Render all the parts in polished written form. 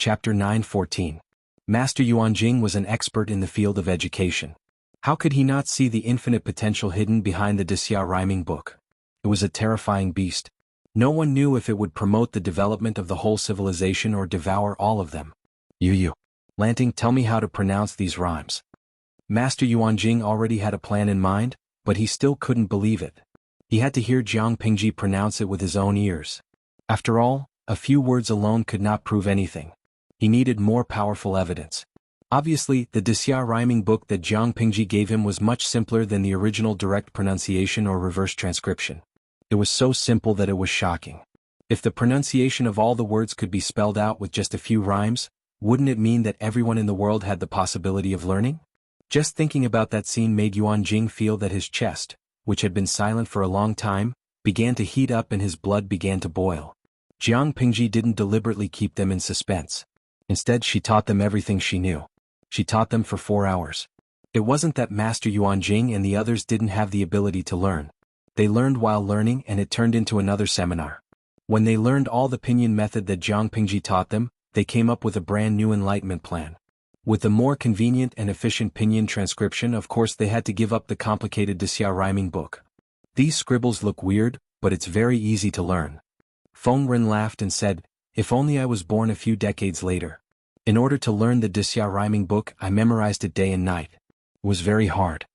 Chapter 9:14. Master Yuanjing was an expert in the field of education. How could he not see the infinite potential hidden behind the Wuxia rhyming book? It was a terrifying beast. No one knew if it would promote the development of the whole civilization or devour all of them. Yu. Lanting, tell me how to pronounce these rhymes. Master Yuanjing already had a plan in mind, but he still couldn't believe it. He had to hear Jiang Pingji pronounce it with his own ears. After all, a few words alone could not prove anything. He needed more powerful evidence. Obviously, the Wuxia rhyming book that Jiang Pingji gave him was much simpler than the original direct pronunciation or reverse transcription. It was so simple that it was shocking. If the pronunciation of all the words could be spelled out with just a few rhymes, wouldn't it mean that everyone in the world had the possibility of learning? Just thinking about that scene made Yuanjing feel that his chest, which had been silent for a long time, began to heat up and his blood began to boil. Jiang Pingji didn't deliberately keep them in suspense. Instead, she taught them everything she knew. She taught them for 4 hours. It wasn't that Master Yuanjing and the others didn't have the ability to learn. They learned while learning, and it turned into another seminar. When they learned all the pinyin method that Jiang Pingji taught them, they came up with a brand new enlightenment plan. With a more convenient and efficient pinyin transcription, of course they had to give up the complicated Wuxia rhyming book. These scribbles look weird, but it's very easy to learn. Feng Ren laughed and said, if only I was born a few decades later. In order to learn the Wuxia rhyming book, I memorized it day and night. It was very hard.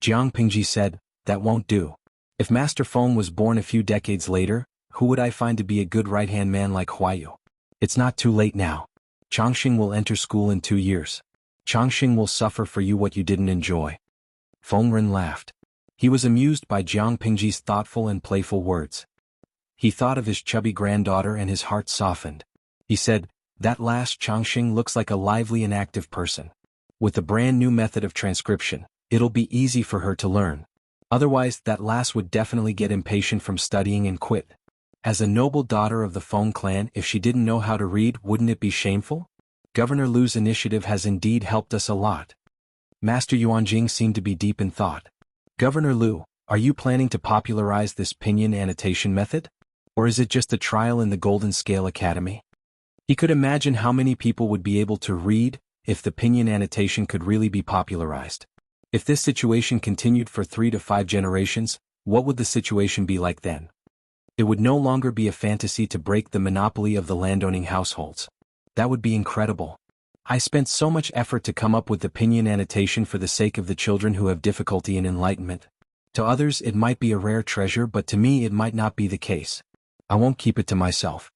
Jiang Pingji said, that won't do. If Master Feng was born a few decades later, who would I find to be a good right-hand man like Huayu? It's not too late now. Chongqing will enter school in 2 years. Chongqing will suffer for you what you didn't enjoy. Feng Ren laughed. He was amused by Jiang Pingji's thoughtful and playful words. He thought of his chubby granddaughter and his heart softened. He said, that last Chongqing looks like a lively and active person. With a brand new method of transcription, it'll be easy for her to learn. Otherwise, that lass would definitely get impatient from studying and quit. As a noble daughter of the Feng clan, if she didn't know how to read, wouldn't it be shameful? Governor Lu's initiative has indeed helped us a lot. Master Yuanjing seemed to be deep in thought. Governor Lu, are you planning to popularize this pinyin annotation method? Or is it just a trial in the Golden Scale Academy? He could imagine how many people would be able to read if the pinyin annotation could really be popularized. If this situation continued for 3 to 5 generations, what would the situation be like then? It would no longer be a fantasy to break the monopoly of the landowning households. That would be incredible. I spent so much effort to come up with the pinyin annotation for the sake of the children who have difficulty in enlightenment. To others it might be a rare treasure, but to me it might not be the case. I won't keep it to myself.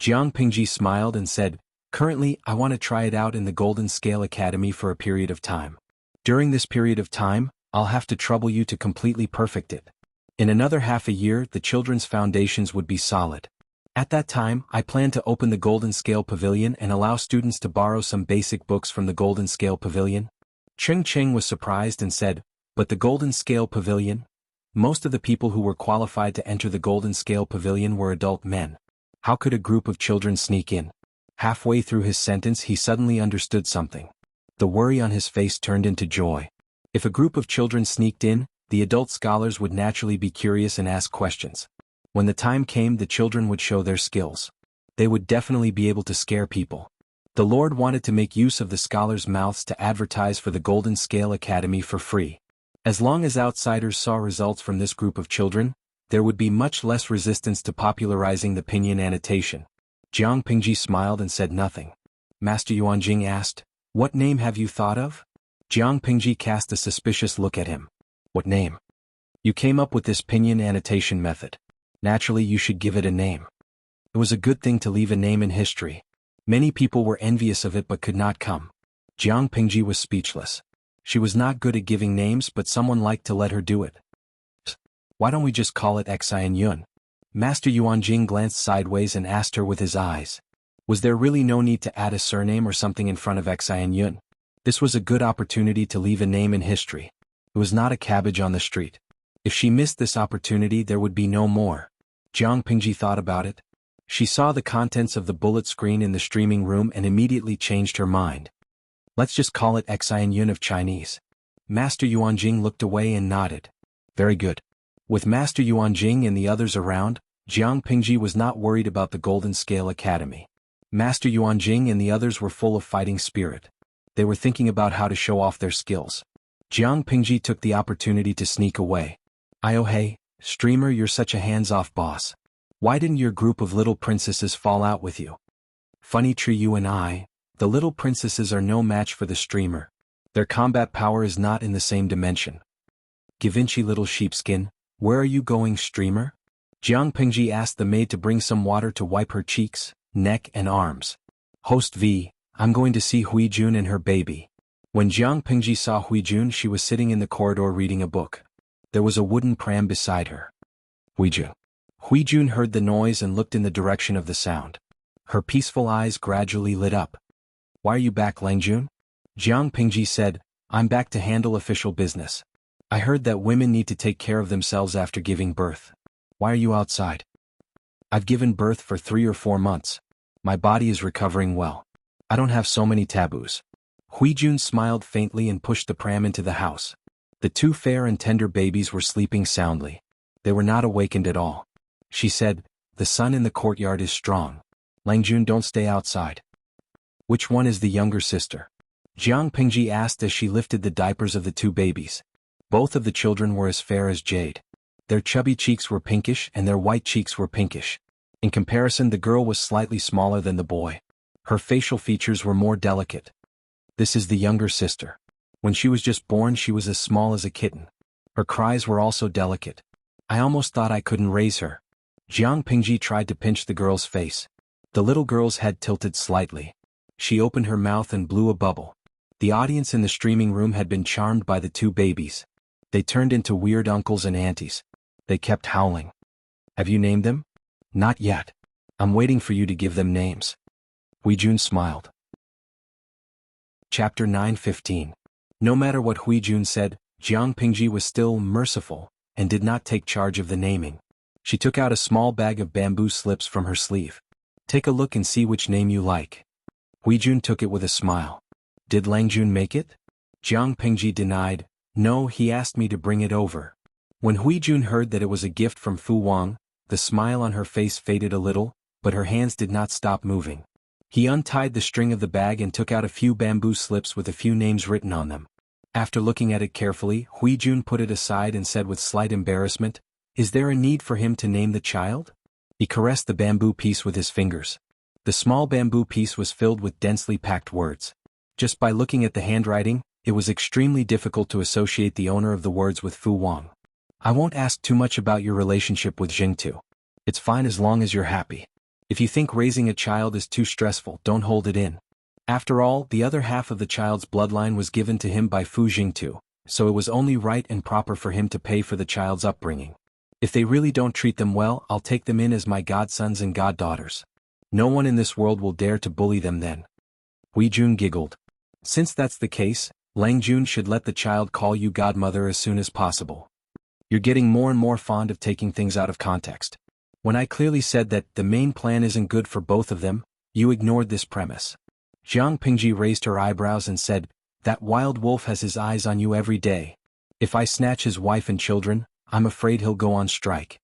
Jiang Pingji smiled and said, currently I want to try it out in the Golden Scale Academy for a period of time. During this period of time, I'll have to trouble you to completely perfect it. In another half a year, the children's foundations would be solid. At that time, I plan to open the Golden Scale Pavilion and allow students to borrow some basic books from the Golden Scale Pavilion. Cheng was surprised and said, but the Golden Scale Pavilion? Most of the people who were qualified to enter the Golden Scale Pavilion were adult men. How could a group of children sneak in? Halfway through his sentence he suddenly understood something. The worry on his face turned into joy. If a group of children sneaked in, the adult scholars would naturally be curious and ask questions. When the time came, the children would show their skills. They would definitely be able to scare people. The Lord wanted to make use of the scholars' mouths to advertise for the Golden Scale Academy for free. As long as outsiders saw results from this group of children, there would be much less resistance to popularizing the pinyin annotation. Jiang Pingji smiled and said nothing. Master Yuanjing asked, what name have you thought of? Jiang Pingji cast a suspicious look at him. What name? You came up with this pinyin annotation method. Naturally you should give it a name. It was a good thing to leave a name in history. Many people were envious of it but could not come. Jiang Pingji was speechless. She was not good at giving names, but someone liked to let her do it. Why don't we just call it Xian Yun? Master Yuanjing glanced sideways and asked her with his eyes. Was there really no need to add a surname or something in front of Xian Yun? This was a good opportunity to leave a name in history. It was not a cabbage on the street. If she missed this opportunity, there would be no more. Jiang Pingji thought about it. She saw the contents of the bullet screen in the streaming room and immediately changed her mind. Let's just call it Xian Yun of Chinese. Master Yuanjing looked away and nodded. Very good. With Master Yuanjing and the others around, Jiang Pingji was not worried about the Golden Scale Academy. Master Yuanjing and the others were full of fighting spirit. They were thinking about how to show off their skills. Jiang Pingji took the opportunity to sneak away. "Oh hey, streamer, you're such a hands-off boss. Why didn't your group of little princesses fall out with you? Funny tree, you and I, the little princesses are no match for the streamer. Their combat power is not in the same dimension. Givenchy little sheepskin, where are you going, streamer?" Jiang Pingji asked the maid to bring some water to wipe her cheeks, neck and arms. "Host V, I'm going to see Huijun and her baby." When Jiang Pingji saw Huijun, she was sitting in the corridor reading a book. There was a wooden pram beside her. "Huijun." Huijun heard the noise and looked in the direction of the sound. Her peaceful eyes gradually lit up. "Why are you back, Langjun?" Jiang Pingji said, "I'm back to handle official business. I heard that women need to take care of themselves after giving birth. Why are you outside?" "I've given birth for 3 or 4 months. My body is recovering well. I don't have so many taboos." Huijun smiled faintly and pushed the pram into the house. The 2 fair and tender babies were sleeping soundly. They were not awakened at all. She said, "The sun in the courtyard is strong. Langjun, don't stay outside." "Which one is the younger sister?" Jiang Pingji asked as she lifted the diapers of the 2 babies. Both of the children were as fair as jade. Their chubby cheeks were pinkish and their white cheeks were pinkish. In comparison, the girl was slightly smaller than the boy. Her facial features were more delicate. "This is the younger sister. When she was just born, she was as small as a kitten. Her cries were also delicate. I almost thought I couldn't raise her." Jiang Pingji tried to pinch the girl's face. The little girl's head tilted slightly. She opened her mouth and blew a bubble. The audience in the streaming room had been charmed by the 2 babies. They turned into weird uncles and aunties. They kept howling. "Have you named them?" "Not yet. I'm waiting for you to give them names." Huijun smiled. Chapter 9:15. No matter what Huijun said, Jiang Pingji was still merciful and did not take charge of the naming. She took out a small bag of bamboo slips from her sleeve. "Take a look and see which name you like." Huijun took it with a smile. "Did Langjun make it?" Jiang Pingji denied. "No, he asked me to bring it over." When Huijun heard that it was a gift from Fu Wang, the smile on her face faded a little, but her hands did not stop moving. He untied the string of the bag and took out a few bamboo slips with a few names written on them. After looking at it carefully, Huijun put it aside and said with slight embarrassment, "Is there a need for him to name the child?" He caressed the bamboo piece with his fingers. The small bamboo piece was filled with densely packed words. Just by looking at the handwriting, it was extremely difficult to associate the owner of the words with Fu Wang. "I won't ask too much about your relationship with Jingtu. It's fine as long as you're happy. If you think raising a child is too stressful, don't hold it in. After all, the other half of the child's bloodline was given to him by Fu Jingtu, so it was only right and proper for him to pay for the child's upbringing. If they really don't treat them well, I'll take them in as my godsons and goddaughters. No one in this world will dare to bully them then." Huijun giggled. "Since that's the case, Langjun should let the child call you godmother as soon as possible. You're getting more and more fond of taking things out of context. When I clearly said that the main plan isn't good for both of them, you ignored this premise." Jiang Pingji raised her eyebrows and said, "That wild wolf has his eyes on you every day. If I snatch his wife and children, I'm afraid he'll go on strike."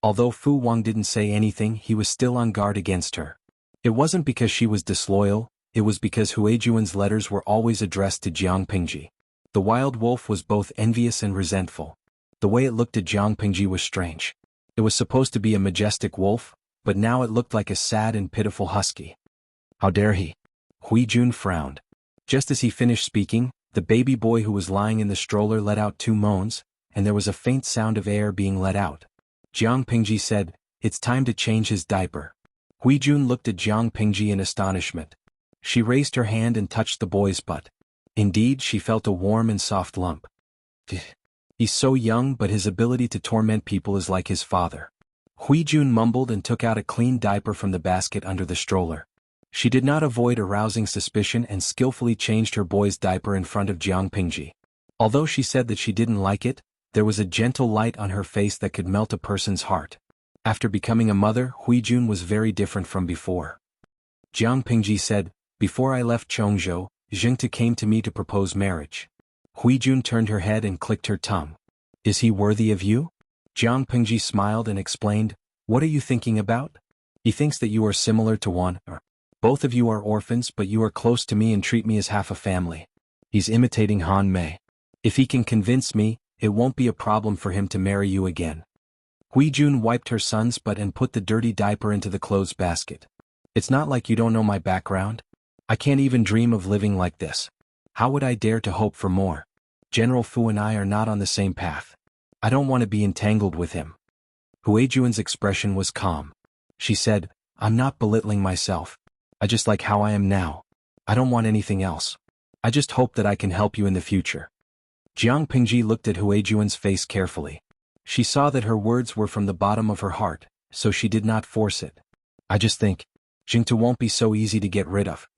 Although Fu Wang didn't say anything, he was still on guard against her. It wasn't because she was disloyal, it was because Huijuan's letters were always addressed to Jiang Pingji. The wild wolf was both envious and resentful. The way it looked at Jiang Pingji was strange. It was supposed to be a majestic wolf, but now it looked like a sad and pitiful husky. "How dare he?" Huijun frowned. Just as he finished speaking, the baby boy who was lying in the stroller let out 2 moans, and there was a faint sound of air being let out. Jiang Pingji said, "It's time to change his diaper." Huijun looked at Jiang Pingji in astonishment. She raised her hand and touched the boy's butt. Indeed, she felt a warm and soft lump. He's so young, but his ability to torment people is like his father. Huijun mumbled and took out a clean diaper from the basket under the stroller. She did not avoid arousing suspicion and skillfully changed her boy's diaper in front of Jiang Pingji. Although she said that she didn't like it, there was a gentle light on her face that could melt a person's heart. After becoming a mother, Huijun was very different from before. Jiang Pingji said, "Before I left Chongzhou, Jingtu came to me to propose marriage." Huijun turned her head and clicked her tongue. "Is he worthy of you?" Jiang Pingji smiled and explained, "What are you thinking about? He thinks that you are similar to one. Both of you are orphans, but you are close to me and treat me as half a family. He's imitating Han Mei. If he can convince me, it won't be a problem for him to marry you again. Hui Jun wiped her son's butt and put the dirty diaper into the clothes basket. It's not like you don't know my background. I can't even dream of living like this. How would I dare to hope for more? General Fu and I are not on the same path. I don't want to be entangled with him. Huijuan's expression was calm. She said, I'm not belittling myself. I just like how I am now. I don't want anything else. I just hope that I can help you in the future. Jiang Pingji looked at Huijuan's face carefully. She saw that her words were from the bottom of her heart, so she did not force it. I just think, Jingtu won't be so easy to get rid of.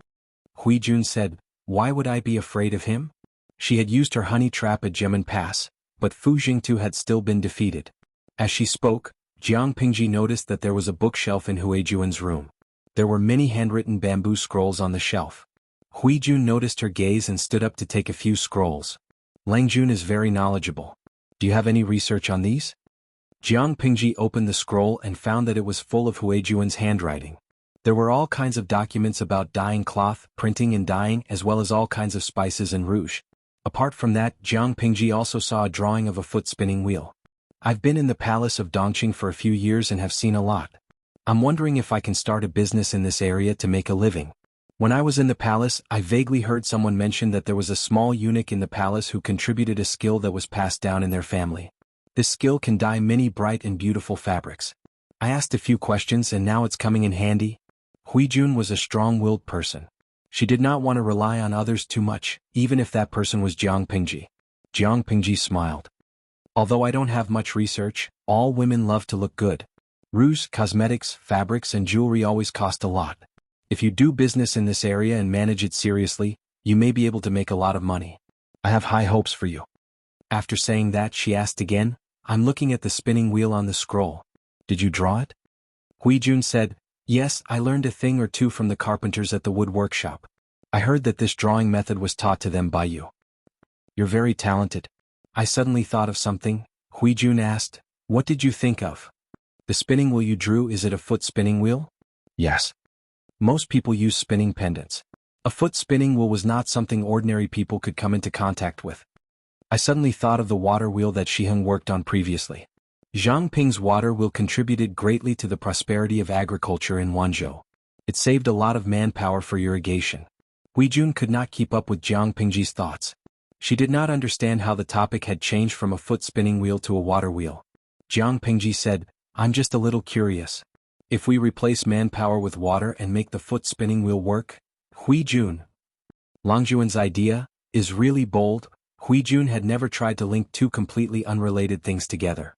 Huijun said, why would I be afraid of him? She had used her honey trap at Gemin Pass, but Fu Jingtu had still been defeated. As she spoke, Jiang Pingji noticed that there was a bookshelf in Huijuan's room. There were many handwritten bamboo scrolls on the shelf. Huijun noticed her gaze and stood up to take a few scrolls. Langjun is very knowledgeable. Do you have any research on these? Jiang Pingji opened the scroll and found that it was full of Huijuan's handwriting. There were all kinds of documents about dyeing cloth, printing and dyeing, as well as all kinds of spices and rouge. Apart from that, Jiang Pingji also saw a drawing of a foot-spinning wheel. I've been in the palace of Dongqing for a few years and have seen a lot. I'm wondering if I can start a business in this area to make a living. When I was in the palace, I vaguely heard someone mention that there was a small eunuch in the palace who contributed a skill that was passed down in their family. This skill can dye many bright and beautiful fabrics. I asked a few questions and now it's coming in handy. Huijun was a strong-willed person. She did not want to rely on others too much, even if that person was Jiang Pingji. Jiang Pingji smiled. Although I don't have much research, all women love to look good. Rouge, cosmetics, fabrics and jewelry always cost a lot. If you do business in this area and manage it seriously, you may be able to make a lot of money. I have high hopes for you. After saying that, she asked again, I'm looking at the spinning wheel on the scroll. Did you draw it? Huijun said, yes, I learned a thing or two from the carpenters at the wood workshop. I heard that this drawing method was taught to them by you. You're very talented. I suddenly thought of something. Huijun asked, what did you think of? The spinning wheel you drew, is it a foot spinning wheel? Yes. Most people use spinning pendants. A foot spinning wheel was not something ordinary people could come into contact with. I suddenly thought of the water wheel that Shiheng worked on previously. Zhang Ping's water wheel contributed greatly to the prosperity of agriculture in Wanzhou. It saved a lot of manpower for irrigation. Huijun could not keep up with Jiang Pingji's thoughts. She did not understand how the topic had changed from a foot spinning wheel to a water wheel. Jiang Pingji said, I'm just a little curious. If we replace manpower with water and make the foot spinning wheel work? Huijun. Langjuan's idea is really bold. Huijun had never tried to link two completely unrelated things together.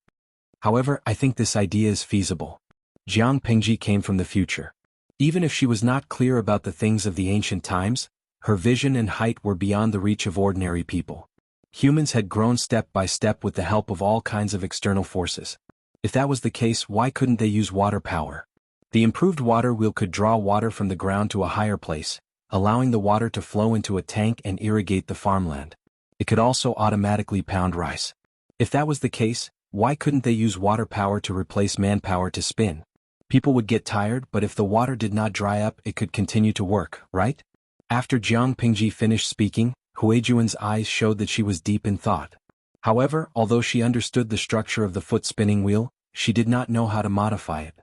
However, I think this idea is feasible. Jiang Pingji came from the future. Even if she was not clear about the things of the ancient times, her vision and height were beyond the reach of ordinary people. Humans had grown step by step with the help of all kinds of external forces. If that was the case, why couldn't they use water power? The improved water wheel could draw water from the ground to a higher place, allowing the water to flow into a tank and irrigate the farmland. It could also automatically pound rice. If that was the case, why couldn't they use water power to replace manpower to spin? People would get tired, but if the water did not dry up, it could continue to work, right? After Jiang Pingji finished speaking, Huijuan's eyes showed that she was deep in thought. However, although she understood the structure of the foot spinning wheel, she did not know how to modify it.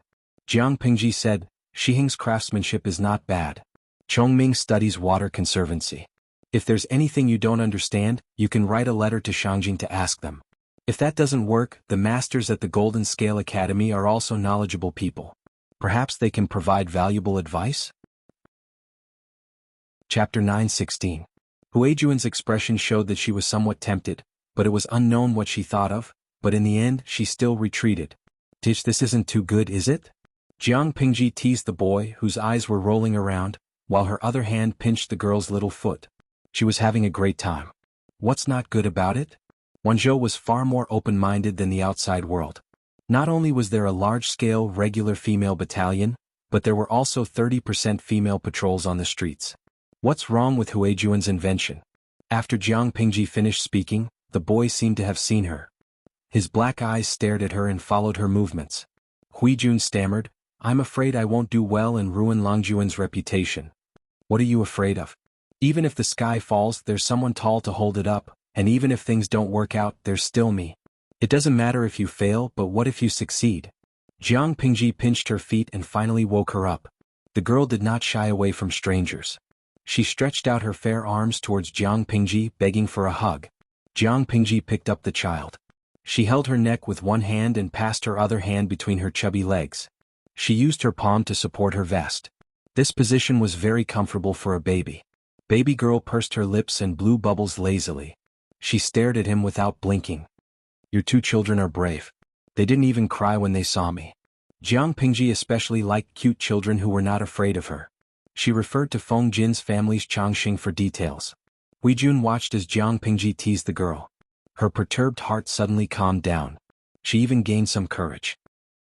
Jiang Pingji said, Shiheng's craftsmanship is not bad. Chongming studies water conservancy. If there's anything you don't understand, you can write a letter to Shangjing to ask them. If that doesn't work, the masters at the Golden Scale Academy are also knowledgeable people. Perhaps they can provide valuable advice? Chapter 9:16. Huijuan's expression showed that she was somewhat tempted, but it was unknown what she thought of, but in the end she still retreated. This isn't too good, is it? Jiang Pingji teased the boy, whose eyes were rolling around, while her other hand pinched the girl's little foot. She was having a great time. What's not good about it? Wanzhou was far more open-minded than the outside world. Not only was there a large-scale regular female battalion, but there were also 30% female patrols on the streets. What's wrong with Huijuan's invention? After Jiang Pingji finished speaking, the boy seemed to have seen her. His black eyes stared at her and followed her movements. Huijun stammered, I'm afraid I won't do well and ruin Longjuan's reputation. What are you afraid of? Even if the sky falls, there's someone tall to hold it up, and even if things don't work out, there's still me. It doesn't matter if you fail, but what if you succeed? Jiang Pingji pinched her feet and finally woke her up. The girl did not shy away from strangers. She stretched out her fair arms towards Jiang Pingji, begging for a hug. Jiang Pingji picked up the child. She held her neck with one hand and passed her other hand between her chubby legs. She used her palm to support her vest. This position was very comfortable for a baby. Baby girl pursed her lips and blew bubbles lazily. She stared at him without blinking. Your two children are brave. They didn't even cry when they saw me. Jiang Pingji especially liked cute children who were not afraid of her. She referred to Feng Jin's family's Changxing for details. Huijun watched as Jiang Pingji teased the girl. Her perturbed heart suddenly calmed down. She even gained some courage.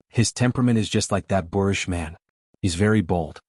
His temperament is just like that boorish man. He's very bold.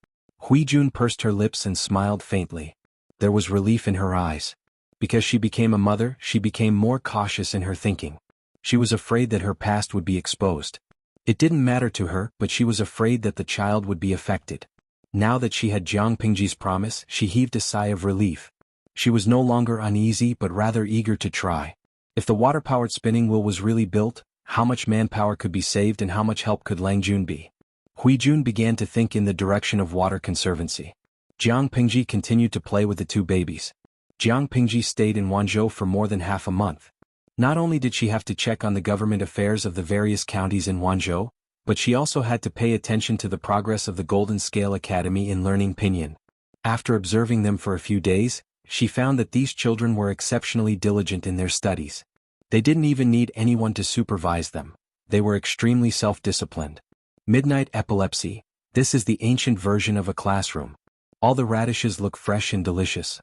Huijun pursed her lips and smiled faintly. There was relief in her eyes. Because she became a mother, she became more cautious in her thinking. She was afraid that her past would be exposed. It didn't matter to her, but she was afraid that the child would be affected. Now that she had Jiang Pingji's promise, she heaved a sigh of relief. She was no longer uneasy but rather eager to try. If the water-powered spinning wheel was really built, how much manpower could be saved and how much help could Langjun be? Huijun began to think in the direction of water conservancy. Jiang Pingji continued to play with the two babies. Jiang Pingji stayed in Wanzhou for more than half a month. Not only did she have to check on the government affairs of the various counties in Wanzhou, but she also had to pay attention to the progress of the Golden Scale Academy in learning Pinyin. After observing them for a few days, she found that these children were exceptionally diligent in their studies. They didn't even need anyone to supervise them. They were extremely self-disciplined. Midnight epilepsy. This is the ancient version of a classroom. All the radishes look fresh and delicious.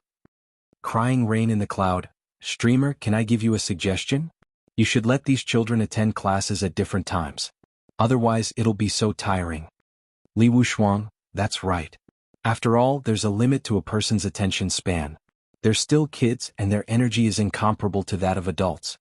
Crying rain in the cloud. Streamer, can I give you a suggestion? You should let these children attend classes at different times. Otherwise, it'll be so tiring. Li Wushuang, that's right. After all, there's a limit to a person's attention span. They're still kids and their energy is incomparable to that of adults.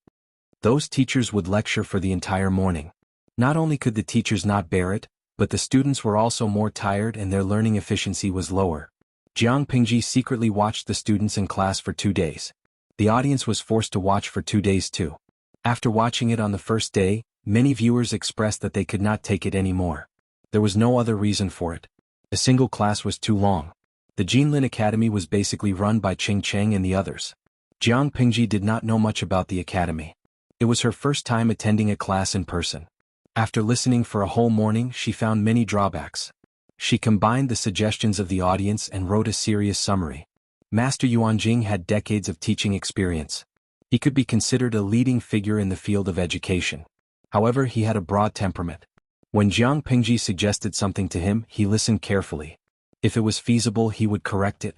Those teachers would lecture for the entire morning. Not only could the teachers not bear it, but the students were also more tired and their learning efficiency was lower. Jiang Pingji secretly watched the students in class for 2 days. The audience was forced to watch for 2 days too. After watching it on the first day, many viewers expressed that they could not take it anymore. There was no other reason for it. A single class was too long. The Jinlin Academy was basically run by Qing Cheng and the others. Jiang Pingji did not know much about the academy. It was her first time attending a class in person. After listening for a whole morning, she found many drawbacks. She combined the suggestions of the audience and wrote a serious summary. Master Yuanjing had decades of teaching experience. He could be considered a leading figure in the field of education. However, he had a broad temperament. When Jiang Pingji suggested something to him, he listened carefully. If it was feasible, he would correct it.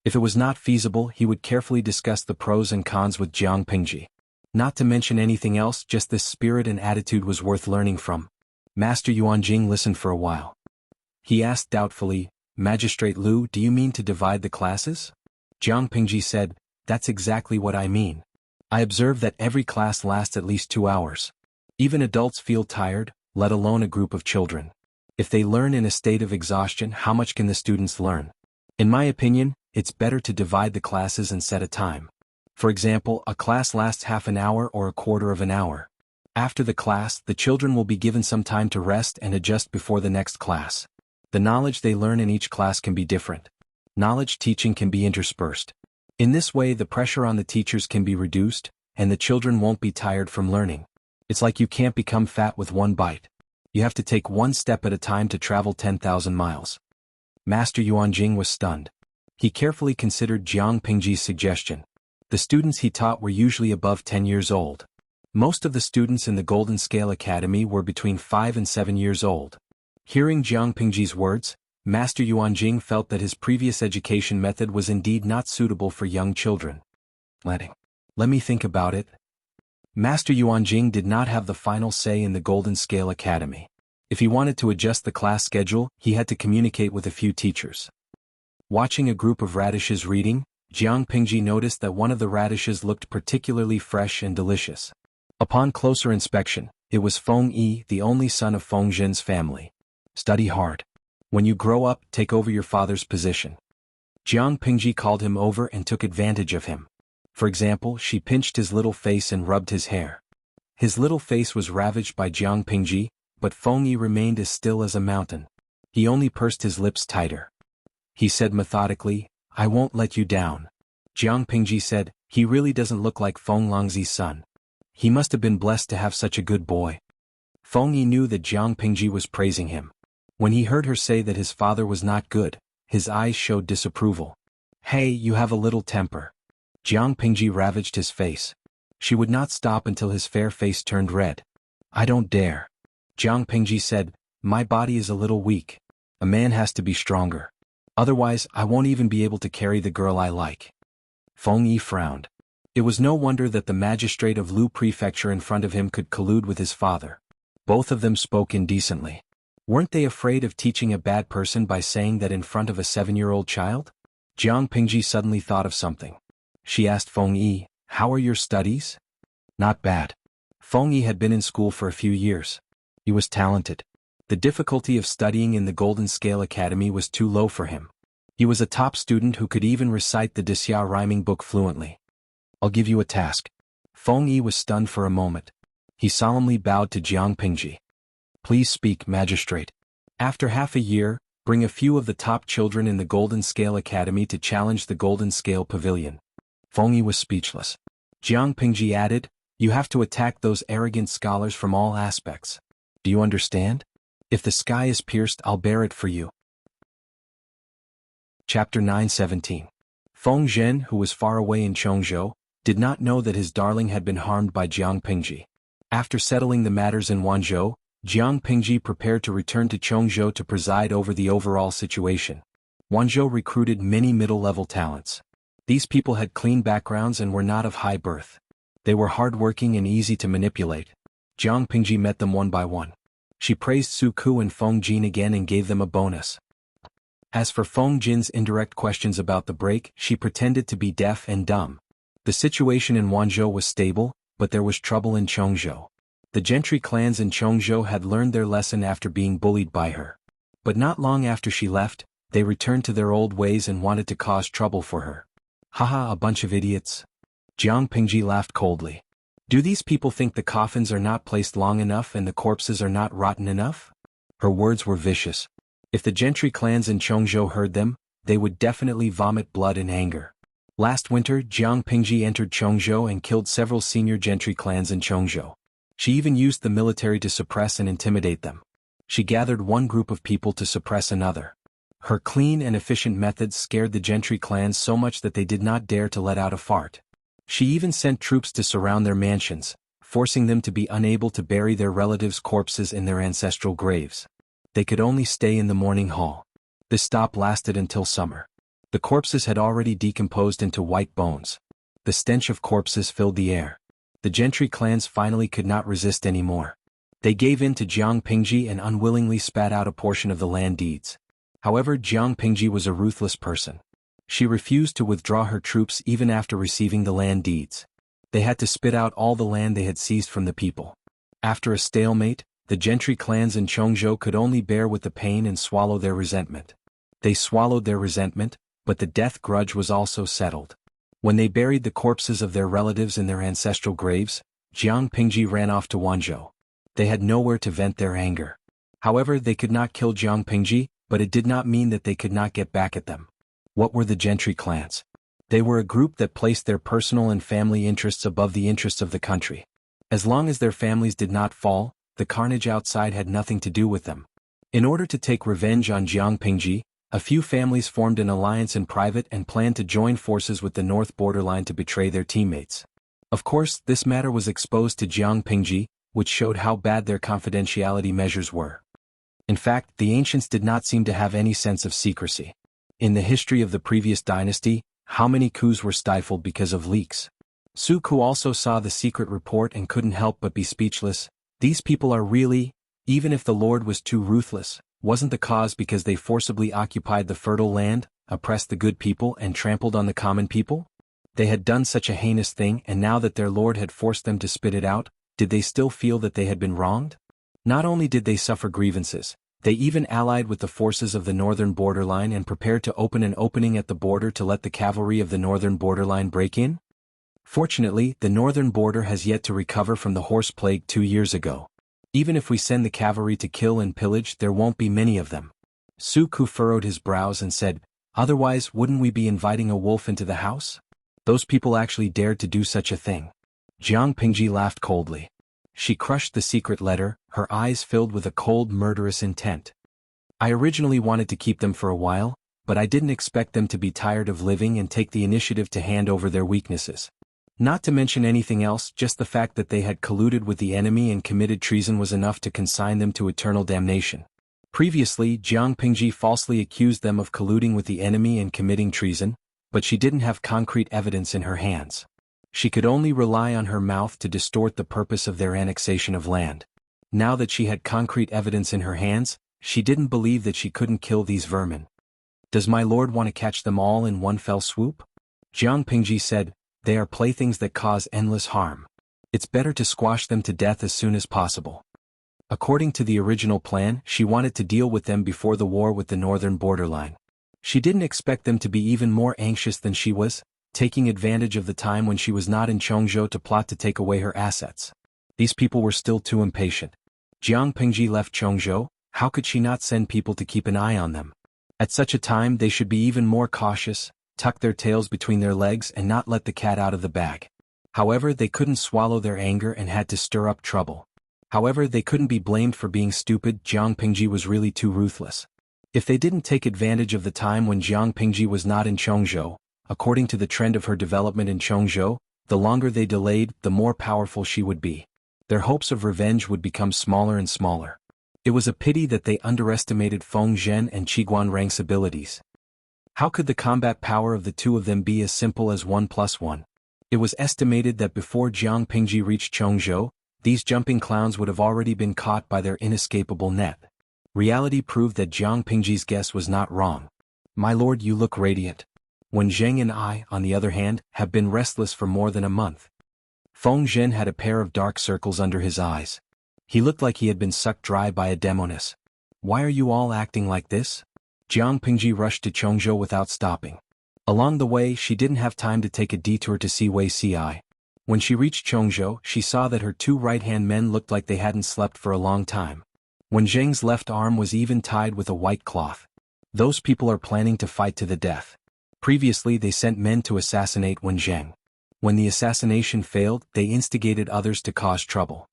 If it was not feasible, he would carefully discuss the pros and cons with Jiang Pingji. Not to mention anything else, just this spirit and attitude was worth learning from. Master Yuanjing listened for a while. He asked doubtfully, Magistrate Liu, do you mean to divide the classes? Jiang Pingji said, that's exactly what I mean. I observe that every class lasts at least 2 hours. Even adults feel tired, let alone a group of children. If they learn in a state of exhaustion, how much can the students learn? In my opinion, it's better to divide the classes and set a time. For example, a class lasts half an hour or a quarter of an hour. After the class, the children will be given some time to rest and adjust before the next class. The knowledge they learn in each class can be different. Knowledge teaching can be interspersed. In this way, the pressure on the teachers can be reduced, and the children won't be tired from learning. It's like you can't become fat with one bite. You have to take one step at a time to travel 10,000 miles. Master Yuanjing was stunned. He carefully considered Jiang Pingji's suggestion. The students he taught were usually above 10 years old. Most of the students in the Golden Scale Academy were between 5 and 7 years old. Hearing Jiang Pingji's words, Master Yuanjing felt that his previous education method was indeed not suitable for young children. Let me think about it. Master Yuanjing did not have the final say in the Golden Scale Academy. If he wanted to adjust the class schedule, he had to communicate with a few teachers. Watching a group of radishes reading, Jiang Pingji noticed that one of the radishes looked particularly fresh and delicious. Upon closer inspection, it was Feng Yi, the only son of Feng Zhen's family. Study hard. When you grow up, take over your father's position. Jiang Pingji called him over and took advantage of him. For example, she pinched his little face and rubbed his hair. His little face was ravaged by Jiang Pingji, but Feng Yi remained as still as a mountain. He only pursed his lips tighter. He said methodically, "I won't let you down." Jiang Pingji said, "He really doesn't look like Feng Longzi's son. He must have been blessed to have such a good boy." Feng Yi knew that Jiang Pingji was praising him. When he heard her say that his father was not good, his eyes showed disapproval. "Hey, you have a little temper." Jiang Pingji ravaged his face. She would not stop until his fair face turned red. "I don't dare." Jiang Pingji said, "My body is a little weak. A man has to be stronger. Otherwise, I won't even be able to carry the girl I like." Feng Yi frowned. It was no wonder that the magistrate of Lu Prefecture in front of him could collude with his father. Both of them spoke indecently. Weren't they afraid of teaching a bad person by saying that in front of a 7-year-old child? Jiang Pingji suddenly thought of something. She asked Feng Yi, "How are your studies?" "Not bad." Feng Yi had been in school for a few years. He was talented. The difficulty of studying in the Golden Scale Academy was too low for him. He was a top student who could even recite the Dixia rhyming book fluently. "I'll give you a task." Feng Yi was stunned for a moment. He solemnly bowed to Jiang Pingji. "Please speak, magistrate." After half a year, bring a few of the top children in the Golden Scale Academy to challenge the Golden Scale Pavilion. Feng Yi was speechless. Jiang Pingji added, "You have to attack those arrogant scholars from all aspects. Do you understand? If the sky is pierced, I'll bear it for you." Chapter 9:17. Feng Zhen, who was far away in Chongzhou, did not know that his darling had been harmed by Jiang Pingji. After settling the matters in Wanzhou, Jiang Pingji prepared to return to Chongzhou to preside over the overall situation. Wanzhou recruited many middle-level talents. These people had clean backgrounds and were not of high birth. They were hard-working and easy to manipulate. Jiang Pingji met them one by one. She praised Su Ku and Feng Jin again and gave them a bonus. As for Feng Jin's indirect questions about the break, she pretended to be deaf and dumb. The situation in Wanzhou was stable, but there was trouble in Chongzhou. The gentry clans in Chongzhou had learned their lesson after being bullied by her. But not long after she left, they returned to their old ways and wanted to cause trouble for her. "Haha, a bunch of idiots." Jiang Pingji laughed coldly. "Do these people think the coffins are not placed long enough and the corpses are not rotten enough?" Her words were vicious. If the gentry clans in Chongzhou heard them, they would definitely vomit blood in anger. Last winter, Jiang Pingji entered Chongzhou and killed several senior gentry clans in Chongzhou. She even used the military to suppress and intimidate them. She gathered one group of people to suppress another. Her clean and efficient methods scared the gentry clans so much that they did not dare to let out a fart. She even sent troops to surround their mansions, forcing them to be unable to bury their relatives' corpses in their ancestral graves. They could only stay in the mourning hall. This stop lasted until summer. The corpses had already decomposed into white bones. The stench of corpses filled the air. The gentry clans finally could not resist anymore. They gave in to Jiang Pingji and unwillingly spat out a portion of the land deeds. However, Jiang Pingji was a ruthless person. She refused to withdraw her troops even after receiving the land deeds. They had to spit out all the land they had seized from the people. After a stalemate, the gentry clans in Chongzhou could only bear with the pain and swallow their resentment. They swallowed their resentment, but the death grudge was also settled. When they buried the corpses of their relatives in their ancestral graves, Jiang Pingji ran off to Wanzhou. They had nowhere to vent their anger. However, they could not kill Jiang Pingji, but it did not mean that they could not get back at them. What were the gentry clans? They were a group that placed their personal and family interests above the interests of the country. As long as their families did not fall, the carnage outside had nothing to do with them. In order to take revenge on Jiang Pingji, a few families formed an alliance in private and planned to join forces with the north borderline to betray their teammates. Of course, this matter was exposed to Jiang Pingji, which showed how bad their confidentiality measures were. In fact, the ancients did not seem to have any sense of secrecy. In the history of the previous dynasty, how many coups were stifled because of leaks? Su Ku also saw the secret report and couldn't help but be speechless. These people are really, even if the Lord was too ruthless, wasn't the cause because they forcibly occupied the fertile land, oppressed the good people and trampled on the common people? They had done such a heinous thing, and now that their Lord had forced them to spit it out, did they still feel that they had been wronged? Not only did they suffer grievances, They even allied with the forces of the northern borderline and prepared to open an opening at the border to let the cavalry of the northern borderline break in? Fortunately, the northern border has yet to recover from the horse plague 2 years ago. Even if we send the cavalry to kill and pillage, there won't be many of them. Su Ku furrowed his brows and said, otherwise wouldn't we be inviting a wolf into the house? Those people actually dared to do such a thing. Jiang Pingji laughed coldly. She crushed the secret letter, her eyes filled with a cold, murderous intent. I originally wanted to keep them for a while, but I didn't expect them to be tired of living and take the initiative to hand over their weaknesses. Not to mention anything else, just the fact that they had colluded with the enemy and committed treason was enough to consign them to eternal damnation. Previously, Jiang Pingji falsely accused them of colluding with the enemy and committing treason, but she didn't have concrete evidence in her hands. She could only rely on her mouth to distort the purpose of their annexation of land. Now that she had concrete evidence in her hands, she didn't believe that she couldn't kill these vermin. Does my lord want to catch them all in one fell swoop? Jiang Pingji said, they are playthings that cause endless harm. It's better to squash them to death as soon as possible. According to the original plan, she wanted to deal with them before the war with the northern borderline. She didn't expect them to be even more anxious than she was, taking advantage of the time when she was not in Chongzhou to plot to take away her assets. These people were still too impatient. Jiang Pingji left Chongzhou, how could she not send people to keep an eye on them? At such a time they should be even more cautious, tuck their tails between their legs and not let the cat out of the bag. However, they couldn't swallow their anger and had to stir up trouble. However, they couldn't be blamed for being stupid. Jiang Pingji was really too ruthless. If they didn't take advantage of the time when Jiang Pingji was not in Chongzhou, according to the trend of her development in Chongzhou, the longer they delayed, the more powerful she would be. Their hopes of revenge would become smaller and smaller. It was a pity that they underestimated Feng Zhen and Qiguan Rang's abilities. How could the combat power of the two of them be as simple as 1 + 1? It was estimated that before Jiang Pingji reached Chongzhou, these jumping clowns would have already been caught by their inescapable net. Reality proved that Jiang Pingji's guess was not wrong. My lord, you look radiant. Wen Zheng and I, on the other hand, have been restless for more than a month. Feng Zhen had a pair of dark circles under his eyes. He looked like he had been sucked dry by a demoness. Why are you all acting like this? Jiang Pingji rushed to Chongzhou without stopping. Along the way, she didn't have time to take a detour to see Wei Ci. When she reached Chongzhou, she saw that her 2 right-hand men looked like they hadn't slept for a long time. Wen Zheng's left arm was even tied with a white cloth. Those people are planning to fight to the death. Previously, they sent men to assassinate Wen Zheng. When the assassination failed, they instigated others to cause trouble.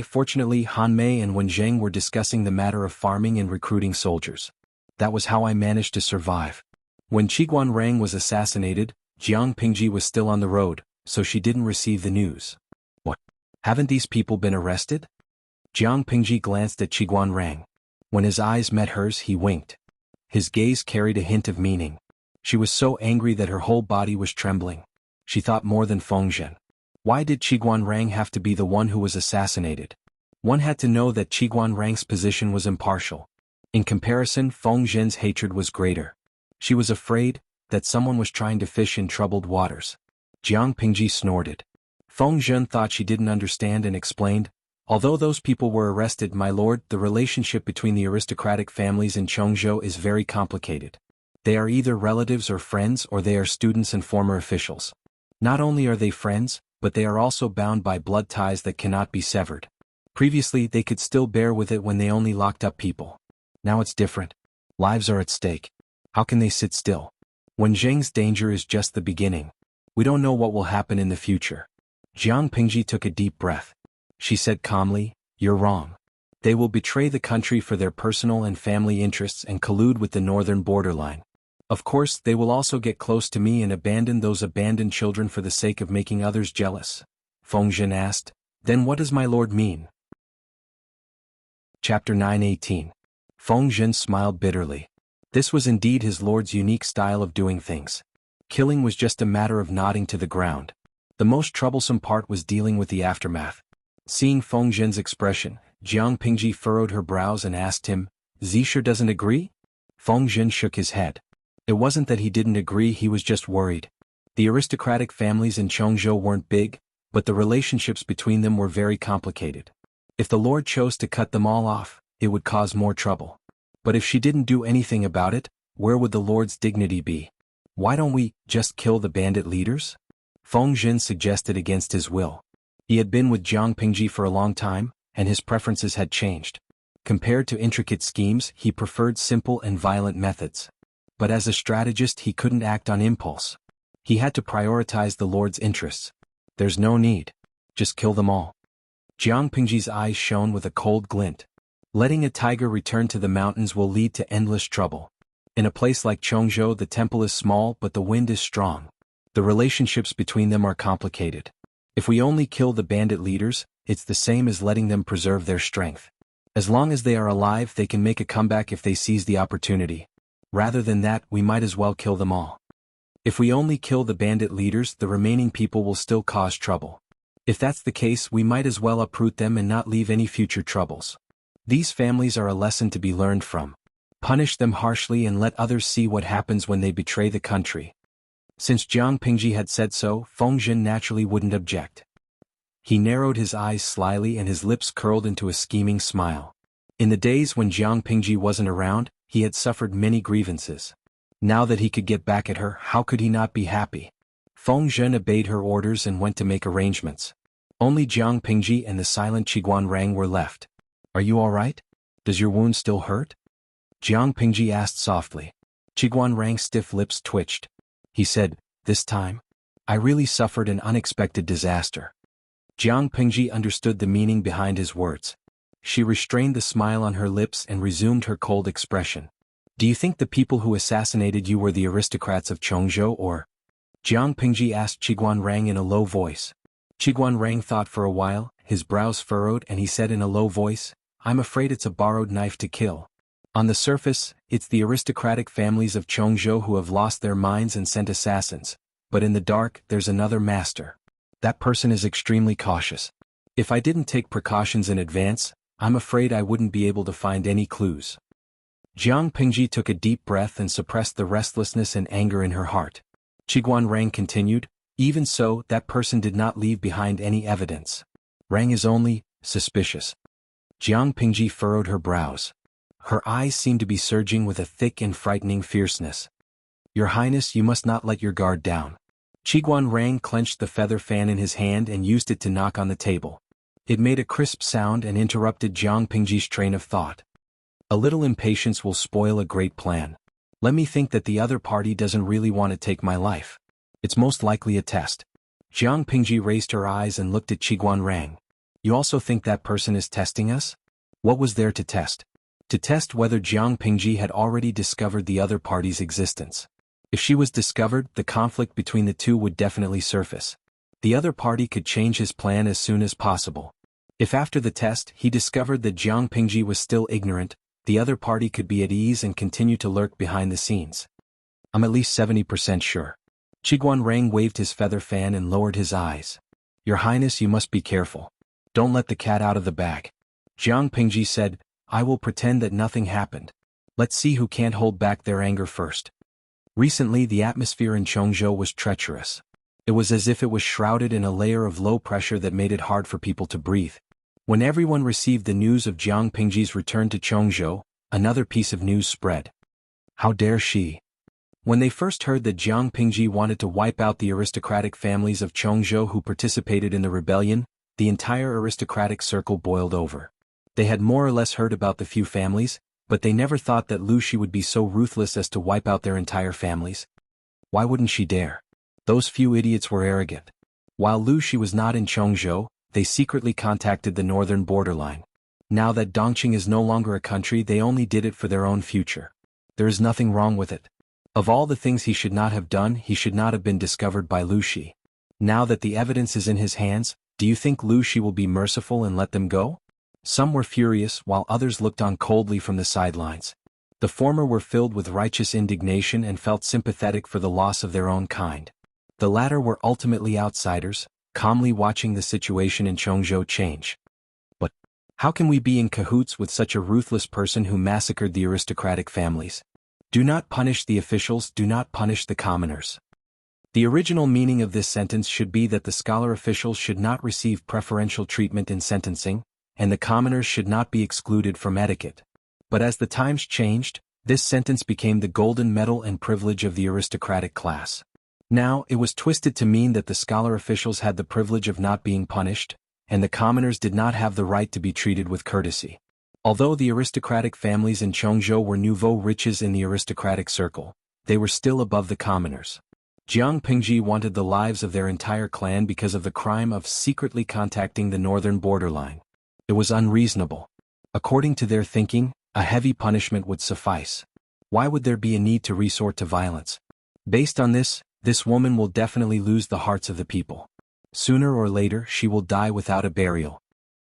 Fortunately, Han Mei and Wen Zheng were discussing the matter of farming and recruiting soldiers. That was how I managed to survive. When Qiguan Rang was assassinated, Jiang Pingji was still on the road, so she didn't receive the news. What? Haven't these people been arrested? Jiang Pingji glanced at Qiguan Rang. When his eyes met hers, he winked. His gaze carried a hint of meaning. She was so angry that her whole body was trembling. She thought more than Feng Zhen. Why did Qiguan Rang have to be the one who was assassinated? One had to know that Qiguan Rang's position was impartial. In comparison, Feng Zhen's hatred was greater. She was afraid that someone was trying to fish in troubled waters. Jiang Pingji snorted. Feng Zhen thought she didn't understand and explained, although those people were arrested, my lord, the relationship between the aristocratic families in Chongzhou is very complicated. They are either relatives or friends, or they are students and former officials. Not only are they friends, but they are also bound by blood ties that cannot be severed. Previously, they could still bear with it when they only locked up people. Now it's different. Lives are at stake. How can they sit still? Wen Zheng's danger is just the beginning. We don't know what will happen in the future. Jiang Pingji took a deep breath. She said calmly, you're wrong. They will betray the country for their personal and family interests and collude with the northern borderline. Of course, they will also get close to me and abandon those abandoned children for the sake of making others jealous. Feng Zhen asked, then what does my lord mean? Chapter 9:18. Feng Zhen smiled bitterly. This was indeed his lord's unique style of doing things. Killing was just a matter of nodding to the ground. The most troublesome part was dealing with the aftermath. Seeing Feng Zhen's expression, Jiang Pingji furrowed her brows and asked him, Zisha doesn't agree? Feng Zhen shook his head. It wasn't that he didn't agree, he was just worried. The aristocratic families in Chongzhou weren't big, but the relationships between them were very complicated. If the lord chose to cut them all off, it would cause more trouble. But if she didn't do anything about it, where would the Lord's dignity be? Why don't we just kill the bandit leaders? Feng Jin suggested against his will. He had been with Jiang Pingji for a long time, and his preferences had changed. Compared to intricate schemes, he preferred simple and violent methods. But as a strategist, he couldn't act on impulse. He had to prioritize the Lord's interests. There's no need. Just kill them all. Jiang Pingji's eyes shone with a cold glint. Letting a tiger return to the mountains will lead to endless trouble. In a place like Chongzhou, the temple is small but the wind is strong. The relationships between them are complicated. If we only kill the bandit leaders, it's the same as letting them preserve their strength. As long as they are alive, they can make a comeback if they seize the opportunity. Rather than that, we might as well kill them all. If we only kill the bandit leaders, the remaining people will still cause trouble. If that's the case, we might as well uproot them and not leave any future troubles. These families are a lesson to be learned from. Punish them harshly and let others see what happens when they betray the country. Since Jiang Pingji had said so, Feng Jin naturally wouldn't object. He narrowed his eyes slyly and his lips curled into a scheming smile. In the days when Jiang Pingji wasn't around, he had suffered many grievances. Now that he could get back at her, how could he not be happy? Feng Jin obeyed her orders and went to make arrangements. Only Jiang Pingji and the silent Qiguan Rang were left. Are you all right? Does your wound still hurt? Jiang Pingji asked softly. Qiguan Rang's stiff lips twitched. He said, this time, I really suffered an unexpected disaster. Jiang Pingji understood the meaning behind his words. She restrained the smile on her lips and resumed her cold expression. Do you think the people who assassinated you were the aristocrats of Chongzhou or? Jiang Pingji asked Qiguan Rang in a low voice. Qiguan Rang thought for a while, his brows furrowed, and he said in a low voice, I'm afraid it's a borrowed knife to kill. On the surface, it's the aristocratic families of Chongzhou who have lost their minds and sent assassins. But in the dark, there's another master. That person is extremely cautious. If I didn't take precautions in advance, I'm afraid I wouldn't be able to find any clues. Jiang Pingji took a deep breath and suppressed the restlessness and anger in her heart. Qiguan Rang continued, even so, that person did not leave behind any evidence. Rang is only suspicious. Jiang Pingji furrowed her brows. Her eyes seemed to be surging with a thick and frightening fierceness. Your Highness, you must not let your guard down. Qiguan Rang clenched the feather fan in his hand and used it to knock on the table. It made a crisp sound and interrupted Jiang Pingji's train of thought. A little impatience will spoil a great plan. Let me think that the other party doesn't really want to take my life. It's most likely a test. Jiang Pingji raised her eyes and looked at Qiguan Rang. You also think that person is testing us? What was there to test? To test whether Jiang Pingji had already discovered the other party's existence. If she was discovered, the conflict between the two would definitely surface. The other party could change his plan as soon as possible. If after the test he discovered that Jiang Pingji was still ignorant, the other party could be at ease and continue to lurk behind the scenes. I'm at least 70% sure. Qiguan Rang waved his feather fan and lowered his eyes. Your Highness, you must be careful. Don't let the cat out of the bag. Jiang Pingji said, I will pretend that nothing happened. Let's see who can't hold back their anger first. Recently, the atmosphere in Chongzhou was treacherous. It was as if it was shrouded in a layer of low pressure that made it hard for people to breathe. When everyone received the news of Jiang Pingji's return to Chongzhou, another piece of news spread. How dare she? When they first heard that Jiang Pingji wanted to wipe out the aristocratic families of Chongzhou who participated in the rebellion, the entire aristocratic circle boiled over. They had more or less heard about the few families, but they never thought that Lu Shi would be so ruthless as to wipe out their entire families. Why wouldn't she dare? Those few idiots were arrogant. While Lu Shi was not in Chongzhou, they secretly contacted the northern borderline. Now that Dongqing is no longer a country, they only did it for their own future. There is nothing wrong with it. Of all the things he should not have done, he should not have been discovered by Lu Shi. Now that the evidence is in his hands, do you think Lu Shi will be merciful and let them go? Some were furious, while others looked on coldly from the sidelines. The former were filled with righteous indignation and felt sympathetic for the loss of their own kind. The latter were ultimately outsiders, calmly watching the situation in Chongzhou change. But how can we be in cahoots with such a ruthless person who massacred the aristocratic families? Do not punish the officials, do not punish the commoners. The original meaning of this sentence should be that the scholar officials should not receive preferential treatment in sentencing, and the commoners should not be excluded from etiquette. But as the times changed, this sentence became the golden medal and privilege of the aristocratic class. Now, it was twisted to mean that the scholar officials had the privilege of not being punished, and the commoners did not have the right to be treated with courtesy. Although the aristocratic families in Chongzhou were nouveau riches in the aristocratic circle, they were still above the commoners. Jiang Pingji wanted the lives of their entire clan because of the crime of secretly contacting the northern borderline. It was unreasonable. According to their thinking, a heavy punishment would suffice. Why would there be a need to resort to violence? Based on this woman will definitely lose the hearts of the people. Sooner or later she will die without a burial.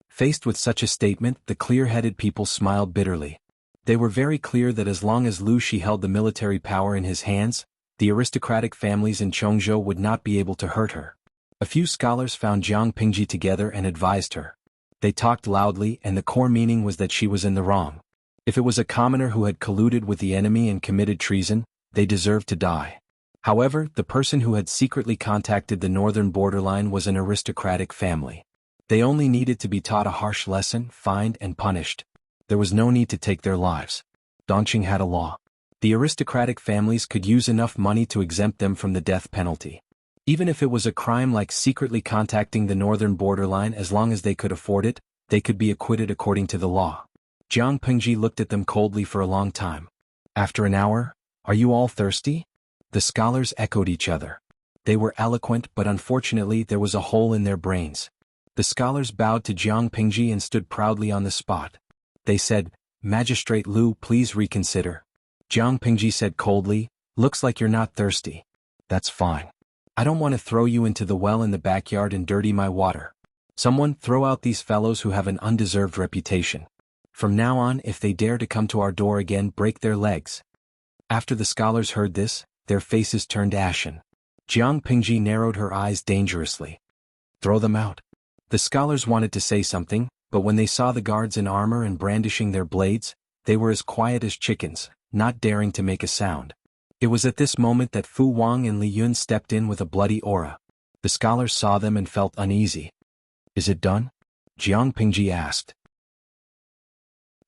Faced with such a statement, the clear-headed people smiled bitterly. They were very clear that as long as Lu Shi held the military power in his hands, the aristocratic families in Chongzhou would not be able to hurt her. A few scholars found Jiang Pingji together and advised her. They talked loudly, and the core meaning was that she was in the wrong. If it was a commoner who had colluded with the enemy and committed treason, they deserved to die. However, the person who had secretly contacted the northern borderline was an aristocratic family. They only needed to be taught a harsh lesson, fined and punished. There was no need to take their lives. Dongqing had a law. The aristocratic families could use enough money to exempt them from the death penalty. Even if it was a crime like secretly contacting the northern borderline, as long as they could afford it, they could be acquitted according to the law. Jiang Pingji looked at them coldly for a long time. After an hour, "Are you all thirsty?" The scholars echoed each other. They were eloquent, but unfortunately there was a hole in their brains. The scholars bowed to Jiang Pingji and stood proudly on the spot. They said, "Magistrate Lu, please reconsider." Jiang Pingji said coldly, "Looks like you're not thirsty. That's fine. I don't want to throw you into the well in the backyard and dirty my water. Someone throw out these fellows who have an undeserved reputation. From now on, if they dare to come to our door again, break their legs." After the scholars heard this, their faces turned ashen. Jiang Pingji narrowed her eyes dangerously. "Throw them out." The scholars wanted to say something, but when they saw the guards in armor and brandishing their blades, they were as quiet as chickens, not daring to make a sound. It was at this moment that Fu Wang and Li Yun stepped in with a bloody aura. The scholars saw them and felt uneasy. "Is it done?" Jiang Pingji asked.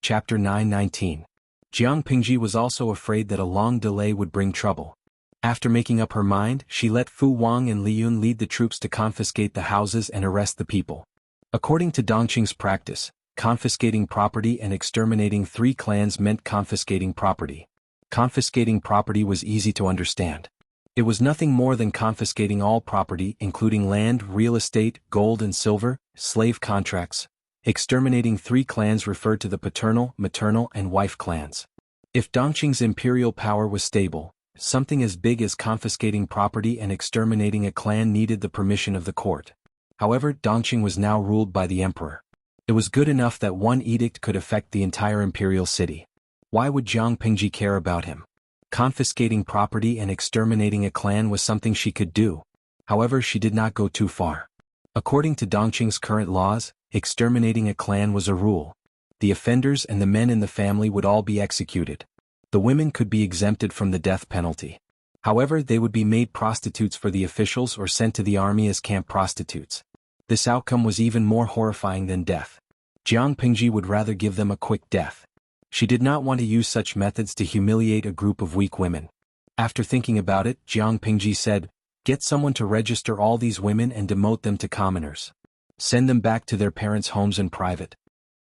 Chapter 9:19. Jiang Pingji was also afraid that a long delay would bring trouble. After making up her mind, she let Fu Wang and Li Yun lead the troops to confiscate the houses and arrest the people. According to Dongqing's practice, confiscating property and exterminating 3 clans meant confiscating property. Confiscating property was easy to understand. It was nothing more than confiscating all property, including land, real estate, gold and silver, slave contracts. Exterminating 3 clans referred to the paternal, maternal and wife clans. If Dongqing's imperial power was stable, something as big as confiscating property and exterminating a clan needed the permission of the court. However, Dongqing was now ruled by the emperor. It was good enough that one edict could affect the entire imperial city. Why would Jiang Pingji care about him? Confiscating property and exterminating a clan was something she could do. However, she did not go too far. According to Dongqing's current laws, exterminating a clan was a rule. The offenders and the men in the family would all be executed. The women could be exempted from the death penalty. However, they would be made prostitutes for the officials or sent to the army as camp prostitutes. This outcome was even more horrifying than death. Jiang Pingji would rather give them a quick death. She did not want to use such methods to humiliate a group of weak women. After thinking about it, Jiang Pingji said, "Get someone to register all these women and demote them to commoners. Send them back to their parents' homes in private."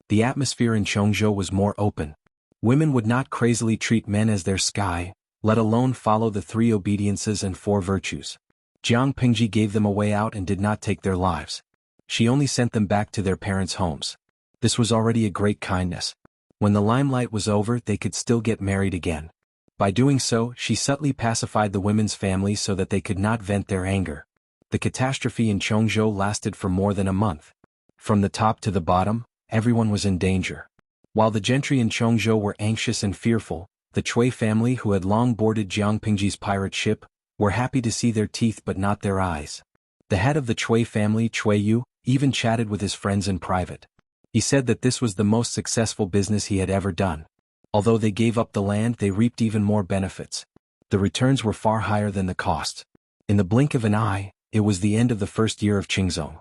The atmosphere in Chongzhou was more open. Women would not crazily treat men as their sky, let alone follow the 3 obediences and 4 virtues. Jiang Pingji gave them a way out and did not take their lives. She only sent them back to their parents' homes. This was already a great kindness. When the limelight was over, they could still get married again. By doing so, she subtly pacified the women's families so that they could not vent their anger. The catastrophe in Chongzhou lasted for more than a month. From the top to the bottom, everyone was in danger. While the gentry in Chongzhou were anxious and fearful, the Cui family who had long boarded Jiang Pingji's pirate ship, were happy to see their teeth but not their eyes. The head of the Cui family, Cui Yu, even chatted with his friends in private. He said that this was the most successful business he had ever done. Although they gave up the land, they reaped even more benefits. The returns were far higher than the costs. In the blink of an eye, it was the end of the first year of Qingzong.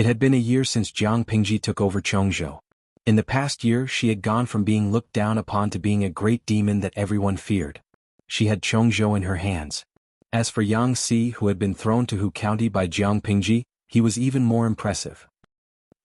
It had been a year since Jiang Pingji took over Chongzhou. In the past year she had gone from being looked down upon to being a great demon that everyone feared. She had Chongzhou in her hands. As for Yang Si, who had been thrown to Hu County by Jiang Pingji, he was even more impressive.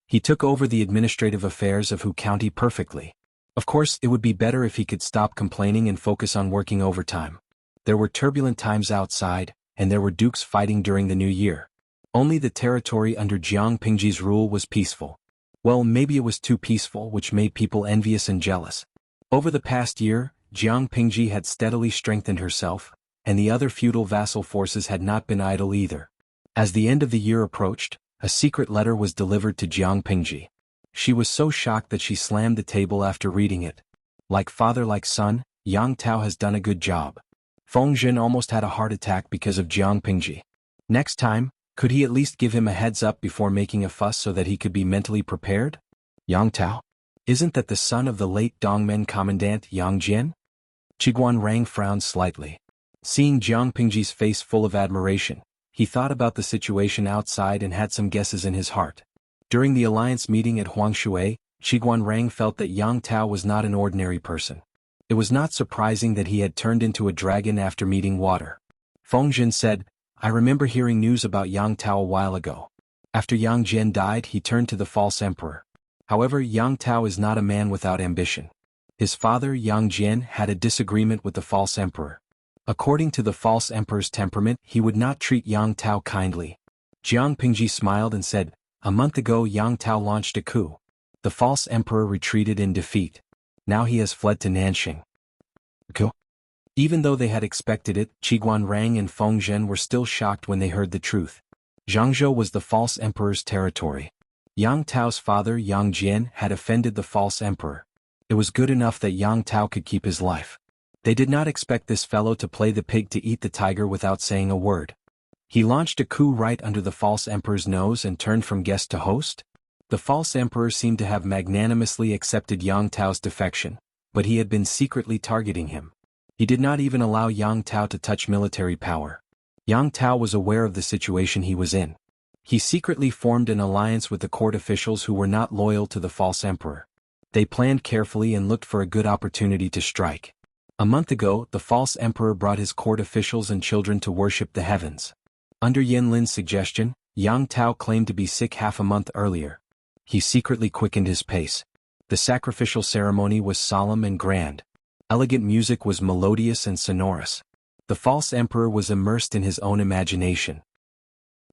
He took over the administrative affairs of Hu County perfectly. Of course, it would be better if he could stop complaining and focus on working overtime. There were turbulent times outside, and there were dukes fighting during the new year. Only the territory under Jiang Pingji's rule was peaceful. Well, maybe it was too peaceful, which made people envious and jealous. Over the past year, Jiang Pingji had steadily strengthened herself, and the other feudal vassal forces had not been idle either. As the end of the year approached, a secret letter was delivered to Jiang Pingji. She was so shocked that she slammed the table after reading it. Like father like son, Yang Tao has done a good job. Feng Jin almost had a heart attack because of Jiang Pingji. Next time, could he at least give him a heads up before making a fuss so that he could be mentally prepared? Yang Tao? Isn't that the son of the late Dongmen Commandant Yang Jian? Qiguan Rang frowned slightly. Seeing Jiang Pingji's face full of admiration, he thought about the situation outside and had some guesses in his heart. During the alliance meeting at Huangshui, Qiguan Rang felt that Yang Tao was not an ordinary person. It was not surprising that he had turned into a dragon after meeting water. Feng Jin said, I remember hearing news about Yang Tao a while ago. After Yang Jian died, he turned to the false emperor. However, Yang Tao is not a man without ambition. His father, Yang Jian, had a disagreement with the false emperor. According to the false emperor's temperament, he would not treat Yang Tao kindly. Jiang Pingji smiled and said, a month ago Yang Tao launched a coup. The false emperor retreated in defeat. Now he has fled to Nanxing. Coup? Even though they had expected it, Qiguan Rang and Feng Zhen were still shocked when they heard the truth. Zhangzhou was the false emperor's territory. Yang Tao's father, Yang Jian, had offended the false emperor. It was good enough that Yang Tao could keep his life. They did not expect this fellow to play the pig to eat the tiger without saying a word. He launched a coup right under the false emperor's nose and turned from guest to host? The false emperor seemed to have magnanimously accepted Yang Tao's defection, but he had been secretly targeting him. He did not even allow Yang Tao to touch military power. Yang Tao was aware of the situation he was in. He secretly formed an alliance with the court officials who were not loyal to the false emperor. They planned carefully and looked for a good opportunity to strike. A month ago, the false emperor brought his court officials and children to worship the heavens. Under Yan Lin's suggestion, Yang Tao claimed to be sick half a month earlier. He secretly quickened his pace. The sacrificial ceremony was solemn and grand. Elegant music was melodious and sonorous. The false emperor was immersed in his own imagination.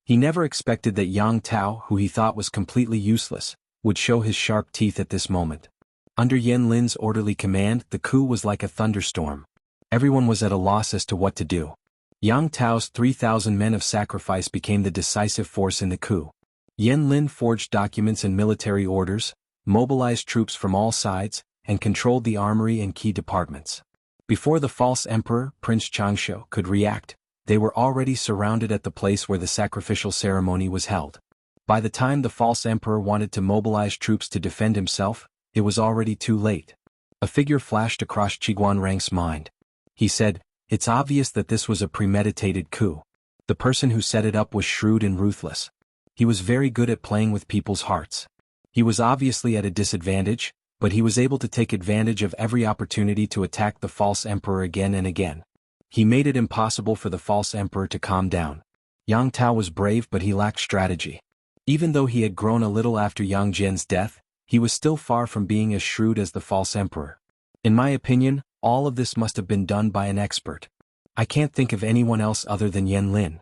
He never expected that Yang Tao, who he thought was completely useless, would show his sharp teeth at this moment. Under Yan Lin's orderly command, the coup was like a thunderstorm. Everyone was at a loss as to what to do. Yang Tao's 3,000 men of sacrifice became the decisive force in the coup. Yan Lin forged documents and military orders, mobilized troops from all sides, and controlled the armory and key departments. Before the false emperor, Prince Changshu, could react, they were already surrounded at the place where the sacrificial ceremony was held. By the time the false emperor wanted to mobilize troops to defend himself, it was already too late. A figure flashed across Qiguan Rang's mind. He said, it's obvious that this was a premeditated coup. The person who set it up was shrewd and ruthless. He was very good at playing with people's hearts. He was obviously at a disadvantage, but he was able to take advantage of every opportunity to attack the false emperor again and again. He made it impossible for the false emperor to calm down. Yang Tao was brave, but he lacked strategy. Even though he had grown a little after Yang Jian's death, he was still far from being as shrewd as the false emperor. In my opinion, all of this must have been done by an expert. I can't think of anyone else other than Yan Lin.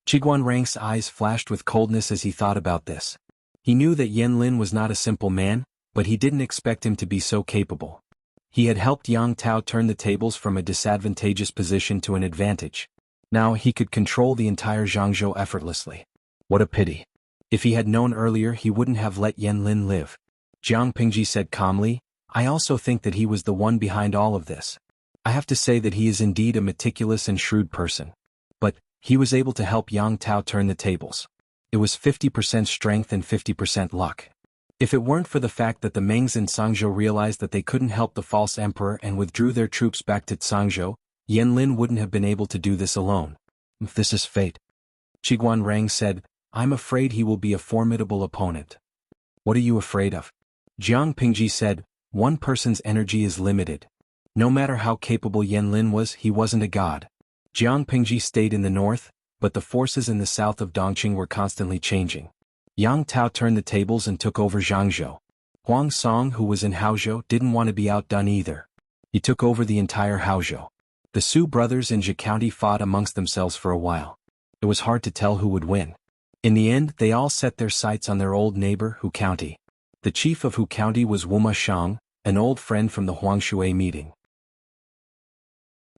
Qiguan Rang's eyes flashed with coldness as he thought about this. He knew that Yan Lin was not a simple man, but he didn't expect him to be so capable. He had helped Yang Tao turn the tables from a disadvantageous position to an advantage. Now he could control the entire Zhangzhou effortlessly. What a pity. If he had known earlier, he wouldn't have let Yan Lin live. Jiang Pingji said calmly, I also think that he was the one behind all of this. I have to say that he is indeed a meticulous and shrewd person. But he was able to help Yang Tao turn the tables. It was 50% strength and 50% luck. If it weren't for the fact that the Mengs in Zhangzhou realized that they couldn't help the false emperor and withdrew their troops back to Zhangzhou, Yan Lin wouldn't have been able to do this alone. This is fate. Qiguan Rang said, I'm afraid he will be a formidable opponent. What are you afraid of? Jiang Pingji said, one person's energy is limited. No matter how capable Yan Lin was, he wasn't a god. Jiang Pingji stayed in the north, but the forces in the south of Dongqing were constantly changing. Yang Tao turned the tables and took over Zhangzhou. Huang Song, who was in Haozhou, didn't want to be outdone either. He took over the entire Haozhou. The Su brothers in Zhe County fought amongst themselves for a while. It was hard to tell who would win. In the end, they all set their sights on their old neighbor, Hu County. The chief of Hu County was Wuma Shang, an old friend from the Huangshui meeting.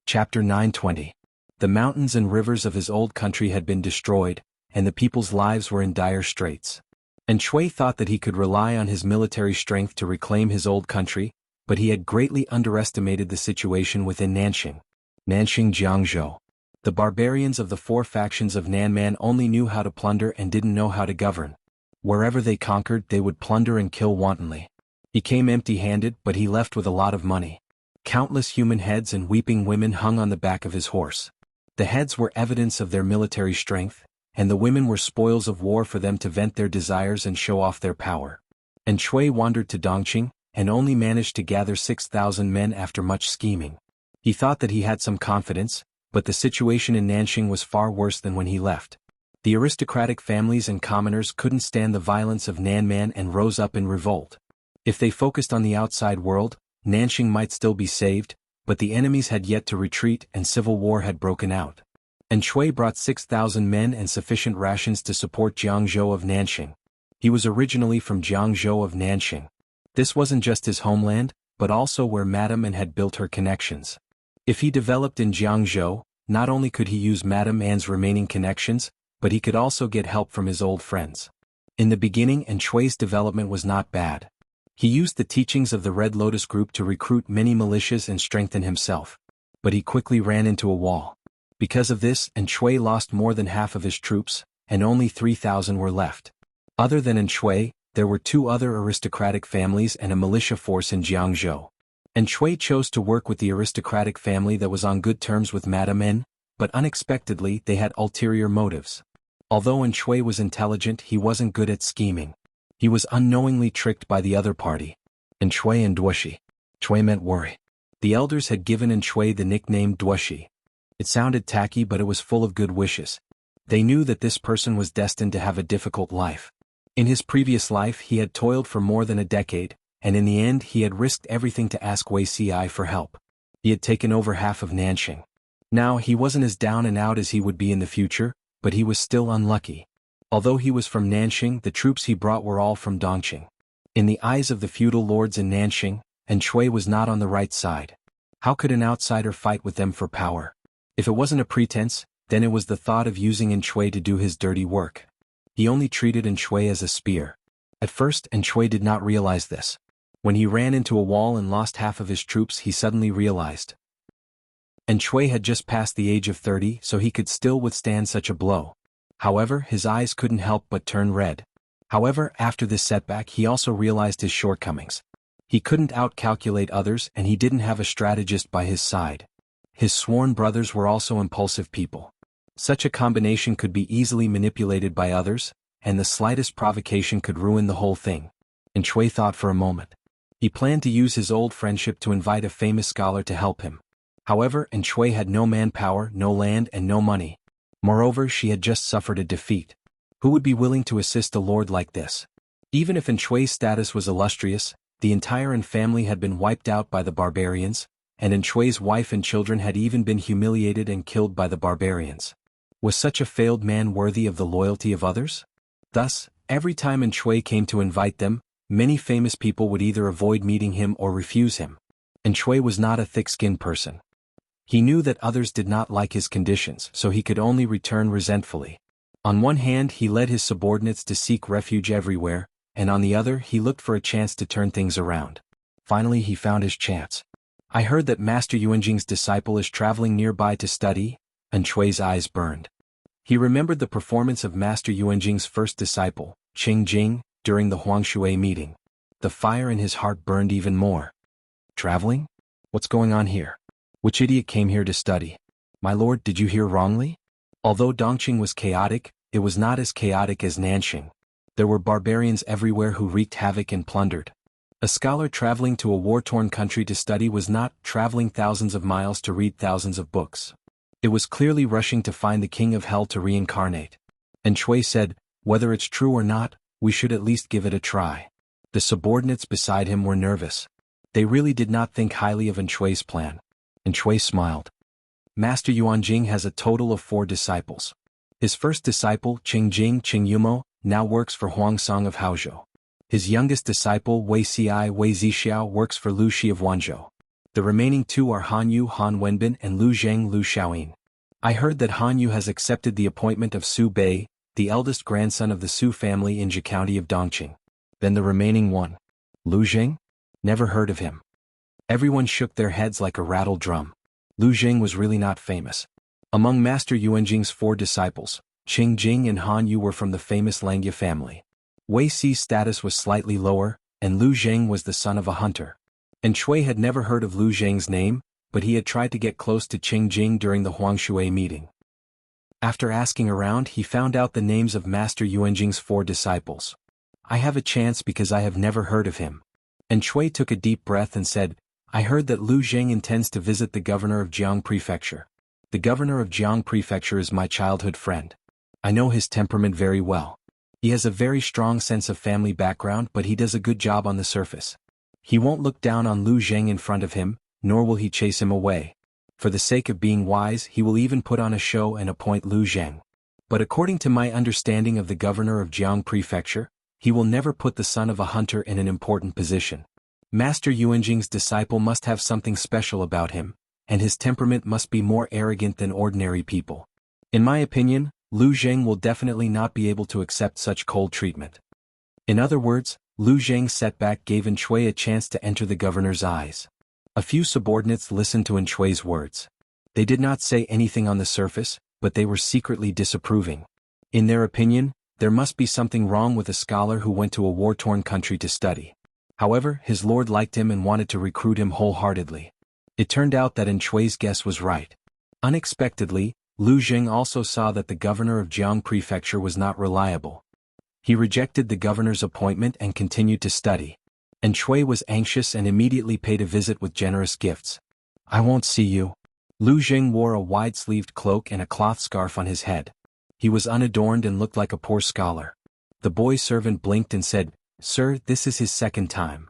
Chapter 920. The mountains and rivers of his old country had been destroyed, and the people's lives were in dire straits. And Shui thought that he could rely on his military strength to reclaim his old country, but he had greatly underestimated the situation within Nanxing. Nanxing Jiangzhou. The barbarians of the four factions of Nanman only knew how to plunder and didn't know how to govern. Wherever they conquered, they would plunder and kill wantonly. He came empty-handed, but he left with a lot of money. Countless human heads and weeping women hung on the back of his horse. The heads were evidence of their military strength, and the women were spoils of war for them to vent their desires and show off their power. And Shui wandered to Dongqing, and only managed to gather 6,000 men after much scheming. He thought that he had some confidence, but the situation in Nanxing was far worse than when he left. The aristocratic families and commoners couldn't stand the violence of Nanman and rose up in revolt. If they focused on the outside world, Nanxing might still be saved, but the enemies had yet to retreat and civil war had broken out. And Shui brought 6,000 men and sufficient rations to support Jiangzhou of Nanxing. He was originally from Jiangzhou of Nanxing. This wasn't just his homeland, but also where Madame Anne had built her connections. If he developed in Jiangzhou, not only could he use Madame Anne's remaining connections, but he could also get help from his old friends. In the beginning, Shui's development was not bad. He used the teachings of the Red Lotus Group to recruit many militias and strengthen himself. But he quickly ran into a wall. Because of this, Shui lost more than half of his troops, and only 3,000 were left. Other than Shui, there were 2 other aristocratic families and a militia force in Jiangzhou. Shui chose to work with the aristocratic family that was on good terms with Madame Anne, but unexpectedly they had ulterior motives. Although Shui was intelligent, he wasn't good at scheming. He was unknowingly tricked by the other party. Shui and Duoshi. Shui meant worry. The elders had given Shui the nickname Duoshi. It sounded tacky, but it was full of good wishes. They knew that this person was destined to have a difficult life. In his previous life he had toiled for more than a decade, and in the end he had risked everything to ask Wei Ci for help. He had taken over half of Nanxing. Now he wasn't as down and out as he would be in the future, but he was still unlucky. Although he was from Nanxing, the troops he brought were all from Dongqing. In the eyes of the feudal lords in Nanxing, Shui was not on the right side. How could an outsider fight with them for power? If it wasn't a pretense, then it was the thought of using Shui to do his dirty work. He only treated Shui as a spear. At first, Shui did not realize this. When he ran into a wall and lost half of his troops, he suddenly realized. Shui had just passed the age of 30, so he could still withstand such a blow. However, his eyes couldn't help but turn red. However, after this setback he also realized his shortcomings. He couldn't outcalculate others, and he didn't have a strategist by his side. His sworn brothers were also impulsive people. Such a combination could be easily manipulated by others, and the slightest provocation could ruin the whole thing. Shui thought for a moment. He planned to use his old friendship to invite a famous scholar to help him. However, Shui had no manpower, no land, and no money. Moreover, she had just suffered a defeat. Who would be willing to assist a lord like this? Even if Shui's status was illustrious, the entire family had been wiped out by the barbarians, and Shui's wife and children had even been humiliated and killed by the barbarians. Was such a failed man worthy of the loyalty of others? Thus, every time Shui came to invite them, many famous people would either avoid meeting him or refuse him. Shui was not a thick-skinned person. He knew that others did not like his conditions, so he could only return resentfully. On one hand, he led his subordinates to seek refuge everywhere, and on the other he looked for a chance to turn things around. Finally he found his chance. I heard that Master Yuanjing's disciple is traveling nearby to study, Shui's eyes burned. He remembered the performance of Master Yuanjing's first disciple, Qing Jing, during the Huangshui meeting. The fire in his heart burned even more. Traveling? What's going on here? Which idiot came here to study? My lord, did you hear wrongly? Although Dongqing was chaotic, it was not as chaotic as Nanxing. There were barbarians everywhere who wreaked havoc and plundered. A scholar traveling to a war-torn country to study was not traveling thousands of miles to read thousands of books. It was clearly rushing to find the king of hell to reincarnate. And Chui said, whether it's true or not, we should at least give it a try. The subordinates beside him were nervous. They really did not think highly of Chui's plan. And Chui smiled. Master Yuanjing has a total of 4 disciples. His first disciple, Qingjing Qingyumo, now works for Huangsong of Haozhou. His youngest disciple, Wuxia Wei Zixiao, works for Lu Shi of Wanzhou. The remaining 2 are Han Yu Han Wenbin and Lu Zheng Lu Xiaoyin. I heard that Han Yu has accepted the appointment of Su Bei, the eldest grandson of the Su family in Zhi County of Dongqing. Then the remaining one. Lu Zheng? Never heard of him. Everyone shook their heads like a rattled drum. Lu Zheng was really not famous. Among Master Yuanjing's 4 disciples, Qingjing and Han Yu were from the famous Langya family. Wei Xi's status was slightly lower, and Lu Zheng was the son of a hunter. And Chui had never heard of Lu Zheng's name, but he had tried to get close to Qingjing during the Huangshui meeting. After asking around, he found out the names of Master Yuanjing's 4 disciples. I have a chance because I have never heard of him. And Chui took a deep breath and said, I heard that Lu Zheng intends to visit the governor of Jiang Prefecture. The governor of Jiang Prefecture is my childhood friend. I know his temperament very well. He has a very strong sense of family background, but he does a good job on the surface. He won't look down on Lu Zheng in front of him, nor will he chase him away. For the sake of being wise, he will even put on a show and appoint Lu Zheng. But according to my understanding of the governor of Jiang Prefecture, he will never put the son of a hunter in an important position. Master Yuanjing's disciple must have something special about him, and his temperament must be more arrogant than ordinary people. In my opinion, Lu Zheng will definitely not be able to accept such cold treatment. In other words, Lu Zheng's setback gave Chui a chance to enter the governor's eyes. A few subordinates listened to Chui's words. They did not say anything on the surface, but they were secretly disapproving. In their opinion, there must be something wrong with a scholar who went to a war-torn country to study. However, his lord liked him and wanted to recruit him wholeheartedly. It turned out that Chui's guess was right. Unexpectedly, Lu Zheng also saw that the governor of Jiang Prefecture was not reliable. He rejected the governor's appointment and continued to study. And Chui was anxious and immediately paid a visit with generous gifts. I won't see you. Lu Zheng wore a wide-sleeved cloak and a cloth scarf on his head. He was unadorned and looked like a poor scholar. The boy servant blinked and said, Sir, this is his 2nd time.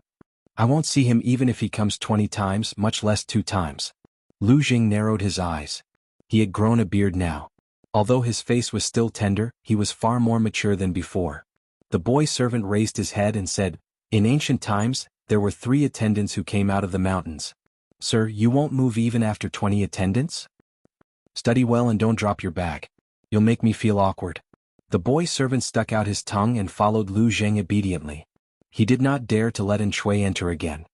I won't see him even if he comes 20 times, much less 2 times. Lu Zheng narrowed his eyes. He had grown a beard now. Although his face was still tender, he was far more mature than before. The boy servant raised his head and said, In ancient times, there were 3 attendants who came out of the mountains. Sir, you won't move even after 20 attendants? Study well and don't drop your bag. You'll make me feel awkward. The boy servant stuck out his tongue and followed Lu Zheng obediently. He did not dare to let Chui enter again.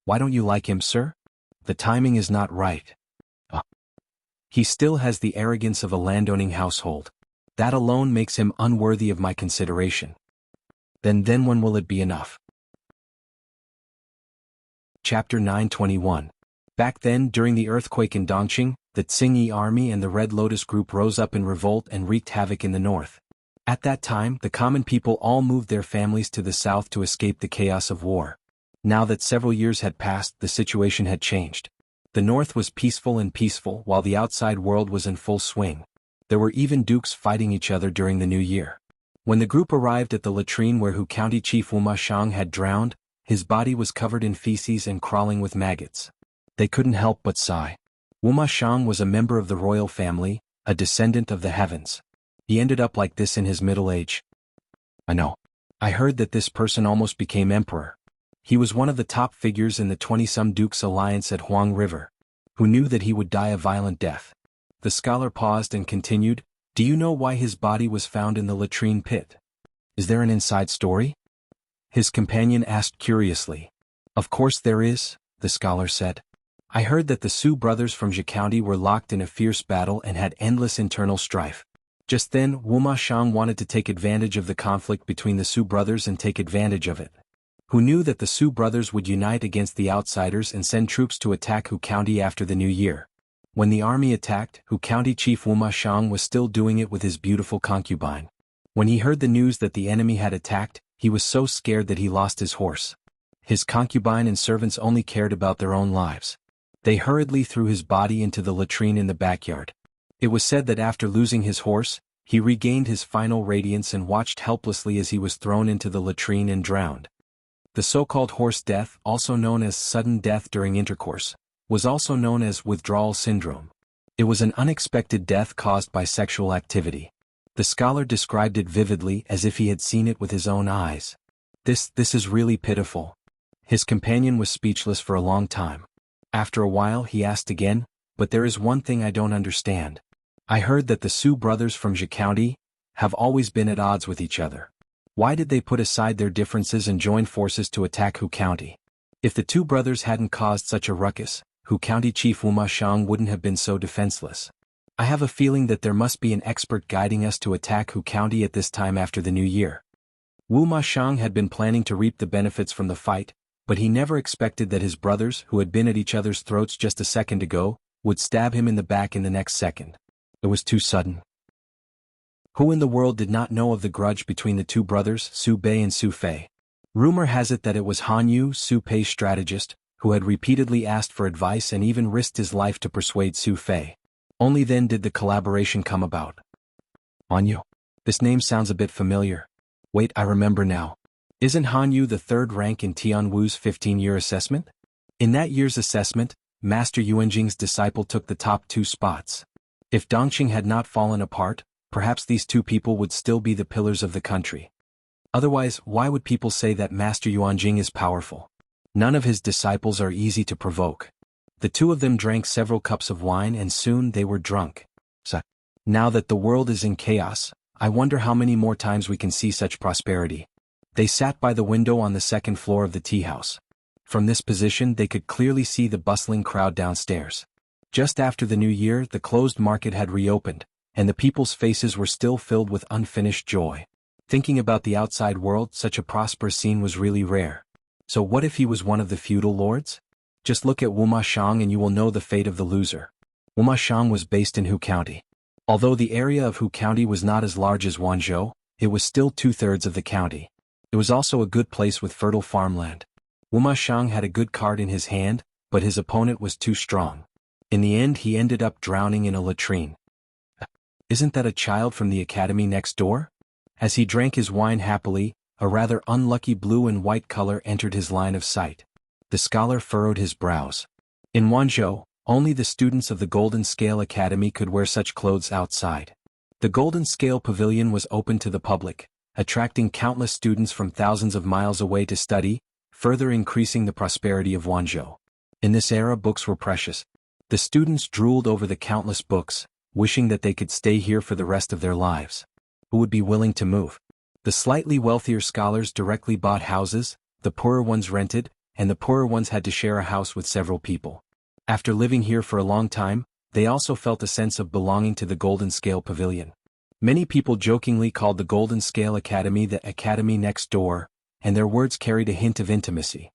Why don't you like him, sir? The timing is not right. He still has the arrogance of a landowning household. That alone makes him unworthy of my consideration. Then when will it be enough? Chapter 921. Back then, during the earthquake in Dongqing, the Tsingyi army and the Red Lotus group rose up in revolt and wreaked havoc in the north. At that time, the common people all moved their families to the south to escape the chaos of war. Now that several years had passed, the situation had changed. The north was peaceful, while the outside world was in full swing. There were even dukes fighting each other during the new year. When the group arrived at the latrine where Hu County Chief Wuma Shang had drowned, his body was covered in feces and crawling with maggots. They couldn't help but sigh. Wuma Shang was a member of the royal family, a descendant of the heavens. He ended up like this in his middle age. I know. I heard that this person almost became emperor. He was one of the top figures in the 20-some Dukes alliance at Huang River. Who knew that he would die a violent death? The scholar paused and continued, Do you know why his body was found in the latrine pit? Is there an inside story? His companion asked curiously. Of course there is, the scholar said. I heard that the Su brothers from Zhi County were locked in a fierce battle and had endless internal strife. Just then, Wuma Shang wanted to take advantage of the conflict between the Su brothers and take advantage of it. Who knew that the Su brothers would unite against the outsiders and send troops to attack Hu County after the new year. When the army attacked, Hu County Chief Wuma Shang was still doing it with his beautiful concubine. When he heard the news that the enemy had attacked, he was so scared that he lost his horse. His concubine and servants only cared about their own lives. They hurriedly threw his body into the latrine in the backyard. It was said that after losing his horse, he regained his final radiance and watched helplessly as he was thrown into the latrine and drowned. The so-called horse death, also known as sudden death during intercourse, was also known as withdrawal syndrome. It was an unexpected death caused by sexual activity. The scholar described it vividly as if he had seen it with his own eyes. This is really pitiful. His companion was speechless for a long time. After a while he asked again, "But there is one thing I don't understand. I heard that the Sioux brothers from Zhe County have always been at odds with each other. Why did they put aside their differences and join forces to attack Hu County? If the two brothers hadn't caused such a ruckus, Hu County Chief Wuma Shang wouldn't have been so defenseless. I have a feeling that there must be an expert guiding us to attack Hu County at this time after the new year." Wuma Shang had been planning to reap the benefits from the fight, but he never expected that his brothers, who had been at each other's throats just a second ago, would stab him in the back in the next second. It was too sudden. Who in the world did not know of the grudge between the two brothers, Su Bei and Su Fei? Rumor has it that it was Han Yu, Su Pei's strategist, who had repeatedly asked for advice and even risked his life to persuade Su Fei. Only then did the collaboration come about. Han Yu. This name sounds a bit familiar. Wait, I remember now. Isn't Han Yu the third rank in Tian Wu's 15-year assessment? In that year's assessment, Master Yuanjing's disciple took the top 2 spots. If Dongqing had not fallen apart, perhaps these two people would still be the pillars of the country. Otherwise, why would people say that Master Yuanjing is powerful? None of his disciples are easy to provoke. The two of them drank several cups of wine and soon they were drunk. So, now that the world is in chaos, I wonder how many more times we can see such prosperity. They sat by the window on the second floor of the tea house. From this position they could clearly see the bustling crowd downstairs. Just after the new year, the closed market had reopened, and the people's faces were still filled with unfinished joy. Thinking about the outside world, such a prosperous scene was really rare. So what if he was one of the feudal lords? Just look at Wuma Shang and you will know the fate of the loser. Wuma Shang was based in Hu County. Although the area of Hu County was not as large as Wanzhou, it was still 2/3 of the county. It was also a good place with fertile farmland. Wuma Shang had a good card in his hand, but his opponent was too strong. In the end he ended up drowning in a latrine. Isn't that a child from the academy next door? As he drank his wine happily, a rather unlucky blue and white color entered his line of sight. The scholar furrowed his brows. In Wanzhou, only the students of the Golden Scale Academy could wear such clothes outside. The Golden Scale Pavilion was open to the public, attracting countless students from thousands of miles away to study, further increasing the prosperity of Wanzhou. In this era books were precious. The students drooled over the countless books, wishing that they could stay here for the rest of their lives. Who would be willing to move? The slightly wealthier scholars directly bought houses, the poorer ones rented, and the poorer ones had to share a house with several people. After living here for a long time, they also felt a sense of belonging to the Golden Scale Pavilion. Many people jokingly called the Golden Scale Academy the Academy next door, and their words carried a hint of intimacy.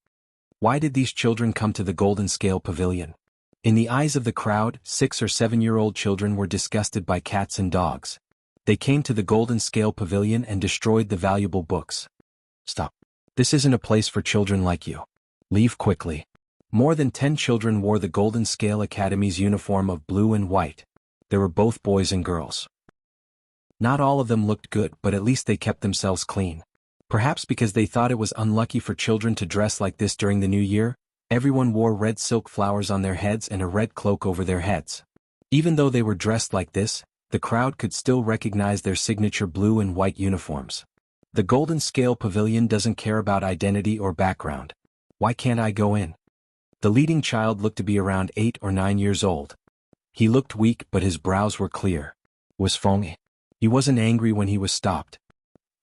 Why did these children come to the Golden Scale Pavilion? In the eyes of the crowd, 6- or 7-year-old children were disgusted by cats and dogs. They came to the Golden Scale Pavilion and destroyed the valuable books. Stop. This isn't a place for children like you. Leave quickly. More than 10 children wore the Golden Scale Academy's uniform of blue and white. They were both boys and girls. Not all of them looked good, but at least they kept themselves clean. Perhaps because they thought it was unlucky for children to dress like this during the new year, everyone wore red silk flowers on their heads and a red cloak over their heads. Even though they were dressed like this, the crowd could still recognize their signature blue and white uniforms. The Golden Scale Pavilion doesn't care about identity or background. Why can't I go in? The leading child looked to be around 8 or 9 years old. He looked weak, but his brows were clear. Was Feng. He wasn't angry when he was stopped.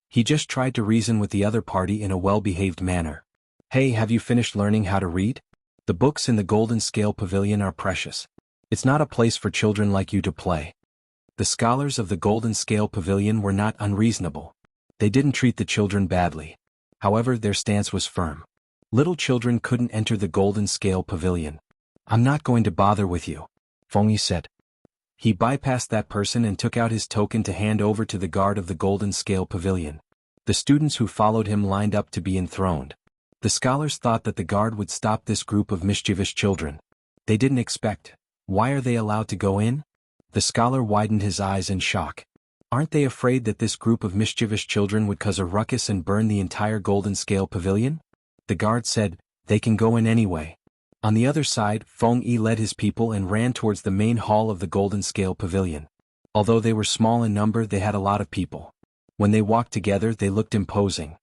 He just tried to reason with the other party in a well-behaved manner. Hey, have you finished learning how to read? The books in the Golden Scale Pavilion are precious. It's not a place for children like you to play. The scholars of the Golden Scale Pavilion were not unreasonable. They didn't treat the children badly. However, their stance was firm. Little children couldn't enter the Golden Scale Pavilion. I'm not going to bother with you. Feng Yi said. He bypassed that person and took out his token to hand over to the guard of the Golden Scale Pavilion. The students who followed him lined up to be enthroned. The scholars thought that the guard would stop this group of mischievous children. They didn't expect. Why are they allowed to go in? The scholar widened his eyes in shock. Aren't they afraid that this group of mischievous children would cause a ruckus and burn the entire Golden Scale Pavilion? The guard said, they can go in anyway. On the other side, Feng Yi led his people and ran towards the main hall of the Golden Scale Pavilion. Although they were small in number, they had a lot of people. When they walked together, they looked imposing.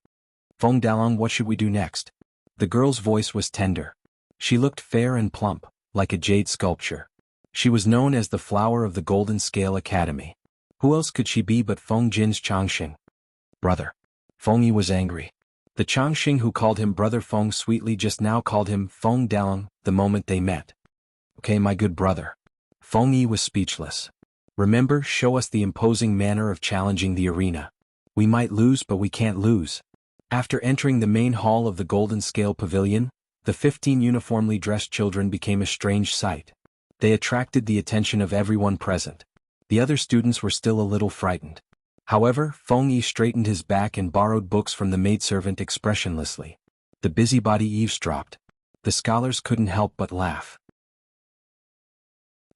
Feng Dalong, what should we do next? The girl's voice was tender. She looked fair and plump, like a jade sculpture. She was known as the flower of the Golden Scale Academy. Who else could she be but Feng Jin's Changxing? Brother. Feng Yi was angry. The Changxing who called him Brother Feng sweetly just now called him Feng Dalong the moment they met. Okay, my good brother. Feng Yi was speechless. Remember, show us the imposing manner of challenging the arena. We might lose, but we can't lose. After entering the main hall of the Golden Scale Pavilion, the 15 uniformly dressed children became a strange sight. They attracted the attention of everyone present. The other students were still a little frightened. However, Feng Yi straightened his back and borrowed books from the maidservant expressionlessly. The busybody eavesdropped. The scholars couldn't help but laugh.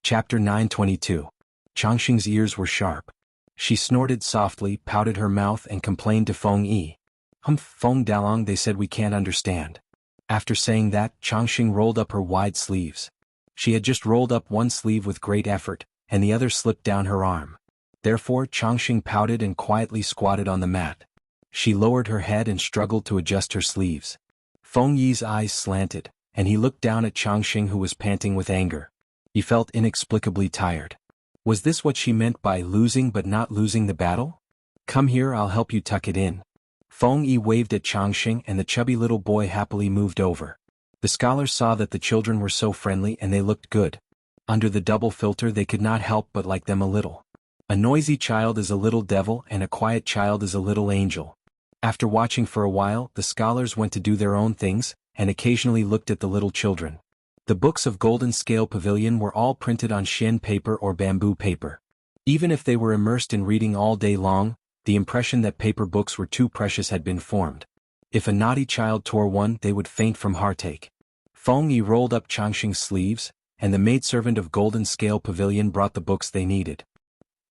Chapter 922. Changxing's ears were sharp. She snorted softly, pouted her mouth and complained to Feng Yi. Feng Dalong, they said we can't understand. After saying that, Changxing rolled up her wide sleeves. She had just rolled up one sleeve with great effort, and the other slipped down her arm. Therefore, Changxing pouted and quietly squatted on the mat. She lowered her head and struggled to adjust her sleeves. Feng Yi's eyes slanted, and he looked down at Changxing, who was panting with anger. He felt inexplicably tired. Was this what she meant by losing but not losing the battle? Come here, I'll help you tuck it in. Feng Yi waved at Changxing and the chubby little boy happily moved over. The scholars saw that the children were so friendly and they looked good. Under the double filter they could not help but like them a little. A noisy child is a little devil and a quiet child is a little angel. After watching for a while, the scholars went to do their own things, and occasionally looked at the little children. The books of Golden Scale Pavilion were all printed on shin paper or bamboo paper. Even if they were immersed in reading all day long, the impression that paper books were too precious had been formed. If a naughty child tore one, they would faint from heartache. Feng Yi rolled up Changxing's sleeves, and the maidservant of Golden Scale Pavilion brought the books they needed.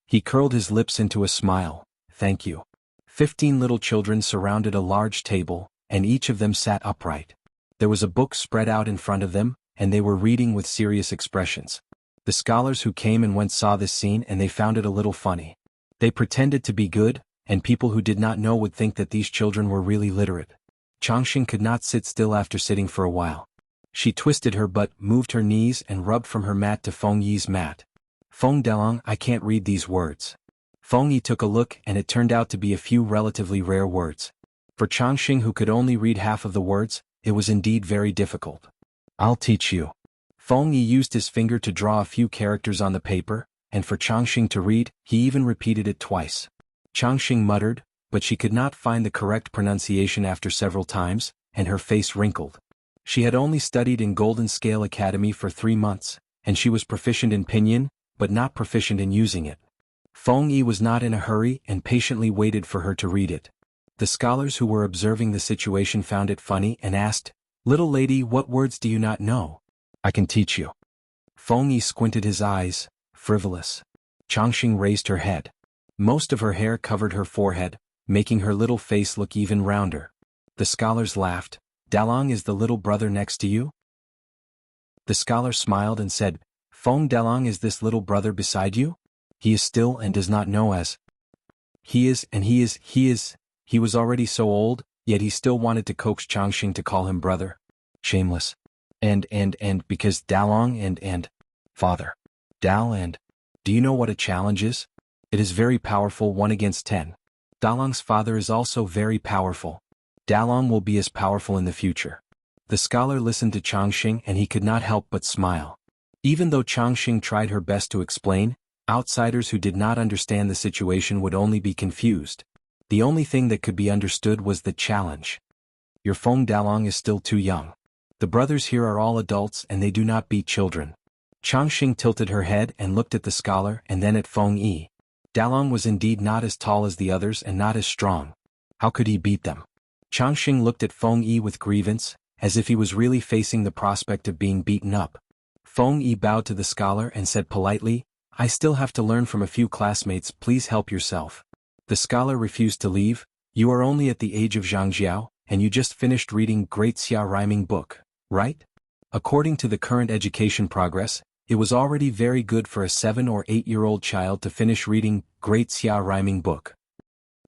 He curled his lips into a smile. Thank you. 15 little children surrounded a large table, and each of them sat upright. There was a book spread out in front of them, and they were reading with serious expressions. The scholars who came and went saw this scene and they found it a little funny. They pretended to be good, and people who did not know would think that these children were really literate. Changxing could not sit still after sitting for a while. She twisted her butt, moved her knees and rubbed from her mat to Feng Yi's mat. Feng Dalong, I can't read these words. Feng Yi took a look and it turned out to be a few relatively rare words. For Changxing, who could only read half of the words, it was indeed very difficult. I'll teach you. Feng Yi used his finger to draw a few characters on the paper, and for Changxing to read, he even repeated it twice. Changxing muttered, but she could not find the correct pronunciation after several times, and her face wrinkled. She had only studied in Golden Scale Academy for 3 months, and she was proficient in pinyin, but not proficient in using it. Feng Yi was not in a hurry and patiently waited for her to read it. The scholars who were observing the situation found it funny and asked, "Little lady, what words do you not know? I can teach you." Feng Yi squinted his eyes, frivolous. Changxing raised her head. Most of her hair covered her forehead, making her little face look even rounder. The scholars laughed. Dalong is the little brother next to you? The scholar smiled and said, Feng Dalong, is this little brother beside you? He is still and does not know as. He was already so old, yet he still wanted to coax Changxing to call him brother. Shameless. And because Dalong and father. Dal and. Do you know what a challenge is? It is very powerful, 1 against 10. Dalong's father is also very powerful. Dalong will be as powerful in the future. The scholar listened to Changxing and he could not help but smile. Even though Changxing tried her best to explain, outsiders who did not understand the situation would only be confused. The only thing that could be understood was the challenge. Your Feng Dalong is still too young. The brothers here are all adults and they do not beat children. Changxing tilted her head and looked at the scholar and then at Feng Yi. Dalong was indeed not as tall as the others and not as strong. How could he beat them? Changxing looked at Feng Yi with grievance, as if he was really facing the prospect of being beaten up. Feng Yi bowed to the scholar and said politely, "I still have to learn from a few classmates, please help yourself." The scholar refused to leave. "You are only at the age of Zhangjiao, and you just finished reading Great Xia rhyming book, right?" According to the current education progress, it was already very good for a 7 or 8-year-old child to finish reading Great Xia rhyming book.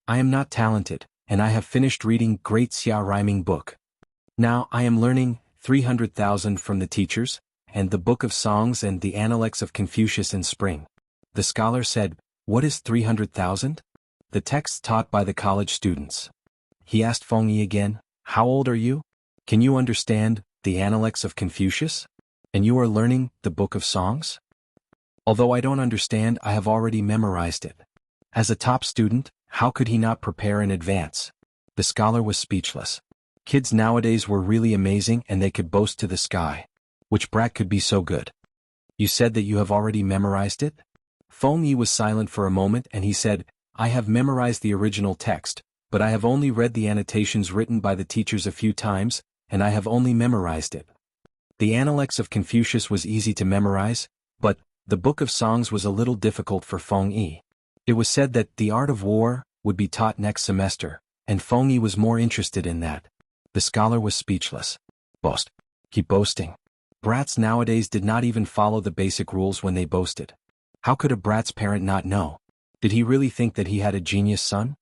"I am not talented, and I have finished reading Great Xia rhyming book. Now I am learning 300,000 from the teachers, and the Book of Songs and the Analects of Confucius in spring." The scholar said, "What is 300,000? "The texts taught by the college students." He asked Feng Yi again, "How old are you? Can you understand the Analects of Confucius? And you are learning the Book of Songs?" "Although I don't understand, I have already memorized it." As a top student, how could he not prepare in advance? The scholar was speechless. Kids nowadays were really amazing and they could boast to the sky. Which brat could be so good? "You said that you have already memorized it?" Feng Yi was silent for a moment and he said, "I have memorized the original text, but I have only read the annotations written by the teachers a few times, and I have only memorized it." The Analects of Confucius was easy to memorize, but the Book of Songs was a little difficult for Feng Yi. It was said that the art of war would be taught next semester, and Feng Yi was more interested in that. The scholar was speechless. Boast. Keep boasting. Brats nowadays did not even follow the basic rules when they boasted. How could a brat's parent not know? Did he really think that he had a genius son?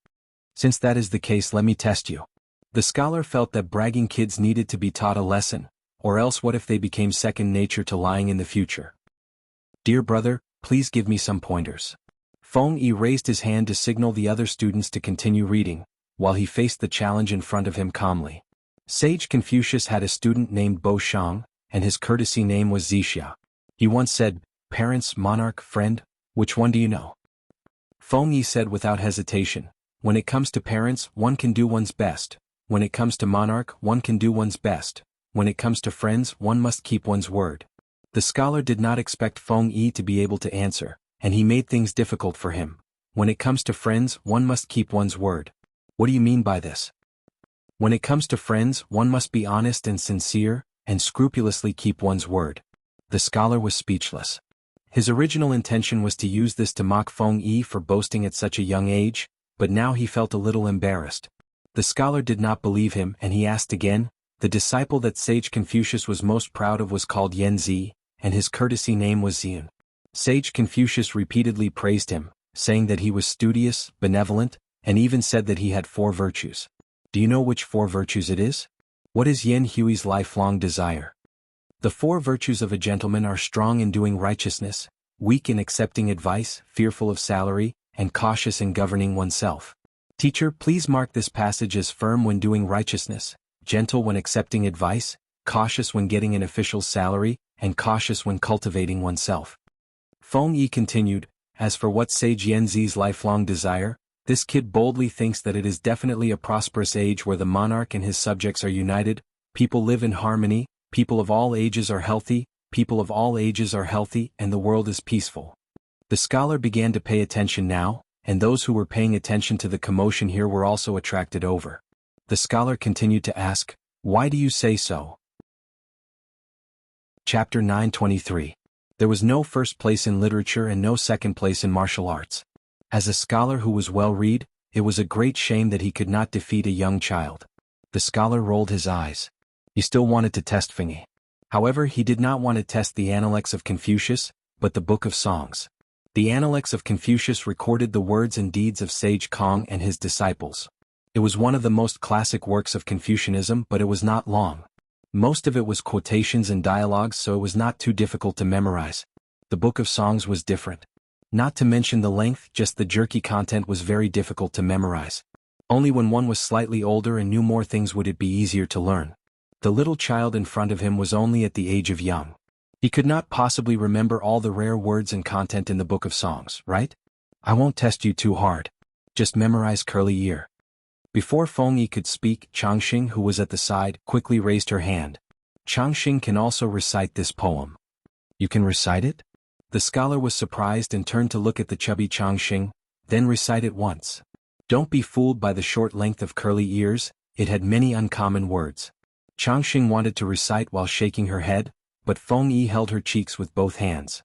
"Since that is the case, let me test you." The scholar felt that bragging kids needed to be taught a lesson, or else what if they became second nature to lying in the future? "Dear brother, please give me some pointers." Feng Yi raised his hand to signal the other students to continue reading, while he faced the challenge in front of him calmly. Sage Confucius had a student named Bo Shang, and his courtesy name was Zixia. He once said, "Parents, monarch, friend, which one do you know?" Feng Yi said without hesitation, "When it comes to parents, one can do one's best. When it comes to monarch, one can do one's best. When it comes to friends, one must keep one's word." The scholar did not expect Feng Yi to be able to answer, and he made things difficult for him. "When it comes to friends, one must keep one's word. What do you mean by this?" "When it comes to friends, one must be honest and sincere, and scrupulously keep one's word." The scholar was speechless. His original intention was to use this to mock Feng Yi for boasting at such a young age, but now he felt a little embarrassed. The scholar did not believe him and he asked again. The disciple that Sage Confucius was most proud of was called Yan Zi, and his courtesy name was Xian. Sage Confucius repeatedly praised him, saying that he was studious, benevolent, and even said that he had 4 virtues. Do you know which 4 virtues it is? What is Yan Hui's lifelong desire? The 4 virtues of a gentleman are strong in doing righteousness, weak in accepting advice, fearful of salary, and cautious in governing oneself. Teacher, please mark this passage as firm when doing righteousness, gentle when accepting advice, cautious when getting an official's salary, and cautious when cultivating oneself. Feng Yi continued, "As for what Sage Yanzi's lifelong desire, this kid boldly thinks that it is definitely a prosperous age where the monarch and his subjects are united, people live in harmony, people of all ages are healthy, people of all ages are healthy, and the world is peaceful." The scholar began to pay attention now, and those who were paying attention to the commotion here were also attracted over. The scholar continued to ask, "Why do you say so?" Chapter 923. There was no first place in literature and no second place in martial arts. As a scholar who was well-read, it was a great shame that he could not defeat a young child. The scholar rolled his eyes. He still wanted to test Feng Yi. However, he did not want to test the Analects of Confucius, but the Book of Songs. The Analects of Confucius recorded the words and deeds of Sage Kong and his disciples. It was one of the most classic works of Confucianism, but it was not long. Most of it was quotations and dialogues, so it was not too difficult to memorize. The Book of Songs was different. Not to mention the length, just the jerky content was very difficult to memorize. Only when one was slightly older and knew more things would it be easier to learn. The little child in front of him was only at the age of young. He could not possibly remember all the rare words and content in the Book of Songs, right? "I won't test you too hard. Just memorize curly ear." Before Feng Yi could speak, Changxing, who was at the side, quickly raised her hand. "Changxing can also recite this poem." You can recite it? The scholar was surprised and turned to look at the chubby Changxing, then recite it once. Don't be fooled by the short length of curly ears, it had many uncommon words. Changxing wanted to recite while shaking her head, but Feng Yi held her cheeks with both hands.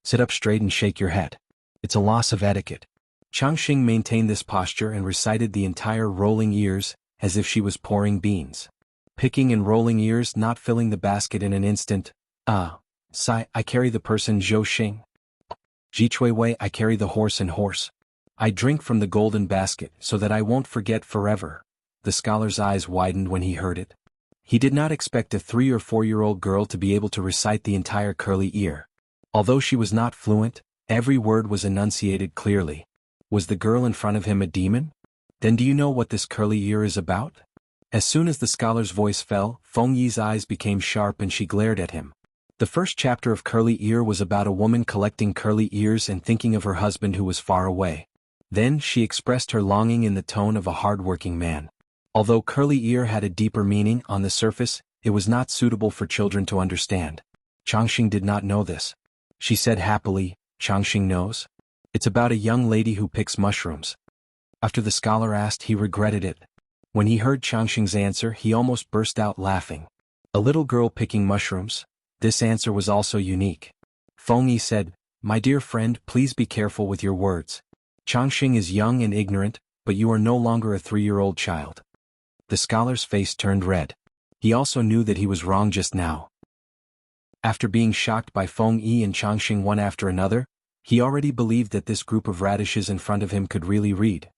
Sit up straight and shake your head. It's a loss of etiquette. Changxing maintained this posture and recited the entire rolling ears, as if she was pouring beans. Picking and rolling ears, not filling the basket in an instant. Sai, I carry the person Zhou Xing. Jichui Wei, I carry the horse and horse. I drink from the golden basket so that I won't forget forever. The scholar's eyes widened when he heard it. He did not expect a 3- or 4-year-old girl to be able to recite the entire curly ear. Although she was not fluent, every word was enunciated clearly. Was the girl in front of him a demon? Then do you know what this curly ear is about? As soon as the scholar's voice fell, Feng Yi's eyes became sharp and she glared at him. The first chapter of Curly Ear was about a woman collecting curly ears and thinking of her husband who was far away. Then she expressed her longing in the tone of a hard-working man. Although Curly Ear had a deeper meaning on the surface, it was not suitable for children to understand. Changxing did not know this. She said happily, Changxing knows? It's about a young lady who picks mushrooms. After the scholar asked, he regretted it. When he heard Changxing's answer, he almost burst out laughing. A little girl picking mushrooms? This answer was also unique. Feng Yi said, My dear friend, please be careful with your words. Changxing is young and ignorant, but you are no longer a 3-year-old child. The scholar's face turned red. He also knew that he was wrong just now. After being shocked by Feng Yi and Changxing one after another, he already believed that this group of radishes in front of him could really read.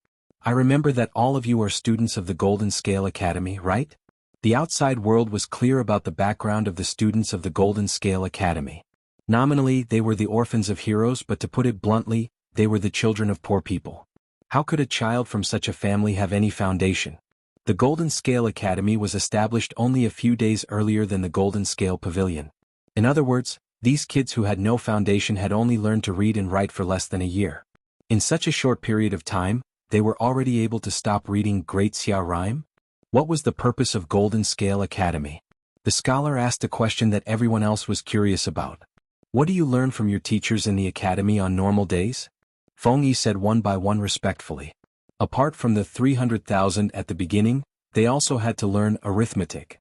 I remember that all of you are students of the Golden Scale Academy, right? The outside world was clear about the background of the students of the Golden Scale Academy. Nominally, they were the orphans of heroes, but to put it bluntly, they were the children of poor people. How could a child from such a family have any foundation? The Golden Scale Academy was established only a few days earlier than the Golden Scale Pavilion. In other words, these kids who had no foundation had only learned to read and write for less than a year. In such a short period of time, they were already able to stop reading Great Xia Rhyme? What was the purpose of Golden Scale Academy? The scholar asked a question that everyone else was curious about. What do you learn from your teachers in the academy on normal days? Feng Yi said one by one respectfully. Apart from the 300,000 at the beginning, they also had to learn arithmetic.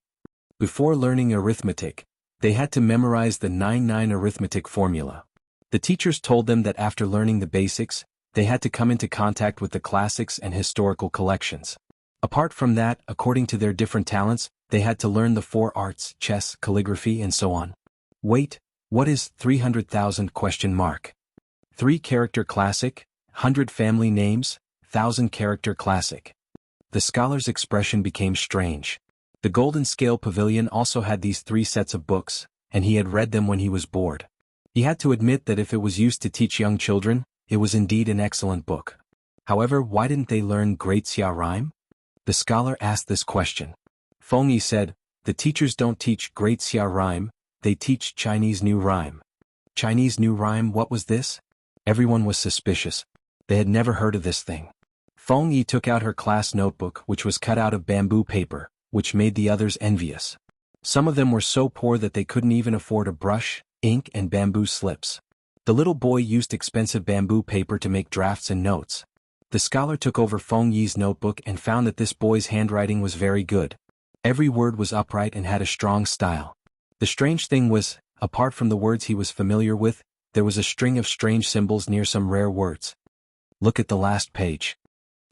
Before learning arithmetic, they had to memorize the 9-9 arithmetic formula. The teachers told them that after learning the basics, they had to come into contact with the classics and historical collections. Apart from that, according to their different talents, they had to learn the 4 arts, chess, calligraphy, and so on. Wait, what is 300,000 ? 3-character classic, 100 family names, 1,000-character classic. The scholar's expression became strange. The Golden Scale Pavilion also had these 3 sets of books, and he had read them when he was bored. He had to admit that if it was used to teach young children, it was indeed an excellent book. However, why didn't they learn Great Xia Rhyme? The scholar asked this question. Feng Yi said, the teachers don't teach Great Xia Rhyme, they teach Chinese New Rhyme. Chinese New Rhyme, what was this? Everyone was suspicious. They had never heard of this thing. Feng Yi took out her class notebook, which was cut out of bamboo paper, which made the others envious. Some of them were so poor that they couldn't even afford a brush, ink, and bamboo slips. The little boy used expensive bamboo paper to make drafts and notes. The scholar took over Feng Yi's notebook and found that this boy's handwriting was very good. Every word was upright and had a strong style. The strange thing was, apart from the words he was familiar with, there was a string of strange symbols near some rare words. Look at the last page.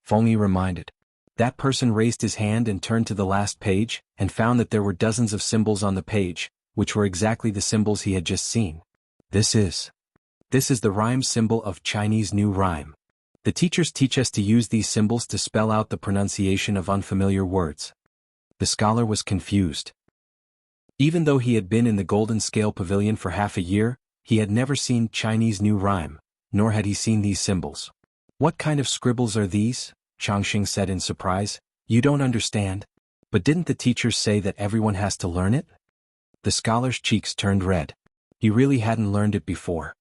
Feng Yi reminded. That person raised his hand and turned to the last page, and found that there were dozens of symbols on the page, which were exactly the symbols he had just seen. This is the rhyme symbol of Chinese New Rhyme. The teachers teach us to use these symbols to spell out the pronunciation of unfamiliar words. The scholar was confused. Even though he had been in the Golden Scale Pavilion for half a year, he had never seen Chinese New Rhyme, nor had he seen these symbols. What kind of scribbles are these? Changxing said in surprise. You don't understand? But didn't the teachers say that everyone has to learn it? The scholar's cheeks turned red. He really hadn't learned it before.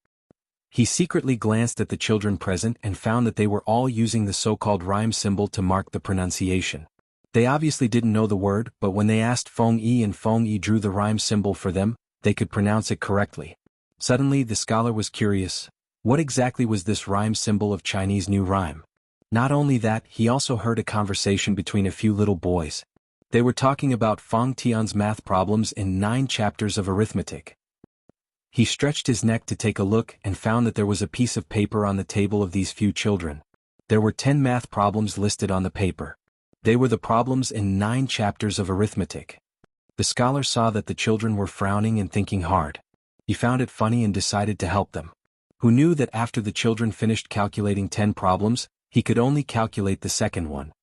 He secretly glanced at the children present and found that they were all using the so-called rhyme symbol to mark the pronunciation. They obviously didn't know the word, but when they asked Feng Yi and Feng Yi drew the rhyme symbol for them, they could pronounce it correctly. Suddenly the scholar was curious. What exactly was this rhyme symbol of Chinese new rhyme? Not only that, he also heard a conversation between a few little boys. They were talking about Feng Tian's math problems in 9 chapters of arithmetic. He stretched his neck to take a look and found that there was a piece of paper on the table of these few children. There were 10 math problems listed on the paper. They were the problems in 9 chapters of arithmetic. The scholar saw that the children were frowning and thinking hard. He found it funny and decided to help them. Who knew that after the children finished calculating 10 problems, he could only calculate the second one.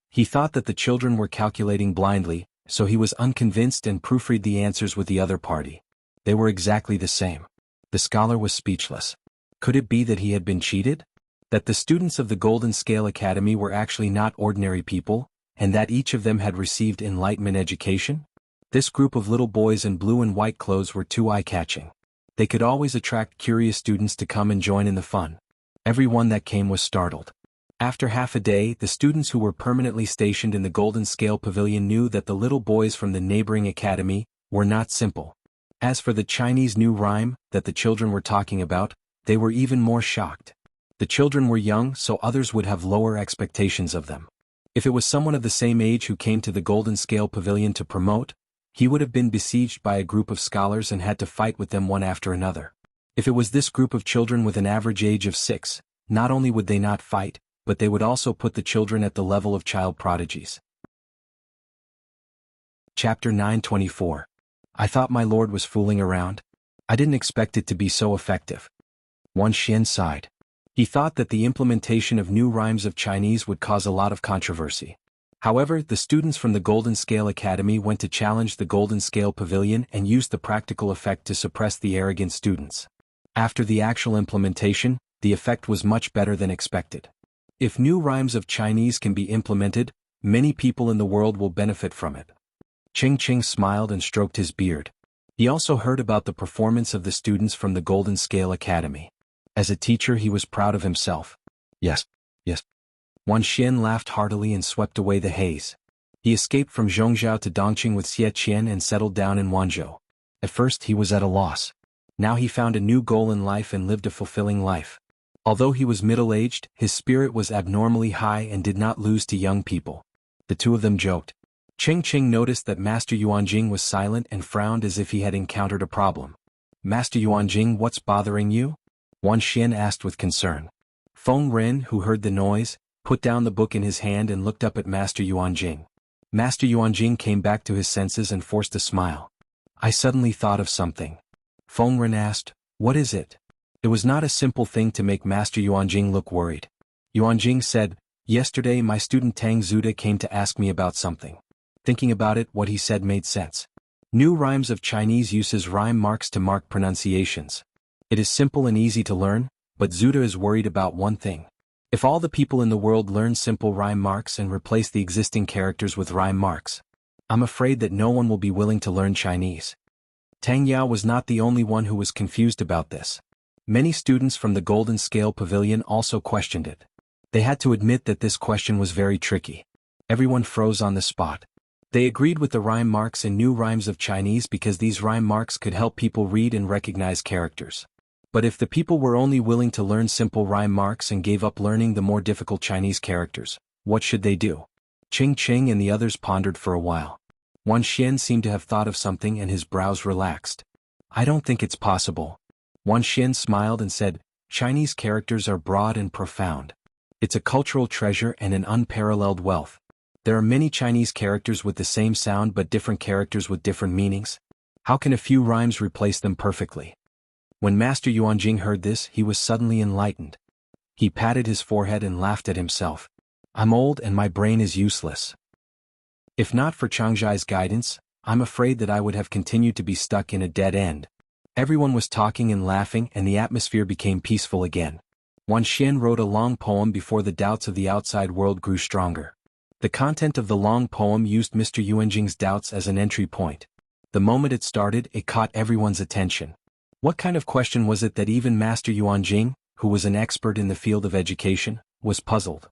He thought that the children were calculating blindly, so he was unconvinced and proofread the answers with the other party. They were exactly the same. The scholar was speechless. Could it be that he had been cheated? That the students of the Golden Scale Academy were actually not ordinary people, and that each of them had received enlightenment education? This group of little boys in blue and white clothes were too eye-catching. They could always attract curious students to come and join in the fun. Everyone that came was startled. After half a day, the students who were permanently stationed in the Golden Scale Pavilion knew that the little boys from the neighboring academy were not simple. As for the Chinese new rhyme that the children were talking about, they were even more shocked. The children were young, so others would have lower expectations of them. If it was someone of the same age who came to the Golden Scale Pavilion to promote, he would have been besieged by a group of scholars and had to fight with them one after another. If it was this group of children with an average age of 6, not only would they not fight, but they would also put the children at the level of child prodigies. Chapter 924. I thought my lord was fooling around. I didn't expect it to be so effective. Wan Xian sighed. He thought that the implementation of new rhymes of Chinese would cause a lot of controversy. However, the students from the Golden Scale Academy went to challenge the Golden Scale Pavilion and used the practical effect to suppress the arrogant students. After the actual implementation, the effect was much better than expected. If new rhymes of Chinese can be implemented, many people in the world will benefit from it. Ching Ching smiled and stroked his beard. He also heard about the performance of the students from the Golden Scale Academy. As a teacher, he was proud of himself. Yes. Wan Xian laughed heartily and swept away the haze. He escaped from Zhongzhou to Dongqing with Xie Qian and settled down in Wanzhou. At first he was at a loss. Now he found a new goal in life and lived a fulfilling life. Although he was middle-aged, his spirit was abnormally high and did not lose to young people. The two of them joked. Ching Ching noticed that Master Yuanjing was silent and frowned as if he had encountered a problem. Master Yuanjing, what's bothering you? Wan Xian asked with concern. Feng Ren, who heard the noise, put down the book in his hand and looked up at Master Yuanjing. Master Yuanjing came back to his senses and forced a smile. I suddenly thought of something. Feng Ren asked, what is it? It was not a simple thing to make Master Yuanjing look worried. Yuanjing said, yesterday my student Tang Zuda came to ask me about something. Thinking about it, what he said made sense. New rhymes of Chinese uses rhyme marks to mark pronunciations. It is simple and easy to learn, but Zuda is worried about one thing. If all the people in the world learn simple rhyme marks and replace the existing characters with rhyme marks, I'm afraid that no one will be willing to learn Chinese. Tang Yao was not the only one who was confused about this. Many students from the Golden Scale Pavilion also questioned it. They had to admit that this question was very tricky. Everyone froze on the spot. They agreed with the rhyme marks in new rhymes of Chinese because these rhyme marks could help people read and recognize characters. But if the people were only willing to learn simple rhyme marks and gave up learning the more difficult Chinese characters, what should they do? Ching Ching and the others pondered for a while. Wan Xian seemed to have thought of something and his brows relaxed. I don't think it's possible. Wan Xian smiled and said, Chinese characters are broad and profound. It's a cultural treasure and an unparalleled wealth. There are many Chinese characters with the same sound but different characters with different meanings. How can a few rhymes replace them perfectly? When Master Yuanjing heard this, he was suddenly enlightened. He patted his forehead and laughed at himself. I'm old and my brain is useless. If not for Changzhai's guidance, I'm afraid that I would have continued to be stuck in a dead end. Everyone was talking and laughing and the atmosphere became peaceful again. Wan Xian wrote a long poem before the doubts of the outside world grew stronger. The content of the long poem used Mr. Yuanjing's doubts as an entry point. The moment it started, it caught everyone's attention. What kind of question was it that even Master Yuanjing, who was an expert in the field of education, was puzzled?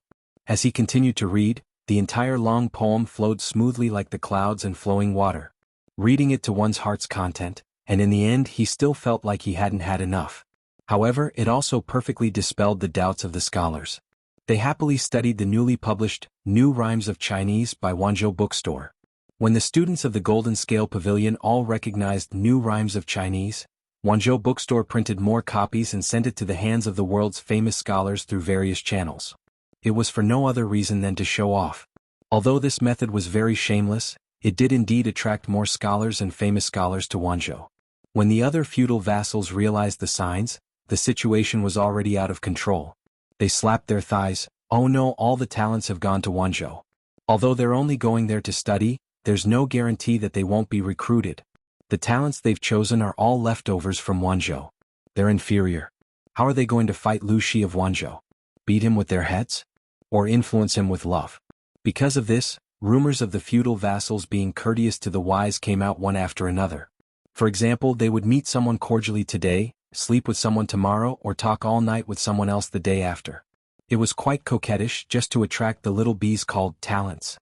As he continued to read, the entire long poem flowed smoothly like the clouds and flowing water. Reading it to one's heart's content, and in the end he still felt like he hadn't had enough. However, it also perfectly dispelled the doubts of the scholars. They happily studied the newly published New Rhymes of Chinese by Wanzhou Bookstore. When the students of the Golden Scale Pavilion all recognized New Rhymes of Chinese, Wanzhou Bookstore printed more copies and sent it to the hands of the world's famous scholars through various channels. It was for no other reason than to show off. Although this method was very shameless, it did indeed attract more scholars and famous scholars to Wanzhou. When the other feudal vassals realized the signs, the situation was already out of control. They slapped their thighs. Oh no, all the talents have gone to Wanzhou. Although they're only going there to study, there's no guarantee that they won't be recruited. The talents they've chosen are all leftovers from Wanzhou. They're inferior. How are they going to fight Lu Shi of Wanzhou? Beat him with their heads? Or influence him with love? Because of this, rumors of the feudal vassals being courteous to the wise came out one after another. For example, they would meet someone cordially today, sleep with someone tomorrow, or talk all night with someone else the day after. It was quite coquettish just to attract the little bees called talents.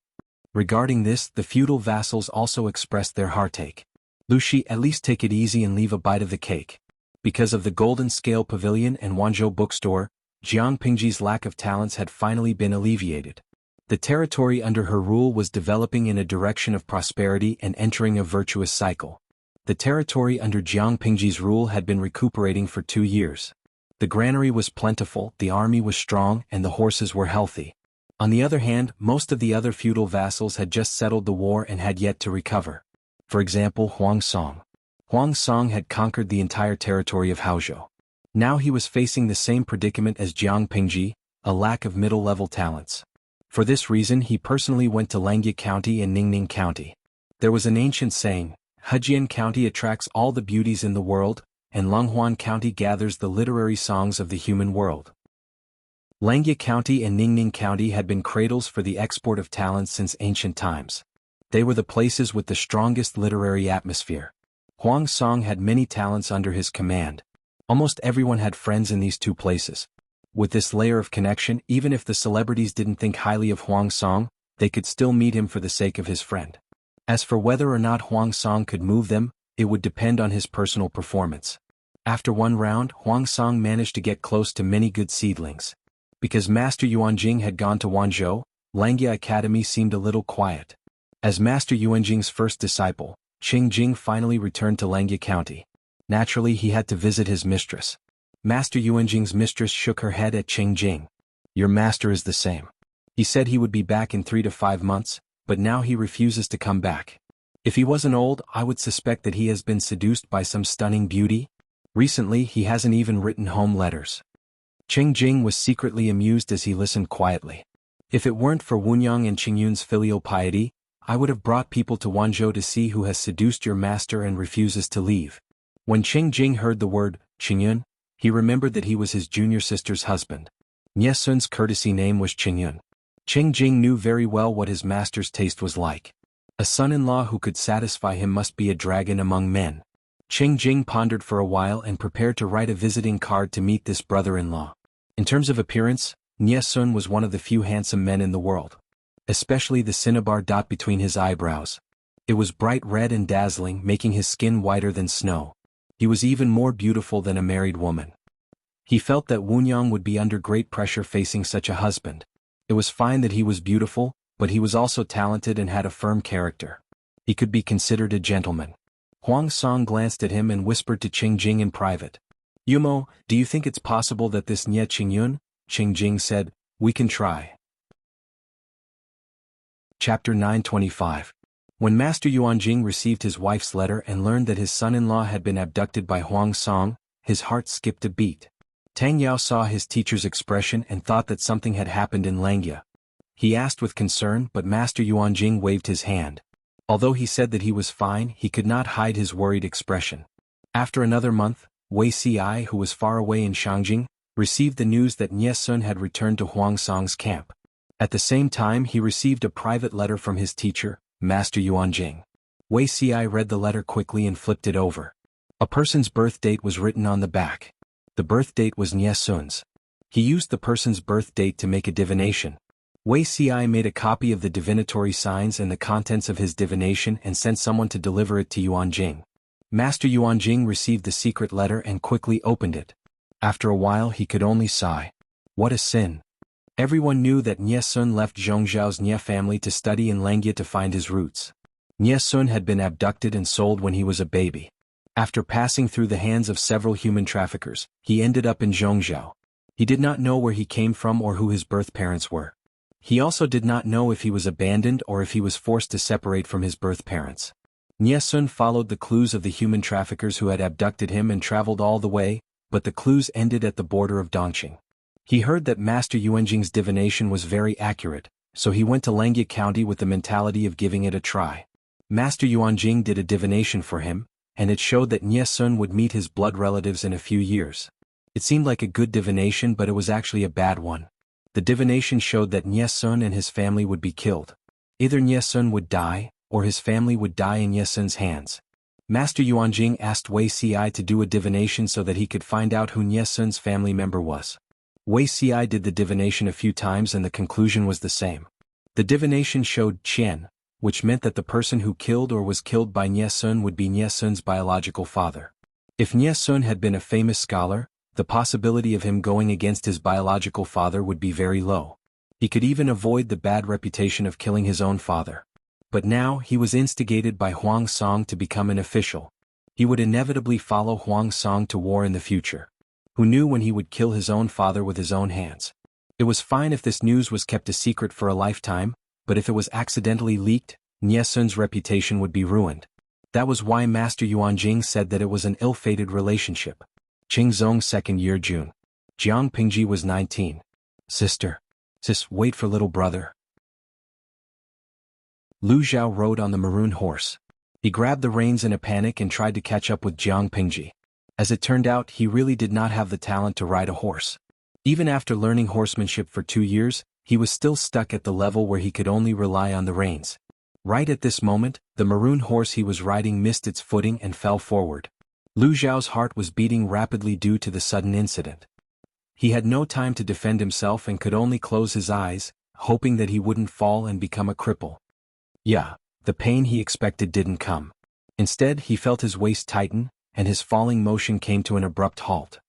Regarding this, the feudal vassals also expressed their heartache. Lu Shi, at least take it easy and leave a bite of the cake. Because of the Golden Scale Pavilion and Wanzhou Bookstore, Jiang Pingji's lack of talents had finally been alleviated. The territory under her rule was developing in a direction of prosperity and entering a virtuous cycle. The territory under Jiang Pingji's rule had been recuperating for 2 years. The granary was plentiful, the army was strong, and the horses were healthy. On the other hand, most of the other feudal vassals had just settled the war and had yet to recover. For example, Huang Song. Huang Song had conquered the entire territory of Haozhou. Now he was facing the same predicament as Jiang Pingji, a lack of middle-level talents. For this reason he personally went to Langjie County and Ningning County. There was an ancient saying, Hejian County attracts all the beauties in the world, and Longhuan County gathers the literary songs of the human world. Langjie County and Ningning County had been cradles for the export of talents since ancient times. They were the places with the strongest literary atmosphere. Huang Song had many talents under his command. Almost everyone had friends in these two places. With this layer of connection, even if the celebrities didn't think highly of Huang Song, they could still meet him for the sake of his friend. As for whether or not Huang Song could move them, it would depend on his personal performance. After one round, Huang Song managed to get close to many good seedlings. Because Master Yuanjing had gone to Wanzhou, Langjie Academy seemed a little quiet. As Master Yuanjing's first disciple, Qing Jing finally returned to Langjie County. Naturally, he had to visit his mistress. Master Yuanjing's mistress shook her head at Qing Jing. Your master is the same. He said he would be back in 3 to 5 months, but now he refuses to come back. If he wasn't old, I would suspect that he has been seduced by some stunning beauty. Recently, he hasn't even written home letters. Qing Jing was secretly amused as he listened quietly. If it weren't for Wunyang and Qingyun's filial piety, I would have brought people to Wanzhou to see who has seduced your master and refuses to leave. When Qing Jing heard the word Qingyun, he remembered that he was his junior sister's husband. Nie Sun's courtesy name was Qingyun. Qing Jing knew very well what his master's taste was like. A son-in-law who could satisfy him must be a dragon among men. Qing Jing pondered for a while and prepared to write a visiting card to meet this brother-in-law. In terms of appearance, Nie Sun was one of the few handsome men in the world. Especially the cinnabar dot between his eyebrows. It was bright red and dazzling, making his skin whiter than snow. He was even more beautiful than a married woman. He felt that Wunyang would be under great pressure facing such a husband. It was fine that he was beautiful, but he was also talented and had a firm character. He could be considered a gentleman. Huang Song glanced at him and whispered to Qing Jing in private. Yumo, do you think it's possible that this Nye Qingyun? Qing Jing said, we can try. Chapter 925. When Master Yuanjing received his wife's letter and learned that his son-in-law had been abducted by Huang Song, his heart skipped a beat. Tang Yao saw his teacher's expression and thought that something had happened in Langjie. He asked with concern, but Master Yuanjing waved his hand. Although he said that he was fine, he could not hide his worried expression. After another month, Wei Ci, who was far away in Shangjing, received the news that Nie Sun had returned to Huang Song's camp. At the same time, he received a private letter from his teacher, Master Yuanjing. Wei Ci read the letter quickly and flipped it over. A person's birth date was written on the back. The birth date was Nie Sun's. He used the person's birth date to make a divination. Wei Ci made a copy of the divinatory signs and the contents of his divination and sent someone to deliver it to Yuanjing. Master Yuanjing received the secret letter and quickly opened it. After a while he could only sigh. What a sin. Everyone knew that Nie Sun left Zhongzhao's Nie family to study in Langya to find his roots. Nie Sun had been abducted and sold when he was a baby. After passing through the hands of several human traffickers, he ended up in Zhongzhao. He did not know where he came from or who his birth parents were. He also did not know if he was abandoned or if he was forced to separate from his birth parents. Nie Sun followed the clues of the human traffickers who had abducted him and traveled all the way, but the clues ended at the border of Dongqing. He heard that Master Yuanjing's divination was very accurate, so he went to Langya County with the mentality of giving it a try. Master Yuanjing did a divination for him, and it showed that Nie Sun would meet his blood relatives in a few years. It seemed like a good divination, but it was actually a bad one. The divination showed that Nie Sun and his family would be killed. Either Nie Sun would die, or his family would die in Nie Sun's hands. Master Yuanjing asked Wei Ci to do a divination so that he could find out who Nie Sun's family member was. Wei Ci did the divination a few times and the conclusion was the same. The divination showed Qian, which meant that the person who killed or was killed by Nie Sun would be Nie Sun's biological father. If Nie Sun had been a famous scholar, the possibility of him going against his biological father would be very low. He could even avoid the bad reputation of killing his own father. But now he was instigated by Huang Song to become an official. He would inevitably follow Huang Song to war in the future. Who knew when he would kill his own father with his own hands? It was fine if this news was kept a secret for a lifetime, but if it was accidentally leaked, Nie Sun's reputation would be ruined. That was why Master Yuanjing said that it was an ill-fated relationship. Qingzong's second year, June. Jiang Pingji was 19. Sis, wait for little brother. Lu Zhao rode on the maroon horse. He grabbed the reins in a panic and tried to catch up with Jiang Pingji. As it turned out, he really did not have the talent to ride a horse. Even after learning horsemanship for 2 years, he was still stuck at the level where he could only rely on the reins. Right at this moment, the maroon horse he was riding missed its footing and fell forward. Lu Zhao's heart was beating rapidly due to the sudden incident. He had no time to defend himself and could only close his eyes, hoping that he wouldn't fall and become a cripple. Yeah, the pain he expected didn't come. Instead, he felt his waist tighten, and his falling motion came to an abrupt halt.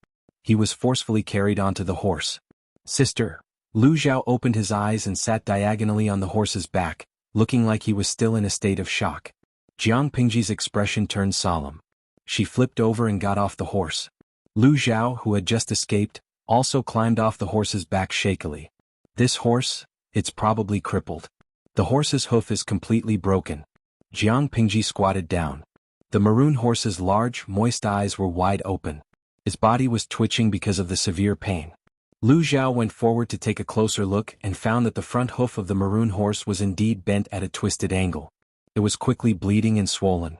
He was forcefully carried onto the horse. Sister. Lu Zhao opened his eyes and sat diagonally on the horse's back, looking like he was still in a state of shock. Jiang Pingji's expression turned solemn. She flipped over and got off the horse. Lu Zhao, who had just escaped, also climbed off the horse's back shakily. This horse, it's probably crippled. The horse's hoof is completely broken. Jiang Pingji squatted down. The maroon horse's large, moist eyes were wide open. His body was twitching because of the severe pain. Lu Zhao went forward to take a closer look and found that the front hoof of the maroon horse was indeed bent at a twisted angle. It was quickly bleeding and swollen.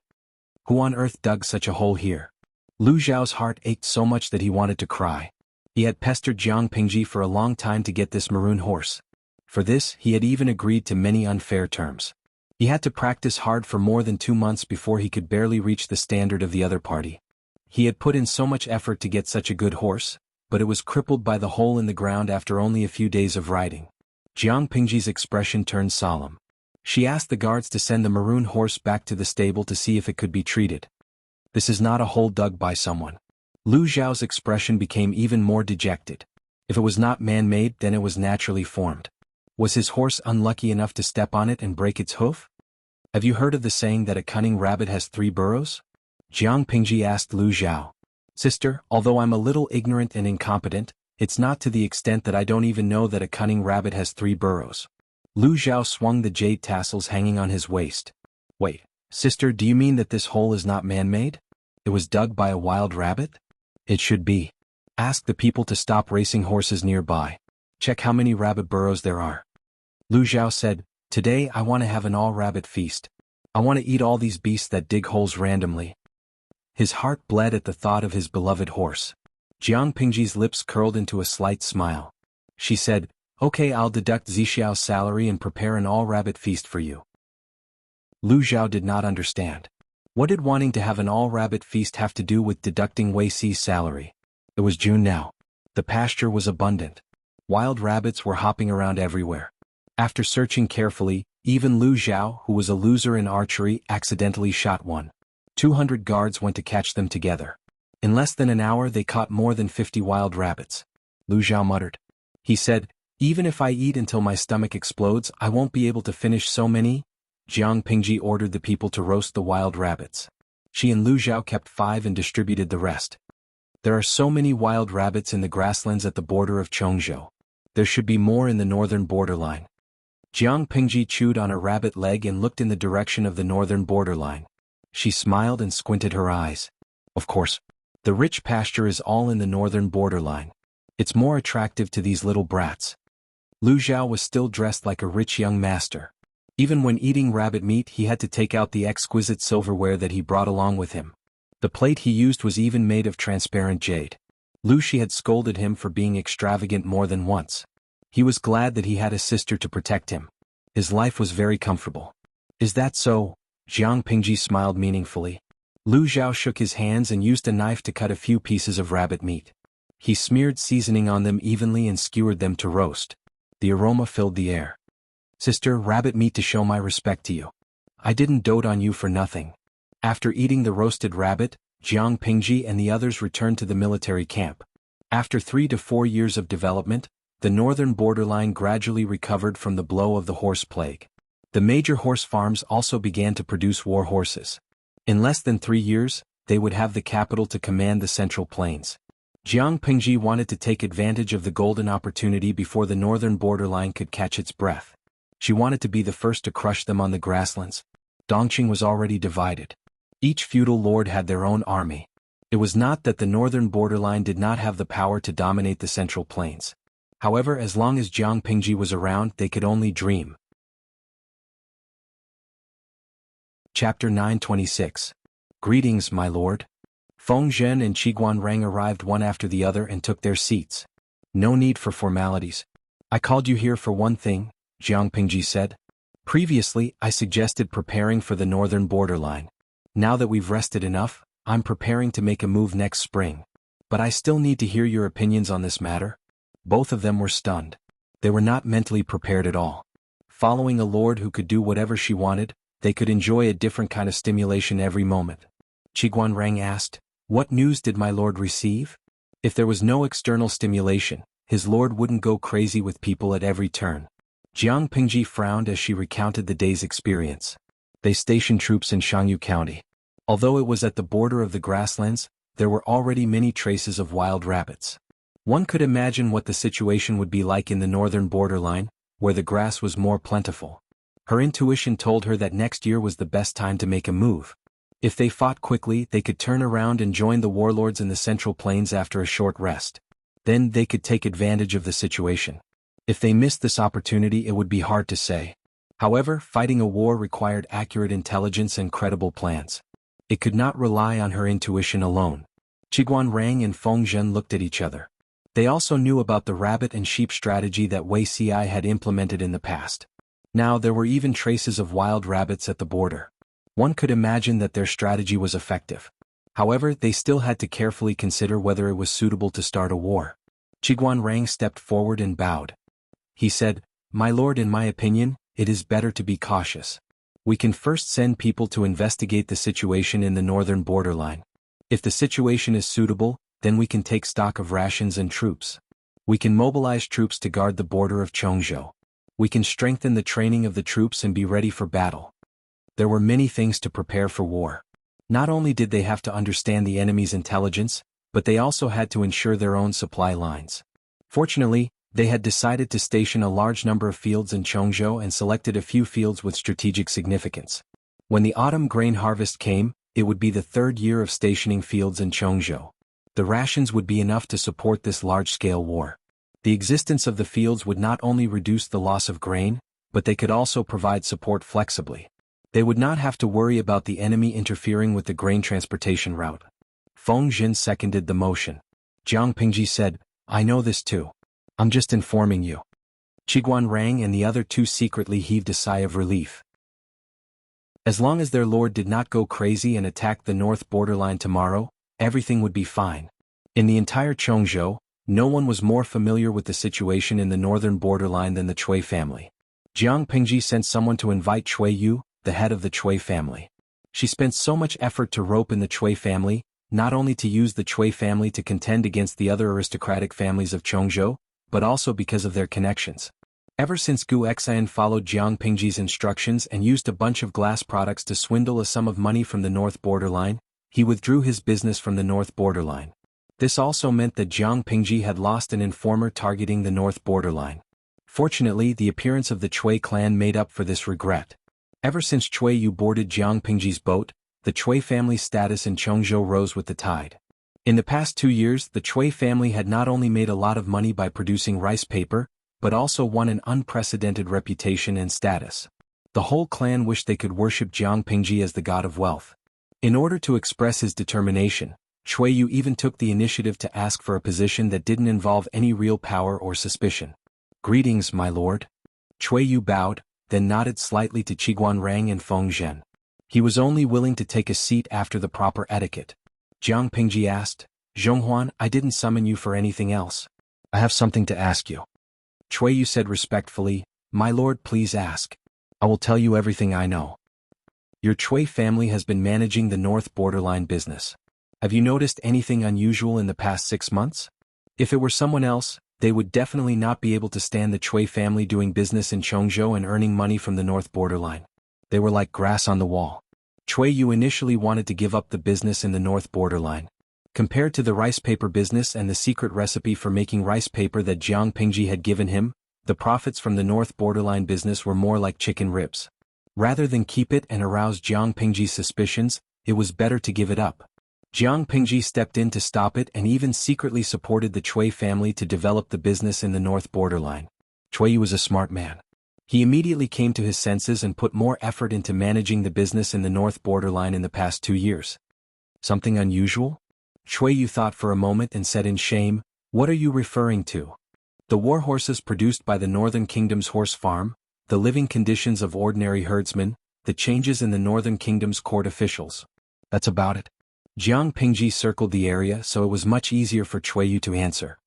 Who on earth dug such a hole here? Lu Zhao's heart ached so much that he wanted to cry. He had pestered Jiang Pingji for a long time to get this maroon horse. For this, he had even agreed to many unfair terms. He had to practice hard for more than 2 months before he could barely reach the standard of the other party. He had put in so much effort to get such a good horse, but it was crippled by the hole in the ground after only a few days of riding. Jiang Pingji's expression turned solemn. She asked the guards to send the maroon horse back to the stable to see if it could be treated. This is not a hole dug by someone. Lu Zhao's expression became even more dejected. If it was not man-made, then it was naturally formed. Was his horse unlucky enough to step on it and break its hoof? Have you heard of the saying that a cunning rabbit has 3 burrows? Jiang Pingji asked Lu Zhao. Sister, although I'm a little ignorant and incompetent, it's not to the extent that I don't even know that a cunning rabbit has 3 burrows. Lu Zhao swung the jade tassels hanging on his waist. Wait, sister, do you mean that this hole is not man-made? It was dug by a wild rabbit? It should be. Ask the people to stop racing horses nearby. Check how many rabbit burrows there are. Lu Zhao said, today I want to have an all-rabbit feast. I want to eat all these beasts that dig holes randomly. His heart bled at the thought of his beloved horse. Jiang Pingji's lips curled into a slight smile. She said, okay, I'll deduct Zixiao's salary and prepare an all-rabbit feast for you. Lu Zhao did not understand. What did wanting to have an all-rabbit feast have to do with deducting Wei Ci's salary? It was June now. The pasture was abundant. Wild rabbits were hopping around everywhere. After searching carefully, even Lu Zhao, who was a loser in archery, accidentally shot one. 200 guards went to catch them together. In less than an hour they caught more than 50 wild rabbits. Lu Zhao muttered. He said, "Even if I eat until my stomach explodes, I won't be able to finish so many." Jiang Pingji ordered the people to roast the wild rabbits. She and Lu Zhao kept 5 and distributed the rest. There are so many wild rabbits in the grasslands at the border of Chongzhou. There should be more in the northern borderline. Jiang Pingji chewed on a rabbit leg and looked in the direction of the northern borderline. She smiled and squinted her eyes. Of course, the rich pasture is all in the northern borderline. It's more attractive to these little brats. Lu Zhao was still dressed like a rich young master. Even when eating rabbit meat he had to take out the exquisite silverware that he brought along with him. The plate he used was even made of transparent jade. Lu Shi had scolded him for being extravagant more than once. He was glad that he had a sister to protect him. His life was very comfortable. Is that so? Jiang Pingji smiled meaningfully. Lu Zhao shook his hands and used a knife to cut a few pieces of rabbit meat. He smeared seasoning on them evenly and skewered them to roast. The aroma filled the air. "Sister, rabbit meat to show my respect to you. I didn't dote on you for nothing." After eating the roasted rabbit, Jiang Pingji and the others returned to the military camp. After 3 to 4 years of development, the northern borderline gradually recovered from the blow of the horse plague. The major horse farms also began to produce war horses. In less than 3 years, they would have the capital to command the central plains. Jiang Pingji wanted to take advantage of the golden opportunity before the northern borderline could catch its breath. She wanted to be the first to crush them on the grasslands. Dongqing was already divided. Each feudal lord had their own army. It was not that the northern borderline did not have the power to dominate the central plains. However, as long as Jiang Pingji was around, they could only dream. Chapter 926. Greetings, my lord. Feng Zhen and Qiguan Rang arrived one after the other and took their seats. No need for formalities. I called you here for one thing, Jiang Pingji said. Previously, I suggested preparing for the northern borderline. Now that we've rested enough, I'm preparing to make a move next spring. But I still need to hear your opinions on this matter. Both of them were stunned. They were not mentally prepared at all. Following a lord who could do whatever she wanted, they could enjoy a different kind of stimulation every moment. Qiguan Rang asked, "What news did my lord receive?" If there was no external stimulation, his lord wouldn't go crazy with people at every turn. Jiang Pingji frowned as she recounted the day's experience. They stationed troops in Shangyu County. Although it was at the border of the grasslands, there were already many traces of wild rabbits. One could imagine what the situation would be like in the northern borderline, where the grass was more plentiful. Her intuition told her that next year was the best time to make a move. If they fought quickly, they could turn around and join the warlords in the central plains after a short rest. Then they could take advantage of the situation. If they missed this opportunity, it would be hard to say. However, fighting a war required accurate intelligence and credible plans. It could not rely on her intuition alone. Qiguan Rang and Feng Zhen looked at each other. They also knew about the rabbit and sheep strategy that Wei Xi had implemented in the past. Now there were even traces of wild rabbits at the border. One could imagine that their strategy was effective. However, they still had to carefully consider whether it was suitable to start a war. Qiguan Rang stepped forward and bowed. He said, "My lord, in my opinion, it is better to be cautious. We can first send people to investigate the situation in the northern borderline. If the situation is suitable, then we can take stock of rations and troops. We can mobilize troops to guard the border of Chongzhou. We can strengthen the training of the troops and be ready for battle." There were many things to prepare for war. Not only did they have to understand the enemy's intelligence, but they also had to ensure their own supply lines. Fortunately, they had decided to station a large number of fields in Chongzhou and selected a few fields with strategic significance. When the autumn grain harvest came, it would be the 3rd year of stationing fields in Chongzhou. The rations would be enough to support this large-scale war. The existence of the fields would not only reduce the loss of grain, but they could also provide support flexibly. They would not have to worry about the enemy interfering with the grain transportation route. Feng Zhen seconded the motion. Jiang Pingji said, "I know this too. I'm just informing you." Qiguan Rang and the other two secretly heaved a sigh of relief. As long as their lord did not go crazy and attack the north borderline tomorrow, everything would be fine. In the entire Chongzhou, no one was more familiar with the situation in the northern borderline than the Chui family. Jiang Pingji sent someone to invite Chui Yu, the head of the Chui family. She spent so much effort to rope in the Chui family, not only to use the Chui family to contend against the other aristocratic families of Chongzhou, but also because of their connections. Ever since Gu Xian followed Jiang Pingji's instructions and used a bunch of glass products to swindle a sum of money from the north borderline, he withdrew his business from the north borderline. This also meant that Jiang Pingji had lost an informer targeting the north borderline. Fortunately, the appearance of the Chui clan made up for this regret. Ever since Chui Yu boarded Jiang Pingji's boat, the Chui family's status in Chongzhou rose with the tide. In the past 2 years, the Chui family had not only made a lot of money by producing rice paper, but also won an unprecedented reputation and status. The whole clan wished they could worship Jiang Pingji as the god of wealth. In order to express his determination, Chui Yu even took the initiative to ask for a position that didn't involve any real power or suspicion. "Greetings, my lord." Chui Yu bowed, then nodded slightly to Qiguan Rang and Feng Zhen. He was only willing to take a seat after the proper etiquette. Jiang Pingji asked, "Zhonghuan, I didn't summon you for anything else. I have something to ask you." Chui Yu said respectfully, "My lord, please ask. I will tell you everything I know." "Your Chui family has been managing the north borderline business. Have you noticed anything unusual in the past 6 months? If it were someone else, they would definitely not be able to stand the Chui family doing business in Chongzhou and earning money from the north borderline. They were like grass on the wall." Chui Yu initially wanted to give up the business in the north borderline. Compared to the rice paper business and the secret recipe for making rice paper that Jiang Pingji had given him, the profits from the north borderline business were more like chicken ribs. Rather than keep it and arouse Jiang Pingji's suspicions, it was better to give it up. Jiang Pingji stepped in to stop it and even secretly supported the Chui family to develop the business in the north borderline. Chui Yu was a smart man. He immediately came to his senses and put more effort into managing the business in the north borderline in the past 2 years. "Something unusual?" Chui Yu thought for a moment and said in shame, "What are you referring to?" "The war horses produced by the Northern Kingdom's horse farm, the living conditions of ordinary herdsmen, the changes in the Northern Kingdom's court officials. That's about it." Jiang Pingji circled the area so it was much easier for Chui Yu to answer.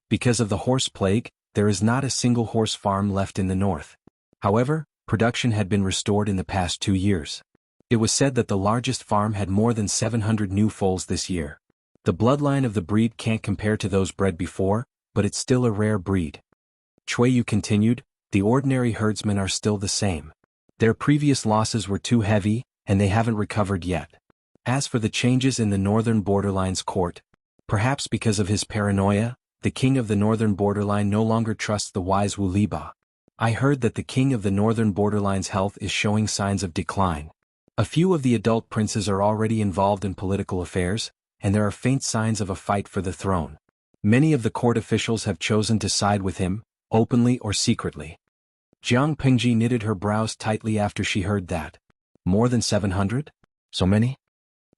Because of the horse plague, there is not a single horse farm left in the north. However, production had been restored in the past 2 years. It was said that the largest farm had more than 700 new foals this year. The bloodline of the breed can't compare to those bred before, but it's still a rare breed. Chui Yu continued, "The ordinary herdsmen are still the same. Their previous losses were too heavy, and they haven't recovered yet. As for the changes in the northern borderline's court, perhaps because of his paranoia, the king of the northern borderline no longer trusts the wise Wu Liba. I heard that the king of the northern borderline's health is showing signs of decline. A few of the adult princes are already involved in political affairs, and there are faint signs of a fight for the throne. Many of the court officials have chosen to side with him, openly or secretly." Jiang Pingji knitted her brows tightly after she heard that. "More than 700? So many?"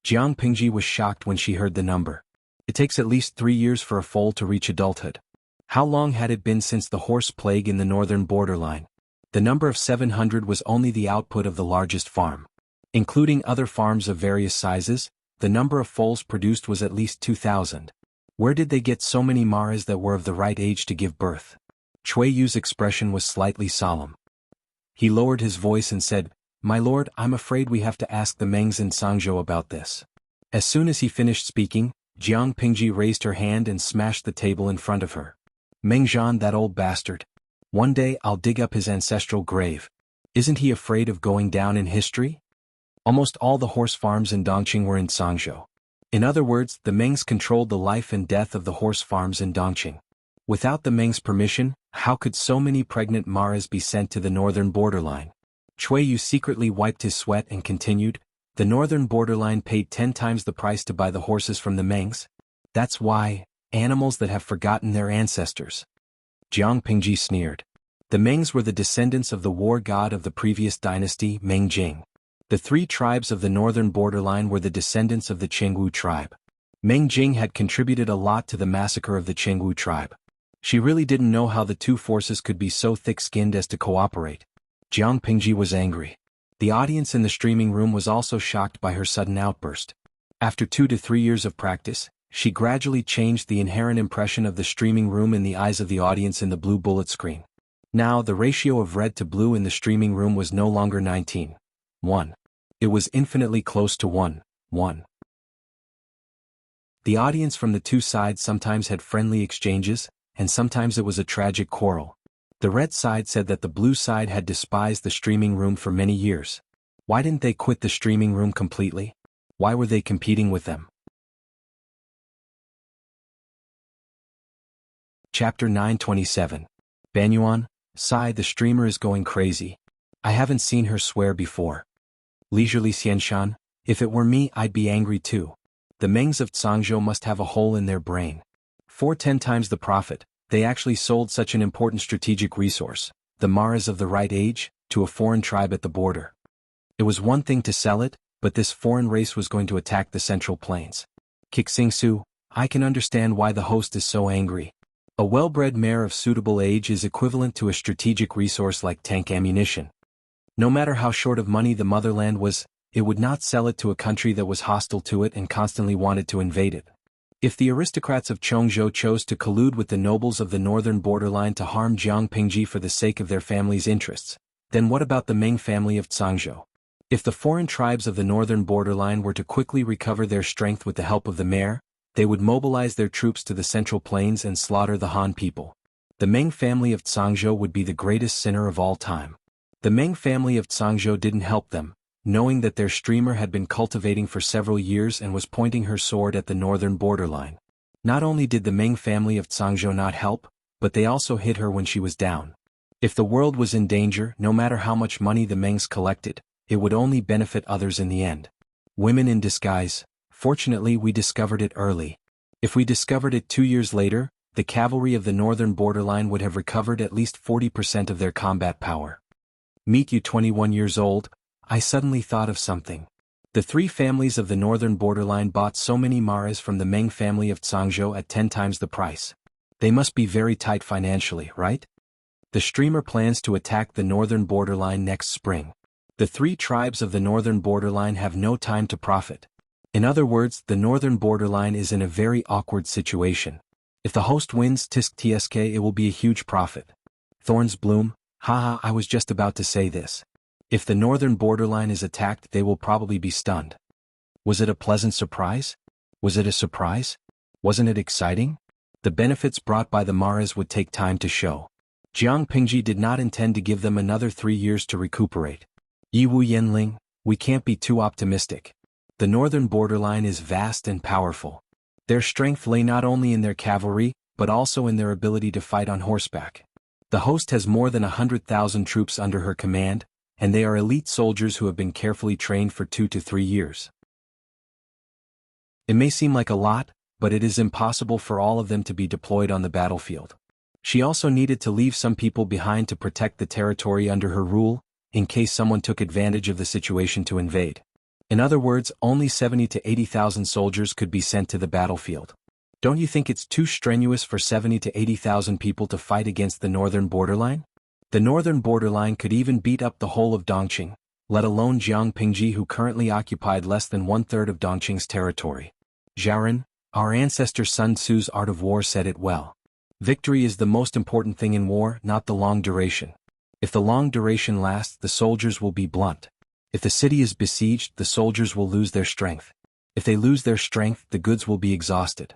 Jiang Pingji was shocked when she heard the number. It takes at least 3 years for a foal to reach adulthood. How long had it been since the horse plague in the northern borderline? The number of 700 was only the output of the largest farm. Including other farms of various sizes, the number of foals produced was at least 2,000. Where did they get so many maras that were of the right age to give birth? Chui Yu's expression was slightly solemn. He lowered his voice and said, "My lord, I'm afraid we have to ask the Mengs in Sangzhou about this." As soon as he finished speaking, Jiang Pingji raised her hand and smashed the table in front of her. "Meng Zhan, that old bastard. One day I'll dig up his ancestral grave. Isn't he afraid of going down in history?" Almost all the horse farms in Dongqing were in Sangzhou. In other words, the Mengs controlled the life and death of the horse farms in Dongqing. Without the Mengs' permission, how could so many pregnant maras be sent to the northern borderline? Chui Yu secretly wiped his sweat and continued, "The northern borderline paid 10 times the price to buy the horses from the Mengs. That's why, animals that have forgotten their ancestors." Jiang Pingji sneered. The Mengs were the descendants of the war god of the previous dynasty, Meng Jing. The 3 tribes of the northern borderline were the descendants of the Chengwu tribe. Meng Jing had contributed a lot to the massacre of the Chengwu tribe. She really didn't know how the 2 forces could be so thick-skinned as to cooperate. Jiang Pingji was angry. The audience in the streaming room was also shocked by her sudden outburst. After 2 to 3 years of practice, she gradually changed the inherent impression of the streaming room in the eyes of the audience in the blue bullet screen. Now the ratio of red to blue in the streaming room was no longer 19. 1. It was infinitely close to 1. 1. The audience from the two sides sometimes had friendly exchanges, and sometimes it was a tragic quarrel. The red side said that the blue side had despised the streaming room for many years. Why didn't they quit the streaming room completely? Why were they competing with them? Chapter 927. Banyuan, sigh, the streamer is going crazy. I haven't seen her swear before. Leisurely Xianshan, if it were me I'd be angry too. The Mengs of Cangzhou must have a hole in their brain. For 10 times the profit, they actually sold such an important strategic resource, the Maras of the right age, to a foreign tribe at the border. It was one thing to sell it, but this foreign race was going to attack the Central Plains. Kixingsu, I can understand why the host is so angry. A well-bred mare of suitable age is equivalent to a strategic resource like tank ammunition. No matter how short of money the motherland was, it would not sell it to a country that was hostile to it and constantly wanted to invade it. If the aristocrats of Chongzhou chose to collude with the nobles of the northern borderline to harm Jiang Pingji for the sake of their family's interests, then what about the Meng family of Cangzhou? If the foreign tribes of the northern borderline were to quickly recover their strength with the help of the mare, they would mobilize their troops to the Central Plains and slaughter the Han people. The Meng family of Cangzhou would be the greatest sinner of all time. The Meng family of Cangzhou didn't help them, knowing that their streamer had been cultivating for several years and was pointing her sword at the northern borderline. Not only did the Meng family of Cangzhou not help, but they also hit her when she was down. If the world was in danger, no matter how much money the Mengs collected, it would only benefit others in the end. Women in disguise. Fortunately, we discovered it early. If we discovered it 2 years later, the cavalry of the northern borderline would have recovered at least 40% of their combat power. Meet you 21 years old, I suddenly thought of something. The 3 families of the northern borderline bought so many maras from the Meng family of Cangzhou at 10 times the price. They must be very tight financially, right? The streamer plans to attack the northern borderline next spring. The 3 tribes of the northern borderline have no time to profit. In other words, the northern borderline is in a very awkward situation. If the host wins TSK, it will be a huge profit. Thorns bloom, haha, I was just about to say this. If the northern borderline is attacked, they will probably be stunned. Was it a pleasant surprise? Was it a surprise? Wasn't it exciting? The benefits brought by the Maras would take time to show. Jiang Pingji did not intend to give them another 3 years to recuperate. Yiwu Yanling, we can't be too optimistic. The northern borderline is vast and powerful. Their strength lay not only in their cavalry, but also in their ability to fight on horseback. The host has more than 100,000 troops under her command, and they are elite soldiers who have been carefully trained for 2 to 3 years. It may seem like a lot, but it is impossible for all of them to be deployed on the battlefield. She also needed to leave some people behind to protect the territory under her rule, in case someone took advantage of the situation to invade. In other words, only 70 to 80,000 soldiers could be sent to the battlefield. Don't you think it's too strenuous for 70 to 80,000 people to fight against the northern borderline? The northern borderline could even beat up the whole of Dongqing, let alone Jiang Pingji, who currently occupied less than 1/3 of Dongqing's territory. Zhaoren, our ancestor Sun Tzu's Art of War said it well. Victory is the most important thing in war, not the long duration. If the long duration lasts, the soldiers will be blunt. If the city is besieged, the soldiers will lose their strength. If they lose their strength, the goods will be exhausted.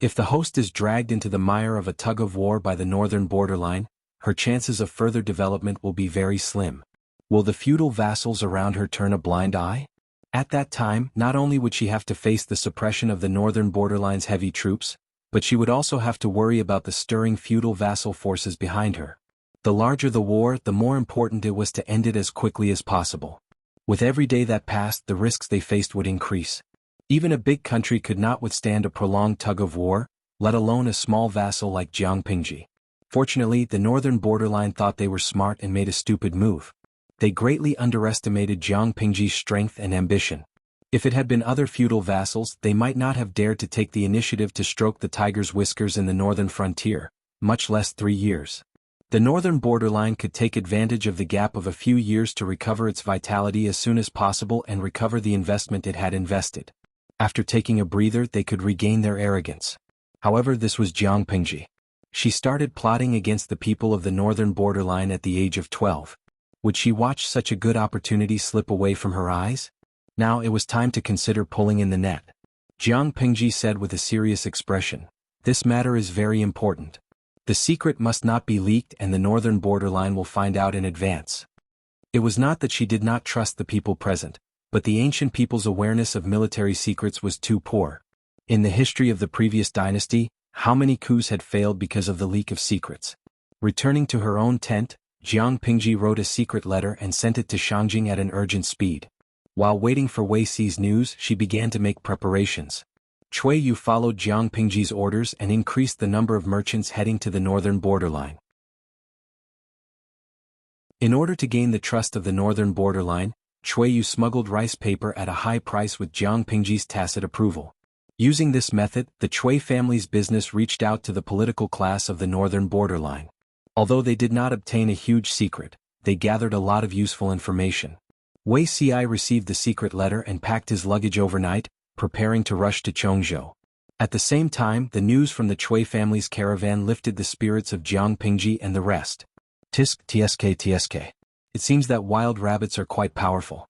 If the host is dragged into the mire of a tug-of-war by the northern borderline, her chances of further development will be very slim. Will the feudal vassals around her turn a blind eye? At that time, not only would she have to face the suppression of the northern borderline's heavy troops, but she would also have to worry about the stirring feudal vassal forces behind her. The larger the war, the more important it was to end it as quickly as possible. With every day that passed, the risks they faced would increase. Even a big country could not withstand a prolonged tug-of-war, let alone a small vassal like Jiang Pingji. Fortunately, the northern borderline thought they were smart and made a stupid move. They greatly underestimated Jiang Pingji's strength and ambition. If it had been other feudal vassals, they might not have dared to take the initiative to stroke the tiger's whiskers in the northern frontier, much less 3 years. The northern borderline could take advantage of the gap of a few years to recover its vitality as soon as possible and recover the investment it had invested. After taking a breather, they could regain their arrogance. However, this was Jiang Pingji. She started plotting against the people of the northern borderline at the age of 12. Would she watch such a good opportunity slip away from her eyes? Now it was time to consider pulling in the net. Jiang Pingji said with a serious expression, "This matter is very important. The secret must not be leaked and the northern borderline will find out in advance." It was not that she did not trust the people present, but the ancient people's awareness of military secrets was too poor. In the history of the previous dynasty, how many coups had failed because of the leak of secrets? Returning to her own tent, Jiang Pingji wrote a secret letter and sent it to Shangjing at an urgent speed. While waiting for Wei Xi's news, she began to make preparations. Cui Yu followed Jiang Pingji's orders and increased the number of merchants heading to the northern borderline. In order to gain the trust of the northern borderline, Cui Yu smuggled rice paper at a high price with Jiang Pingji's tacit approval. Using this method, the Cui family's business reached out to the political class of the northern borderline. Although they did not obtain a huge secret, they gathered a lot of useful information. Wei Xi received the secret letter and packed his luggage overnight, preparing to rush to Chongzhou. At the same time, the news from the Cui family's caravan lifted the spirits of Jiang Pingji and the rest. Tsk. It seems that wild rabbits are quite powerful.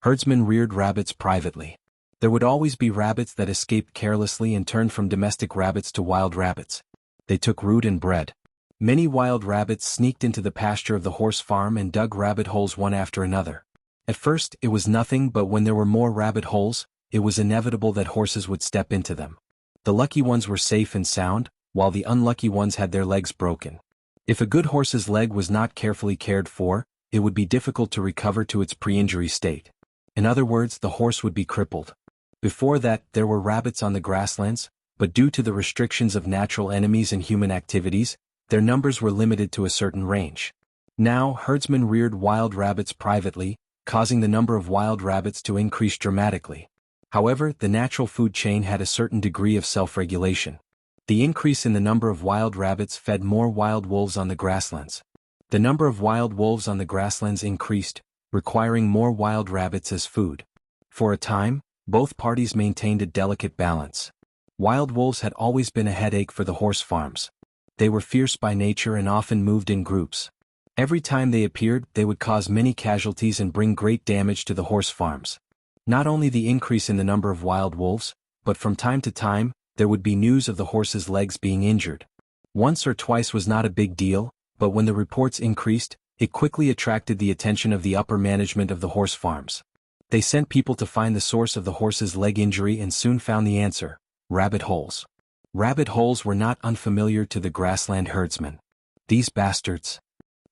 Herdsmen reared rabbits privately. There would always be rabbits that escaped carelessly and turned from domestic rabbits to wild rabbits. They took root and bred. Many wild rabbits sneaked into the pasture of the horse farm and dug rabbit holes one after another. At first, it was nothing, but when there were more rabbit holes, it was inevitable that horses would step into them. The lucky ones were safe and sound, while the unlucky ones had their legs broken. If a good horse's leg was not carefully cared for, it would be difficult to recover to its pre-injury state. In other words, the horse would be crippled. Before that, there were rabbits on the grasslands, but due to the restrictions of natural enemies and human activities, their numbers were limited to a certain range. Now, herdsmen reared wild rabbits privately, causing the number of wild rabbits to increase dramatically. However, the natural food chain had a certain degree of self-regulation. The increase in the number of wild rabbits fed more wild wolves on the grasslands. The number of wild wolves on the grasslands increased, requiring more wild rabbits as food. For a time, both parties maintained a delicate balance. Wild wolves had always been a headache for the horse farms. They were fierce by nature and often moved in groups. Every time they appeared, they would cause many casualties and bring great damage to the horse farms. Not only the increase in the number of wild wolves, but from time to time, there would be news of the horse's legs being injured. Once or twice was not a big deal, but when the reports increased, it quickly attracted the attention of the upper management of the horse farms. They sent people to find the source of the horse's leg injury and soon found the answer: rabbit holes. Rabbit holes were not unfamiliar to the grassland herdsmen. These bastards.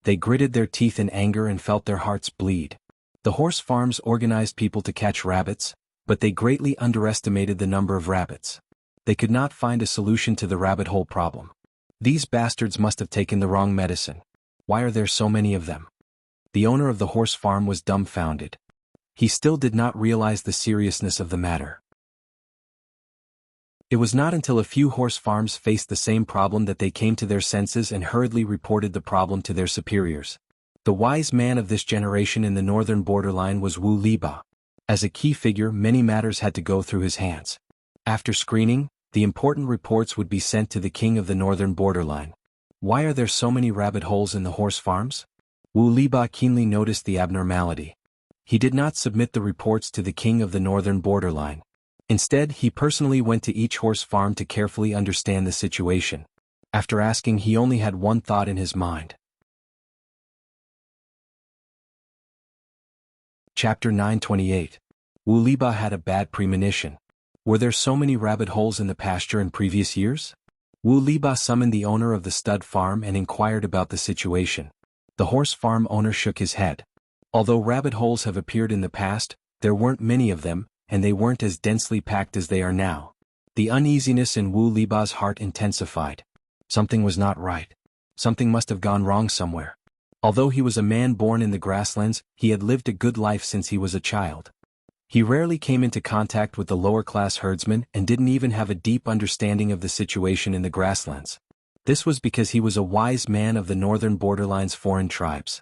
They gritted their teeth in anger and felt their hearts bleed. The horse farms organized people to catch rabbits, but they greatly underestimated the number of rabbits. They could not find a solution to the rabbit hole problem. These bastards must have taken the wrong medicine. Why are there so many of them? The owner of the horse farm was dumbfounded. He still did not realize the seriousness of the matter. It was not until a few horse farms faced the same problem that they came to their senses and hurriedly reported the problem to their superiors. The wise man of this generation in the northern borderline was Wu Liba. As a key figure, many matters had to go through his hands. After screening, the important reports would be sent to the king of the northern borderline. Why are there so many rabbit holes in the horse farms? Wu Liba keenly noticed the abnormality. He did not submit the reports to the king of the northern borderline. Instead, he personally went to each horse farm to carefully understand the situation. After asking, he only had one thought in his mind. Chapter 928. Wu Liba had a bad premonition. Were there so many rabbit holes in the pasture in previous years? Wu Liba summoned the owner of the stud farm and inquired about the situation. The horse farm owner shook his head. Although rabbit holes have appeared in the past, there weren't many of them, and they weren't as densely packed as they are now. The uneasiness in Wu Liba's heart intensified. Something was not right. Something must have gone wrong somewhere. Although he was a man born in the grasslands, he had lived a good life since he was a child. He rarely came into contact with the lower-class herdsmen and didn't even have a deep understanding of the situation in the grasslands. This was because he was a wise man of the northern borderline's foreign tribes.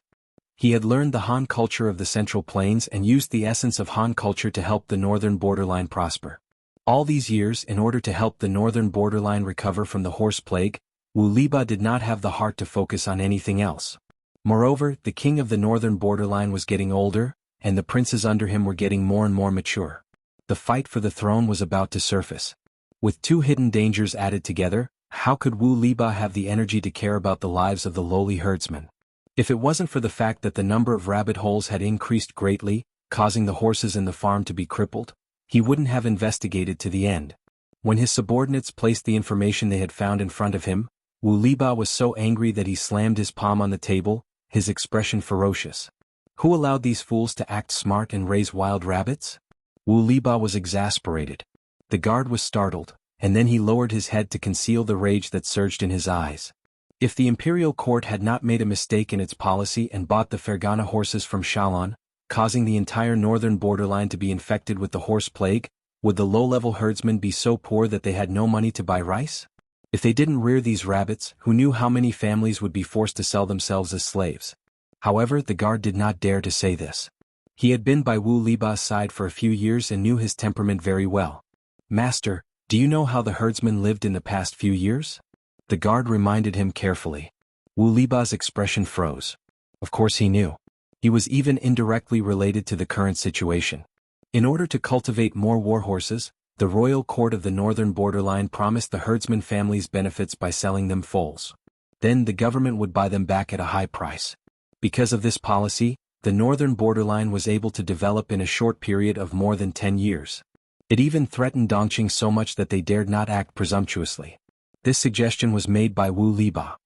He had learned the Han culture of the Central Plains and used the essence of Han culture to help the northern borderline prosper. All these years, in order to help the northern borderline recover from the horse plague, Wu Liba did not have the heart to focus on anything else. Moreover, the king of the northern borderline was getting older, and the princes under him were getting more and more mature. The fight for the throne was about to surface. With two hidden dangers added together, how could Wu Liba have the energy to care about the lives of the lowly herdsmen? If it wasn't for the fact that the number of rabbit holes had increased greatly, causing the horses in the farm to be crippled, he wouldn't have investigated to the end. When his subordinates placed the information they had found in front of him, Wu Liba was so angry that he slammed his palm on the table, his expression ferocious. Who allowed these fools to act smart and raise wild rabbits? Wu Liba was exasperated. The guard was startled, and then he lowered his head to conceal the rage that surged in his eyes. If the imperial court had not made a mistake in its policy and bought the Fergana horses from Shalon, causing the entire northern borderline to be infected with the horse plague, would the low-level herdsmen be so poor that they had no money to buy rice? If they didn't rear these rabbits, who knew how many families would be forced to sell themselves as slaves? However, the guard did not dare to say this. He had been by Wu Liba's side for a few years and knew his temperament very well. "Master, do you know how the herdsmen lived in the past few years?" The guard reminded him carefully. Wu Liba's expression froze. Of course he knew. He was even indirectly related to the current situation. In order to cultivate more war horses, the royal court of the northern borderline promised the herdsman families benefits by selling them foals. Then the government would buy them back at a high price. Because of this policy, the northern borderline was able to develop in a short period of more than 10 years. It even threatened Dongqing so much that they dared not act presumptuously. This suggestion was made by Wu Liba.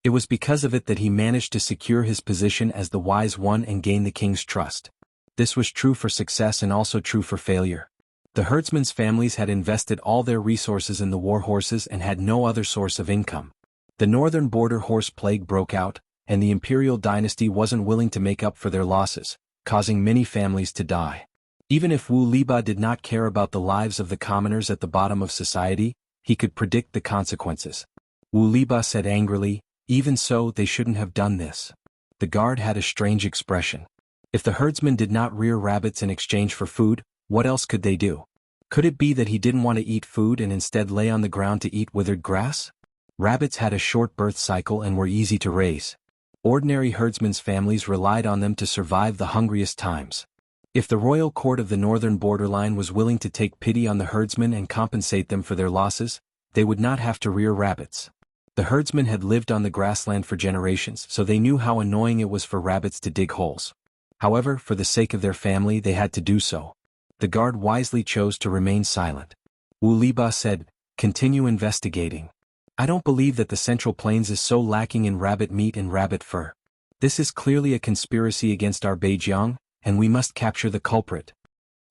It was because of it that he managed to secure his position as the wise one and gain the king's trust. This was true for success and also true for failure. The herdsmen's families had invested all their resources in the war horses and had no other source of income. The northern border horse plague broke out, and the imperial dynasty wasn't willing to make up for their losses, causing many families to die. Even if Wu Liba did not care about the lives of the commoners at the bottom of society, he could predict the consequences. Wu Liba said angrily, "Even so, they shouldn't have done this." The guard had a strange expression. If the herdsmen did not rear rabbits in exchange for food, what else could they do? Could it be that he didn't want to eat food and instead lay on the ground to eat withered grass? Rabbits had a short birth cycle and were easy to raise. Ordinary herdsmen's families relied on them to survive the hungriest times. If the royal court of the northern borderline was willing to take pity on the herdsmen and compensate them for their losses, they would not have to rear rabbits. The herdsmen had lived on the grassland for generations, so they knew how annoying it was for rabbits to dig holes. However, for the sake of their family they had to do so. The guard wisely chose to remain silent. Wu Liba said, "Continue investigating. I don't believe that the Central Plains is so lacking in rabbit meat and rabbit fur. This is clearly a conspiracy against our Beijiang, and we must capture the culprit."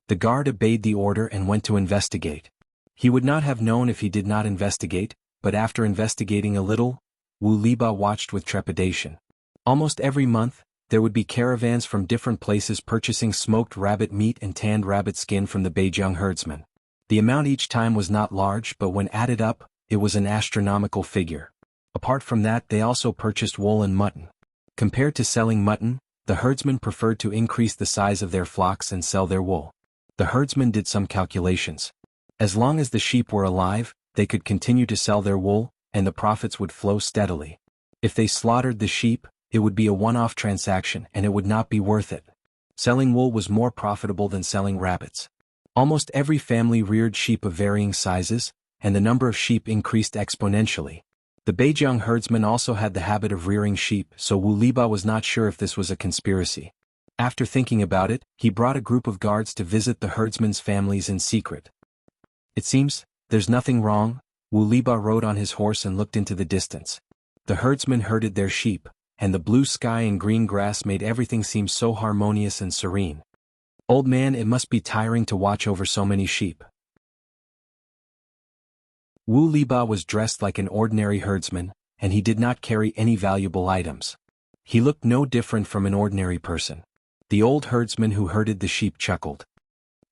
The guard obeyed the order and went to investigate. He would not have known if he did not investigate, but after investigating a little, Wu Liba watched with trepidation. Almost every month, there would be caravans from different places purchasing smoked rabbit meat and tanned rabbit skin from the Beijiang herdsmen. The amount each time was not large, but when added up, it was an astronomical figure. Apart from that, they also purchased wool and mutton. Compared to selling mutton, the herdsmen preferred to increase the size of their flocks and sell their wool. The herdsmen did some calculations. As long as the sheep were alive, they could continue to sell their wool, and the profits would flow steadily. If they slaughtered the sheep, it would be a one-off transaction and it would not be worth it. Selling wool was more profitable than selling rabbits. Almost every family reared sheep of varying sizes, and the number of sheep increased exponentially. The Beijiang herdsmen also had the habit of rearing sheep, so Wu Liba was not sure if this was a conspiracy. After thinking about it, he brought a group of guards to visit the herdsmen's families in secret. "It seems, there's nothing wrong," Wu Liba rode on his horse and looked into the distance. The herdsmen herded their sheep, and the blue sky and green grass made everything seem so harmonious and serene. "Old man, it must be tiring to watch over so many sheep." Wu Liba was dressed like an ordinary herdsman, and he did not carry any valuable items. He looked no different from an ordinary person. The old herdsman who herded the sheep chuckled.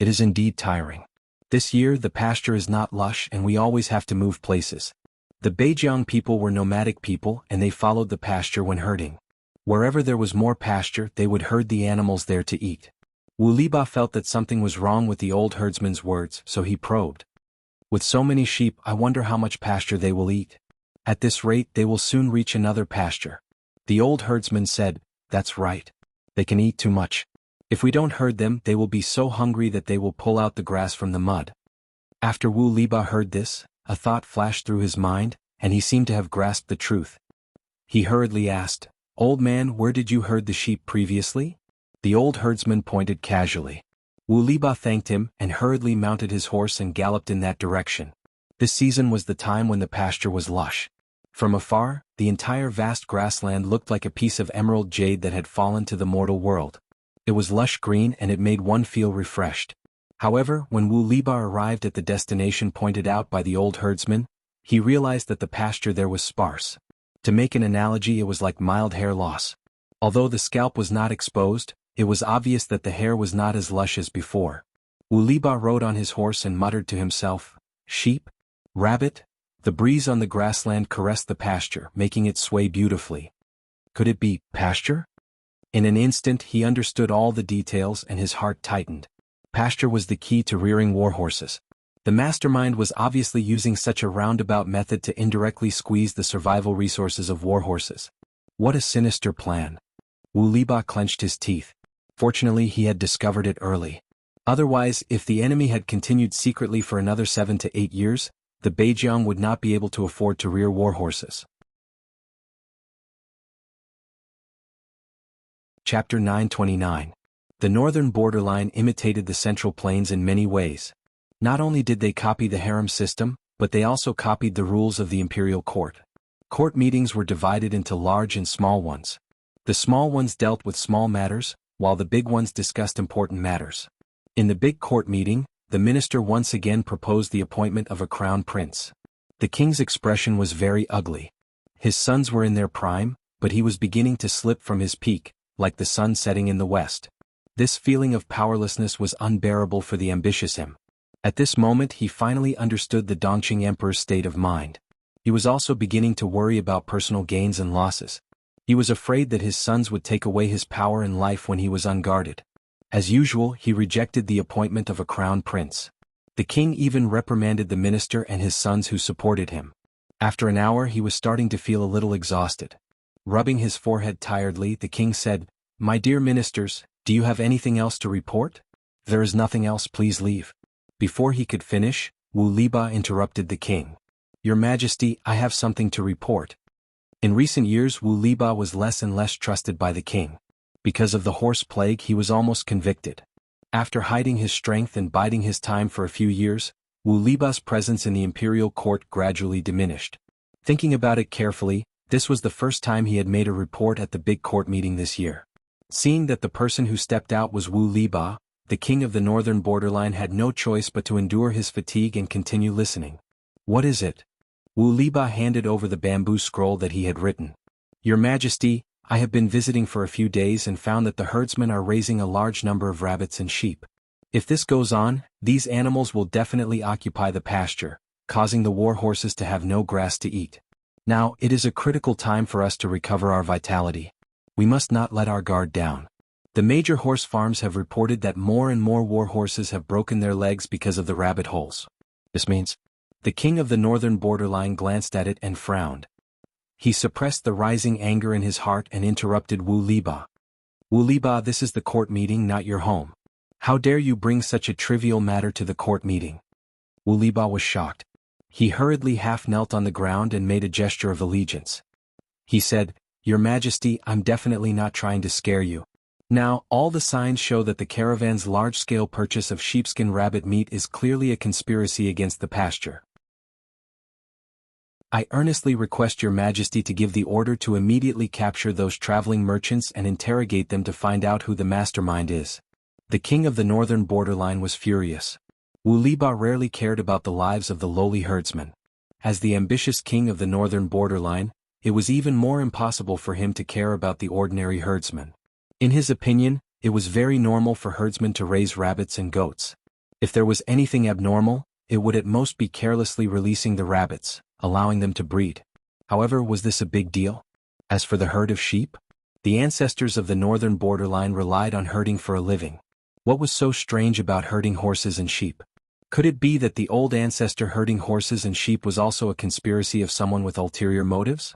"It is indeed tiring. This year the pasture is not lush and we always have to move places." The Beijiang people were nomadic people and they followed the pasture when herding. Wherever there was more pasture, they would herd the animals there to eat. Wu Liba felt that something was wrong with the old herdsman's words, so he probed. "With so many sheep, I wonder how much pasture they will eat." At this rate they will soon reach another pasture. The old herdsman said, "That's right. They can eat too much. If we don't herd them, they will be so hungry that they will pull out the grass from the mud." After Wu Liba heard this, a thought flashed through his mind, and he seemed to have grasped the truth. He hurriedly asked, "Old man, where did you herd the sheep previously?" The old herdsman pointed casually. Wu Liba thanked him and hurriedly mounted his horse and galloped in that direction. This season was the time when the pasture was lush. From afar, the entire vast grassland looked like a piece of emerald jade that had fallen to the mortal world. It was lush green and it made one feel refreshed. However, when Wu Liba arrived at the destination pointed out by the old herdsman, he realized that the pasture there was sparse. To make an analogy, it was like mild hair loss. Although the scalp was not exposed, it was obvious that the hair was not as lush as before. Wu Liba rode on his horse and muttered to himself, "Sheep? Rabbit?" The breeze on the grassland caressed the pasture, making it sway beautifully. Could it be pasture? In an instant he understood all the details and his heart tightened. Pasture was the key to rearing warhorses. The mastermind was obviously using such a roundabout method to indirectly squeeze the survival resources of warhorses. What a sinister plan. Wu Liba clenched his teeth. Fortunately he had discovered it early. Otherwise, if the enemy had continued secretly for another 7 to 8 years, the Beijiang would not be able to afford to rear warhorses. Chapter 929. The northern borderline imitated the Central Plains in many ways. Not only did they copy the harem system, but they also copied the rules of the imperial court. Court meetings were divided into large and small ones. The small ones dealt with small matters, while the big ones discussed important matters. In the big court meeting, the minister once again proposed the appointment of a crown prince. The king's expression was very ugly. His sons were in their prime, but he was beginning to slip from his peak, like the sun setting in the west. This feeling of powerlessness was unbearable for the ambitious him. At this moment he finally understood the Dongqing emperor's state of mind. He was also beginning to worry about personal gains and losses. He was afraid that his sons would take away his power and life when he was unguarded. As usual, he rejected the appointment of a crown prince. The king even reprimanded the minister and his sons who supported him. After an hour he was starting to feel a little exhausted. Rubbing his forehead tiredly, the king said, "My dear ministers, do you have anything else to report? There is nothing else, please leave." Before he could finish, Wu Liba interrupted the king. "Your Majesty, I have something to report." In recent years Wu Liba was less and less trusted by the king. Because of the horse plague he was almost convicted. After hiding his strength and biding his time for a few years, Wu Liba's presence in the imperial court gradually diminished. Thinking about it carefully, this was the first time he had made a report at the big court meeting this year. Seeing that the person who stepped out was Wu Liba, the king of the northern borderline had no choice but to endure his fatigue and continue listening. "What is it?" Wu Liba handed over the bamboo scroll that he had written. "Your Majesty, I have been visiting for a few days and found that the herdsmen are raising a large number of rabbits and sheep. If this goes on, these animals will definitely occupy the pasture, causing the war horses to have no grass to eat. Now, it is a critical time for us to recover our vitality. We must not let our guard down. The major horse farms have reported that more and more war horses have broken their legs because of the rabbit holes. This means..." The king of the northern borderline glanced at it and frowned. He suppressed the rising anger in his heart and interrupted Wu Liba. "Wu Liba, this is the court meeting, not your home. How dare you bring such a trivial matter to the court meeting?" Wu Liba was shocked. He hurriedly half-knelt on the ground and made a gesture of allegiance. He said, "Your Majesty, I'm definitely not trying to scare you. Now, all the signs show that the caravan's large-scale purchase of sheepskin rabbit meat is clearly a conspiracy against the pasture. I earnestly request your Majesty to give the order to immediately capture those traveling merchants and interrogate them to find out who the mastermind is." The king of the northern borderline was furious. Wu Liba rarely cared about the lives of the lowly herdsmen. As the ambitious king of the northern borderline, it was even more impossible for him to care about the ordinary herdsman. In his opinion, it was very normal for herdsmen to raise rabbits and goats. If there was anything abnormal, it would at most be carelessly releasing the rabbits, allowing them to breed. However, was this a big deal? As for the herd of sheep, the ancestors of the northern borderline relied on herding for a living. What was so strange about herding horses and sheep? Could it be that the old ancestor herding horses and sheep was also a conspiracy of someone with ulterior motives?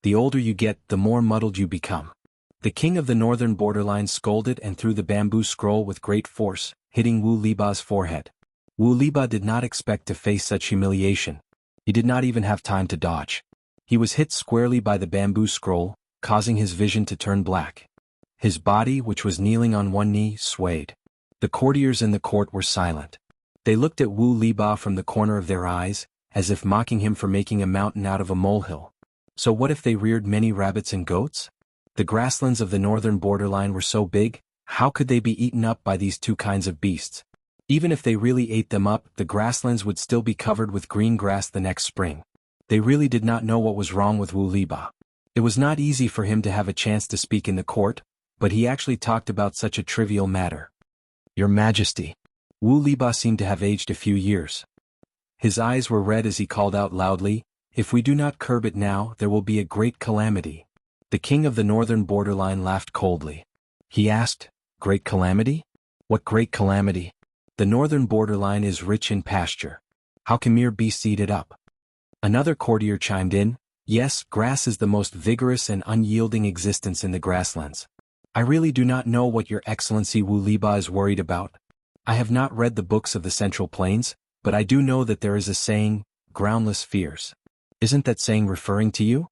The older you get, the more muddled you become. The king of the northern borderline scolded and threw the bamboo scroll with great force, hitting Wu Liba's forehead. Wu Liba did not expect to face such humiliation. He did not even have time to dodge. He was hit squarely by the bamboo scroll, causing his vision to turn black. His body, which was kneeling on one knee, swayed. The courtiers in the court were silent. They looked at Wu Liba from the corner of their eyes, as if mocking him for making a mountain out of a molehill. So what if they reared many rabbits and goats? The grasslands of the northern borderline were so big, how could they be eaten up by these two kinds of beasts? Even if they really ate them up, the grasslands would still be covered with green grass the next spring. They really did not know what was wrong with Wu Liba. It was not easy for him to have a chance to speak in the court, but he actually talked about such a trivial matter. Your Majesty. Wu Liba seemed to have aged a few years. His eyes were red as he called out loudly, "If we do not curb it now, there will be a great calamity." The king of the northern borderline laughed coldly. He asked, "Great calamity? What great calamity? The northern borderline is rich in pasture. How can mere beasts eat it up?" Another courtier chimed in, "Yes, grass is the most vigorous and unyielding existence in the grasslands. I really do not know what your excellency Wu Liba is worried about. I have not read the books of the Central Plains, but I do know that there is a saying, groundless fears. Isn't that saying referring to you?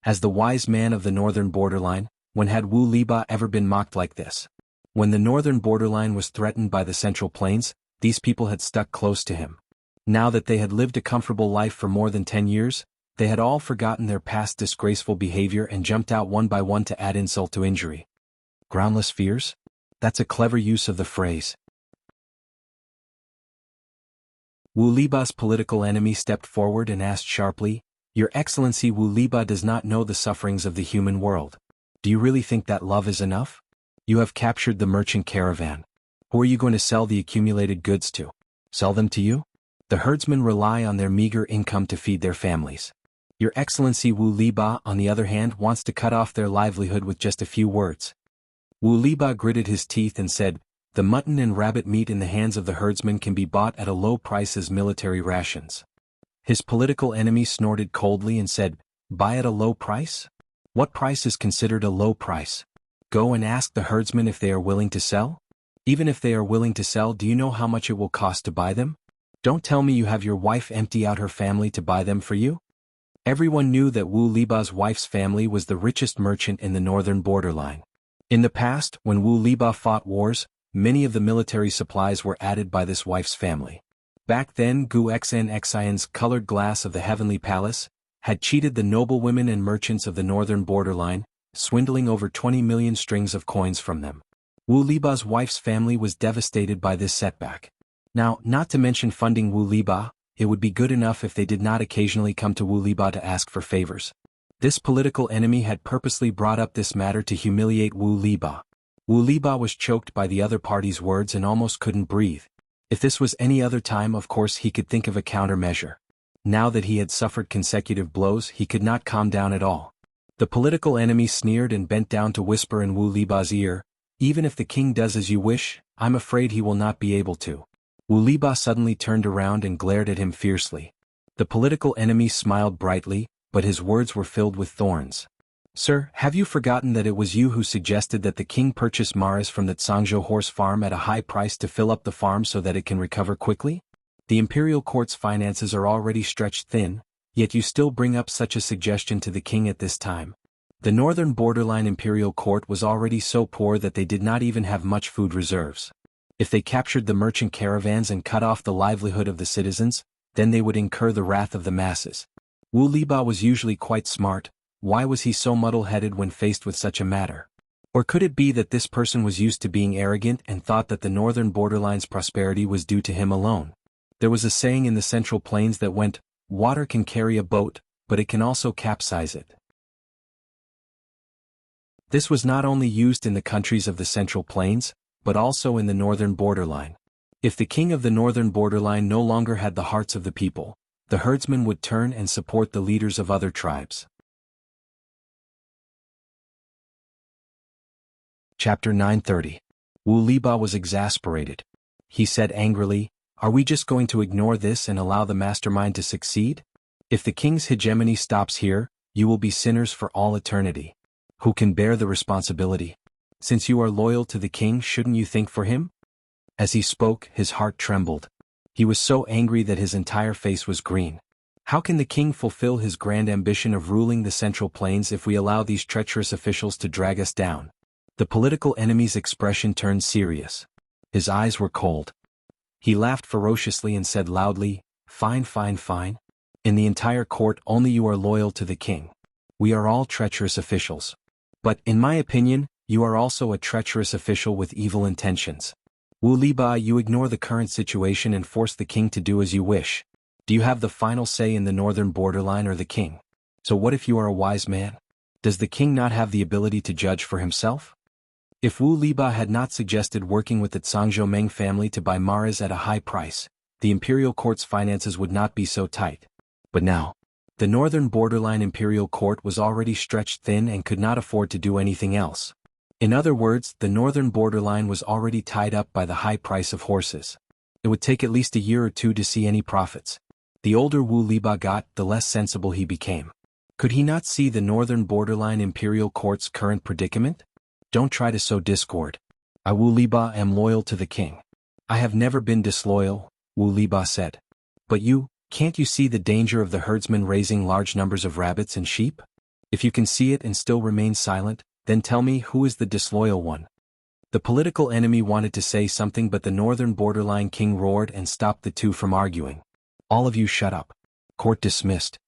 As the wise man of the northern borderline, when had Wu Liba ever been mocked like this? When the northern borderline was threatened by the Central Plains, these people had stuck close to him. Now that they had lived a comfortable life for more than 10 years, they had all forgotten their past disgraceful behavior and jumped out one by one to add insult to injury. Groundless fears? That's a clever use of the phrase. Wu Liba's political enemy stepped forward and asked sharply, "Your Excellency, Wu Liba does not know the sufferings of the human world. Do you really think that love is enough? You have captured the merchant caravan. Who are you going to sell the accumulated goods to? Sell them to you? The herdsmen rely on their meager income to feed their families. Your Excellency Wu Liba, on the other hand, wants to cut off their livelihood with just a few words." Wu Liba gritted his teeth and said, "The mutton and rabbit meat in the hands of the herdsmen can be bought at a low price as military rations." His political enemy snorted coldly and said, "Buy at a low price? What price is considered a low price? Go and ask the herdsmen if they are willing to sell? Even if they are willing to sell, do you know how much it will cost to buy them? Don't tell me you have your wife empty out her family to buy them for you." Everyone knew that Wu Liba's wife's family was the richest merchant in the northern borderline. In the past, when Wu Liba fought wars, many of the military supplies were added by this wife's family. Back then, Gu Xnxian's colored glass of the heavenly palace had cheated the noblewomen and merchants of the northern borderline, swindling over 20 million strings of coins from them. Wu Liba's wife's family was devastated by this setback. Now, not to mention funding Wu Liba, it would be good enough if they did not occasionally come to Wu Liba to ask for favors. This political enemy had purposely brought up this matter to humiliate Wu Liba. Wu Liba was choked by the other party's words and almost couldn't breathe. If this was any other time, of course he could think of a countermeasure. Now that he had suffered consecutive blows, he could not calm down at all. The political enemy sneered and bent down to whisper in Wu Liba's ear, "Even if the king does as you wish, I'm afraid he will not be able to." Wu Liba suddenly turned around and glared at him fiercely. The political enemy smiled brightly, but his words were filled with thorns. "Sir, have you forgotten that it was you who suggested that the king purchase Maras from the Tsangzhou horse farm at a high price to fill up the farm so that it can recover quickly? The imperial court's finances are already stretched thin, yet you still bring up such a suggestion to the king at this time. The northern borderline imperial court was already so poor that they did not even have much food reserves. If they captured the merchant caravans and cut off the livelihood of the citizens, then they would incur the wrath of the masses." Wu Liba was usually quite smart. Why was he so muddle-headed when faced with such a matter? Or could it be that this person was used to being arrogant and thought that the northern borderline's prosperity was due to him alone? There was a saying in the Central Plains that went, "Water can carry a boat, but it can also capsize it." This was not only used in the countries of the Central Plains, but also in the northern borderline. If the king of the northern borderline no longer had the hearts of the people, the herdsmen would turn and support the leaders of other tribes. Chapter 930. Wu Liba was exasperated. He said angrily, Are we just going to ignore this and allow the mastermind to succeed? If the king's hegemony stops here, you will be sinners for all eternity. Who can bear the responsibility? Since you are loyal to the king, shouldn't you think for him? As he spoke, his heart trembled. He was so angry that his entire face was green. How can the king fulfill his grand ambition of ruling the Central Plains if we allow these treacherous officials to drag us down? The political enemy's expression turned serious. His eyes were cold. He laughed ferociously and said loudly, "Fine, fine, fine. In the entire court only you are loyal to the king. We are all treacherous officials. But, in my opinion, you are also a treacherous official with evil intentions. Wu Liba, you ignore the current situation and force the king to do as you wish. Do you have the final say in the northern borderline or the king? So what if you are a wise man? Does the king not have the ability to judge for himself?" If Wu Liba had not suggested working with the Zhangzhou family to buy Maras at a high price, the imperial court's finances would not be so tight. But now, the northern borderline imperial court was already stretched thin and could not afford to do anything else. In other words, the northern borderline was already tied up by the high price of horses. It would take at least a year or two to see any profits. The older Wu Liba got, the less sensible he became. Could he not see the northern borderline imperial court's current predicament? Don't try to sow discord. I, Wu Liba, am loyal to the king. I have never been disloyal, Wu Liba said. But you, can't you see the danger of the herdsmen raising large numbers of rabbits and sheep? If you can see it and still remain silent, then tell me who is the disloyal one. The political enemy wanted to say something, but the northern borderline king roared and stopped the two from arguing. All of you shut up. Court dismissed.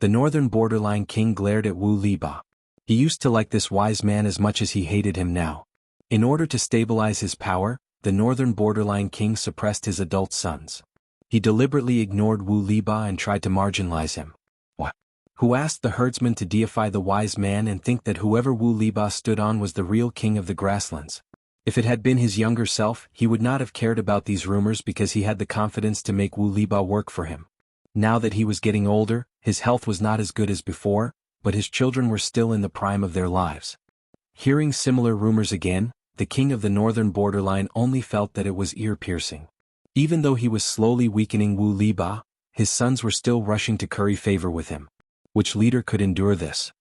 The northern borderline king glared at Wu Liba. He used to like this wise man as much as he hated him now. In order to stabilize his power, the northern borderline king suppressed his adult sons. He deliberately ignored Wu Liba and tried to marginalize him. What? Who asked the herdsman to deify the wise man and think that whoever Wu Liba stood on was the real king of the grasslands? If it had been his younger self, he would not have cared about these rumors because he had the confidence to make Wu Liba work for him. Now that he was getting older, his health was not as good as before, but his children were still in the prime of their lives. Hearing similar rumors again, the king of the northern borderline only felt that it was ear-piercing. Even though he was slowly weakening Wu Liba, his sons were still rushing to curry favor with him. Which leader could endure this?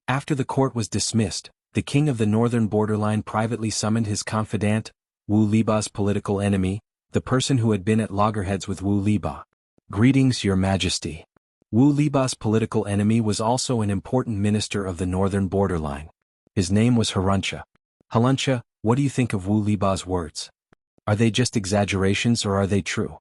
After the court was dismissed, the king of the northern borderline privately summoned his confidant, Wu Liba's political enemy, the person who had been at loggerheads with Wu Liba. "Greetings, your majesty." Wu Liba's political enemy was also an important minister of the northern borderline. His name was Haruncha. Haruncha, what do you think of Wu Liba's words? Are they just exaggerations or are they true?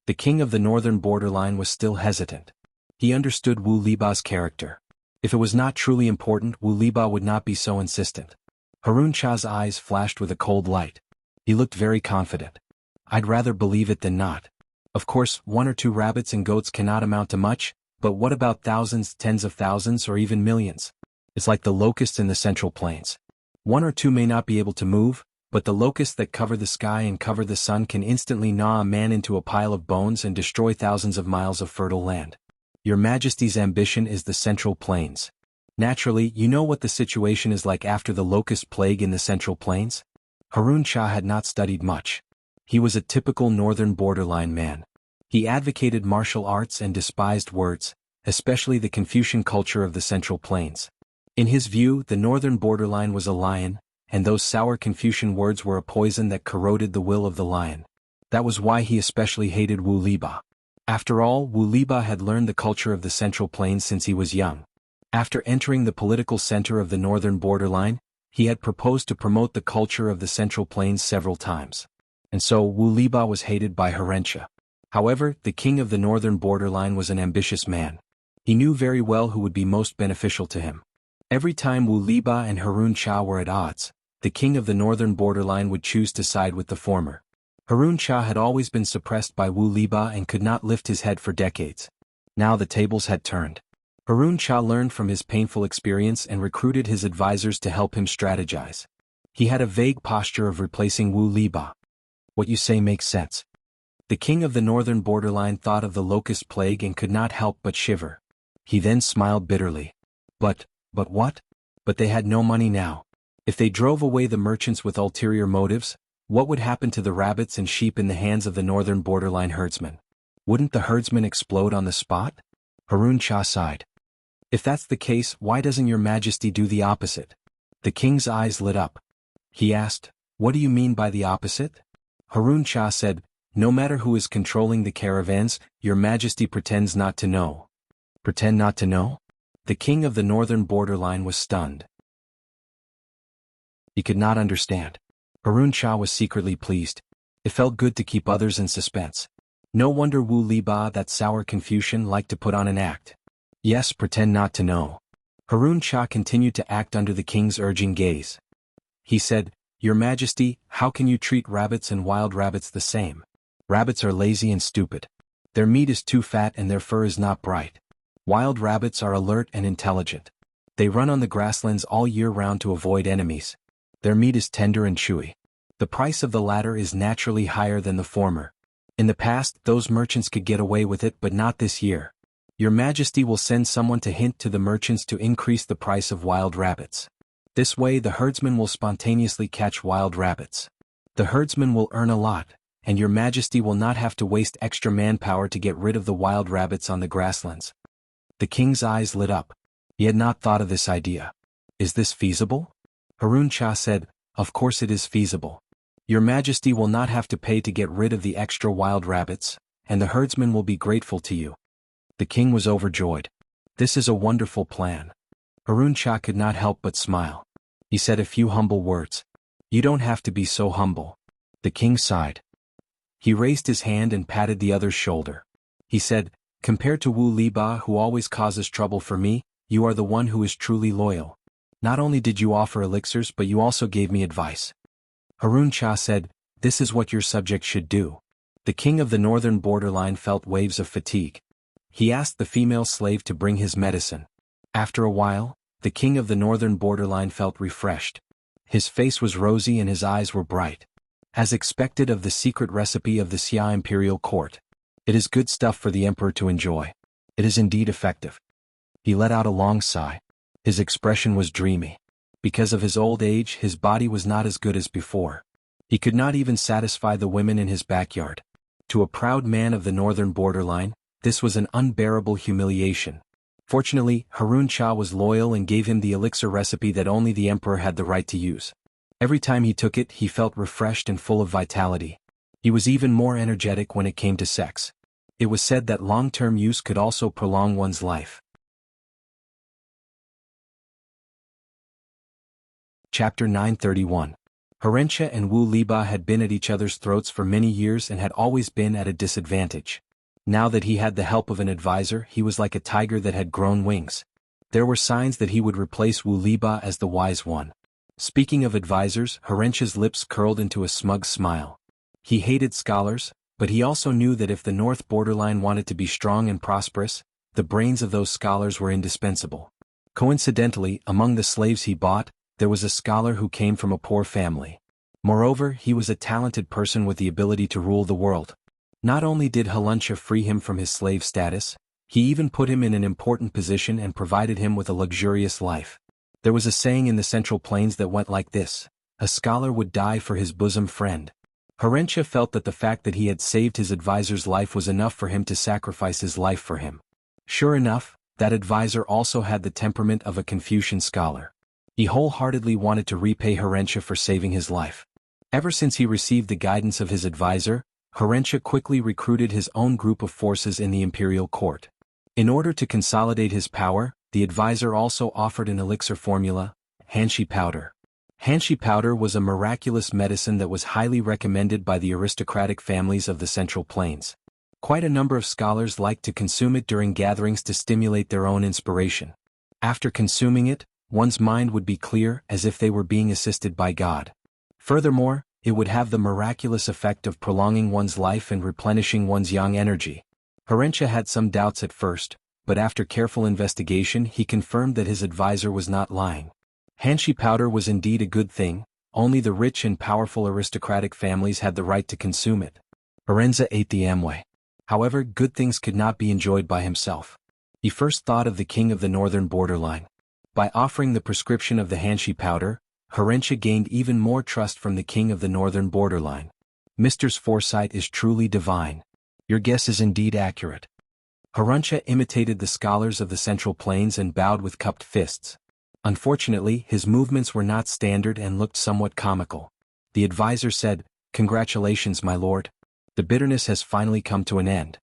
The king of the northern borderline was still hesitant. He understood Wu Liba's character. If it was not truly important, Wu Liba would not be so insistent. Haruncha's eyes flashed with a cold light. He looked very confident. I'd rather believe it than not. Of course, 1 or 2 rabbits and goats cannot amount to much, but what about thousands, tens of thousands, or even millions? It's like the locusts in the Central Plains. 1 or 2 may not be able to move, but the locusts that cover the sky and cover the sun can instantly gnaw a man into a pile of bones and destroy thousands of miles of fertile land. Your Majesty's ambition is the Central Plains. Naturally, you know what the situation is like after the locust plague in the Central Plains? Haruncha had not studied much. He was a typical northern borderline man. He advocated martial arts and despised words, especially the Confucian culture of the Central Plains. In his view, the northern borderline was a lion, and those sour Confucian words were a poison that corroded the will of the lion. That was why he especially hated Wu Liba. After all, Wu Liba had learned the culture of the Central Plains since he was young. After entering the political center of the northern borderline, he had proposed to promote the culture of the Central Plains several times. And so Wu Liba was hated by Haruncha. However, the king of the northern borderline was an ambitious man. He knew very well who would be most beneficial to him. Every time Wu Liba and Haruncha were at odds, the king of the northern borderline would choose to side with the former. Haruncha had always been suppressed by Wu Liba and could not lift his head for decades. Now the tables had turned. Haruncha learned from his painful experience and recruited his advisors to help him strategize. He had a vague posture of replacing Wu Liba. What you say makes sense. The king of the northern borderline thought of the locust plague and could not help but shiver. He then smiled bitterly. But what? But they had no money now. If they drove away the merchants with ulterior motives, What would happen to the rabbits and sheep in the hands of the northern borderline herdsmen? Wouldn't the herdsmen explode on the spot? Harun Shah sighed. If that's the case, why doesn't your majesty do the opposite? The king's eyes lit up. He asked, what do you mean by the opposite? Harun Shah said, no matter who is controlling the caravans, your majesty pretends not to know. Pretend not to know? The king of the northern borderline was stunned. He could not understand. Harun Shah was secretly pleased. It felt good to keep others in suspense. No wonder Wu Liba, that sour Confucian, liked to put on an act. Yes, pretend not to know. Harun Shah continued to act under the king's urging gaze. He said, Your Majesty, how can you treat rabbits and wild rabbits the same? Rabbits are lazy and stupid. Their meat is too fat and their fur is not bright. Wild rabbits are alert and intelligent. They run on the grasslands all year round to avoid enemies. Their meat is tender and chewy. The price of the latter is naturally higher than the former. In the past, those merchants could get away with it, but not this year. Your Majesty will send someone to hint to the merchants to increase the price of wild rabbits. This way the herdsmen will spontaneously catch wild rabbits. The herdsmen will earn a lot, and your Majesty will not have to waste extra manpower to get rid of the wild rabbits on the grasslands. The king's eyes lit up. He had not thought of this idea. Is this feasible? Harun Shah said, Of course it is feasible. Your Majesty will not have to pay to get rid of the extra wild rabbits, and the herdsmen will be grateful to you. The king was overjoyed. This is a wonderful plan. Harun Shah could not help but smile. He said a few humble words. You don't have to be so humble. The king sighed. He raised his hand and patted the other's shoulder. He said, Compared to Wu Liba, who always causes trouble for me, you are the one who is truly loyal. Not only did you offer elixirs, but you also gave me advice. Harun Shah said, This is what your subjects should do. The king of the northern borderline felt waves of fatigue. He asked the female slave to bring his medicine. After a while, the king of the northern borderline felt refreshed. His face was rosy and his eyes were bright. As expected of the secret recipe of the Xia imperial court. It is good stuff for the emperor to enjoy. It is indeed effective. He let out a long sigh. His expression was dreamy. Because of his old age, his body was not as good as before. He could not even satisfy the women in his backyard. To a proud man of the northern borderline, this was an unbearable humiliation. Fortunately, Harun Shah was loyal and gave him the elixir recipe that only the emperor had the right to use. Every time he took it, he felt refreshed and full of vitality. He was even more energetic when it came to sex. It was said that long-term use could also prolong one's life. Chapter 931. Herentia and Wu Liba had been at each other's throats for many years and had always been at a disadvantage. Now that he had the help of an advisor, he was like a tiger that had grown wings. There were signs that he would replace Wu Liba as the wise one. Speaking of advisors, Herentia's lips curled into a smug smile. He hated scholars, but he also knew that if the north borderline wanted to be strong and prosperous, the brains of those scholars were indispensable. Coincidentally, among the slaves he bought, there was a scholar who came from a poor family. Moreover, he was a talented person with the ability to rule the world. Not only did Herentia free him from his slave status, he even put him in an important position and provided him with a luxurious life. There was a saying in the Central Plains that went like this: a scholar would die for his bosom friend. Herentia felt that the fact that he had saved his advisor's life was enough for him to sacrifice his life for him. Sure enough, that advisor also had the temperament of a Confucian scholar. He wholeheartedly wanted to repay Herentia for saving his life. Ever since he received the guidance of his advisor, Herentia quickly recruited his own group of forces in the imperial court. In order to consolidate his power, the advisor also offered an elixir formula, Hanshi powder. Hanshi powder was a miraculous medicine that was highly recommended by the aristocratic families of the Central Plains. Quite a number of scholars liked to consume it during gatherings to stimulate their own inspiration. After consuming it, one's mind would be clear as if they were being assisted by God. Furthermore, it would have the miraculous effect of prolonging one's life and replenishing one's yang energy. Herentia had some doubts at first, but after careful investigation he confirmed that his advisor was not lying. Hanshi powder was indeed a good thing, only the rich and powerful aristocratic families had the right to consume it. Herentia ate the Amway. However, good things could not be enjoyed by himself. He first thought of the king of the northern borderline. By offering the prescription of the Hanshi powder, Herentia gained even more trust from the king of the northern borderline. Mister's foresight is truly divine. Your guess is indeed accurate. Herentia imitated the scholars of the Central Plains and bowed with cupped fists. Unfortunately, his movements were not standard and looked somewhat comical. The advisor said, "Congratulations, my lord. The bitterness has finally come to an end."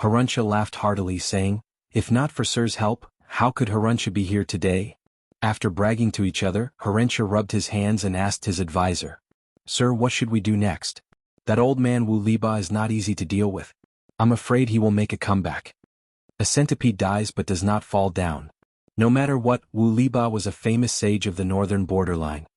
Herentia laughed heartily, saying, "If not for Sir's help, how could Herentia be here today?" After bragging to each other, Herentia rubbed his hands and asked his advisor, "Sir, what should we do next? That old man Wu Liba is not easy to deal with. I'm afraid he will make a comeback. A centipede dies but does not fall down. No matter what, Wu Liba was a famous sage of the northern borderline."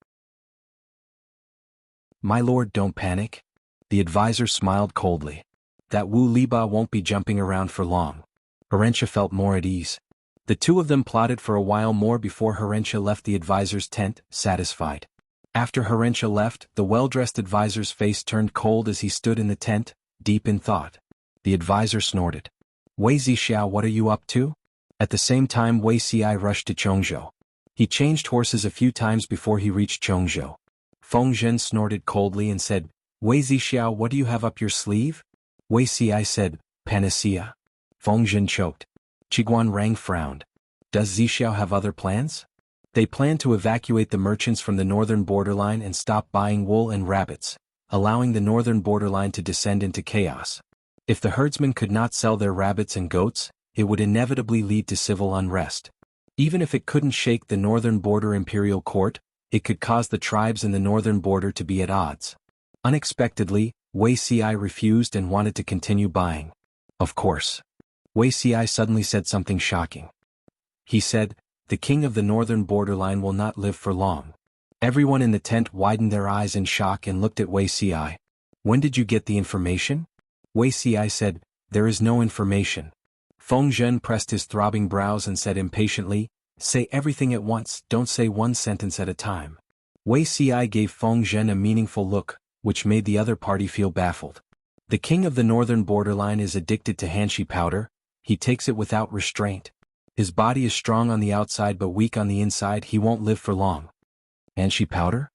"My lord, don't panic." The advisor smiled coldly. "That Wu Liba won't be jumping around for long." Herentia felt more at ease. The two of them plotted for a while more before Herentia left the advisor's tent, satisfied. After Herentia left, the well-dressed advisor's face turned cold as he stood in the tent, deep in thought. The advisor snorted. "Wei Zixiao, what are you up to?" At the same time, Wei Xi rushed to Chongzhou. He changed horses a few times before he reached Chongzhou. Feng Zhen snorted coldly and said, "Wei Zixiao, what do you have up your sleeve?" Wei Xi said, "Panacea." Feng Zhen choked. Qiguan Rang frowned. "Does Zixiao have other plans?" They planned to evacuate the merchants from the northern borderline and stop buying wool and rabbits, allowing the northern borderline to descend into chaos. If the herdsmen could not sell their rabbits and goats, it would inevitably lead to civil unrest. Even if it couldn't shake the northern border imperial court, it could cause the tribes in the northern border to be at odds. Unexpectedly, Wei Xi refused and wanted to continue buying. Of course. Wei Xi suddenly said something shocking. He said, "The king of the northern borderline will not live for long." Everyone in the tent widened their eyes in shock and looked at Wei Xi. "When did you get the information?" Wei Xi said, "There is no information." Feng Zhen pressed his throbbing brows and said impatiently, "Say everything at once, don't say one sentence at a time." Wei Xi gave Feng Zhen a meaningful look, which made the other party feel baffled. The king of the northern borderline is addicted to hanshi powder. He takes it without restraint. His body is strong on the outside but weak on the inside. He won't live for long. Hanshi powder?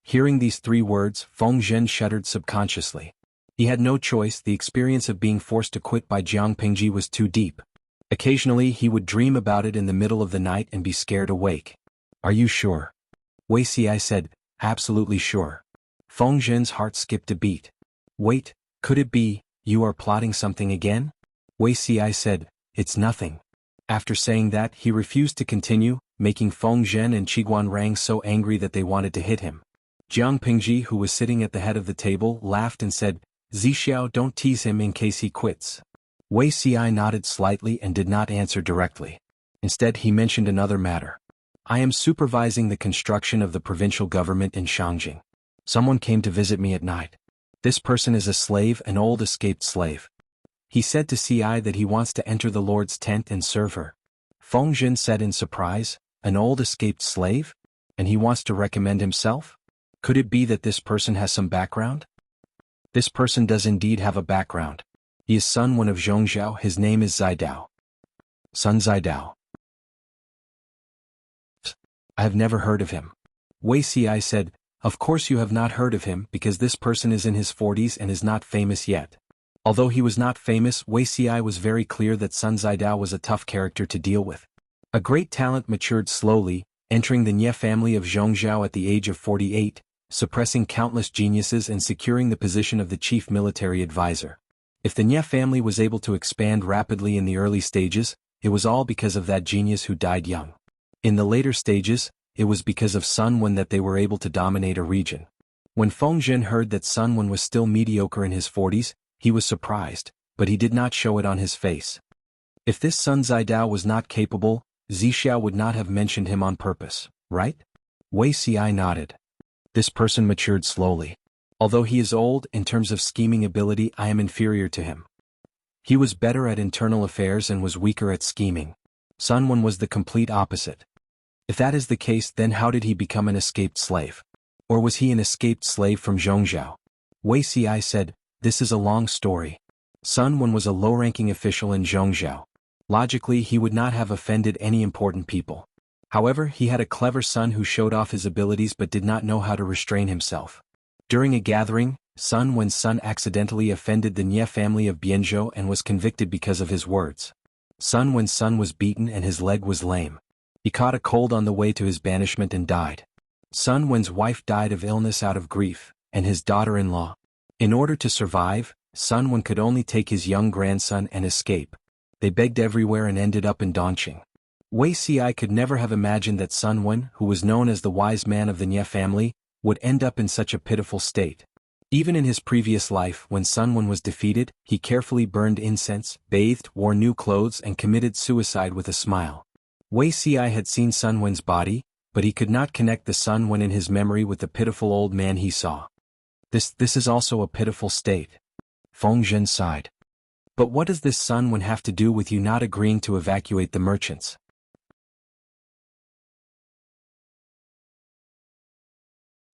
Hearing these three words, Feng Zhen shuddered subconsciously. He had no choice. The experience of being forced to quit by Jiang Pingji was too deep. Occasionally he would dream about it in the middle of the night and be scared awake. "Are you sure?" Wei Xi said, "Absolutely sure." Feng Zhen's heart skipped a beat. "Wait, could it be, you are plotting something again?" Wei Xi said, "It's nothing." After saying that, he refused to continue, making Feng Zhen and Qiguan Rang so angry that they wanted to hit him. Jiang Pingji, who was sitting at the head of the table, laughed and said, "Zixiao, don't tease him in case he quits." Wei Xi nodded slightly and did not answer directly. Instead, he mentioned another matter. "I am supervising the construction of the provincial government in Shangjing. Someone came to visit me at night. This person is a slave, an old escaped slave. He said to Ci that he wants to enter the Lord's tent and serve her." Feng Zhen said in surprise, "An old escaped slave? And he wants to recommend himself? Could it be that this person has some background?" "This person does indeed have a background. He is Sun Wen of Zhongzhou. His name is Zidao." "Sun Zidao? I have never heard of him." Wei Xi said, "Of course you have not heard of him because this person is in his 40s and is not famous yet." Although he was not famous, Wei Xi was very clear that Sun Zidao was a tough character to deal with. A great talent matured slowly, entering the Nye family of Zhongzhou at the age of 48, suppressing countless geniuses and securing the position of the chief military advisor. If the Nye family was able to expand rapidly in the early stages, it was all because of that genius who died young. In the later stages, it was because of Sun Wen that they were able to dominate a region. When Feng Zhen heard that Sun Wen was still mediocre in his 40s, he was surprised, but he did not show it on his face. If this Sun Zidao was not capable, Zixiao would not have mentioned him on purpose, right? Wei Xi nodded. "This person matured slowly. Although he is old, in terms of scheming ability I am inferior to him. He was better at internal affairs and was weaker at scheming. Sun Wen was the complete opposite. If that is the case, then how did he become an escaped slave? Or was he an escaped slave from Zhongzhou?" Wei Xi said, "This is a long story. Sun Wen was a low-ranking official in Zhongzhou. Logically, he would not have offended any important people. However, he had a clever son who showed off his abilities but did not know how to restrain himself. During a gathering, Sun Wen's son accidentally offended the Nye family of Bianzhou and was convicted because of his words. Sun Wen's son was beaten and his leg was lame. He caught a cold on the way to his banishment and died. Sun Wen's wife died of illness out of grief, and his daughter-in-law. In order to survive, Sun Wen could only take his young grandson and escape. They begged everywhere and ended up in Dongqing. Wuxia could never have imagined that Sun Wen, who was known as the wise man of the Nye family, would end up in such a pitiful state. Even in his previous life, when Sun Wen was defeated, he carefully burned incense, bathed, wore new clothes and committed suicide with a smile. Wuxia had seen Sun Wen's body, but he could not connect the Sun Wen in his memory with the pitiful old man he saw. This is also a pitiful state. Feng Zhen sighed. But what does this Sun Wen have to do with you not agreeing to evacuate the merchants?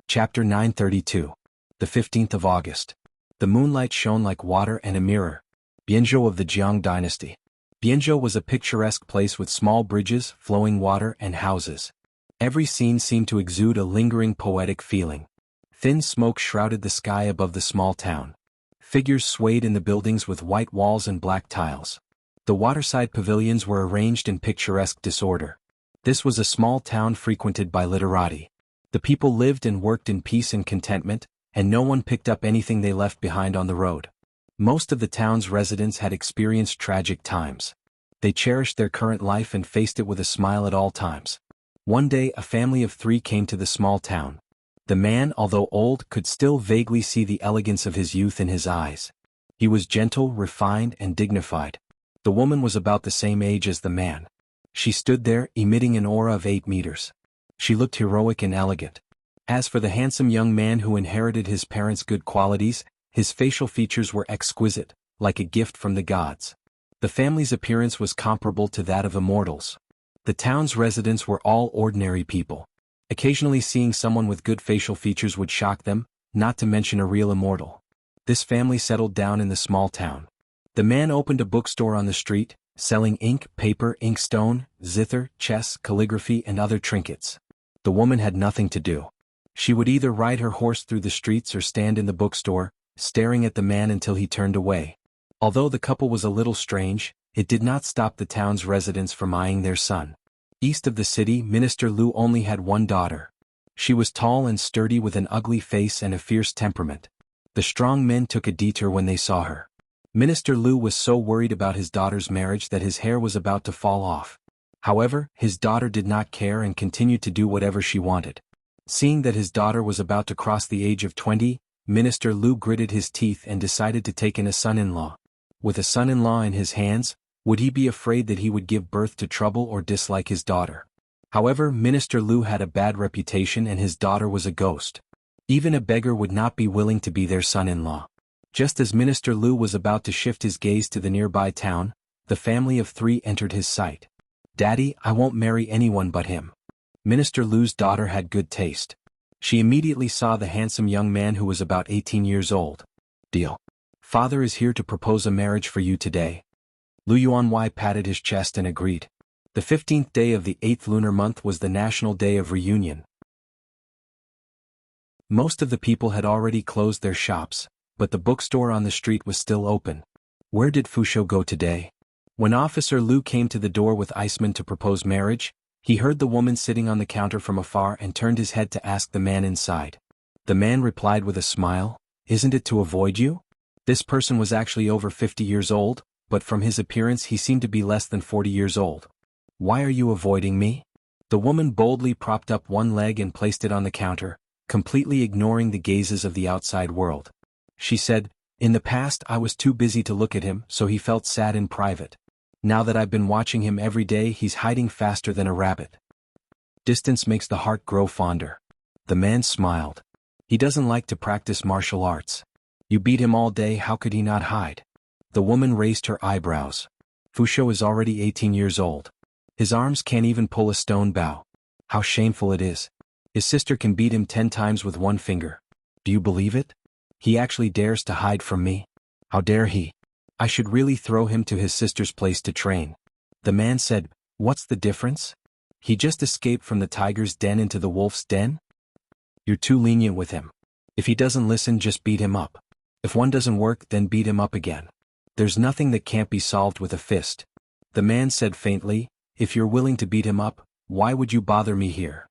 Chapter 932. The 15th of August. The moonlight shone like water and a mirror. Bianzhou of the Jiang dynasty. Bianzhou was a picturesque place with small bridges, flowing water, and houses. Every scene seemed to exude a lingering poetic feeling. Thin smoke shrouded the sky above the small town. Figures swayed in the buildings with white walls and black tiles. The waterside pavilions were arranged in picturesque disorder. This was a small town frequented by literati. The people lived and worked in peace and contentment, and no one picked up anything they left behind on the road. Most of the town's residents had experienced tragic times. They cherished their current life and faced it with a smile at all times. One day a family of 3 came to the small town. The man, although old, could still vaguely see the elegance of his youth in his eyes. He was gentle, refined, and dignified. The woman was about the same age as the man. She stood there, emitting an aura of 8 meters. She looked heroic and elegant. As for the handsome young man who inherited his parents' good qualities, his facial features were exquisite, like a gift from the gods. The family's appearance was comparable to that of immortals. The town's residents were all ordinary people. Occasionally seeing someone with good facial features would shock them, not to mention a real immortal. This family settled down in the small town. The man opened a bookstore on the street, selling ink, paper, inkstone, zither, chess, calligraphy, and other trinkets. The woman had nothing to do. She would either ride her horse through the streets or stand in the bookstore, staring at the man until he turned away. Although the couple was a little strange, it did not stop the town's residents from eyeing their son. East of the city, Minister Lu only had one daughter. She was tall and sturdy with an ugly face and a fierce temperament. The strong men took a detour when they saw her. Minister Lu was so worried about his daughter's marriage that his hair was about to fall off. However, his daughter did not care and continued to do whatever she wanted. Seeing that his daughter was about to cross the age of 20, Minister Lu gritted his teeth and decided to take in a son-in-law. With a son-in-law in his hands, would he be afraid that he would give birth to trouble or dislike his daughter? However, Minister Lu had a bad reputation and his daughter was a ghost. Even a beggar would not be willing to be their son-in-law. Just as Minister Lu was about to shift his gaze to the nearby town, the family of 3 entered his sight. "Daddy, I won't marry anyone but him." Minister Lu's daughter had good taste. She immediately saw the handsome young man who was about 18 years old. "Deal. Father is here to propose a marriage for you today." Lu Yuanwei patted his chest and agreed. The 15th day of the 8th lunar month was the national day of reunion. Most of the people had already closed their shops, but the bookstore on the street was still open. Where did Fusho go today? When Officer Lu came to the door with Iceman to propose marriage, he heard the woman sitting on the counter from afar and turned his head to ask the man inside. The man replied with a smile, "Isn't it to avoid you?" This person was actually over 50 years old, but from his appearance he seemed to be less than 40 years old. "Why are you avoiding me?" The woman boldly propped up one leg and placed it on the counter, completely ignoring the gazes of the outside world. She said, "In the past I was too busy to look at him, so he felt sad in private. Now that I've been watching him every day, he's hiding faster than a rabbit. Distance makes the heart grow fonder." The man smiled. "He doesn't like to practice martial arts. You beat him all day, how could he not hide?" The woman raised her eyebrows. "Fusho is already 18 years old. His arms can't even pull a stone bow. How shameful it is. His sister can beat him 10 times with one finger. Do you believe it? He actually dares to hide from me. How dare he? I should really throw him to his sister's place to train." The man said, "What's the difference? He just escaped from the tiger's den into the wolf's den? You're too lenient with him. If he doesn't listen, just beat him up. If one doesn't work, then beat him up again. There's nothing that can't be solved with a fist. The man said faintly, if you're willing to beat him up, why would you bother me here?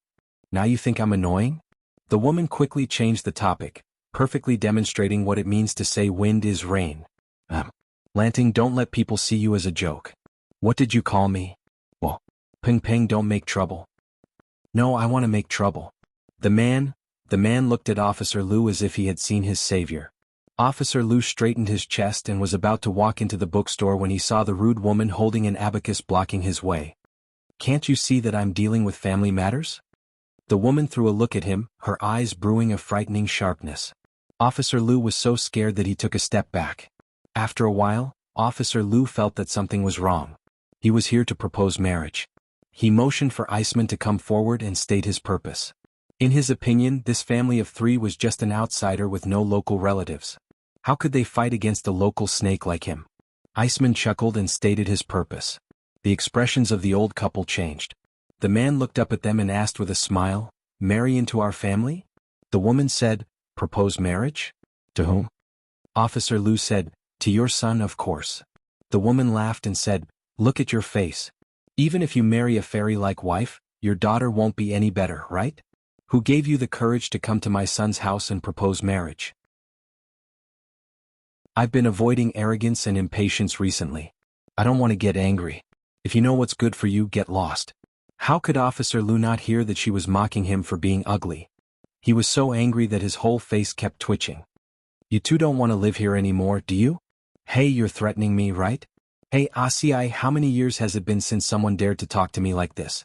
Now you think I'm annoying? The woman quickly changed the topic, perfectly demonstrating what it means to say wind is rain. Lanting, don't let people see you as a joke. What did you call me? Well, Ping Ping, don't make trouble. No, I want to make trouble. The man looked at Officer Lu as if he had seen his savior. Officer Lu straightened his chest and was about to walk into the bookstore when he saw the rude woman holding an abacus blocking his way. Can't you see that I'm dealing with family matters? The woman threw a look at him, her eyes brewing a frightening sharpness. Officer Lu was so scared that he took a step back. After a while, Officer Lu felt that something was wrong. He was here to propose marriage. He motioned for Iceman to come forward and state his purpose. In his opinion, this family of 3 was just an outsider with no local relatives. How could they fight against a local snake like him? Iceman chuckled and stated his purpose. The expressions of the old couple changed. The man looked up at them and asked with a smile, marry into our family? The woman said, propose marriage? To whom? Officer Lu said, to your son, of course. The woman laughed and said, look at your face. Even if you marry a fairy-like wife, your daughter won't be any better, right? Who gave you the courage to come to my son's house and propose marriage? I've been avoiding arrogance and impatience recently. I don't want to get angry. If you know what's good for you, get lost. How could Officer Lu not hear that she was mocking him for being ugly? He was so angry that his whole face kept twitching. You two don't want to live here anymore, do you? Hey, you're threatening me, right? Hey, ACI, how many years has it been since someone dared to talk to me like this?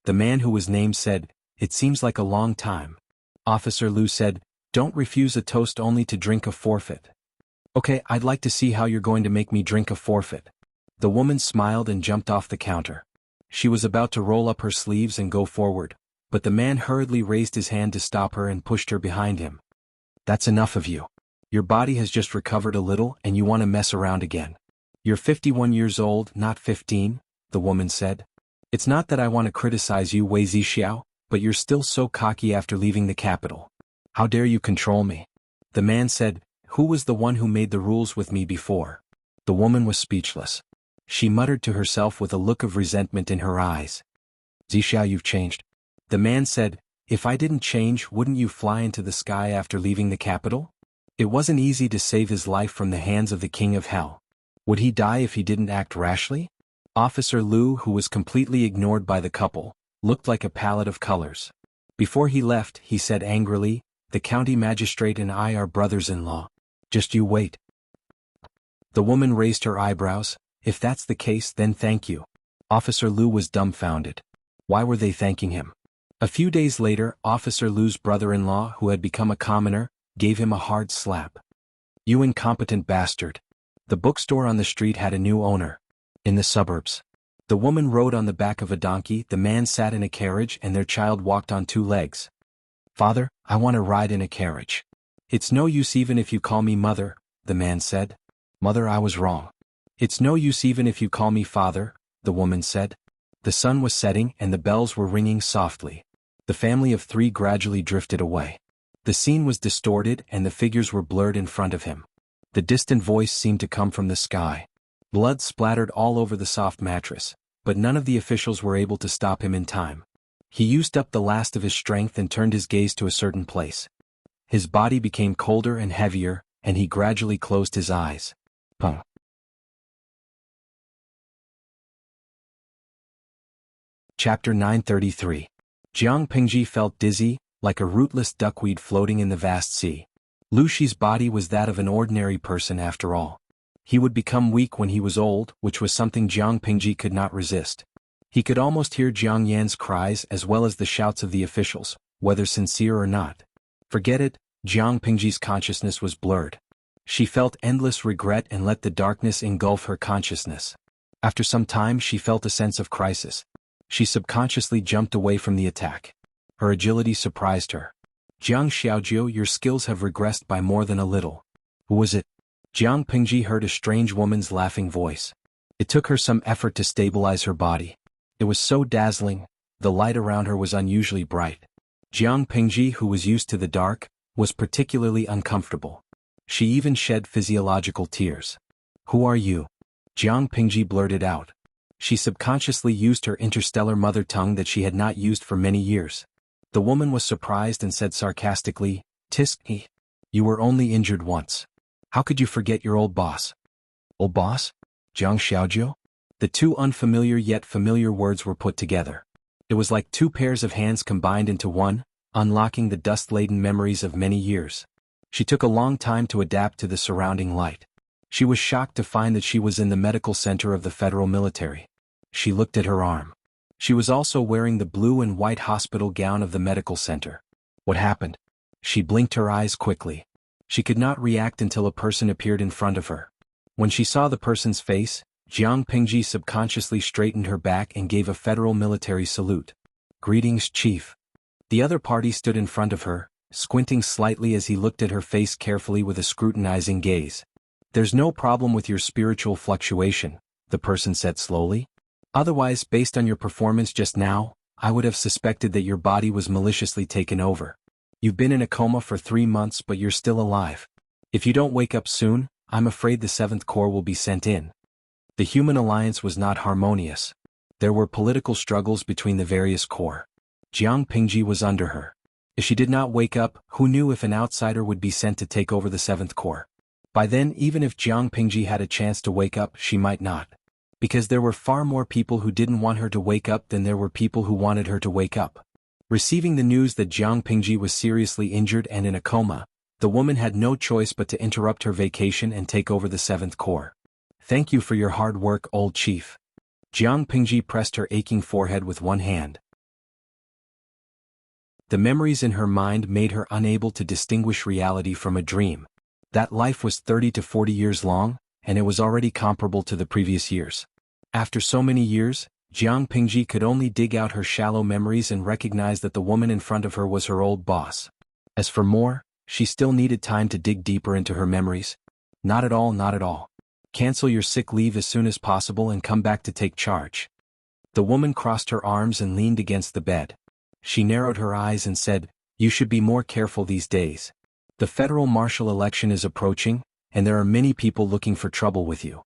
The man who was named said, it seems like a long time. Officer Lu said, don't refuse a toast only to drink a forfeit. Okay, I'd like to see how you're going to make me drink a forfeit. The woman smiled and jumped off the counter. She was about to roll up her sleeves and go forward, but the man hurriedly raised his hand to stop her and pushed her behind him. That's enough of you. Your body has just recovered a little and you want to mess around again. You're 51 years old, not 15, the woman said. It's not that I want to criticize you, Wei Zixiao, but you're still so cocky after leaving the capital. How dare you control me? The man said, who was the one who made the rules with me before? The woman was speechless. She muttered to herself with a look of resentment in her eyes. Zixiao, you've changed. The man said, if I didn't change, wouldn't you fly into the sky after leaving the capital? It wasn't easy to save his life from the hands of the King of Hell. Would he die if he didn't act rashly? Officer Lu, who was completely ignored by the couple, looked like a palette of colors. Before he left, he said angrily, the county magistrate and I are brothers-in-law. Just you wait. The woman raised her eyebrows. If that's the case, then thank you. Officer Lu was dumbfounded. Why were they thanking him? A few days later, Officer Lu's brother-in-law, who had become a commoner, gave him a hard slap. You incompetent bastard. The bookstore on the street had a new owner. In the suburbs. The woman rode on the back of a donkey, the man sat in a carriage, and their child walked on 2 legs. Father, I want to ride in a carriage. It's no use even if you call me mother, the man said. Mother, I was wrong. It's no use even if you call me father, the woman said. The sun was setting and the bells were ringing softly. The family of 3 gradually drifted away. The scene was distorted and the figures were blurred in front of him. The distant voice seemed to come from the sky. Blood splattered all over the soft mattress, but none of the officials were able to stop him in time. He used up the last of his strength and turned his gaze to a certain place. His body became colder and heavier, and he gradually closed his eyes. Pum. Chapter 933. Jiang Pingji felt dizzy, like a rootless duckweed floating in the vast sea. Lu Shi's body was that of an ordinary person after all. He would become weak when he was old, which was something Jiang Pingji could not resist. He could almost hear Jiang Yan's cries as well as the shouts of the officials, whether sincere or not. Forget it, Jiang Pingji's consciousness was blurred. She felt endless regret and let the darkness engulf her consciousness. After some time she felt a sense of crisis. She subconsciously jumped away from the attack. Her agility surprised her. Jiang Xiaojiu, your skills have regressed by more than a little. Who was it? Jiang Pingji heard a strange woman's laughing voice. It took her some effort to stabilize her body. It was so dazzling, The light around her was unusually bright. Jiang Pingji, who was used to the dark, was particularly uncomfortable. She even shed physiological tears. "Who are you?" Jiang Pingji blurted out. She subconsciously used her interstellar mother tongue that she had not used for many years. The woman was surprised and said sarcastically, "Tisk, you were only injured once. How could you forget your old boss?" "Old boss? Jiang Xiaojiu?" The two unfamiliar yet familiar words were put together. It was like two pairs of hands combined into one, unlocking the dust-laden memories of many years. She took a long time to adapt to the surrounding light. She was shocked to find that she was in the medical center of the federal military. She looked at her arm. She was also wearing the blue and white hospital gown of the medical center. What happened? She blinked her eyes quickly. She could not react until a person appeared in front of her. When she saw the person's face, Jiang Pingji subconsciously straightened her back and gave a federal military salute. "Greetings, Chief." The other party stood in front of her, squinting slightly as he looked at her face carefully with a scrutinizing gaze. "There's no problem with your spiritual fluctuation," the person said slowly. "Otherwise, based on your performance just now, I would have suspected that your body was maliciously taken over. You've been in a coma for 3 months but you're still alive. If you don't wake up soon, I'm afraid the 7th Corps will be sent in." The human alliance was not harmonious. There were political struggles between the various corps. Jiang Pingji was under her. If she did not wake up, who knew if an outsider would be sent to take over the 7th Corps? By then, even if Jiang Pingji had a chance to wake up, she might not. Because there were far more people who didn't want her to wake up than there were people who wanted her to wake up. Receiving the news that Jiang Pingji was seriously injured and in a coma, the woman had no choice but to interrupt her vacation and take over the 7th Corps. "Thank you for your hard work, old chief." Jiang Pingji pressed her aching forehead with one hand. The memories in her mind made her unable to distinguish reality from a dream. That life was 30 to 40 years long, and it was already comparable to the previous years. After so many years, Jiang Pingji could only dig out her shallow memories and recognize that the woman in front of her was her old boss. As for more, she still needed time to dig deeper into her memories. Not at all, not at all. Cancel your sick leave as soon as possible and come back to take charge." The woman crossed her arms and leaned against the bed. She narrowed her eyes and said, "You should be more careful these days. The federal marshal election is approaching, and there are many people looking for trouble with you."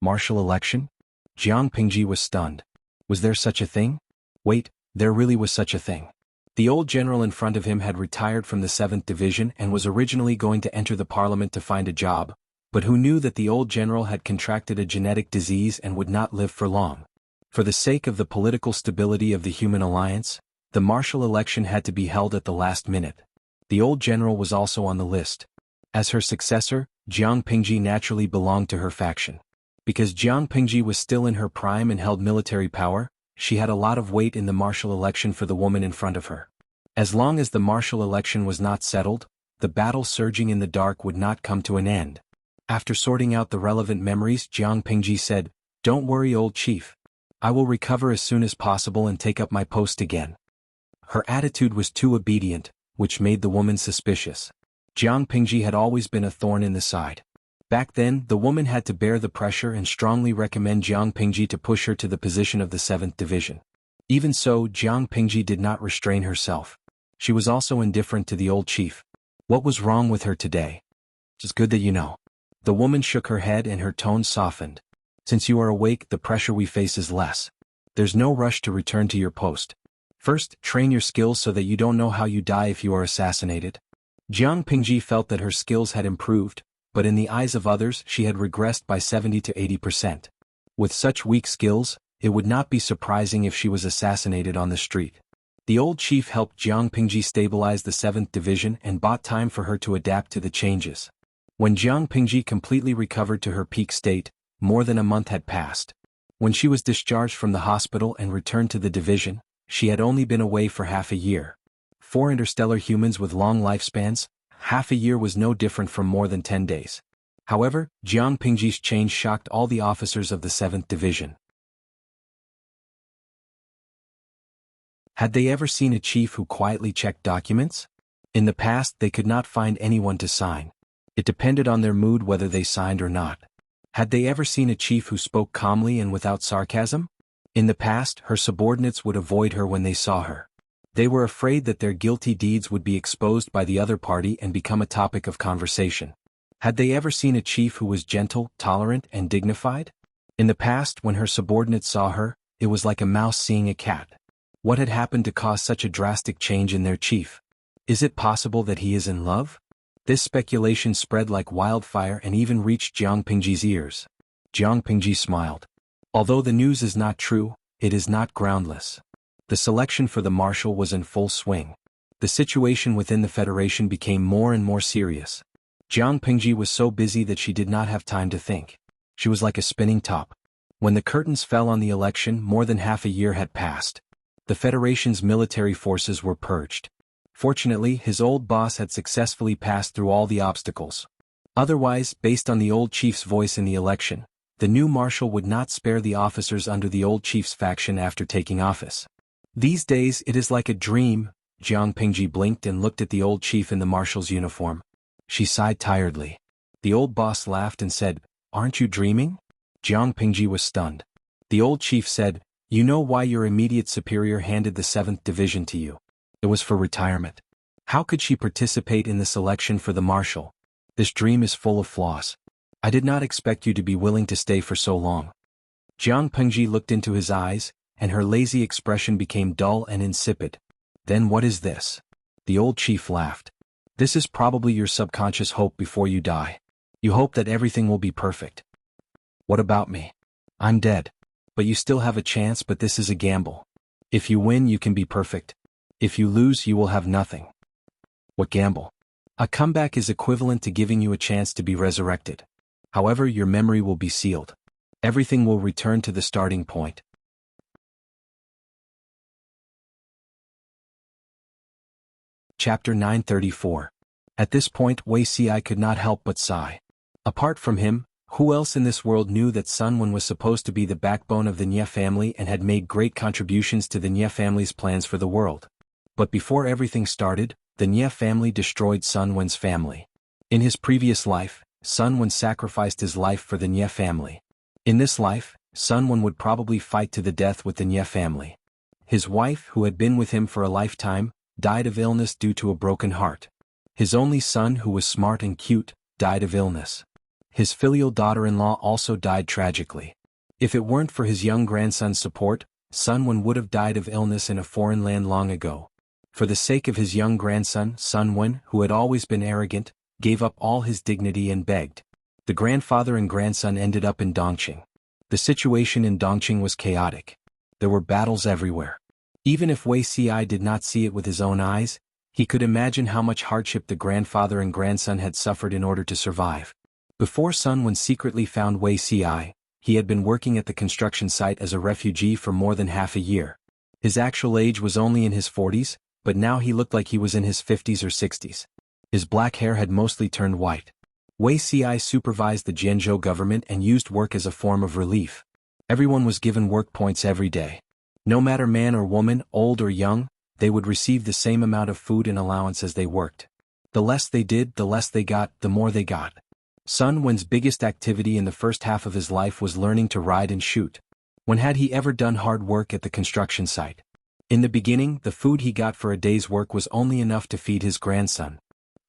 "Marshal election?" Jiang Pingji was stunned. Was there such a thing? Wait, there really was such a thing. The old general in front of him had retired from the 7th Division and was originally going to enter the parliament to find a job, but who knew that the old general had contracted a genetic disease and would not live for long. For the sake of the political stability of the human alliance, the marshal election had to be held at the last minute. The old general was also on the list. As her successor, Jiang Pingji naturally belonged to her faction. Because Jiang Pingji was still in her prime and held military power, she had a lot of weight in the marshal election for the woman in front of her. As long as the marshal election was not settled, the battle surging in the dark would not come to an end. After sorting out the relevant memories, Jiang Pingji said, "Don't worry, old chief. I will recover as soon as possible and take up my post again." Her attitude was too obedient, which made the woman suspicious. Jiang Pingji had always been a thorn in the side. Back then, the woman had to bear the pressure and strongly recommend Jiang Pingji to push her to the position of the 7th Division. Even so, Jiang Pingji did not restrain herself. She was also indifferent to the old chief. What was wrong with her today? "It's good that you know." The woman shook her head and her tone softened. "Since you are awake, the pressure we face is less. There's no rush to return to your post. First, train your skills so that you don't know how you die if you are assassinated." Jiang Pingji felt that her skills had improved, but in the eyes of others she had regressed by 70 to 80%. With such weak skills, it would not be surprising if she was assassinated on the street. The old chief helped Jiang Pingji stabilize the 7th Division and bought time for her to adapt to the changes. When Jiang Pingji completely recovered to her peak state, more than a month had passed. When she was discharged from the hospital and returned to the division, she had only been away for half a year. For interstellar humans with long lifespans, half a year was no different from more than 10 days. However, Jiang Pingji's change shocked all the officers of the 7th Division. Had they ever seen a chief who quietly checked documents? In the past, they could not find anyone to sign. It depended on their mood whether they signed or not. Had they ever seen a chief who spoke calmly and without sarcasm? In the past, her subordinates would avoid her when they saw her. They were afraid that their guilty deeds would be exposed by the other party and become a topic of conversation. Had they ever seen a chief who was gentle, tolerant, and dignified? In the past, when her subordinates saw her, it was like a mouse seeing a cat. What had happened to cause such a drastic change in their chief? Is it possible that he is in love? This speculation spread like wildfire and even reached Jiang Pingji's ears. Jiang Pingji smiled. Although the news is not true, it is not groundless. The selection for the marshal was in full swing. The situation within the Federation became more and more serious. Jiang Pingji was so busy that she did not have time to think. She was like a spinning top. When the curtains fell on the election, more than half a year had passed. The Federation's military forces were purged. Fortunately, his old boss had successfully passed through all the obstacles. Otherwise, based on the old chief's voice in the election, the new marshal would not spare the officers under the old chief's faction after taking office. These days it is like a dream. Jiang Pingji blinked and looked at the old chief in the marshal's uniform. She sighed tiredly. The old boss laughed and said, "Aren't you dreaming?" Jiang Pingji was stunned. The old chief said, "You know why your immediate superior handed the 7th Division to you? It was for retirement. How could she participate in the selection for the marshal? This dream is full of flaws. I did not expect you to be willing to stay for so long." Jiang Pingji looked into his eyes, and her lazy expression became dull and insipid. "Then what is this?" The old chief laughed. "This is probably your subconscious hope before you die. You hope that everything will be perfect. What about me? I'm dead. But you still have a chance, but this is a gamble. If you win, you can be perfect. If you lose, you will have nothing." "What gamble?" "A comeback is equivalent to giving you a chance to be resurrected. However, your memory will be sealed. Everything will return to the starting point." Chapter 934. At this point, Wuxia could not help but sigh. Apart from him, who else in this world knew that Sun Wen was supposed to be the backbone of the Nie family and had made great contributions to the Nie family's plans for the world? But before everything started, the Nie family destroyed Sun Wen's family. In his previous life, Sun Wen sacrificed his life for the Nie family. In this life, Sun Wen would probably fight to the death with the Nie family. His wife, who had been with him for a lifetime, died of illness due to a broken heart. His only son, who was smart and cute, died of illness. His filial daughter-in-law also died tragically. If it weren't for his young grandson's support, Sun Wen would have died of illness in a foreign land long ago. For the sake of his young grandson, Sun Wen, who had always been arrogant, gave up all his dignity and begged. The grandfather and grandson ended up in Dongqing. The situation in Dongqing was chaotic. There were battles everywhere. Even if Wuxia did not see it with his own eyes, he could imagine how much hardship the grandfather and grandson had suffered in order to survive. Before Sun Wen secretly found Wuxia, he had been working at the construction site as a refugee for more than half a year. His actual age was only in his 40s, but now he looked like he was in his 50s or 60s. His black hair had mostly turned white. Wuxia supervised the Jianzhou government and used work as a form of relief. Everyone was given work points every day. No matter man or woman, old or young, they would receive the same amount of food and allowance as they worked. The less they did, the less they got, the more they got. Sun Wen's biggest activity in the first half of his life was learning to ride and shoot. When had he ever done hard work at the construction site? In the beginning, the food he got for a day's work was only enough to feed his grandson.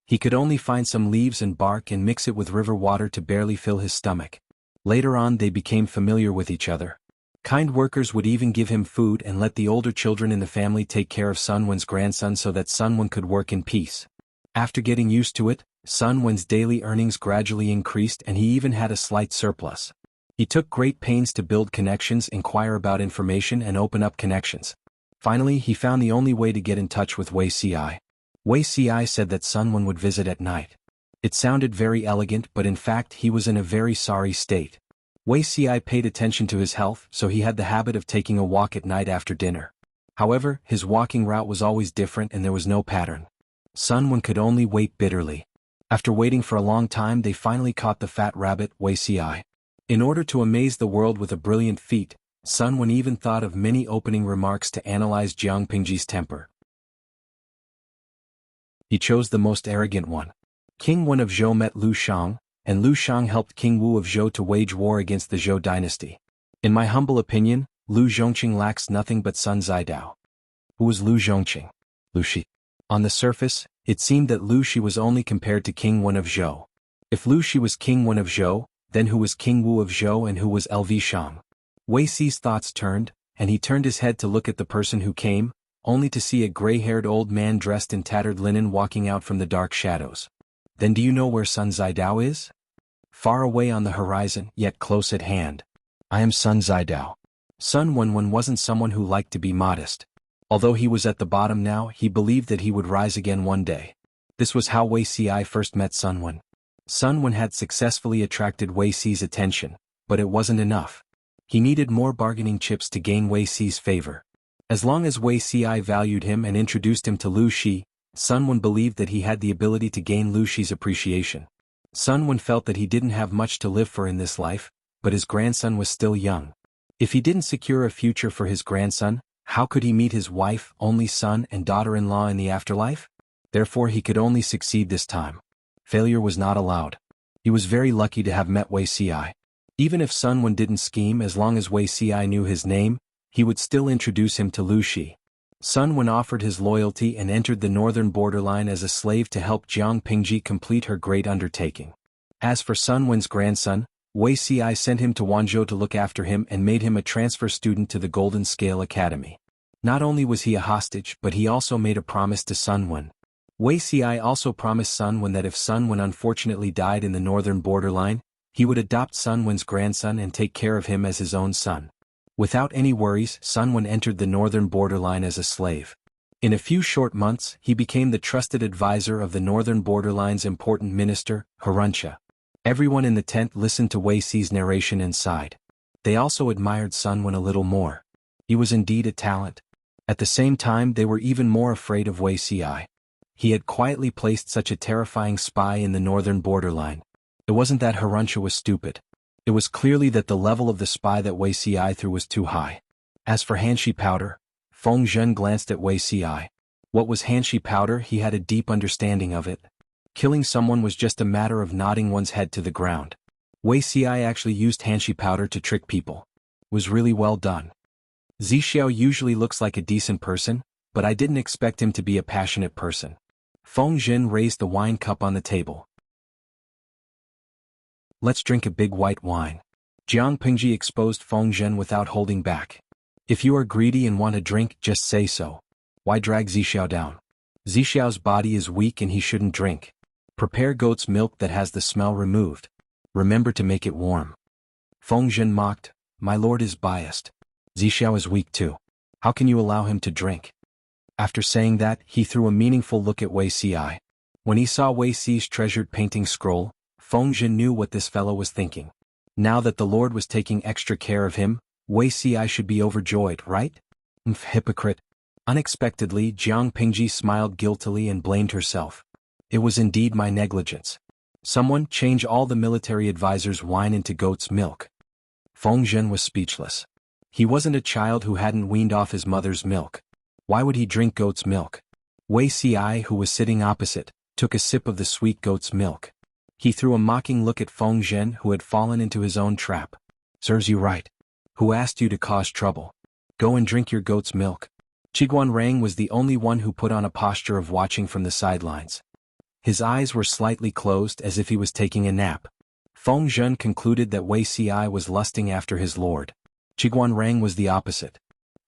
He could only find some leaves and bark and mix it with river water to barely fill his stomach. Later on, they became familiar with each other. Kind workers would even give him food and let the older children in the family take care of Sun Wen's grandson so that Sun Wen could work in peace. After getting used to it, Sun Wen's daily earnings gradually increased and he even had a slight surplus. He took great pains to build connections, inquire about information, and open up connections. Finally, he found the only way to get in touch with Wuxia. Wuxia said that Sun Wen would visit at night. It sounded very elegant, but in fact he was in a very sorry state. Wuxia paid attention to his health, so he had the habit of taking a walk at night after dinner. However, his walking route was always different and there was no pattern. Sun Wen could only wait bitterly. After waiting for a long time, they finally caught the fat rabbit, Wuxia. In order to amaze the world with a brilliant feat, Sun Wen even thought of many opening remarks to analyze Jiang Pingji's temper. He chose the most arrogant one. King Wen of Zhou met Liu Shang, and Liu Shang helped King Wu of Zhou to wage war against the Zhou dynasty. In my humble opinion, Lu Zhongqing lacks nothing but Sun Zidao. Who was Lu Zhongqing? Lu Shi. On the surface, it seemed that Lu Shi was only compared to King Wen of Zhou. If Lu Shi was King Wen of Zhou, then who was King Wu of Zhou and who was LV Shang? Wei Xi's thoughts turned, and he turned his head to look at the person who came, only to see a gray-haired old man dressed in tattered linen walking out from the dark shadows. Then do you know where Sun Zidao is? Far away on the horizon, yet close at hand. I am Sun Zidao. Sun Wenwen wasn't someone who liked to be modest. Although he was at the bottom now, he believed that he would rise again one day. This was how Wei Xi first met Sun Wen. Sun Wen had successfully attracted Wei Xi's attention, but it wasn't enough. He needed more bargaining chips to gain Wei Xi's favor. As long as Wei Xi valued him and introduced him to Lu Shi, Sun Wen believed that he had the ability to gain Lu Shi's appreciation. Sun Wen felt that he didn't have much to live for in this life, but his grandson was still young. If he didn't secure a future for his grandson, how could he meet his wife, only son and daughter-in-law in the afterlife? Therefore he could only succeed this time. Failure was not allowed. He was very lucky to have met Wei Xi. Even if Sun Wen didn't scheme, as long as Wei Xi knew his name, he would still introduce him to Lu Shi. Sun Wen offered his loyalty and entered the northern borderline as a slave to help Jiang Pingji complete her great undertaking. As for Sun Wen's grandson, Wei Xi sent him to Wanzhou to look after him and made him a transfer student to the Golden Scale Academy. Not only was he a hostage, but he also made a promise to Sun Wen. Wei Xi also promised Sun Wen that if Sun Wen unfortunately died in the northern borderline, he would adopt Sun Wen's grandson and take care of him as his own son. Without any worries, Sun Wen entered the northern borderline as a slave. In a few short months, he became the trusted advisor of the northern borderline's important minister, Huruncha. Everyone in the tent listened to Wei Xi's narration and sighed. They also admired Sun Wen a little more. He was indeed a talent. At the same time, they were even more afraid of Wei Xi. He had quietly placed such a terrifying spy in the northern borderline. It wasn't that Huruncha was stupid. It was clearly that the level of the spy that Wei Xi threw was too high. As for Hanshi powder, Feng Zhen glanced at Wei Xi. What was Hanshi powder? He had a deep understanding of it. Killing someone was just a matter of nodding one's head to the ground. Wei Xi actually used Hanshi powder to trick people. It was really well done. Zixiao usually looks like a decent person, but I didn't expect him to be a passionate person. Feng Zhen raised the wine cup on the table. Let's drink a big white wine. Jiang Pingji exposed Feng Zhen without holding back. If you are greedy and want a drink, just say so. Why drag Zixiao down? Zixiao's body is weak and he shouldn't drink. Prepare goat's milk that has the smell removed. Remember to make it warm. Feng Zhen mocked, my lord is biased. Zixiao is weak too. How can you allow him to drink? After saying that, he threw a meaningful look at Wei Xi. When he saw Wei Xi's treasured painting scroll, Feng Zhen knew what this fellow was thinking. Now that the Lord was taking extra care of him, Wei Xi should be overjoyed, right? Hypocrite. Unexpectedly, Jiang Pingji smiled guiltily and blamed herself. It was indeed my negligence. Someone change all the military advisor's wine into goat's milk. Feng Zhen was speechless. He wasn't a child who hadn't weaned off his mother's milk. Why would he drink goat's milk? Wei Xi, who was sitting opposite, took a sip of the sweet goat's milk. He threw a mocking look at Feng Zhen, who had fallen into his own trap. Serves you right. Who asked you to cause trouble? Go and drink your goat's milk. Qiguan Rang was the only one who put on a posture of watching from the sidelines. His eyes were slightly closed as if he was taking a nap. Feng Zhen concluded that Wei Xi was lusting after his lord. Qiguan Rang was the opposite.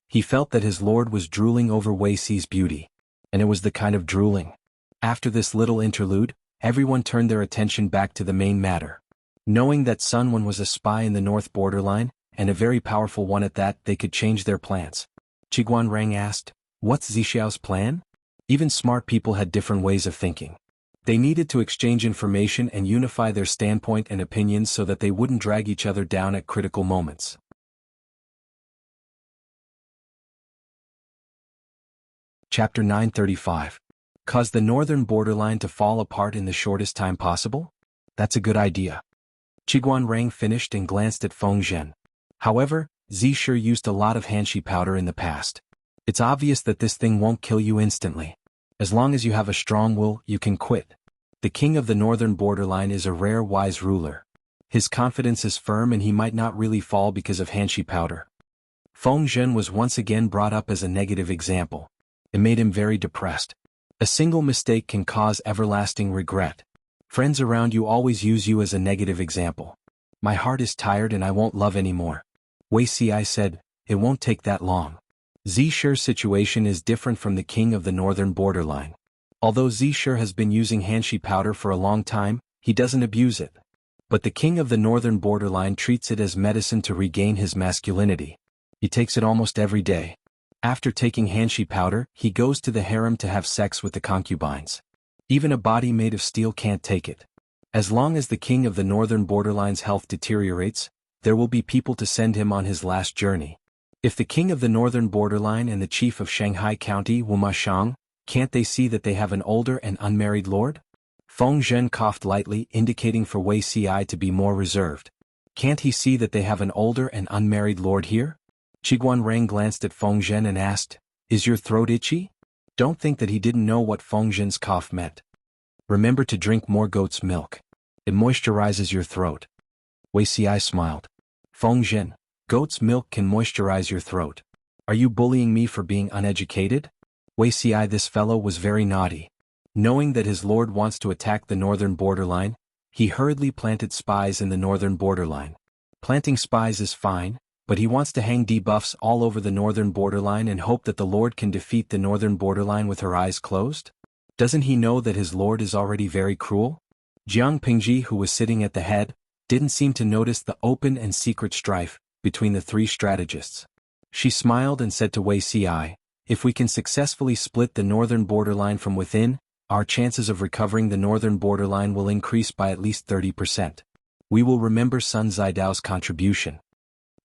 He felt that his lord was drooling over Wei Xi's beauty. And it was the kind of drooling. After this little interlude, everyone turned their attention back to the main matter. Knowing that Sun Wen was a spy in the north borderline, and a very powerful one at that, they could change their plans. Qiguan Rang asked, what's Zixiao's plan? Even smart people had different ways of thinking. They needed to exchange information and unify their standpoint and opinions so that they wouldn't drag each other down at critical moments. Chapter 935. Cause the northern borderline to fall apart in the shortest time possible? That's a good idea. Qiguan Rang finished and glanced at Feng Zhen. However, Zi sure used a lot of Hanshi powder in the past. It's obvious that this thing won't kill you instantly. As long as you have a strong will, you can quit. The king of the northern borderline is a rare wise ruler. His confidence is firm and he might not really fall because of Hanshi powder. Feng Zhen was once again brought up as a negative example. It made him very depressed. A single mistake can cause everlasting regret. Friends around you always use you as a negative example. My heart is tired and I won't love anymore. Wei Xi said, it won't take that long. Zisher's situation is different from the king of the northern borderline. Although Zisher has been using hanshi powder for a long time, he doesn't abuse it. But the king of the northern borderline treats it as medicine to regain his masculinity. He takes it almost every day. After taking hanshi powder, he goes to the harem to have sex with the concubines. Even a body made of steel can't take it. As long as the king of the northern borderline's health deteriorates, there will be people to send him on his last journey. If the king of the northern borderline and the chief of Shanghai County, Wuma Shang, can't they see that they have an older and unmarried lord? Feng Zhen coughed lightly, indicating for Wei Xi to be more reserved. Can't he see that they have an older and unmarried lord here? Qiguan Rang glanced at Feng Zhen and asked, is your throat itchy? Don't think that he didn't know what Feng Zhen's cough meant. Remember to drink more goat's milk. It moisturizes your throat. Wei Xi smiled. Feng Zhen, goat's milk can moisturize your throat. Are you bullying me for being uneducated? Wei Xi, this fellow was very naughty. Knowing that his lord wants to attack the northern borderline, he hurriedly planted spies in the northern borderline. Planting spies is fine, but he wants to hang debuffs all over the northern borderline and hope that the lord can defeat the northern borderline with her eyes closed? Doesn't he know that his lord is already very cruel? Jiang Pingji, who was sitting at the head, didn't seem to notice the open and secret strife between the three strategists. She smiled and said to Wei Xi, if we can successfully split the northern borderline from within, our chances of recovering the northern borderline will increase by at least 30%. We will remember Sun Zidao's contribution.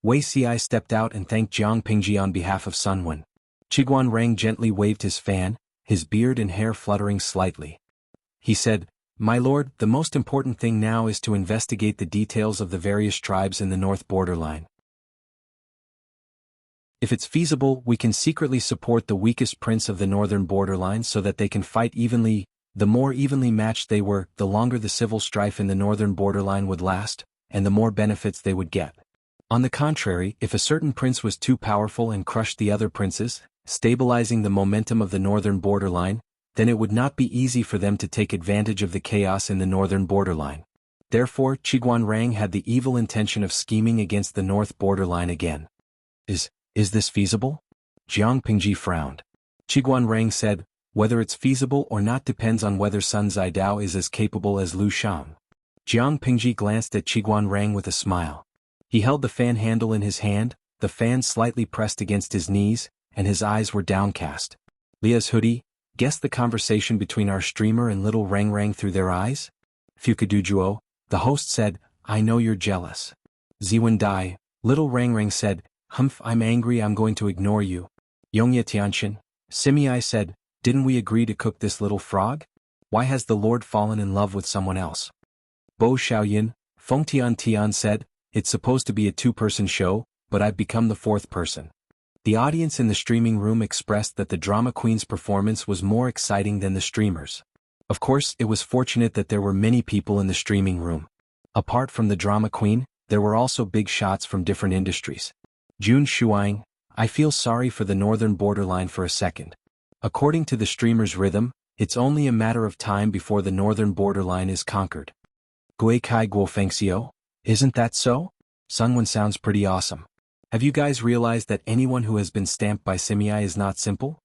Wei Xi stepped out and thanked Jiang Pingji on behalf of Sun Wen. Qiguan Rang gently waved his fan, his beard and hair fluttering slightly. He said, my lord, the most important thing now is to investigate the details of the various tribes in the north borderline. If it's feasible, we can secretly support the weakest prince of the northern borderline so that they can fight evenly. The more evenly matched they were, the longer the civil strife in the northern borderline would last, and the more benefits they would get. On the contrary, if a certain prince was too powerful and crushed the other princes, stabilizing the momentum of the northern borderline, then it would not be easy for them to take advantage of the chaos in the northern borderline. Therefore, Qiguan Rang had the evil intention of scheming against the north borderline again. Is this feasible? Jiang Pingji frowned. Qiguan Rang said, whether it's feasible or not depends on whether Sun Zidao is as capable as Lu Shang. Jiang Pingji glanced at Qiguan Rang with a smile. He held the fan handle in his hand, the fan slightly pressed against his knees, and his eyes were downcast. Lia's hoodie, guessed the conversation between our streamer and little Rang Rang through their eyes? Fukadujuo, the host said, I know you're jealous. Ziwen Dai, little Rang Rang said, humph, I'm angry, I'm going to ignore you. Yongye Tianxin, Simi said, didn't we agree to cook this little frog? Why has the lord fallen in love with someone else? Bo Xiaoyin, Feng Tian said, it's supposed to be a two-person show, but I've become the fourth person. The audience in the streaming room expressed that the drama queen's performance was more exciting than the streamers. Of course, it was fortunate that there were many people in the streaming room. Apart from the drama queen, there were also big shots from different industries. Jun Shuang, I feel sorry for the northern borderline for a second. According to the streamer's rhythm, it's only a matter of time before the northern borderline is conquered. Gui Kai Guo Fengxiu? Isn't that so? Sunwen sounds pretty awesome. Have you guys realized that anyone who has been stamped by Simi is not simple?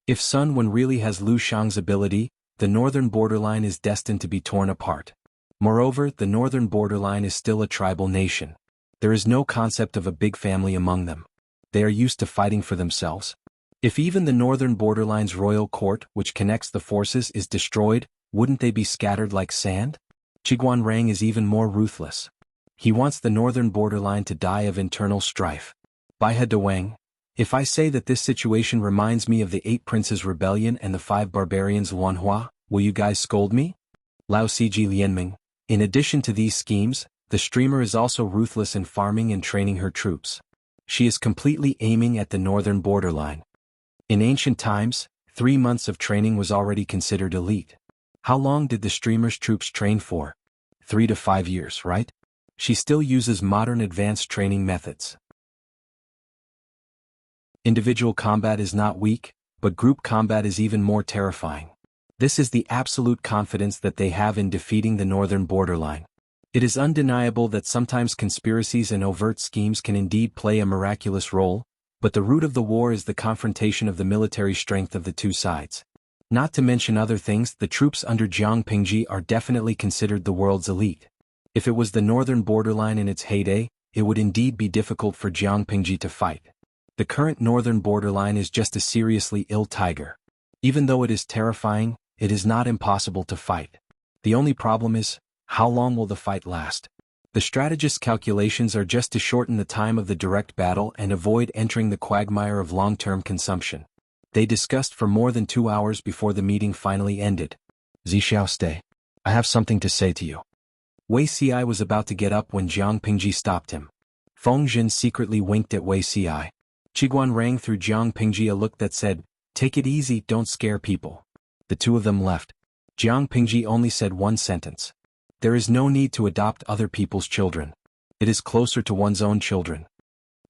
If Sun Wen really has Lu Shang's ability, the northern borderline is destined to be torn apart. Moreover, the northern borderline is still a tribal nation. There is no concept of a big family among them. They are used to fighting for themselves. If even the northern borderline's royal court, which connects the forces, is destroyed, wouldn't they be scattered like sand? Qiguan Rang is even more ruthless. He wants the northern borderline to die of internal strife. Baihe Dewang, if I say that this situation reminds me of the 8 Princes Rebellion and the 5 Barbarians Luanhua, will you guys scold me? Lao Ciji Lianming, in addition to these schemes, the streamer is also ruthless in farming and training her troops. She is completely aiming at the northern borderline. In ancient times, 3 months of training was already considered elite. How long did the streamer's troops train for? 3 to 5 years, right? She still uses modern advanced training methods. Individual combat is not weak, but group combat is even more terrifying. This is the absolute confidence that they have in defeating the northern borderline. It is undeniable that sometimes conspiracies and overt schemes can indeed play a miraculous role, but the root of the war is the confrontation of the military strength of the two sides. Not to mention other things, the troops under Jiang Pingji are definitely considered the world's elite. If it was the northern borderline in its heyday, it would indeed be difficult for Jiang Pingji to fight. The current northern borderline is just a seriously ill tiger. Even though it is terrifying, it is not impossible to fight. The only problem is, how long will the fight last? The strategist's calculations are just to shorten the time of the direct battle and avoid entering the quagmire of long-term consumption. They discussed for more than 2 hours before the meeting finally ended. Zixiao, stay. I have something to say to you. Wei Ci was about to get up when Jiang Pingji stopped him. Feng Jin secretly winked at Wei Ci. Qiguan rang through Jiang Pingji a look that said, "Take it easy, don't scare people." The two of them left. Jiang Pingji only said one sentence. There is no need to adopt other people's children. It is closer to one's own children.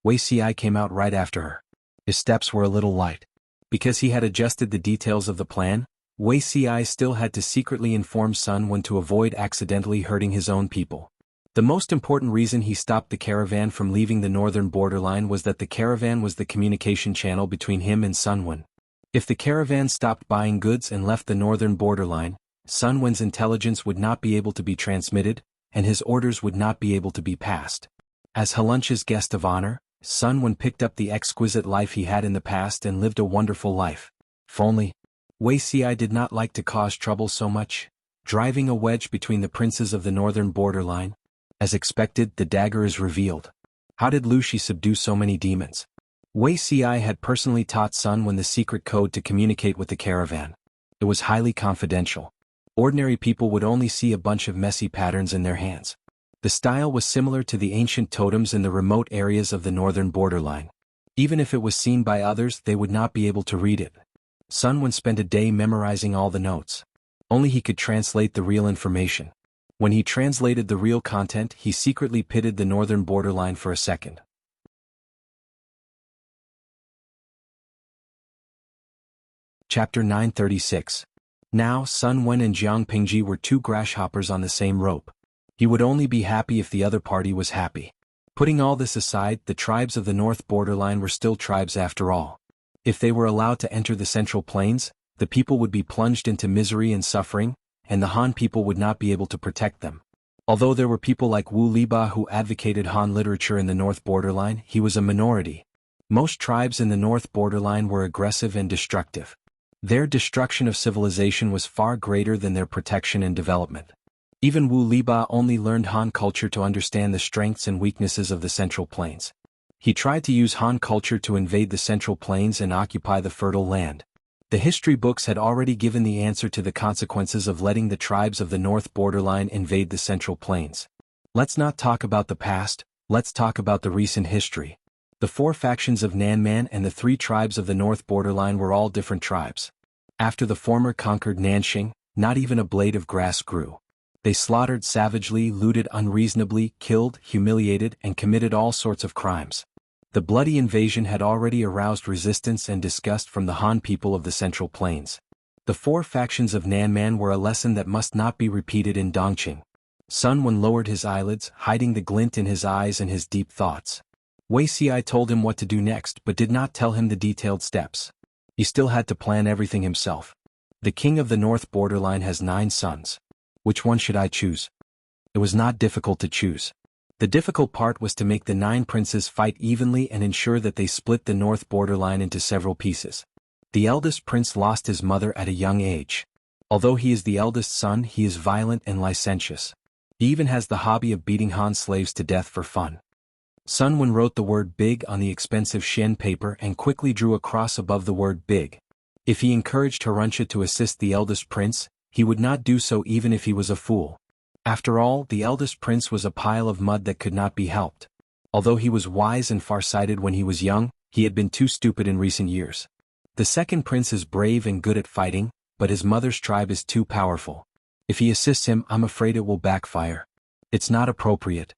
Wei Ci came out right after her. His steps were a little light. Because he had adjusted the details of the plan, Wei Ci still had to secretly inform Sun Wen to avoid accidentally hurting his own people. The most important reason he stopped the caravan from leaving the northern borderline was that the caravan was the communication channel between him and Sun Wen. If the caravan stopped buying goods and left the northern borderline, Sun Wen's intelligence would not be able to be transmitted, and his orders would not be able to be passed. As Helunch's guest of honor, Sun Wen picked up the exquisite life he had in the past and lived a wonderful life. If only Wei Ci did not like to cause trouble so much, driving a wedge between the princes of the northern borderline. As expected, the dagger is revealed. How did Lu Shi subdue so many demons? Wei Ci had personally taught Sun Wen the secret code to communicate with the caravan. It was highly confidential. Ordinary people would only see a bunch of messy patterns in their hands. The style was similar to the ancient totems in the remote areas of the northern borderline. Even if it was seen by others, they would not be able to read it. Sun Wen spent a day memorizing all the notes. Only he could translate the real information. When he translated the real content, he secretly pitted the northern borderline for a second. Chapter 936. Now Sun Wen and Jiang Pingji were two grasshoppers on the same rope. He would only be happy if the other party was happy. Putting all this aside, the tribes of the north borderline were still tribes after all. If they were allowed to enter the Central Plains, the people would be plunged into misery and suffering, and the Han people would not be able to protect them. Although there were people like Wu Liba who advocated Han literature in the north borderline, he was a minority. Most tribes in the north borderline were aggressive and destructive. Their destruction of civilization was far greater than their protection and development. Even Wu Liba only learned Han culture to understand the strengths and weaknesses of the Central Plains. He tried to use Han culture to invade the Central Plains and occupy the fertile land. The history books had already given the answer to the consequences of letting the tribes of the north borderline invade the Central Plains. Let's not talk about the past, let's talk about the recent history. The 4 factions of Nanman and the 3 tribes of the north borderline were all different tribes. After the former conquered Nanxing, not even a blade of grass grew. They slaughtered savagely, looted unreasonably, killed, humiliated, and committed all sorts of crimes. The bloody invasion had already aroused resistance and disgust from the Han people of the Central Plains. The 4 factions of Nanman were a lesson that must not be repeated in Dongqing. Sun Wen lowered his eyelids, hiding the glint in his eyes and his deep thoughts. Wei Ci told him what to do next but did not tell him the detailed steps. He still had to plan everything himself. The king of the north borderline has 9 sons. Which one should I choose? It was not difficult to choose. The difficult part was to make the 9 princes fight evenly and ensure that they split the north borderline into several pieces. The eldest prince lost his mother at a young age. Although he is the eldest son, he is violent and licentious. He even has the hobby of beating Han slaves to death for fun. Sun Wen wrote the word big on the expensive Shen paper and quickly drew a cross above the word big. If he encouraged Haruncha to assist the eldest prince, he would not do so even if he was a fool. After all, the eldest prince was a pile of mud that could not be helped. Although he was wise and far-sighted when he was young, he had been too stupid in recent years. The second prince is brave and good at fighting, but his mother's tribe is too powerful. If he assists him, I'm afraid it will backfire. It's not appropriate.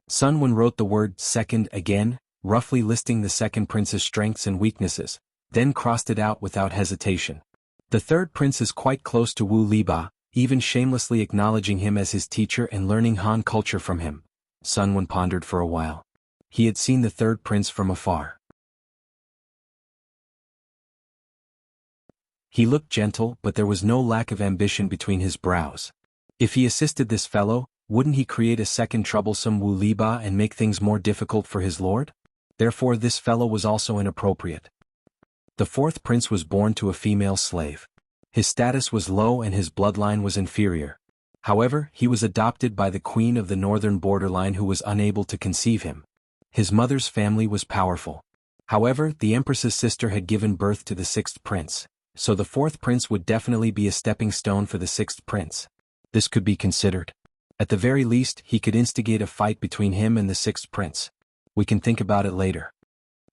Sun Wen wrote the word second again, roughly listing the second prince's strengths and weaknesses, then crossed it out without hesitation. The third prince is quite close to Wu Liba, even shamelessly acknowledging him as his teacher and learning Han culture from him. Sun Wen pondered for a while. He had seen the third prince from afar. He looked gentle, but there was no lack of ambition between his brows. If he assisted this fellow, wouldn't he create a second troublesome Wu Liba and make things more difficult for his lord? Therefore this fellow was also inappropriate. The fourth prince was born to a female slave. His status was low and his bloodline was inferior. However, he was adopted by the queen of the northern borderline who was unable to conceive him. His mother's family was powerful. However, the Empress's sister had given birth to the sixth prince, so the fourth prince would definitely be a stepping stone for the sixth prince. This could be considered. At the very least, he could instigate a fight between him and the sixth prince. We can think about it later.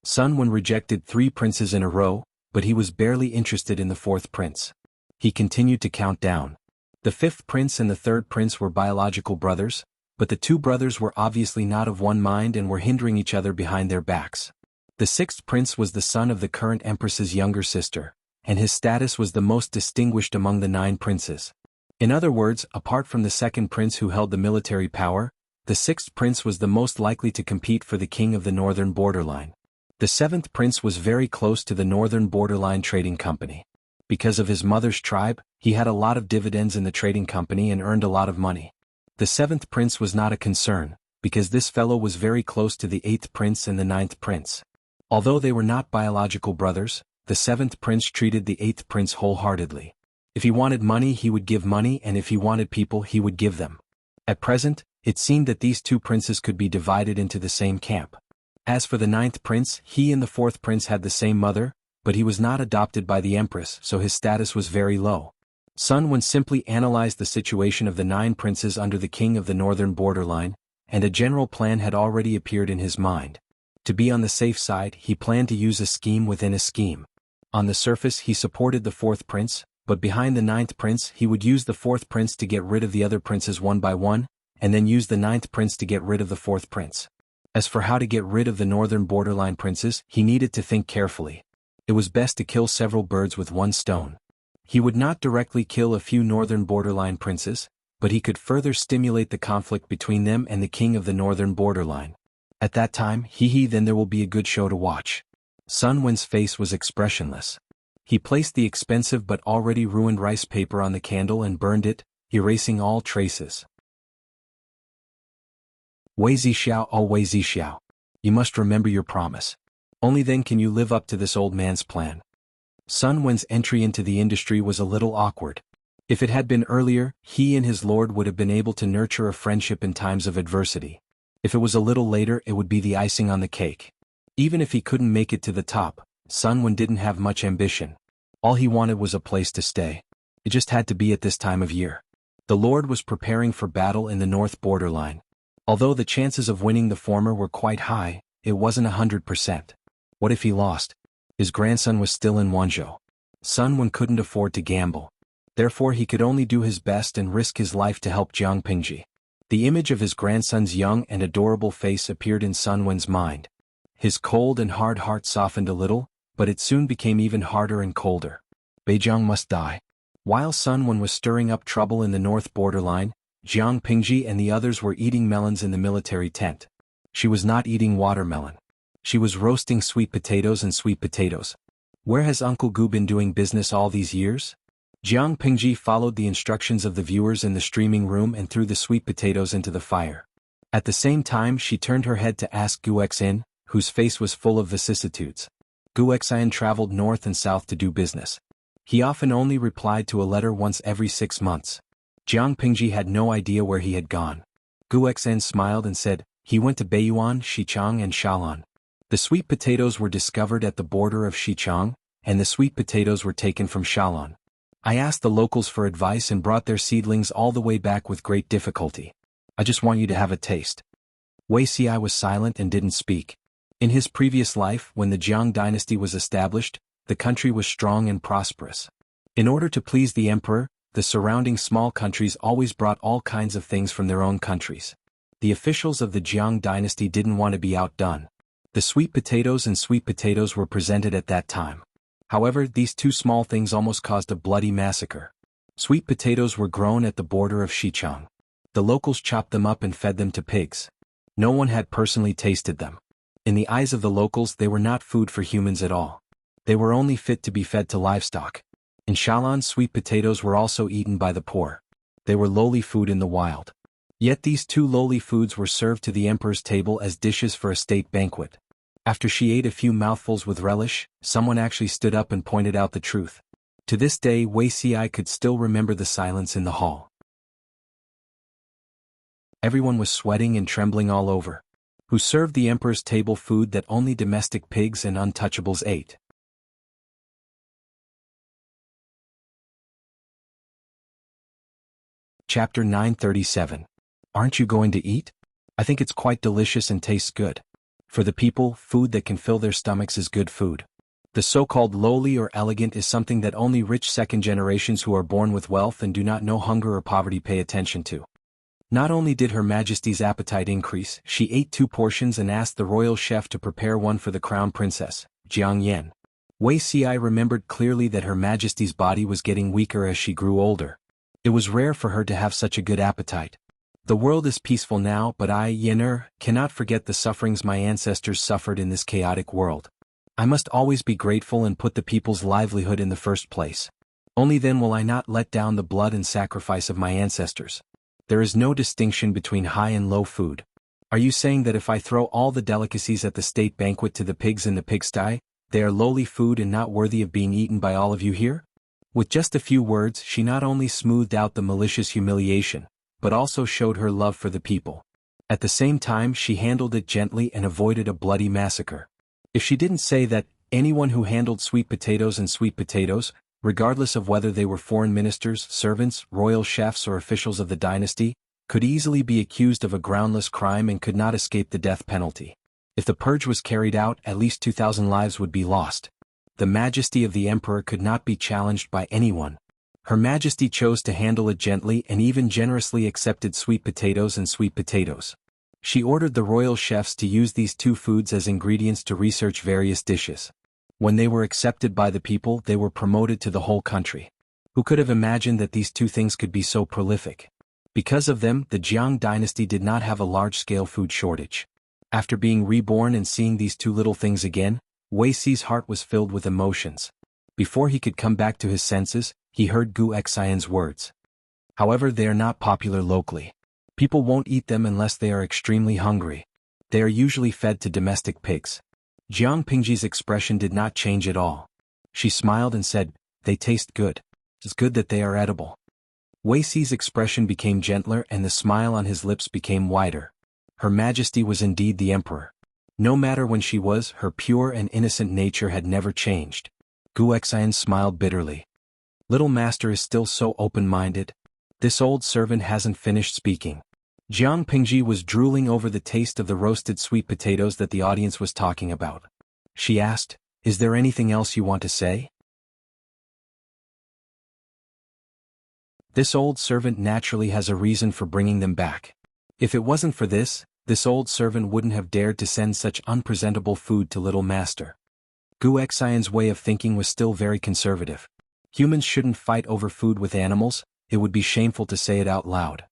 Sun Wen rejected 3 princes in a row, but he was barely interested in the fourth prince. He continued to count down. The fifth prince and the third prince were biological brothers, but the 2 brothers were obviously not of one mind and were hindering each other behind their backs. The sixth prince was the son of the current empress's younger sister, and his status was the most distinguished among the 9 princes. In other words, apart from the second prince who held the military power, the sixth prince was the most likely to compete for the king of the northern borderline. The seventh prince was very close to the northern borderline trading company. Because of his mother's tribe, he had a lot of dividends in the trading company and earned a lot of money. The seventh prince was not a concern, because this fellow was very close to the eighth prince and the ninth prince. Although they were not biological brothers, the seventh prince treated the eighth prince wholeheartedly. If he wanted money he would give money, and if he wanted people he would give them. At present, it seemed that these 2 princes could be divided into the same camp. As for the ninth prince, he and the fourth prince had the same mother, but he was not adopted by the Empress, so his status was very low. Sun Wen simply analyzed the situation of the 9 princes under the king of the northern borderline, and a general plan had already appeared in his mind. To be on the safe side, he planned to use a scheme within a scheme. On the surface he supported the fourth prince, but behind the ninth prince he would use the fourth prince to get rid of the other princes one by one, and then use the ninth prince to get rid of the fourth prince. As for how to get rid of the northern borderline princes, he needed to think carefully. It was best to kill several birds with one stone. He would not directly kill a few northern borderline princes, but he could further stimulate the conflict between them and the king of the northern borderline. At that time, then there will be a good show to watch. Sun Wen's face was expressionless. He placed the expensive but already ruined rice paper on the candle and burned it, erasing all traces. Wei Zixiao, oh Wei Zixiao. You must remember your promise. Only then can you live up to this old man's plan. Sun Wen's entry into the industry was a little awkward. If it had been earlier, he and his lord would have been able to nurture a friendship in times of adversity. If it was a little later, it would be the icing on the cake. Even if he couldn't make it to the top, Sun Wen didn't have much ambition. All he wanted was a place to stay. It just had to be at this time of year. The lord was preparing for battle in the north borderline. Although the chances of winning the former were quite high, it wasn't 100%. What if he lost? His grandson was still in Wanzhou. Sun Wen couldn't afford to gamble. Therefore he could only do his best and risk his life to help Jiang Pingji. The image of his grandson's young and adorable face appeared in Sun Wen's mind. His cold and hard heart softened a little, but it soon became even harder and colder. Beijiang must die. While Sun Wen was stirring up trouble in the north borderline, Jiang Pingji and the others were eating melons in the military tent. She was not eating watermelon. She was roasting sweet potatoes and sweet potatoes. Where has Uncle Gu been doing business all these years? Jiang Pingji followed the instructions of the viewers in the streaming room and threw the sweet potatoes into the fire. At the same time she turned her head to ask Gu Xin, whose face was full of vicissitudes. Gu Xin traveled north and south to do business. He often only replied to a letter once every 6 months. Jiang Pingji had no idea where he had gone. Gu Xin smiled and said, he went to Beiyuan, Xichang and Shalan. The sweet potatoes were discovered at the border of Xichang, and the sweet potatoes were taken from Shalan. I asked the locals for advice and brought their seedlings all the way back with great difficulty. I just want you to have a taste. Wei Xi was silent and didn't speak. In his previous life, when the Jiang dynasty was established, the country was strong and prosperous. In order to please the emperor, the surrounding small countries always brought all kinds of things from their own countries. The officials of the Jiang dynasty didn't want to be outdone. The sweet potatoes and sweet potatoes were presented at that time. However, these two small things almost caused a bloody massacre. Sweet potatoes were grown at the border of Xichang. The locals chopped them up and fed them to pigs. No one had personally tasted them. In the eyes of the locals, they were not food for humans at all. They were only fit to be fed to livestock. In Shalan, sweet potatoes were also eaten by the poor. They were lowly food in the wild. Yet these two lowly foods were served to the emperor's table as dishes for a state banquet. After she ate a few mouthfuls with relish, someone actually stood up and pointed out the truth. To this day, Wuxia could still remember the silence in the hall. Everyone was sweating and trembling all over. Who served the emperor's table food that only domestic pigs and untouchables ate? Chapter 937. Aren't you going to eat? I think it's quite delicious and tastes good. For the people, food that can fill their stomachs is good food. The so-called lowly or elegant is something that only rich second generations who are born with wealth and do not know hunger or poverty pay attention to. Not only did Her Majesty's appetite increase, she ate 2 portions and asked the royal chef to prepare one for the crown princess, Jiang Yan. Wuxia remembered clearly that Her Majesty's body was getting weaker as she grew older. It was rare for her to have such a good appetite. The world is peaceful now, but I, Yener, cannot forget the sufferings my ancestors suffered in this chaotic world. I must always be grateful and put the people's livelihood in the first place. Only then will I not let down the blood and sacrifice of my ancestors. There is no distinction between high and low food. Are you saying that if I throw all the delicacies at the state banquet to the pigs in the pigsty, they are lowly food and not worthy of being eaten by all of you here? With just a few words, she not only smoothed out the malicious humiliation, but also showed her love for the people. At the same time, she handled it gently and avoided a bloody massacre. If she didn't say that, anyone who handled sweet potatoes and sweet potatoes, regardless of whether they were foreign ministers, servants, royal chefs or officials of the dynasty, could easily be accused of a groundless crime and could not escape the death penalty. If the purge was carried out, at least 2,000 lives would be lost. The majesty of the emperor could not be challenged by anyone. Her Majesty chose to handle it gently and even generously accepted sweet potatoes and sweet potatoes. She ordered the royal chefs to use these 2 foods as ingredients to research various dishes. When they were accepted by the people, they were promoted to the whole country. Who could have imagined that these 2 things could be so prolific? Because of them, the Jiang dynasty did not have a large-scale food shortage. After being reborn and seeing these 2 little things again, Wuxi's heart was filled with emotions. Before he could come back to his senses, he heard Gu Xian's words. However, they are not popular locally. People won't eat them unless they are extremely hungry. They are usually fed to domestic pigs. Jiang Pingji's expression did not change at all. She smiled and said, "They taste good. It's good that they are edible." Wuxi's expression became gentler and the smile on his lips became wider. Her Majesty was indeed the emperor. No matter when she was, her pure and innocent nature had never changed. Gu Xian smiled bitterly. Little master is still so open-minded. This old servant hasn't finished speaking. Jiang Pingji was drooling over the taste of the roasted sweet potatoes that the audience was talking about. She asked, "Is there anything else you want to say?" This old servant naturally has a reason for bringing them back. If it wasn't for this old servant wouldn't have dared to send such unpresentable food to little master. Gu Xian's way of thinking was still very conservative. Humans shouldn't fight over food with animals, it would be shameful to say it out loud.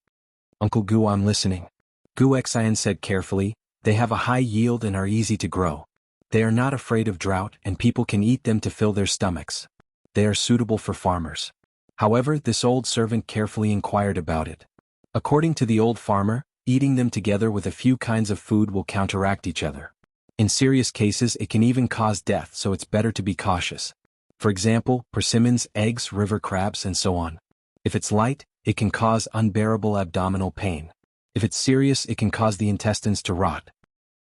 "Uncle Gu, I'm listening." Gu Xian said carefully, "They have a high yield and are easy to grow. They are not afraid of drought and people can eat them to fill their stomachs. They are suitable for farmers." However, this old servant carefully inquired about it. According to the old farmer, eating them together with a few kinds of food will counteract each other. In serious cases it can even cause death, so it's better to be cautious. For example, persimmons, eggs, river crabs, and so on. If it's light, it can cause unbearable abdominal pain. If it's serious, it can cause the intestines to rot.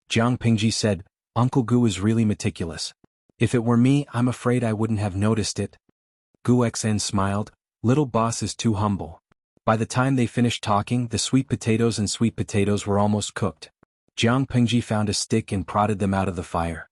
Jiang Pingji said, "Uncle Gu is really meticulous. If it were me, I'm afraid I wouldn't have noticed it." Gu Xian smiled, "Little boss is too humble." By the time they finished talking, the sweet potatoes and sweet potatoes were almost cooked. Jiang Pingji found a stick and prodded them out of the fire.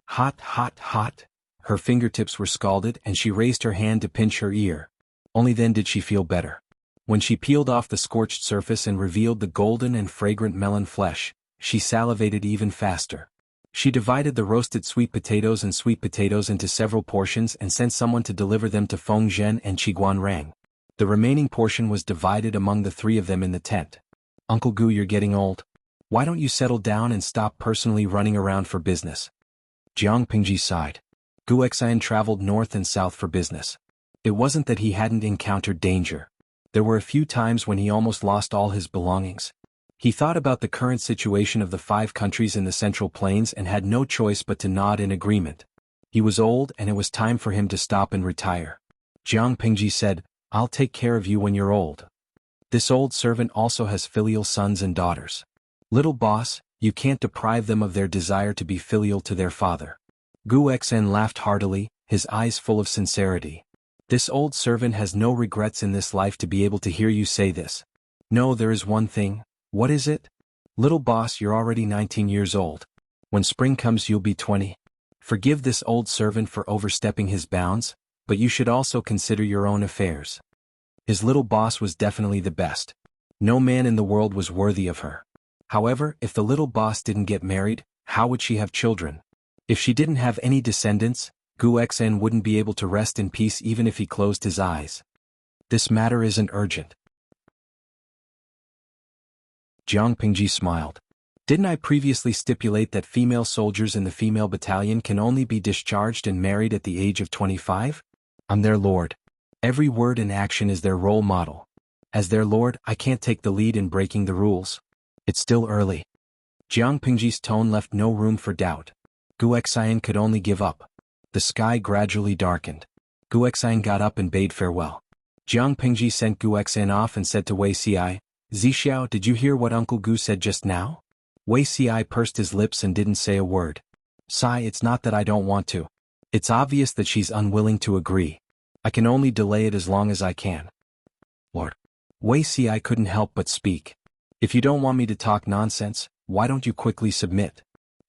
Hot, hot, hot. Her fingertips were scalded and she raised her hand to pinch her ear. Only then did she feel better. When she peeled off the scorched surface and revealed the golden and fragrant melon flesh, she salivated even faster. She divided the roasted sweet potatoes into several portions and sent someone to deliver them to Feng Zhen and Qiguan Rang. The remaining portion was divided among the three of them in the tent. Uncle Gu, you're getting old. Why don't you settle down and stop personally running around for business? Jiang Pingji sighed. Gu Xian traveled north and south for business. It wasn't that he hadn't encountered danger. There were a few times when he almost lost all his belongings. He thought about the current situation of the 5 countries in the Central Plains and had no choice but to nod in agreement. He was old and it was time for him to stop and retire. Jiang Pingji said, I'll take care of you when you're old. This old servant also has filial sons and daughters. Little boss, you can't deprive them of their desire to be filial to their father. Gu Xen laughed heartily, his eyes full of sincerity. This old servant has no regrets in this life to be able to hear you say this. No, there is one thing. What is it? Little boss, you're already 19 years old. When spring comes you'll be 20. Forgive this old servant for overstepping his bounds, but you should also consider your own affairs. His little boss was definitely the best. No man in the world was worthy of her. However, if the little boss didn't get married, how would she have children? If she didn't have any descendants, Gu Xen wouldn't be able to rest in peace even if he closed his eyes. This matter isn't urgent. Jiang Pingji smiled. Didn't I previously stipulate that female soldiers in the female battalion can only be discharged and married at the age of 25? I'm their lord. Every word and action is their role model. As their lord, I can't take the lead in breaking the rules. It's still early. Jiang Pingji's tone left no room for doubt. Gu Xian could only give up. The sky gradually darkened. Gu Xian got up and bade farewell. Jiang Pingji sent Gu Xian off and said to Wei Xiai, Zixiao, did you hear what Uncle Gu said just now? Wei Xiai pursed his lips and didn't say a word. Sai, it's not that I don't want to. It's obvious that she's unwilling to agree. I can only delay it as long as I can. Lord. Wei Xiai couldn't help but speak. If you don't want me to talk nonsense, why don't you quickly submit?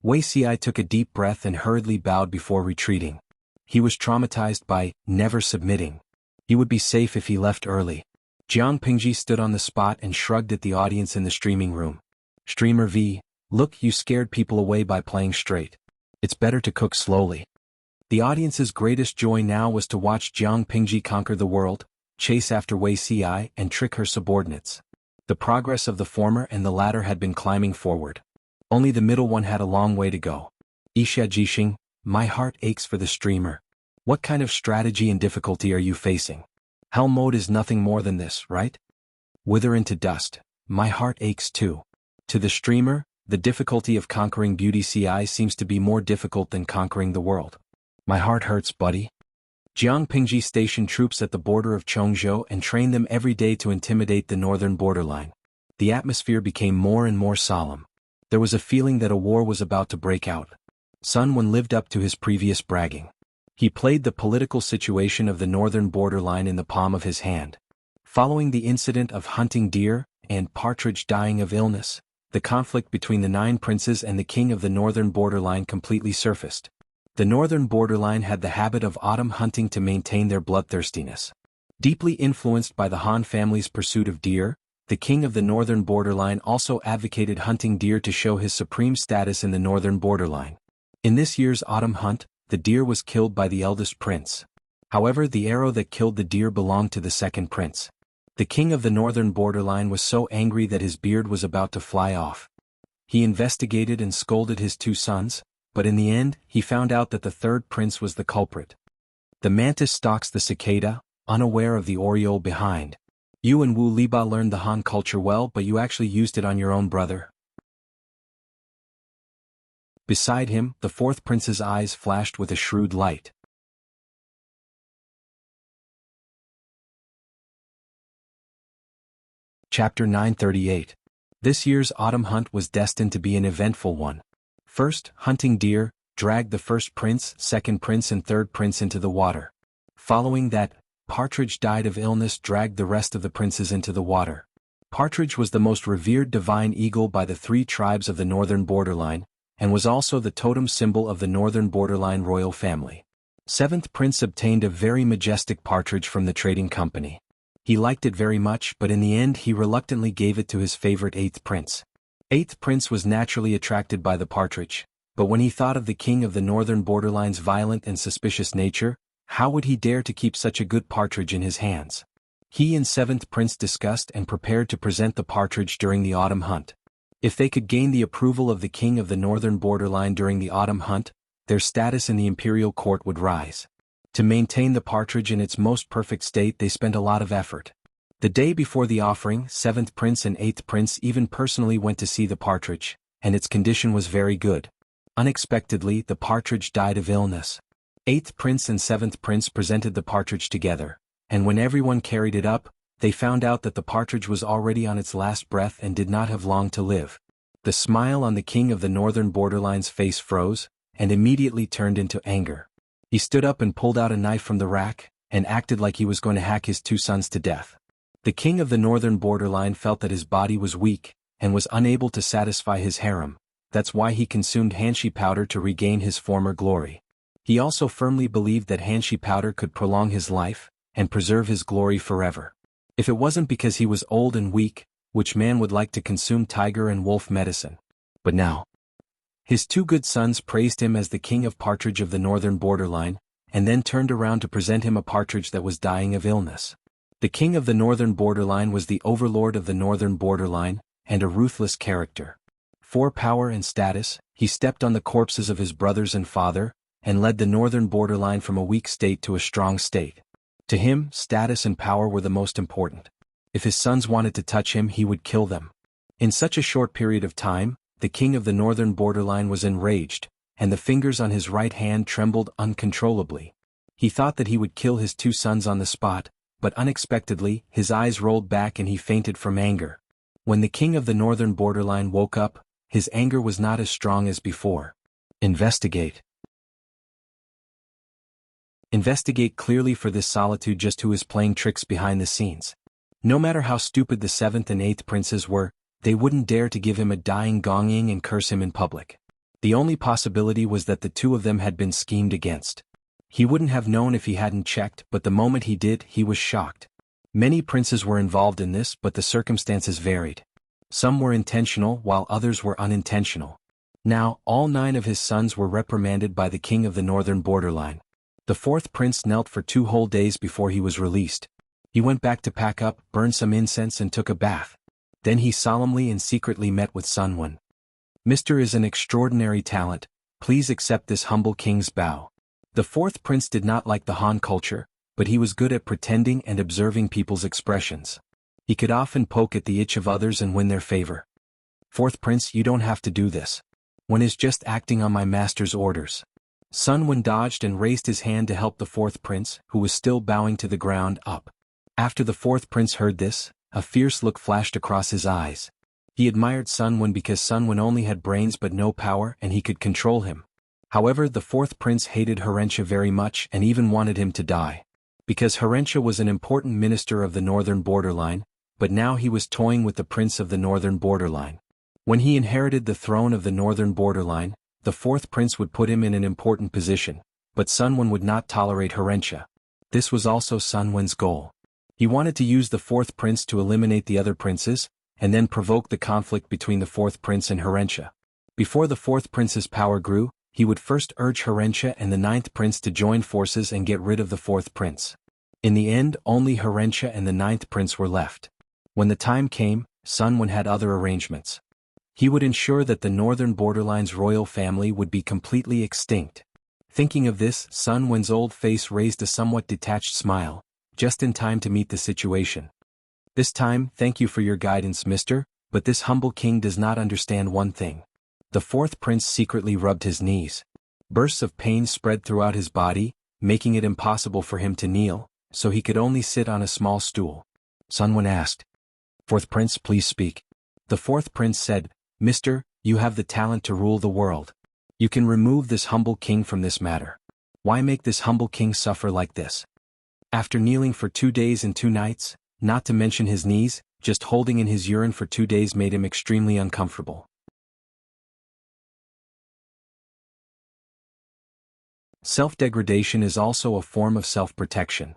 Wei Xiai took a deep breath and hurriedly bowed before retreating. He was traumatized by never submitting. He would be safe if he left early. Jiang Pingji stood on the spot and shrugged at the audience in the streaming room. Streamer V, look, you scared people away by playing straight. It's better to cook slowly. The audience's greatest joy now was to watch Jiang Pingji conquer the world, chase after Wei Xiai and trick her subordinates. The progress of the former and the latter had been climbing forward. Only the middle one had a long way to go. Isha Jixing, my heart aches for the streamer. What kind of strategy and difficulty are you facing? Hell mode is nothing more than this, right? Wither into dust. My heart aches too. To the streamer, the difficulty of conquering Beauty CI seems to be more difficult than conquering the world. My heart hurts, buddy. Jiang Pingji stationed troops at the border of Chongzhou and trained them every day to intimidate the northern borderline. The atmosphere became more and more solemn. There was a feeling that a war was about to break out. Sun Wen lived up to his previous bragging. He played the political situation of the northern borderline in the palm of his hand. Following the incident of hunting deer and Partridge dying of illness, the conflict between the 9 princes and the king of the northern borderline completely surfaced. The northern borderline had the habit of autumn hunting to maintain their bloodthirstiness. Deeply influenced by the Han family's pursuit of deer, the king of the northern borderline also advocated hunting deer to show his supreme status in the northern borderline. In this year's autumn hunt, the deer was killed by the eldest prince. However, the arrow that killed the deer belonged to the second prince. The king of the northern borderline was so angry that his beard was about to fly off. He investigated and scolded his 2 sons, but in the end, he found out that the third prince was the culprit. The mantis stalks the cicada, unaware of the oriole behind. You and Wu Liba learned the Han culture well, but you actually used it on your own brother. Beside him, the 4th prince's eyes flashed with a shrewd light. Chapter 938. This year's autumn hunt was destined to be an eventful one. First, hunting deer dragged the first prince, second prince and third prince into the water. Following that, Partridge died of illness dragged the rest of the princes into the water. Partridge was the most revered divine eagle by the 3 tribes of the northern borderline, and was also the totem symbol of the northern borderline royal family. 7th prince obtained a very majestic partridge from the trading company. He liked it very much, but in the end he reluctantly gave it to his favorite 8th prince. 8th prince was naturally attracted by the partridge. But when he thought of the king of the northern borderline's violent and suspicious nature, how would he dare to keep such a good partridge in his hands? He and seventh prince discussed and prepared to present the partridge during the autumn hunt. If they could gain the approval of the king of the northern borderline during the autumn hunt, their status in the imperial court would rise. To maintain the partridge in its most perfect state, they spent a lot of effort. The day before the offering, seventh prince and eighth prince even personally went to see the partridge, and its condition was very good. Unexpectedly, the partridge died of illness. Eighth prince and seventh prince presented the partridge together, and when everyone carried it up, they found out that the partridge was already on its last breath and did not have long to live. The smile on the king of the northern borderline's face froze, and immediately turned into anger. He stood up and pulled out a knife from the rack, and acted like he was going to hack his two sons to death. The king of the northern borderline felt that his body was weak, and was unable to satisfy his harem. That's why he consumed Hanshi powder to regain his former glory. He also firmly believed that Hanshi powder could prolong his life, and preserve his glory forever. If it wasn't because he was old and weak, which man would like to consume tiger and wolf medicine? But now, his two good sons praised him as the king of partridge of the northern borderline, and then turned around to present him a partridge that was dying of illness. The king of the northern borderline was the overlord of the northern borderline, and a ruthless character. For power and status, he stepped on the corpses of his brothers and father, and led the northern borderline from a weak state to a strong state. To him, status and power were the most important. If his sons wanted to touch him, he would kill them. In such a short period of time, the king of the northern borderline was enraged, and the fingers on his right hand trembled uncontrollably. He thought that he would kill his two sons on the spot, but unexpectedly, his eyes rolled back and he fainted from anger. When the king of the northern borderline woke up, his anger was not as strong as before. Investigate. Investigate clearly for this solitude just who is playing tricks behind the scenes. No matter how stupid the seventh and eighth princes were, they wouldn't dare to give him a dying gonging and curse him in public. The only possibility was that the two of them had been schemed against. He wouldn't have known if he hadn't checked, but the moment he did, he was shocked. Many princes were involved in this, but the circumstances varied. Some were intentional while others were unintentional. Now, all 9 of his sons were reprimanded by the king of the northern borderline. The fourth prince knelt for 2 whole days before he was released. He went back to pack up, burned some incense and took a bath. Then he solemnly and secretly met with Sunwon. "Mr. is an extraordinary talent, please accept this humble king's bow." The fourth prince did not like the Han culture, but he was good at pretending and observing people's expressions. He could often poke at the itch of others and win their favor. "Fourth prince, you don't have to do this. One is just acting on my master's orders." Sunwon dodged and raised his hand to help the fourth prince, who was still bowing to the ground, up. After the fourth prince heard this, a fierce look flashed across his eyes. He admired Sunwon because Sunwon only had brains but no power and he could control him. However, the fourth prince hated Herentia very much and even wanted him to die. Because Herentia was an important minister of the northern borderline, but now he was toying with the prince of the northern borderline. When he inherited the throne of the northern borderline, the fourth prince would put him in an important position, but Sunwon would not tolerate Herentia. This was also Sunwon's goal. He wanted to use the fourth prince to eliminate the other princes, and then provoke the conflict between the fourth prince and Herentia. Before the fourth prince's power grew, he would first urge Herentia and the ninth prince to join forces and get rid of the fourth prince. In the end, only Herentia and the ninth prince were left. When the time came, Sunwon had other arrangements. He would ensure that the northern borderline's royal family would be completely extinct. Thinking of this, Sunwon's old face raised a somewhat detached smile, just in time to meet the situation. "This time, thank you for your guidance, mister, but this humble king does not understand one thing." The fourth prince secretly rubbed his knees. Bursts of pain spread throughout his body, making it impossible for him to kneel, so he could only sit on a small stool. Sunwon asked, "Fourth prince, please speak." The fourth prince said, "Mister, you have the talent to rule the world. You can remove this humble king from this matter. Why make this humble king suffer like this?" After kneeling for 2 days and 2 nights, not to mention his knees, just holding in his urine for 2 days made him extremely uncomfortable. Self-degradation is also a form of self-protection.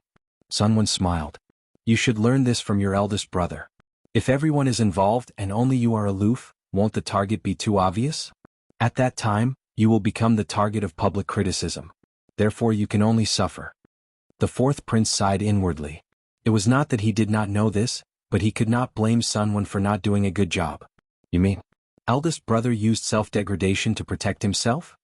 Sunwon smiled. "You should learn this from your eldest brother. If everyone is involved and only you are aloof, won't the target be too obvious? At that time, You will become the target of public criticism. Therefore you can only suffer. The fourth prince sighed inwardly. It was not that he did not know this, but he could not blame Sunwen for not doing a good job. You mean, eldest brother used self-degradation to protect himself?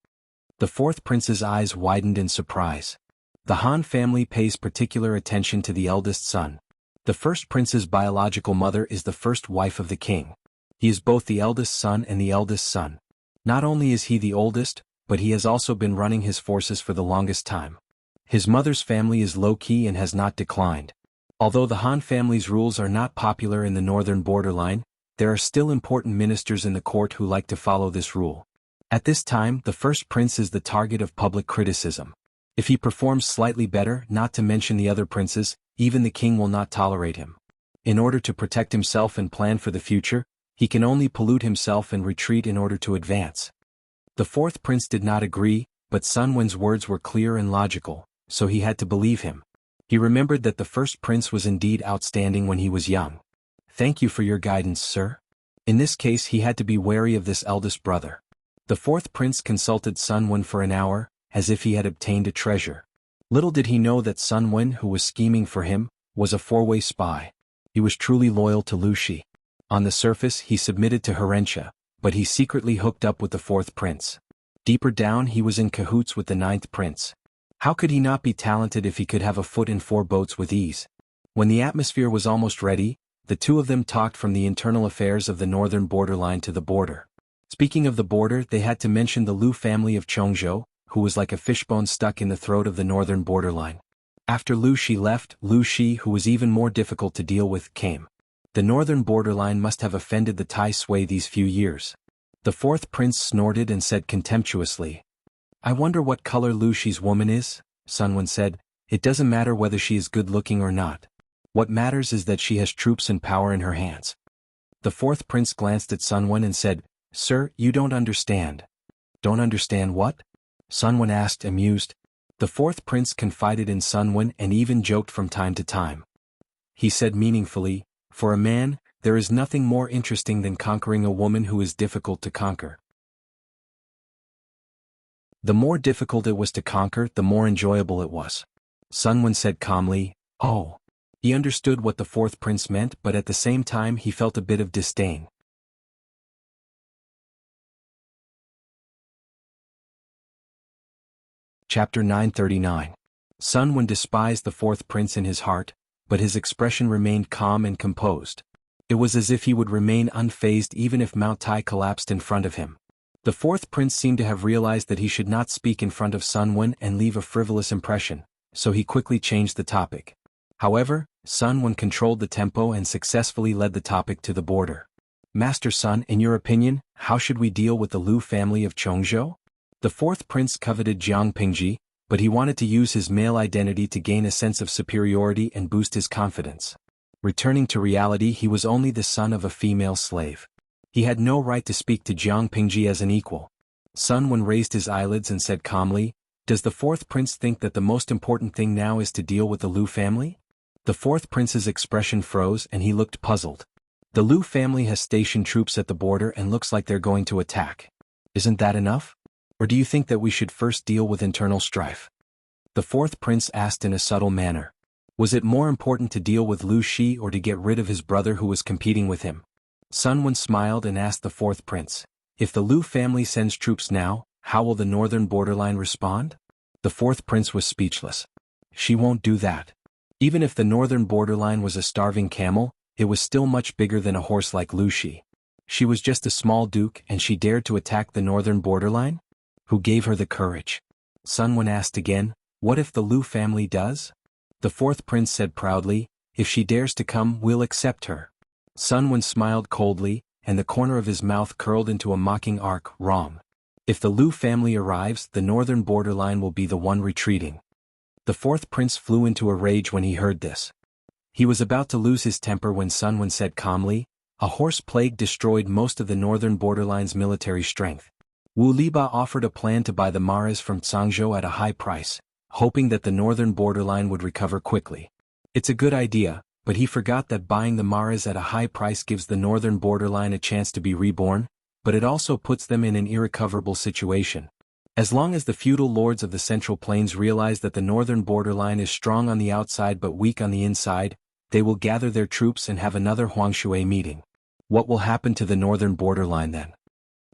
The fourth prince's eyes widened in surprise. The Han family pays particular attention to the eldest son. The first prince's biological mother is the first wife of the king. He is both the eldest son and the eldest son. Not only is he the oldest, but he has also been running his forces for the longest time. His mother's family is low-key and has not declined. Although the Han family's rules are not popular in the northern borderline, there are still important ministers in the court who like to follow this rule. At this time, the first prince is the target of public criticism. If he performs slightly better, not to mention the other princes, even the king will not tolerate him. In order to protect himself and plan for the future, he can only pollute himself and retreat in order to advance. The fourth prince did not agree, but Sunwen's words were clear and logical, so he had to believe him. He remembered that the first prince was indeed outstanding when he was young. Thank you for your guidance, sir. In this case he had to be wary of this eldest brother. The fourth prince consulted Sunwen for an hour, as if he had obtained a treasure. Little did he know that Sunwen, who was scheming for him, was a four-way spy. He was truly loyal to Lu Shi. On the surface he submitted to Herentia, but he secretly hooked up with the fourth prince. Deeper down he was in cahoots with the ninth prince. How could he not be talented if he could have a foot in four boats with ease? When the atmosphere was almost ready, the two of them talked from the internal affairs of the northern borderline to the border. Speaking of the border, they had to mention the Lu family of Chongzhou, who was like a fishbone stuck in the throat of the northern borderline. After Lu Shi left, Lu Shi, who was even more difficult to deal with, came. The northern borderline must have offended the Tai Sui these few years. The fourth prince snorted and said contemptuously, "I wonder what color Lu Shi's woman is?" Sunwen said, "It doesn't matter whether she is good-looking or not. What matters is that she has troops and power in her hands." The fourth prince glanced at Sunwen and said, "Sir, you don't understand." "Don't understand what?" Sunwen asked, amused. The fourth prince confided in Sunwen and even joked from time to time. He said meaningfully, "For a man, there is nothing more interesting than conquering a woman who is difficult to conquer. The more difficult it was to conquer, the more enjoyable it was." Sunwen said calmly, "Oh." He understood what the fourth prince meant, but at the same time he felt a bit of disdain. Chapter 939. Sunwen despised the fourth prince in his heart, but his expression remained calm and composed. It was as if he would remain unfazed even if Mount Tai collapsed in front of him. The fourth prince seemed to have realized that he should not speak in front of Sunwen and leave a frivolous impression, so he quickly changed the topic. However, Sunwen controlled the tempo and successfully led the topic to the border. "Master Sun, in your opinion, how should we deal with the Lu family of Chongzhou?" The fourth prince coveted Jiang Pingji, but he wanted to use his male identity to gain a sense of superiority and boost his confidence. Returning to reality, he was only the son of a female slave. He had no right to speak to Jiang Pingji as an equal. Sunwen raised his eyelids and said calmly, "Does the fourth prince think that the most important thing now is to deal with the Lu family?" The fourth prince's expression froze and he looked puzzled. "The Lu family has stationed troops at the border and looks like they're going to attack. Isn't that enough? Or do you think that we should first deal with internal strife?" The fourth prince asked in a subtle manner. Was it more important to deal with Lu Shi or to get rid of his brother who was competing with him? Sunwen smiled and asked the fourth prince, "If the Lu family sends troops now, how will the northern borderline respond?" The fourth prince was speechless. "She won't do that. Even if the northern borderline was a starving camel, it was still much bigger than a horse like Lu Shi. She was just a small duke and she dared to attack the northern borderline? Who gave her the courage?" Sunwen asked again, "What if the Lu family does?" The fourth prince said proudly, "If she dares to come, we'll accept her." Sunwen smiled coldly, and the corner of his mouth curled into a mocking arc. "Wrong. If the Lu family arrives, the northern borderline will be the one retreating." The fourth prince flew into a rage when he heard this. He was about to lose his temper when Sunwen said calmly, "A horse plague destroyed most of the northern borderline's military strength. Wu Liba offered a plan to buy the maras from Changzhou at a high price, hoping that the northern borderline would recover quickly. It's a good idea, but he forgot that buying the maras at a high price gives the northern borderline a chance to be reborn, but it also puts them in an irrecoverable situation. As long as the feudal lords of the Central Plains realize that the northern borderline is strong on the outside but weak on the inside, they will gather their troops and have another Huangshui meeting. What will happen to the northern borderline then?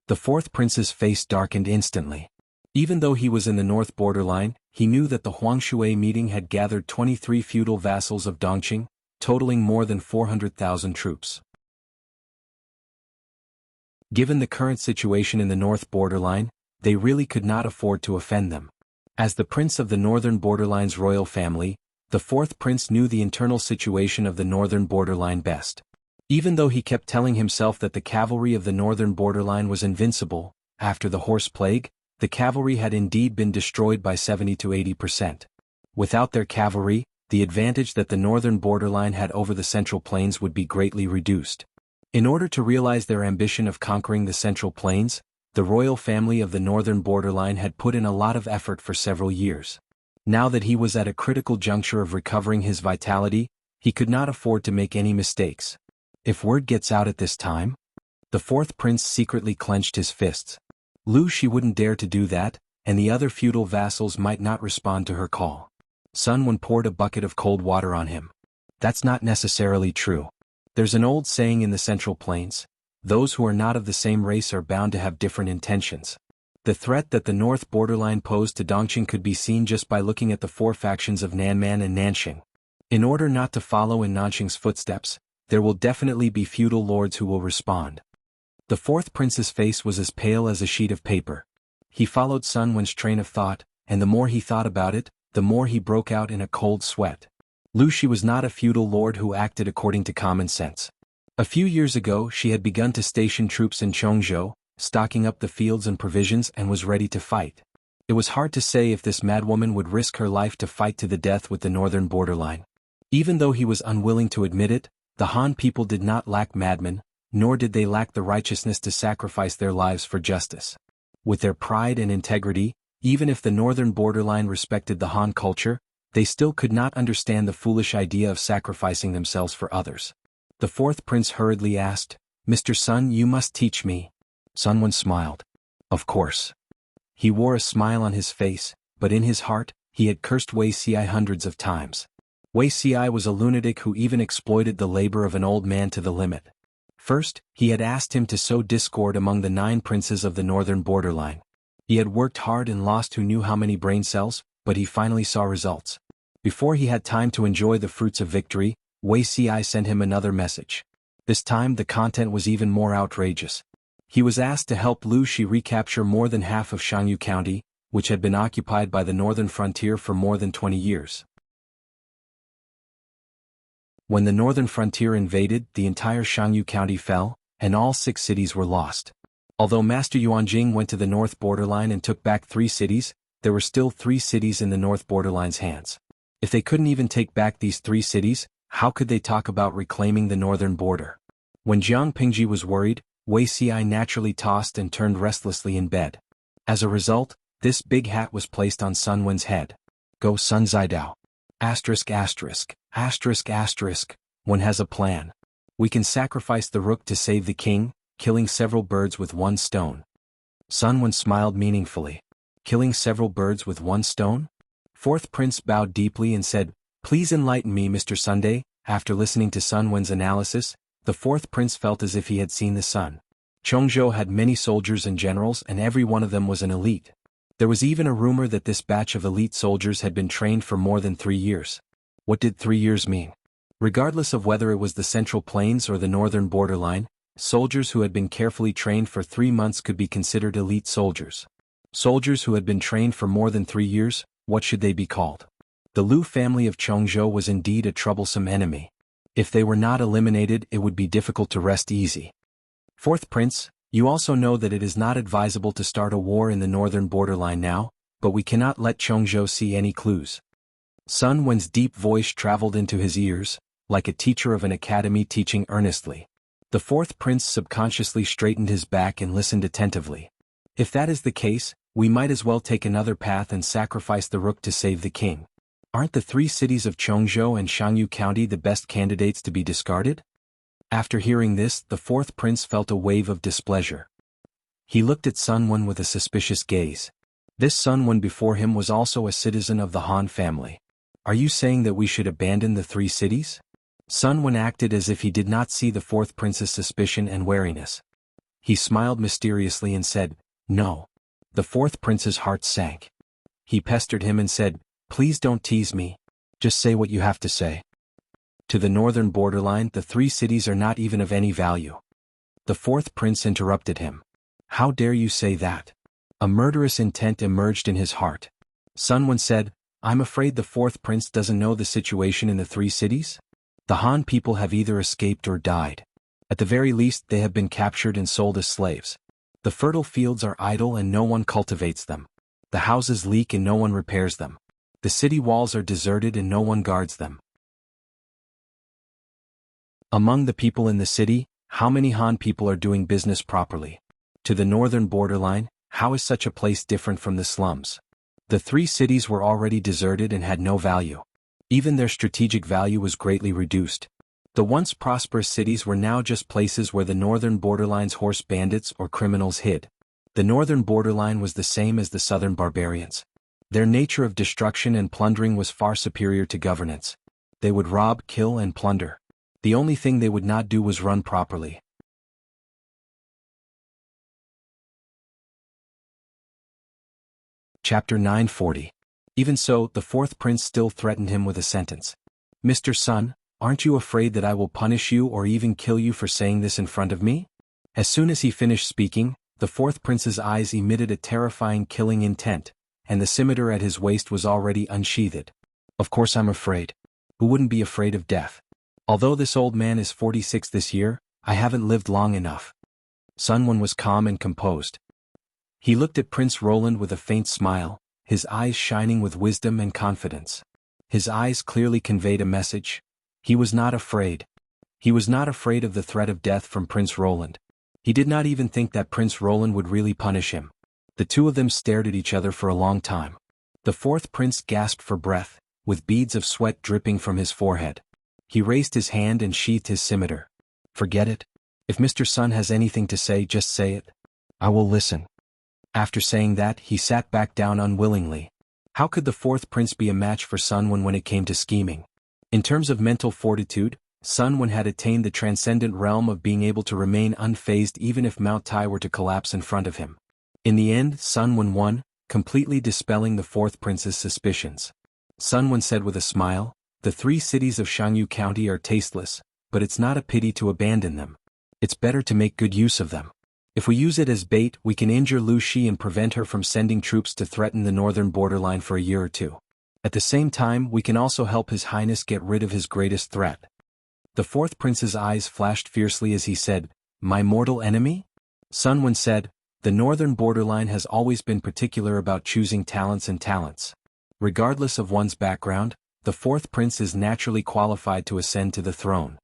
The fourth prince's face darkened instantly. Even though he was in the north borderline, he knew that the Huangshui meeting had gathered 23 feudal vassals of Dongqing, totaling more than 400,000 troops. Given the current situation in the north borderline, they really could not afford to offend them. As the prince of the northern borderline's royal family, the fourth prince knew the internal situation of the northern borderline best. Even though he kept telling himself that the cavalry of the northern borderline was invincible, after the horse plague, the cavalry had indeed been destroyed by 70 to 80%. Without their cavalry, the advantage that the northern borderline had over the Central Plains would be greatly reduced. In order to realize their ambition of conquering the Central Plains, the royal family of the northern borderline had put in a lot of effort for several years. Now that he was at a critical juncture of recovering his vitality, he could not afford to make any mistakes. If word gets out at this time? The fourth prince secretly clenched his fists. She wouldn't dare to do that, and the other feudal vassals might not respond to her call. Sun Wen poured a bucket of cold water on him. That's not necessarily true. There's an old saying in the Central Plains, those who are not of the same race are bound to have different intentions. The threat that the north borderline posed to Dongqing could be seen just by looking at the four factions of Nanman and Nanxing. In order not to follow in Nanxing's footsteps, there will definitely be feudal lords who will respond. The fourth prince's face was as pale as a sheet of paper. He followed Sun Wen's train of thought, and the more he thought about it, the more he broke out in a cold sweat. She was not a feudal lord who acted according to common sense. A few years ago she had begun to station troops in Chongzhou, stocking up the fields and provisions, and was ready to fight. It was hard to say if this madwoman would risk her life to fight to the death with the northern borderline. Even though he was unwilling to admit it, the Han people did not lack madmen, nor did they lack the righteousness to sacrifice their lives for justice. With their pride and integrity, even if the northern borderline respected the Han culture, they still could not understand the foolish idea of sacrificing themselves for others. The fourth prince hurriedly asked, "Mr. Sun, you must teach me." Sun Wen smiled. Of course. He wore a smile on his face, but in his heart, he had cursed Wuxia hundreds of times. Wuxia was a lunatic who even exploited the labor of an old man to the limit. First, he had asked him to sow discord among the 9 princes of the northern borderline. He had worked hard and lost who knew how many brain cells, but he finally saw results. Before he had time to enjoy the fruits of victory, Wuxia sent him another message. This time the content was even more outrageous. He was asked to help Shi recapture more than half of Shangyu County, which had been occupied by the northern frontier for more than 20 years. When the northern frontier invaded, the entire Shangyu County fell, and all 6 cities were lost. Although Master Yuanjing went to the north borderline and took back 3 cities, there were still 3 cities in the north borderline's hands. If they couldn't even take back these 3 cities, how could they talk about reclaiming the northern border? When Jiang Pingji was worried, Wuxia naturally tossed and turned restlessly in bed. As a result, this big hat was placed on Sun Wen's head. Go Sun Zidao. Asterisk asterisk, asterisk asterisk, one has a plan. We can sacrifice the rook to save the king, killing several birds with one stone. Sun Wen smiled meaningfully. Killing several birds with one stone? Fourth prince bowed deeply and said, "Please enlighten me, Mr. Sunday." After listening to Sun Wen's analysis, the fourth prince felt as if he had seen the sun. Chongzhou had many soldiers and generals, and every one of them was an elite. There was even a rumor that this batch of elite soldiers had been trained for more than 3 years. What did 3 years mean? Regardless of whether it was the Central Plains or the northern borderline, soldiers who had been carefully trained for 3 months could be considered elite soldiers. Soldiers who had been trained for more than 3 years, what should they be called? The Lu family of Chongzhou was indeed a troublesome enemy. If they were not eliminated, it would be difficult to rest easy. Fourth prince, you also know that it is not advisable to start a war in the northern borderline now, but we cannot let Chongzhou see any clues. Sun Wen's deep voice traveled into his ears, like a teacher of an academy teaching earnestly. The fourth prince subconsciously straightened his back and listened attentively. If that is the case, we might as well take another path and sacrifice the rook to save the king. Aren't the 3 cities of Chongzhou and Shangyu County the best candidates to be discarded? After hearing this, the fourth prince felt a wave of displeasure. He looked at Sun Wen with a suspicious gaze. This Sun Wen before him was also a citizen of the Han family. Are you saying that we should abandon the 3 cities? Sun Wen acted as if he did not see the 4th prince's suspicion and wariness. He smiled mysteriously and said, "No." The 4th prince's heart sank. He pestered him and said, "Please don't tease me. Just say what you have to say." To the northern borderline, the 3 cities are not even of any value. The 4th prince interrupted him. "How dare you say that?" A murderous intent emerged in his heart. Sun Wen said, "I'm afraid the 4th prince doesn't know the situation in the 3 cities? The Han people have either escaped or died. At the very least, they have been captured and sold as slaves. The fertile fields are idle and no one cultivates them. The houses leak and no one repairs them. The city walls are deserted and no one guards them. Among the people in the city, how many Han people are doing business properly? To the northern borderline, how is such a place different from the slums? The 3 cities were already deserted and had no value. Even their strategic value was greatly reduced. The once prosperous cities were now just places where the northern borderline's horse bandits or criminals hid. The northern borderline was the same as the southern barbarians. Their nature of destruction and plundering was far superior to governance. They would rob, kill, and plunder. The only thing they would not do was run properly. Chapter 940. Even so, the 4th prince still threatened him with a sentence. "Mr. Sun, aren't you afraid that I will punish you or even kill you for saying this in front of me?" As soon as he finished speaking, the 4th prince's eyes emitted a terrifying killing intent, and the scimitar at his waist was already unsheathed. "Of course I'm afraid. Who wouldn't be afraid of death? Although this old man is 46 this year, I haven't lived long enough." Sun Wen was calm and composed. He looked at Prince Roland with a faint smile, his eyes shining with wisdom and confidence. His eyes clearly conveyed a message. He was not afraid. He was not afraid of the threat of death from Prince Roland. He did not even think that Prince Roland would really punish him. The 2 of them stared at each other for a long time. The 4th prince gasped for breath, with beads of sweat dripping from his forehead. He raised his hand and sheathed his scimitar. "Forget it. If Mr. Sun has anything to say, just say it. I will listen." After saying that, he sat back down unwillingly. How could the 4th prince be a match for Sun Wen when it came to scheming? In terms of mental fortitude, Sun Wen had attained the transcendent realm of being able to remain unfazed even if Mount Tai were to collapse in front of him. In the end, Sun Wen won, completely dispelling the 4th prince's suspicions. Sun Wen said with a smile, "The 3 cities of Shangyu County are tasteless, but it's not a pity to abandon them. It's better to make good use of them. If we use it as bait, we can injure Lu Shi and prevent her from sending troops to threaten the northern borderline for a year or 2. At the same time, we can also help His Highness get rid of his greatest threat." The 4th prince's eyes flashed fiercely as he said, "My mortal enemy?" Sun Wen said, "The northern borderline has always been particular about choosing talents and talents. Regardless of one's background, the 4th prince is naturally qualified to ascend to the throne.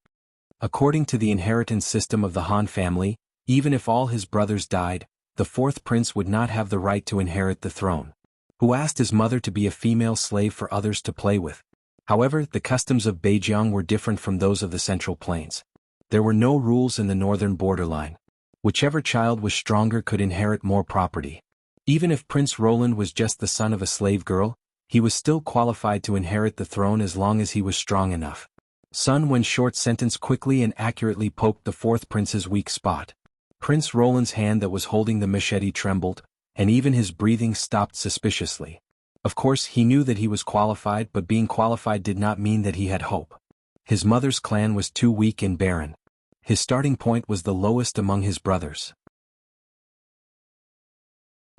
According to the inheritance system of the Han family, even if all his brothers died, the 4th prince would not have the right to inherit the throne. Who asked his mother to be a female slave for others to play with? However, the customs of Beijiang were different from those of the Central Plains. There were no rules in the northern borderline. Whichever child was stronger could inherit more property. Even if Prince Roland was just the son of a slave girl, he was still qualified to inherit the throne as long as he was strong enough. Sun Wen's short sentence quickly and accurately poked the 4th prince's weak spot. Prince Roland's hand that was holding the machete trembled, and even his breathing stopped suspiciously. Of course, he knew that he was qualified, but being qualified did not mean that he had hope. His mother's clan was too weak and barren. His starting point was the lowest among his brothers.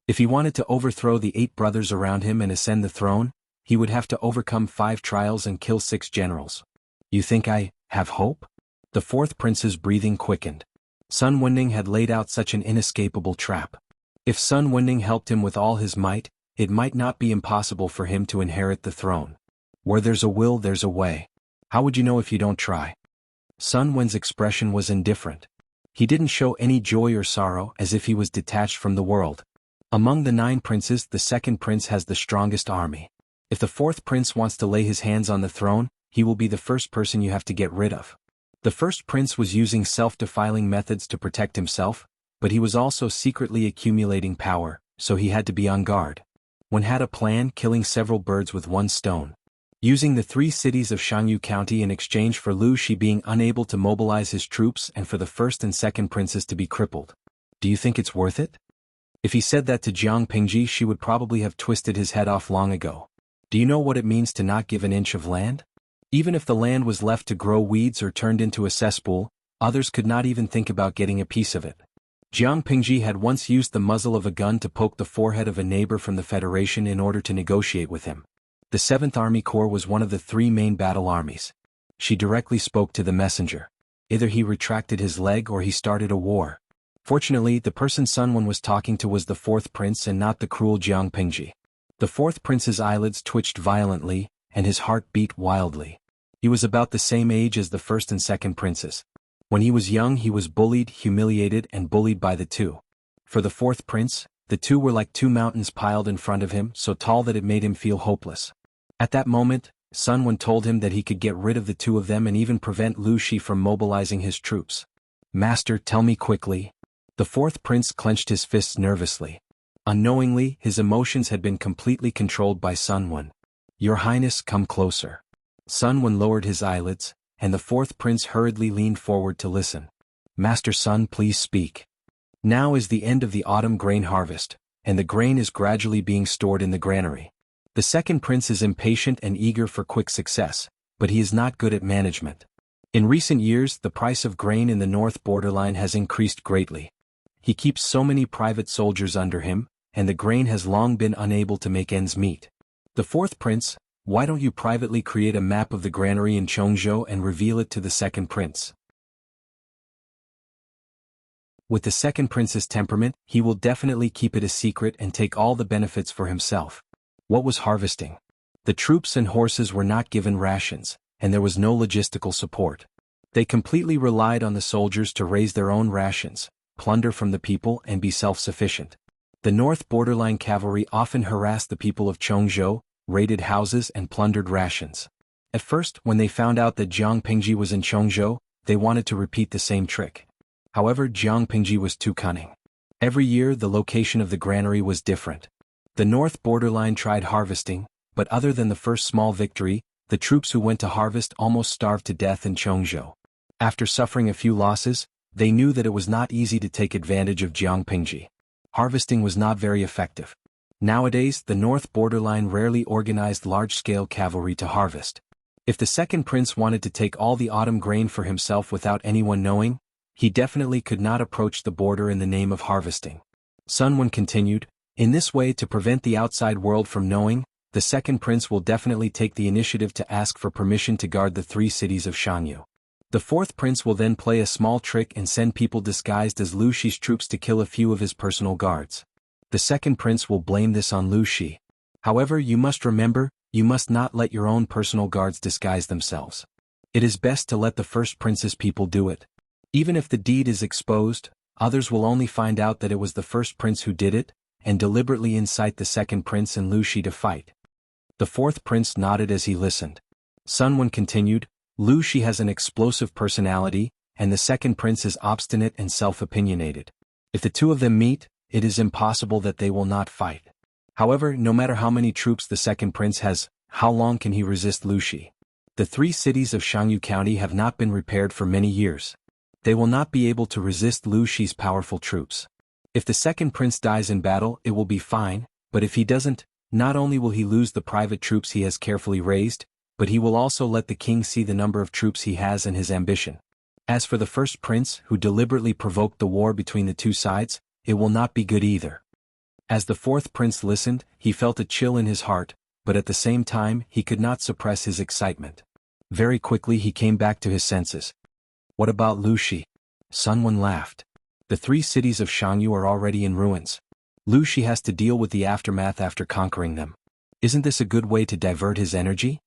If he wanted to overthrow the 8 brothers around him and ascend the throne, he would have to overcome 5 trials and kill 6 generals. "You think I have hope?" The 4th prince's breathing quickened. Sun Wenning had laid out such an inescapable trap. If Sun Wenning helped him with all his might, it might not be impossible for him to inherit the throne. Where there's a will, there's a way. How would you know if you don't try? Sun Wen's expression was indifferent. He didn't show any joy or sorrow, as if he was detached from the world. Among the 9 princes, the 2nd prince has the strongest army. If the 4th prince wants to lay his hands on the throne, he will be the first person you have to get rid of. The 1st prince was using self-defiling methods to protect himself, but he was also secretly accumulating power, so he had to be on guard. Wen had a plan, killing several birds with one stone. Using the 3 cities of Shangyu County in exchange for Lu Shi being unable to mobilize his troops and for the first and second princes to be crippled. Do you think it's worth it? If he said that to Jiang Pingji, she would probably have twisted his head off long ago. Do you know what it means to not give an inch of land? Even if the land was left to grow weeds or turned into a cesspool, others could not even think about getting a piece of it. Jiang Pingji had once used the muzzle of a gun to poke the forehead of a neighbor from the Federation in order to negotiate with him. The 7th Army Corps was one of the 3 main battle armies. She directly spoke to the messenger. Either he retracted his leg or he started a war. Fortunately, the person Sun Wen was talking to was the 4th prince and not the cruel Jiang Pingji. The 4th prince's eyelids twitched violently, and his heart beat wildly. He was about the same age as the 1st and 2nd princes. When he was young, he was bullied, humiliated, and bullied by the 2. For the 4th prince, the 2 were like 2 mountains piled in front of him, so tall that it made him feel hopeless. At that moment, Sun Wen told him that he could get rid of the 2 of them and even prevent Lu Shi from mobilizing his troops. Master, tell me quickly. The 4th prince clenched his fists nervously. Unknowingly, his emotions had been completely controlled by Sun Wen. Your Highness, come closer. Sun Wen lowered his eyelids, and the 4th prince hurriedly leaned forward to listen. Master Sun, please speak. Now is the end of the autumn grain harvest, and the grain is gradually being stored in the granary. The 2nd prince is impatient and eager for quick success, but he is not good at management. In recent years, the price of grain in the north borderline has increased greatly. He keeps so many private soldiers under him, and the grain has long been unable to make ends meet. The 4th prince, why don't you privately create a map of the granary in Chongzhou and reveal it to the 2nd prince? With the 2nd prince's temperament, he will definitely keep it a secret and take all the benefits for himself. What was harvesting? The troops and horses were not given rations, and there was no logistical support. They completely relied on the soldiers to raise their own rations, plunder from the people, and be self-sufficient. The north borderline cavalry often harassed the people of Chongzhou, raided houses and plundered rations. At first, when they found out that Jiang Pingji was in Chongzhou, they wanted to repeat the same trick. However, Jiang Pingji was too cunning. Every year, the location of the granary was different. The north borderline tried harvesting, but other than the first small victory, the troops who went to harvest almost starved to death in Chongzhou. After suffering a few losses, they knew that it was not easy to take advantage of Jiang Pingji. Harvesting was not very effective. Nowadays, the north borderline rarely organized large-scale cavalry to harvest. If the 2nd prince wanted to take all the autumn grain for himself without anyone knowing, he definitely could not approach the border in the name of harvesting. Sun Wen continued, in this way, to prevent the outside world from knowing, the 2nd prince will definitely take the initiative to ask for permission to guard the 3 cities of Shangyu. The 4th prince will then play a small trick and send people disguised as Lu Shi's troops to kill a few of his personal guards. The 2nd prince will blame this on Lu Shi. However, you must remember, you must not let your own personal guards disguise themselves. It is best to let the 1st prince's people do it. Even if the deed is exposed, others will only find out that it was the 1st prince who did it, and deliberately incite the 2nd prince and Lu Shi to fight. The 4th prince nodded as he listened. Sun Wen continued, Lu Shi has an explosive personality, and the 2nd prince is obstinate and self-opinionated. If the 2 of them meet, it is impossible that they will not fight. However, no matter how many troops the 2nd prince has, how long can he resist Lu Shi? The 3 cities of Shangyu County have not been repaired for many years. They will not be able to resist Lu Shi's powerful troops. If the 2nd prince dies in battle, it will be fine, but if he doesn't, not only will he lose the private troops he has carefully raised, but he will also let the king see the number of troops he has and his ambition. As for the 1st prince, who deliberately provoked the war between the 2 sides, it will not be good either. As the 4th prince listened, he felt a chill in his heart, but at the same time, he could not suppress his excitement. Very quickly he came back to his senses. What about Lu Shi? Sun Wen laughed. The 3 cities of Shangyu are already in ruins. Lu Shi has to deal with the aftermath after conquering them. Isn't this a good way to divert his energy?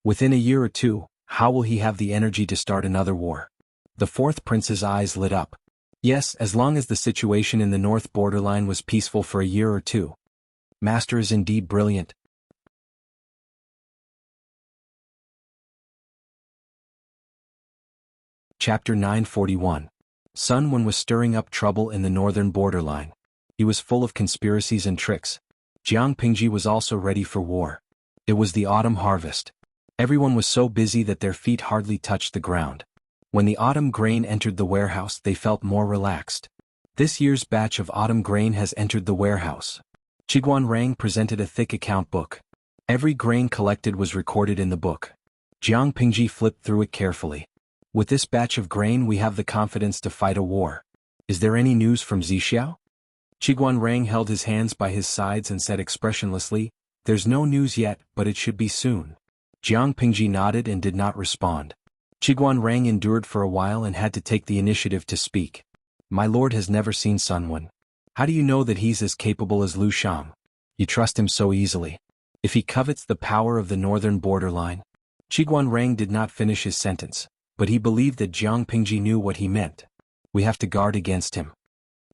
Within a year or 2, how will he have the energy to start another war? The 4th prince's eyes lit up. Yes, as long as the situation in the north borderline was peaceful for a year or 2. Master is indeed brilliant. Chapter 941. Sun Wen was stirring up trouble in the northern borderline. He was full of conspiracies and tricks. Jiang Pingji was also ready for war. It was the autumn harvest. Everyone was so busy that their feet hardly touched the ground. When the autumn grain entered the warehouse, they felt more relaxed. This year's batch of autumn grain has entered the warehouse. Qiguan Rang presented a thick account book. Every grain collected was recorded in the book. Jiang Pingji flipped through it carefully. With this batch of grain we have the confidence to fight a war. Is there any news from Zixiao? Qiguan Rang held his hands by his sides and said expressionlessly, "There's no news yet, but it should be soon." Jiang Pingji nodded and did not respond. Qiguan Rang endured for a while and had to take the initiative to speak. "My lord has never seen Sun Wen. How do you know that he's as capable as Lu Shang? You trust him so easily. If he covets the power of the northern borderline?" Qiguan Rang did not finish his sentence, but he believed that Jiang Pingji knew what he meant. "We have to guard against him."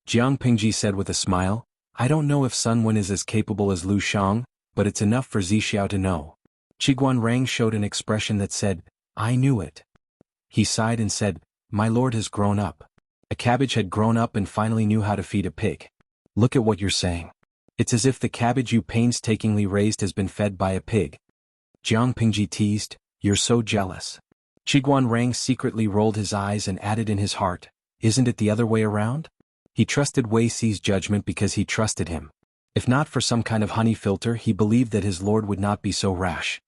Jiang Pingji said with a smile, "I don't know if Sun Wen is as capable as Lu Shang, but it's enough for Zixiao to know." Qiguan Rang showed an expression that said, "I knew it." He sighed and said, "My lord has grown up." A cabbage had grown up and finally knew how to feed a pig. Look at what you're saying. It's as if the cabbage you painstakingly raised has been fed by a pig. Jiang Pingji teased, "You're so jealous." Qiguan Rang secretly rolled his eyes and added in his heart, "Isn't it the other way around?" He trusted Wei Xi's judgment because he trusted him. If not for some kind of honey filter, he believed that his lord would not be so rash.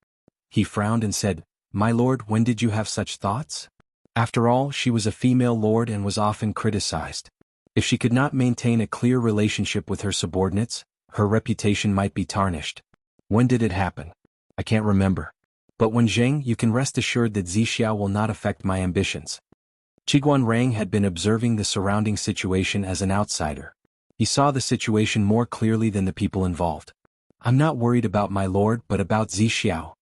He frowned and said, "My lord, when did you have such thoughts?" After all, she was a female lord and was often criticized. If she could not maintain a clear relationship with her subordinates, her reputation might be tarnished. "When did it happen?" "I can't remember. But when Zheng, you can rest assured that Zixiao will not affect my ambitions." Qiguan Rang had been observing the surrounding situation as an outsider. He saw the situation more clearly than the people involved. "I'm not worried about my lord but about Zixiao."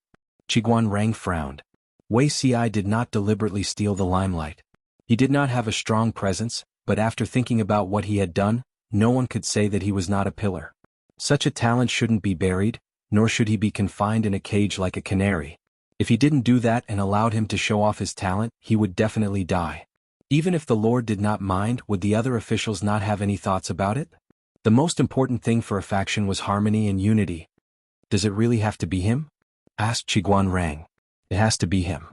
Qiguan Rang frowned. Wei Ci did not deliberately steal the limelight. He did not have a strong presence, but after thinking about what he had done, no one could say that he was not a pillar. Such a talent shouldn't be buried, nor should he be confined in a cage like a canary. If he didn't do that and allowed him to show off his talent, he would definitely die. Even if the Lord did not mind, would the other officials not have any thoughts about it? The most important thing for a faction was harmony and unity. "Does it really have to be him?" asked Qiguan Rang. "It has to be him.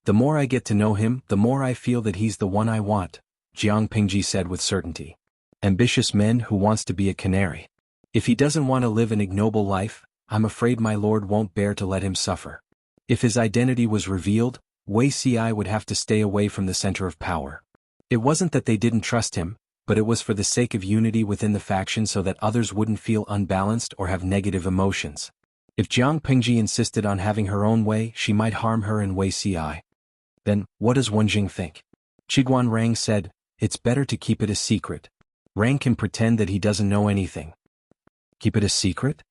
The more I get to know him, the more I feel that he's the one I want," Jiang Pingji said with certainty. "Ambitious man who wants to be a canary. If he doesn't want to live an ignoble life, I'm afraid my lord won't bear to let him suffer." If his identity was revealed, Wei Ci would have to stay away from the center of power. It wasn't that they didn't trust him, but it was for the sake of unity within the faction so that others wouldn't feel unbalanced or have negative emotions. If Jiang Pingji insisted on having her own way, she might harm her and Wei Ci. Then, what does Wenjing think? Qiguan Rang said, "It's better to keep it a secret. Rang can pretend that he doesn't know anything." "Keep it a secret?"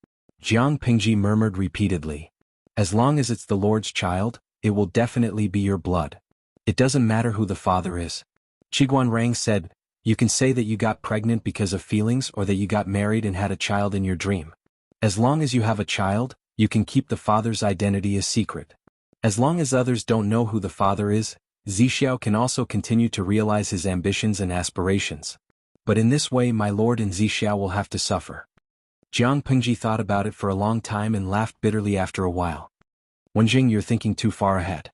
Jiang Pingji murmured repeatedly. "As long as it's the Lord's child, it will definitely be your blood. It doesn't matter who the father is." Qiguan Rang said, "You can say that you got pregnant because of feelings or that you got married and had a child in your dream. As long as you have a child, you can keep the father's identity a secret. As long as others don't know who the father is, Zixiao can also continue to realize his ambitions and aspirations. But in this way my lord and Zixiao will have to suffer." Jiang Pingji thought about it for a long time and laughed bitterly after a while. "Wenjing, you're thinking too far ahead.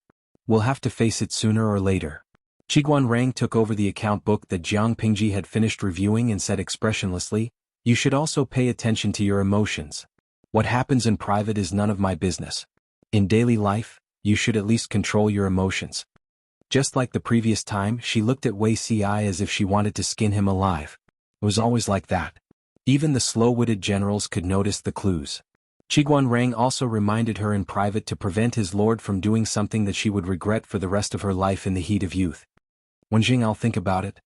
We'll have to face it sooner or later." Qiguan Rang took over the account book that Jiang Pingji had finished reviewing and said expressionlessly, "You should also pay attention to your emotions. What happens in private is none of my business. In daily life, you should at least control your emotions." Just like the previous time, she looked at Wei Ci as if she wanted to skin him alive. It was always like that. Even the slow-witted generals could notice the clues. Qiguan Rang also reminded her in private to prevent his lord from doing something that she would regret for the rest of her life in the heat of youth. "Wenjing, I'll think about it."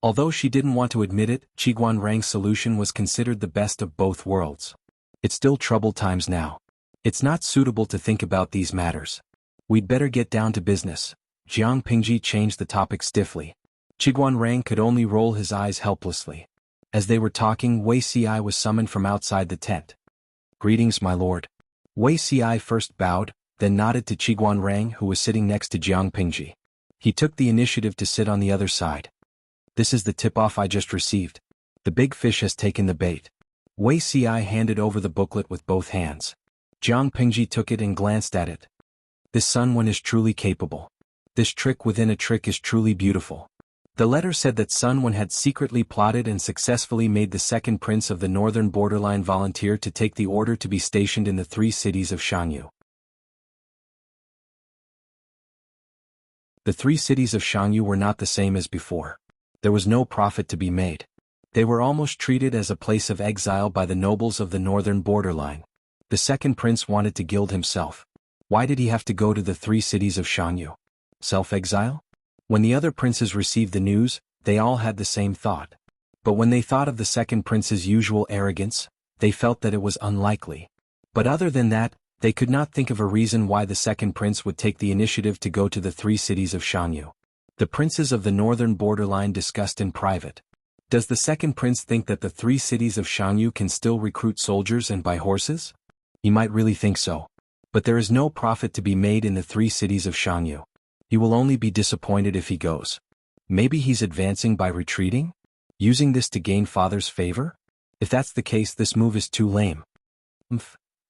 Although she didn't want to admit it, Qiguan Rang's solution was considered the best of both worlds. It's still troubled times now. It's not suitable to think about these matters. We'd better get down to business. Jiang Pingji changed the topic stiffly. Qiguan Rang could only roll his eyes helplessly. As they were talking, Wei Ci was summoned from outside the tent. "Greetings, my lord." Wei Ci first bowed, then nodded to Qiguan Rang who was sitting next to Jiang Pingji. He took the initiative to sit on the other side. This is the tip-off I just received. The big fish has taken the bait. Wuxia handed over the booklet with both hands. Jiang Pingji took it and glanced at it. This Sun Wen is truly capable. This trick within a trick is truly beautiful. The letter said that Sun Wen had secretly plotted and successfully made the second prince of the northern borderline volunteer to take the order to be stationed in the 3 cities of Shangyu. The 3 cities of Shangyu were not the same as before. There was no profit to be made. They were almost treated as a place of exile by the nobles of the northern borderline. The second prince wanted to gild himself. Why did he have to go to the 3 cities of Shangyu? Self-exile? When the other princes received the news, they all had the same thought. But when they thought of the second prince's usual arrogance, they felt that it was unlikely. But other than that, they could not think of a reason why the second prince would take the initiative to go to the 3 cities of Shangyu. The princes of the northern borderline discussed in private. Does the second prince think that the 3 cities of Shangyu can still recruit soldiers and buy horses? He might really think so. But there is no profit to be made in the 3 cities of Shangyu. He will only be disappointed if he goes. Maybe he's advancing by retreating? Using this to gain father's favor? If that's the case, this move is too lame.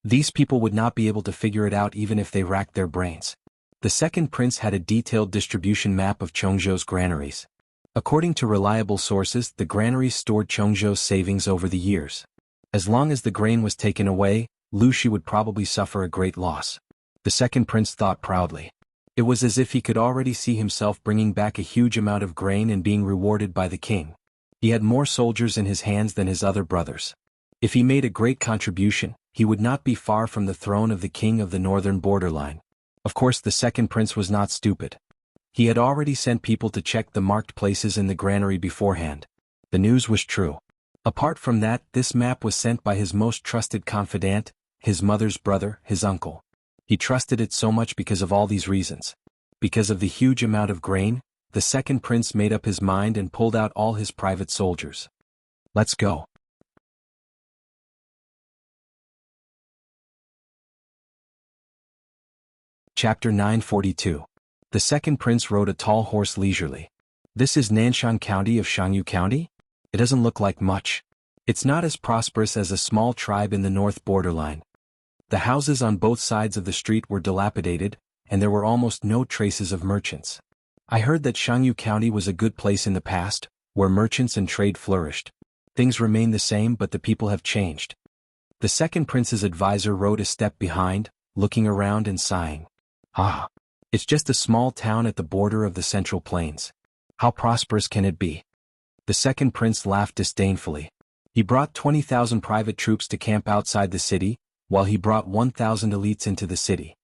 These people would not be able to figure it out even if they racked their brains. The second prince had a detailed distribution map of Chongzhou's granaries. According to reliable sources, the granaries stored Chongzhou's savings over the years. As long as the grain was taken away, Lu Shi would probably suffer a great loss. The second prince thought proudly. It was as if he could already see himself bringing back a huge amount of grain and being rewarded by the king. He had more soldiers in his hands than his other brothers. If he made a great contribution, he would not be far from the throne of the king of the northern borderline. Of course, the second prince was not stupid. He had already sent people to check the marked places in the granary beforehand. The news was true. Apart from that, this map was sent by his most trusted confidant, his mother's brother, his uncle. He trusted it so much because of all these reasons. Because of the huge amount of grain, the second prince made up his mind and pulled out all his private soldiers. Let's go. Chapter 942. The second prince rode a tall horse leisurely. This is Nanshan County of Shangyu County? It doesn't look like much. It's not as prosperous as a small tribe in the north borderline. The houses on both sides of the street were dilapidated, and there were almost no traces of merchants. I heard that Shangyu County was a good place in the past, where merchants and trade flourished. Things remain the same, but the people have changed. The second prince's advisor rode a step behind, looking around and sighing. It's just a small town at the border of the Central Plains. How prosperous can it be? The second prince laughed disdainfully. He brought 20,000 private troops to camp outside the city, while he brought 1,000 elites into the city.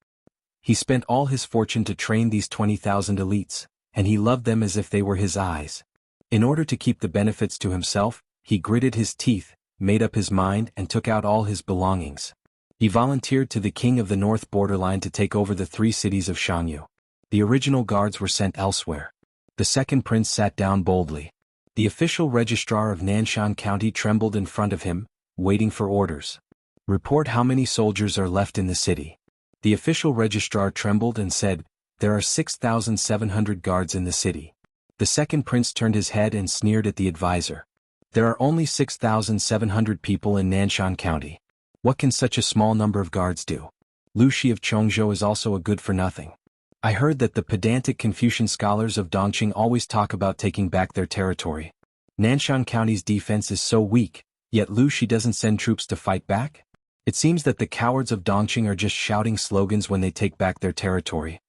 He spent all his fortune to train these 20,000 elites, and he loved them as if they were his eyes. In order to keep the benefits to himself, he gritted his teeth, made up his mind, and took out all his belongings. He volunteered to the king of the north borderline to take over the 3 cities of Shangyu. The original guards were sent elsewhere. The second prince sat down boldly. The official registrar of Nanshan County trembled in front of him, waiting for orders. Report how many soldiers are left in the city. The official registrar trembled and said, there are 6,700 guards in the city. The second prince turned his head and sneered at the advisor. There are only 6,700 people in Nanshan County. What can such a small number of guards do? Lu Shi of Chongzhou is also a good-for-nothing. I heard that the pedantic Confucian scholars of Dongqing always talk about taking back their territory. Nanshan County's defense is so weak, yet Lu Shi doesn't send troops to fight back? It seems that the cowards of Dongqing are just shouting slogans when they take back their territory.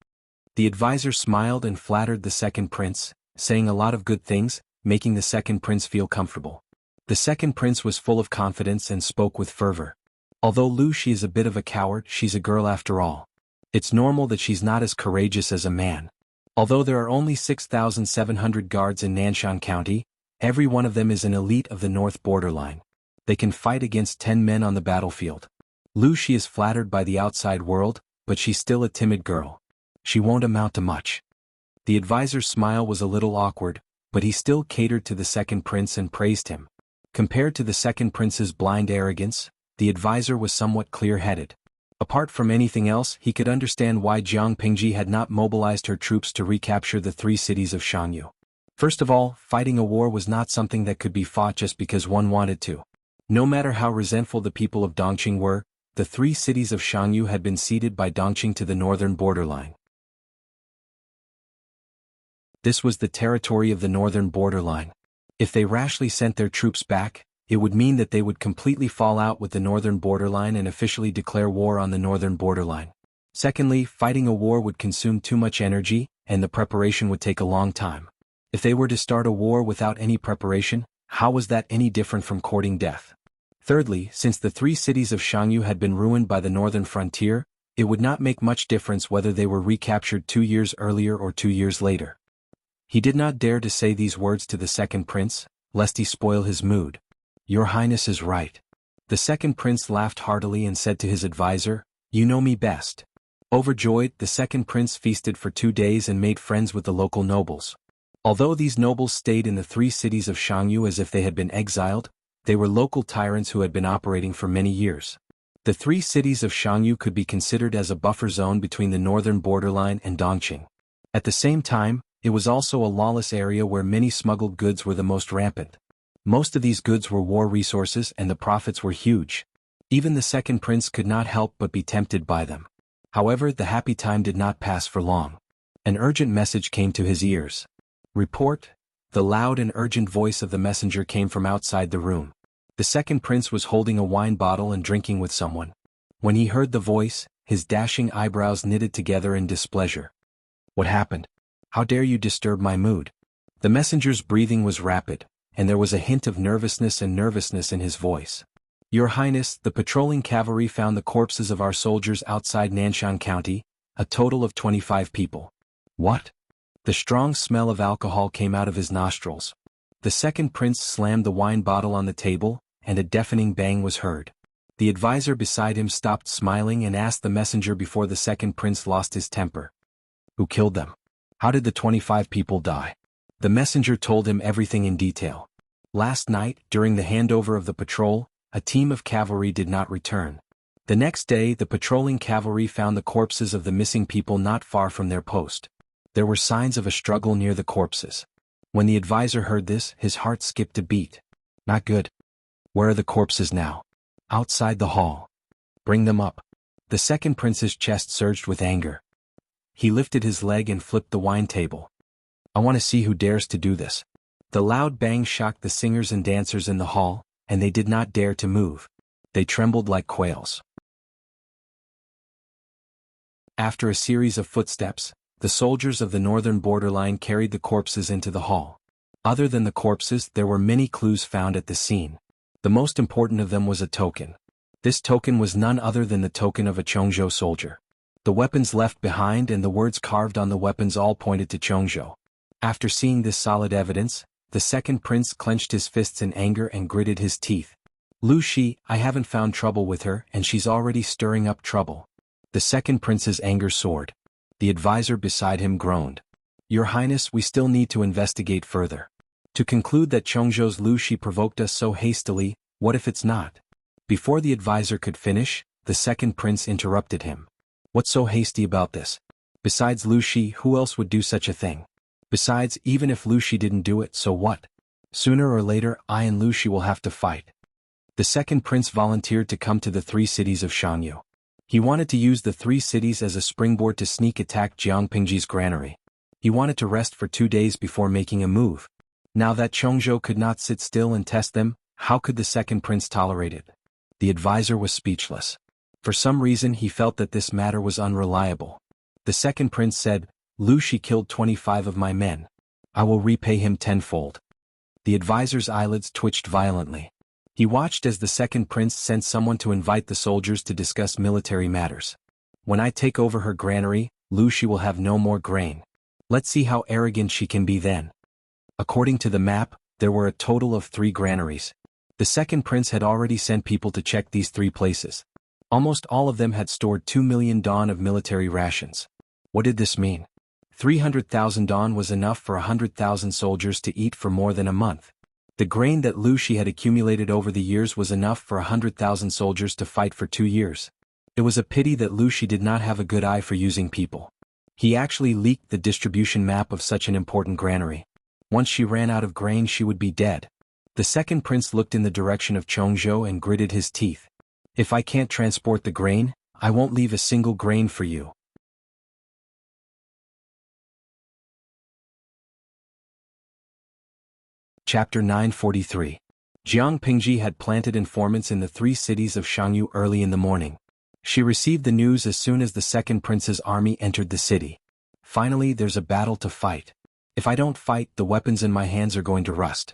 The advisor smiled and flattered the second prince, saying a lot of good things, making the second prince feel comfortable. The second prince was full of confidence and spoke with fervor. Although Lu Shi is a bit of a coward, she's a girl after all. It's normal that she's not as courageous as a man. Although there are only 6,700 guards in Nanshan County, every one of them is an elite of the north borderline. They can fight against 10 men on the battlefield. Lu Shi is flattered by the outside world, but she's still a timid girl. She won't amount to much. The advisor's smile was a little awkward, but he still catered to the second prince and praised him. Compared to the second prince's blind arrogance, the advisor was somewhat clear-headed. Apart from anything else, he could understand why Jiang Pingji had not mobilized her troops to recapture the 3 cities of Shangyu. First of all, fighting a war was not something that could be fought just because one wanted to. No matter how resentful the people of Dongqing were, the 3 cities of Shangyu had been ceded by Dongqing to the northern borderline. This was the territory of the northern borderline. If they rashly sent their troops back, it would mean that they would completely fall out with the northern borderline and officially declare war on the northern borderline. Secondly, fighting a war would consume too much energy, and the preparation would take a long time. If they were to start a war without any preparation, how was that any different from courting death? Thirdly, since the 3 cities of Shangyu had been ruined by the northern frontier, it would not make much difference whether they were recaptured 2 years earlier or 2 years later. He did not dare to say these words to the second prince, lest he spoil his mood. Your Highness is right. The second prince laughed heartily and said to his advisor, You know me best. Overjoyed, the second prince feasted for 2 days and made friends with the local nobles. Although these nobles stayed in the 3 cities of Shangyu as if they had been exiled, they were local tyrants who had been operating for many years. The 3 cities of Shangyu could be considered as a buffer zone between the northern borderline and Dongqing. At the same time, it was also a lawless area where many smuggled goods were the most rampant. Most of these goods were war resources and the profits were huge. Even the second prince could not help but be tempted by them. However, the happy time did not pass for long. An urgent message came to his ears. Report. The loud and urgent voice of the messenger came from outside the room. The second prince was holding a wine bottle and drinking with someone. When he heard the voice, his dashing eyebrows knitted together in displeasure. What happened? How dare you disturb my mood? The messenger's breathing was rapid, and there was a hint of nervousness in his voice. Your Highness, the patrolling cavalry found the corpses of our soldiers outside Nanshan County, a total of 25 people. What? The strong smell of alcohol came out of his nostrils. The second prince slammed the wine bottle on the table, and a deafening bang was heard. The advisor beside him stopped smiling and asked the messenger before the second prince lost his temper. Who killed them? How did the 25 people die? The messenger told him everything in detail. Last night, during the handover of the patrol, a team of cavalry did not return. The next day, the patrolling cavalry found the corpses of the missing people not far from their post. There were signs of a struggle near the corpses. When the advisor heard this, his heart skipped a beat. Not good. Where are the corpses now? Outside the hall. Bring them up. The second prince's chest surged with anger. He lifted his leg and flipped the wine table. I want to see who dares to do this. The loud bang shocked the singers and dancers in the hall, and they did not dare to move. They trembled like quails. After a series of footsteps, the soldiers of the northern borderline carried the corpses into the hall. Other than the corpses, there were many clues found at the scene. The most important of them was a token. This token was none other than the token of a Chongzhou soldier. The weapons left behind and the words carved on the weapons all pointed to Chongzhou. After seeing this solid evidence, the second prince clenched his fists in anger and gritted his teeth. Lu Shi, I haven't found trouble with her and she's already stirring up trouble. The second prince's anger soared. The advisor beside him groaned. Your Highness, we still need to investigate further. To conclude that Chongzhou's Lu Shi provoked us so hastily, what if it's not? Before the advisor could finish, the second prince interrupted him. What's so hasty about this? Besides Lu Shi, who else would do such a thing? Besides, even if Lu Shi didn't do it, so what? Sooner or later, I and Lu Shi will have to fight. The second prince volunteered to come to the 3 cities of Shangyu. He wanted to use the 3 cities as a springboard to sneak attack Jiang Pingji's granary. He wanted to rest for 2 days before making a move. Now that Chongzhou could not sit still and test them, how could the second prince tolerate it? The advisor was speechless. For some reason he felt that this matter was unreliable. The second prince said, Lu Shi killed 25 of my men. I will repay him tenfold. The advisor's eyelids twitched violently. He watched as the second prince sent someone to invite the soldiers to discuss military matters. When I take over her granary, Lu Shi will have no more grain. Let's see how arrogant she can be then. According to the map, there were a total of 3 granaries. The second prince had already sent people to check these 3 places. Almost all of them had stored 2 million dong of military rations. What did this mean? 300,000 dong was enough for 100,000 soldiers to eat for more than a month. The grain that Lu Shi had accumulated over the years was enough for 100,000 soldiers to fight for 2 years. It was a pity that Lu Shi did not have a good eye for using people. He actually leaked the distribution map of such an important granary. Once she ran out of grain she would be dead. The second prince looked in the direction of Chongzhou and gritted his teeth. If I can't transport the grain, I won't leave a single grain for you. Chapter 943. Jiang Pingji had planted informants in the 3 cities of Shangyu early in the morning. She received the news as soon as the second prince's army entered the city. Finally, there's a battle to fight. If I don't fight, the weapons in my hands are going to rust.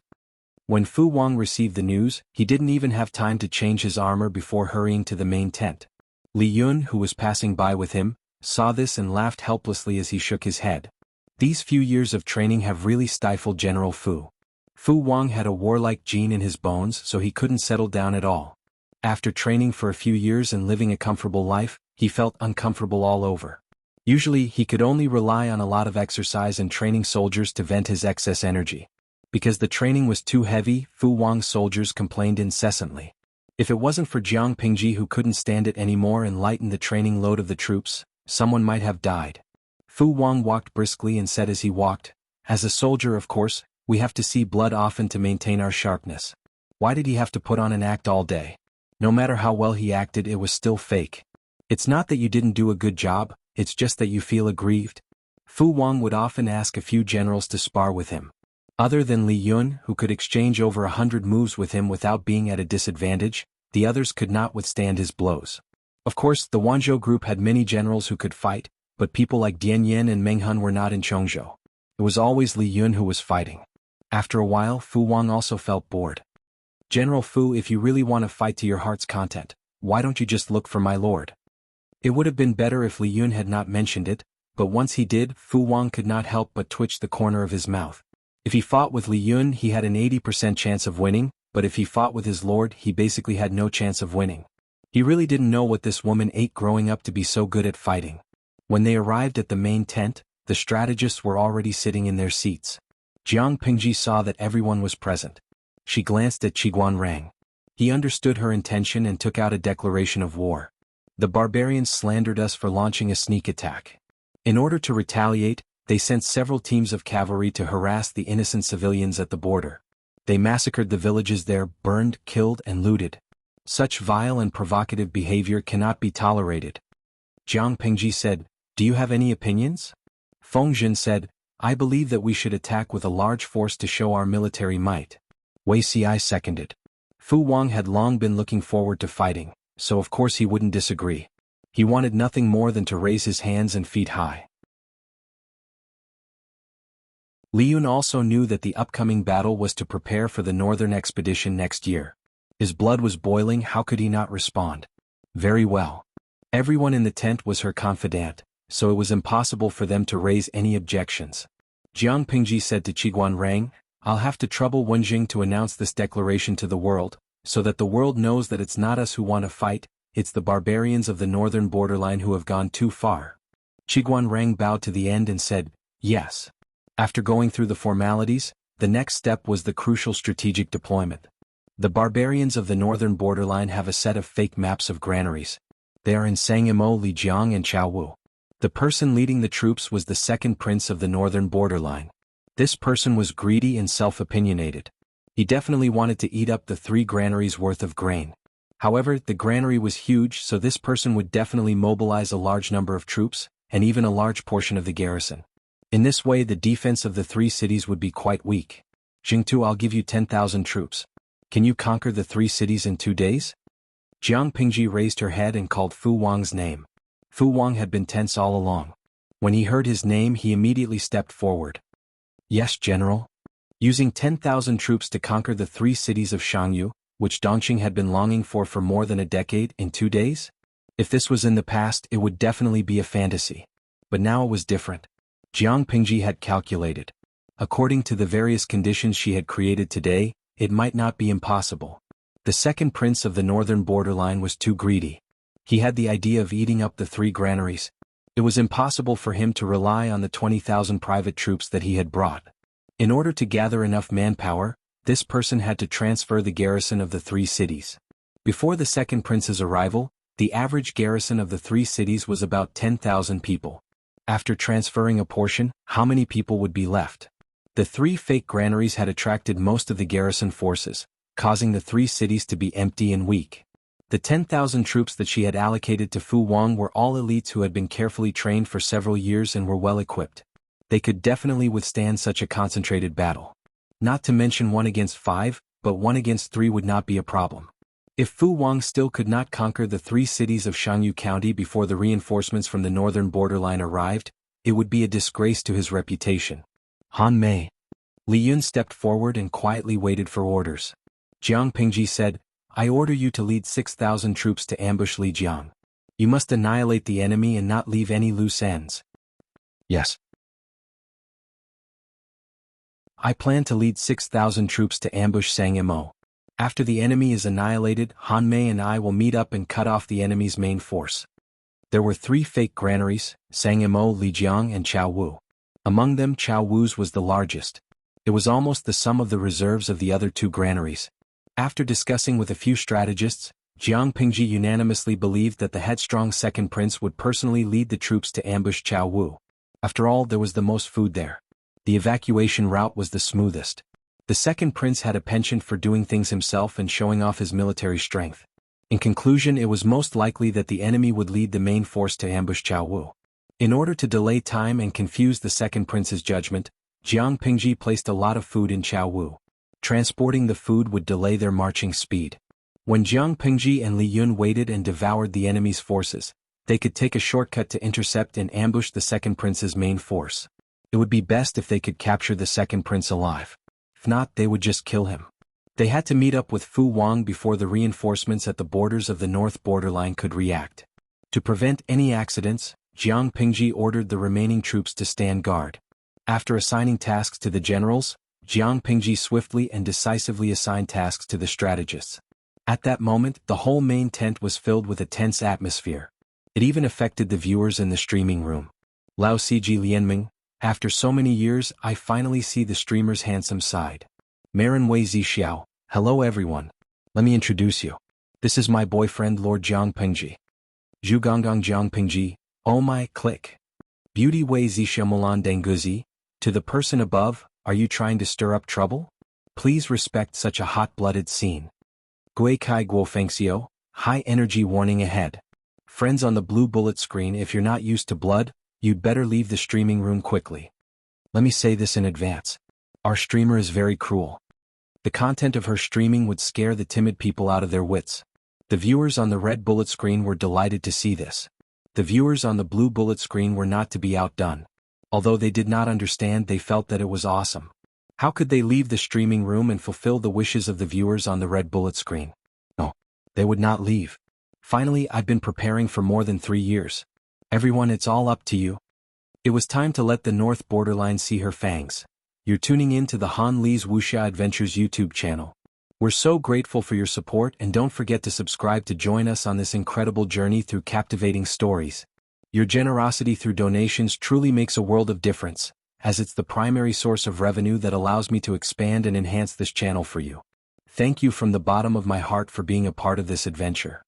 When Fu Wang received the news, he didn't even have time to change his armor before hurrying to the main tent. Li Yun, who was passing by with him, saw this and laughed helplessly as he shook his head. These few years of training have really stifled General Fu. Fu Wang had a warlike gene in his bones, so he couldn't settle down at all. After training for a few years and living a comfortable life, he felt uncomfortable all over. Usually he could only rely on a lot of exercise and training soldiers to vent his excess energy. Because the training was too heavy, Fu Wang's soldiers complained incessantly. If it wasn't for Jiang Pingji, who couldn't stand it anymore and lightened the training load of the troops, someone might have died. Fu Wang walked briskly and said as he walked, "As a soldier, of course, we have to see blood often to maintain our sharpness." Why did he have to put on an act all day? No matter how well he acted, it was still fake. It's not that you didn't do a good job, it's just that you feel aggrieved. Fu Wang would often ask a few generals to spar with him. Other than Li Yun, who could exchange over 100 moves with him without being at a disadvantage, the others could not withstand his blows. Of course, the Wanzhou group had many generals who could fight, but people like Dian Yin and Meng Hun were not in Chongzhou. It was always Li Yun who was fighting. After a while, Fu Wang also felt bored. "General Fu, if you really want to fight to your heart's content, why don't you just look for my lord?" It would have been better if Li Yun had not mentioned it, but once he did, Fu Wang could not help but twitch the corner of his mouth. If he fought with Li Yun, he had an 80% chance of winning, but if he fought with his lord, he basically had no chance of winning. He really didn't know what this woman ate growing up to be so good at fighting. When they arrived at the main tent, the strategists were already sitting in their seats. Jiang Pingji saw that everyone was present. She glanced at Qiguan Rang. He understood her intention and took out a declaration of war. "The barbarians slandered us for launching a sneak attack. In order to retaliate, they sent several teams of cavalry to harass the innocent civilians at the border. They massacred the villages there, burned, killed, and looted. Such vile and provocative behavior cannot be tolerated." Jiang Pingji said, "Do you have any opinions?" Feng Jin said, "I believe that we should attack with a large force to show our military might." Wei Xi seconded. Fu Wang had long been looking forward to fighting, so of course he wouldn't disagree. He wanted nothing more than to raise his hands and feet high. Li Yun also knew that the upcoming battle was to prepare for the northern expedition next year. His blood was boiling. How could he not respond? Very well. Everyone in the tent was her confidant, so it was impossible for them to raise any objections. Jiang Pingji said to Qiguan Rang, "I'll have to trouble Wenjing to announce this declaration to the world, so that the world knows that it's not us who want to fight, it's the barbarians of the northern borderline who have gone too far." Qiguan Rang bowed to the end and said, "Yes." After going through the formalities, the next step was the crucial strategic deployment. The barbarians of the northern borderline have a set of fake maps of granaries. They are in Sangimo, Lijiang and Chaowu. The person leading the troops was the second prince of the northern borderline. This person was greedy and self-opinionated. He definitely wanted to eat up the 3 granaries worth of grain. However, the granary was huge, so this person would definitely mobilize a large number of troops, and even a large portion of the garrison. In this way, the defense of the 3 cities would be quite weak. "Jingtu, I'll give you 10,000 troops. Can you conquer the 3 cities in 2 days?" Jiang Pingji raised her head and called Fu Wang's name. Fu Wang had been tense all along. When he heard his name, he immediately stepped forward. "Yes, General." Using 10,000 troops to conquer the 3 cities of Shangyu, which Dongqing had been longing for more than a decade, in 2 days? If this was in the past, it would definitely be a fantasy. But now it was different. Jiang Pingji had calculated. According to the various conditions she had created today, it might not be impossible. The second prince of the northern borderline was too greedy. He had the idea of eating up the 3 granaries. It was impossible for him to rely on the 20,000 private troops that he had brought. In order to gather enough manpower, this person had to transfer the garrison of the 3 cities. Before the second prince's arrival, The average garrison of the three cities was about 10,000 people. After transferring a portion, how many people would be left? The three fake granaries had attracted most of the garrison forces, causing the three cities to be empty and weak. The 10,000 troops that she had allocated to Fu Wang were all elites who had been carefully trained for several years and were well equipped. They could definitely withstand such a concentrated battle. Not to mention 1 against 5, but 1 against 3 would not be a problem. If Fu Wang still could not conquer the three cities of Shangyu County before the reinforcements from the northern borderline arrived, it would be a disgrace to his reputation. Han Mei. Li Yun stepped forward and quietly waited for orders. Jiang Pingji said, I order you to lead 6,000 troops to ambush Li Jiang. You must annihilate the enemy and not leave any loose ends. Yes. I plan to lead 6,000 troops to ambush Sangamo. After the enemy is annihilated, Han Mei and I will meet up and cut off the enemy's main force. There were 3 fake granaries, Sangamo, Li Jiang and Chao Wu. Among them Chao Wu's was the largest. It was almost the sum of the reserves of the other 2 granaries. After discussing with a few strategists, Jiang Pingji unanimously believed that the headstrong second prince would personally lead the troops to ambush Chao Wu. After all, there was the most food there. The evacuation route was the smoothest. The second prince had a penchant for doing things himself and showing off his military strength. In conclusion, it was most likely that the enemy would lead the main force to ambush Chao Wu. In order to delay time and confuse the second prince's judgment, Jiang Pingji placed a lot of food in Chao Wu. Transporting the food would delay their marching speed. When Jiang Pingji and Li Yun waited and devoured the enemy's forces, they could take a shortcut to intercept and ambush the second prince's main force. It would be best if they could capture the second prince alive. If not, they would just kill him. They had to meet up with Fu Wang before the reinforcements at the borders of the north borderline could react. To prevent any accidents, Jiang Pingji ordered the remaining troops to stand guard. After assigning tasks to the generals, Jiang Pingji swiftly and decisively assigned tasks to the strategists. At that moment, the whole main tent was filled with a tense atmosphere. It even affected the viewers in the streaming room. Lao Ciji Lianming, after so many years, I finally see the streamer's handsome side. Marin Wei Zixiao, hello everyone. Let me introduce you. This is my boyfriend Lord Jiang Pingji. Zhugonggong Jiang Pingji, oh my, click. Beauty Wei Zixiao Mulan Denguzi, to the person above, are you trying to stir up trouble? Please respect such a hot-blooded scene. Gui Kai Guo Fengxiao, high energy warning ahead. Friends on the blue bullet screen, if you're not used to blood, you'd better leave the streaming room quickly. Let me say this in advance. Our streamer is very cruel. The content of her streaming would scare the timid people out of their wits. The viewers on the red bullet screen were delighted to see this. The viewers on the blue bullet screen were not to be outdone. Although they did not understand, they felt that it was awesome. How could they leave the streaming room and fulfill the wishes of the viewers on the red bullet screen? No, they would not leave. Finally, I've been preparing for more than 3 years. Everyone, it's all up to you. It was time to let the north borderline see her fangs. You're tuning in to the Han Li's Wuxia Adventures YouTube channel. We're so grateful for your support, and don't forget to subscribe to join us on this incredible journey through captivating stories. Your generosity through donations truly makes a world of difference, as it's the primary source of revenue that allows me to expand and enhance this channel for you. Thank you from the bottom of my heart for being a part of this adventure.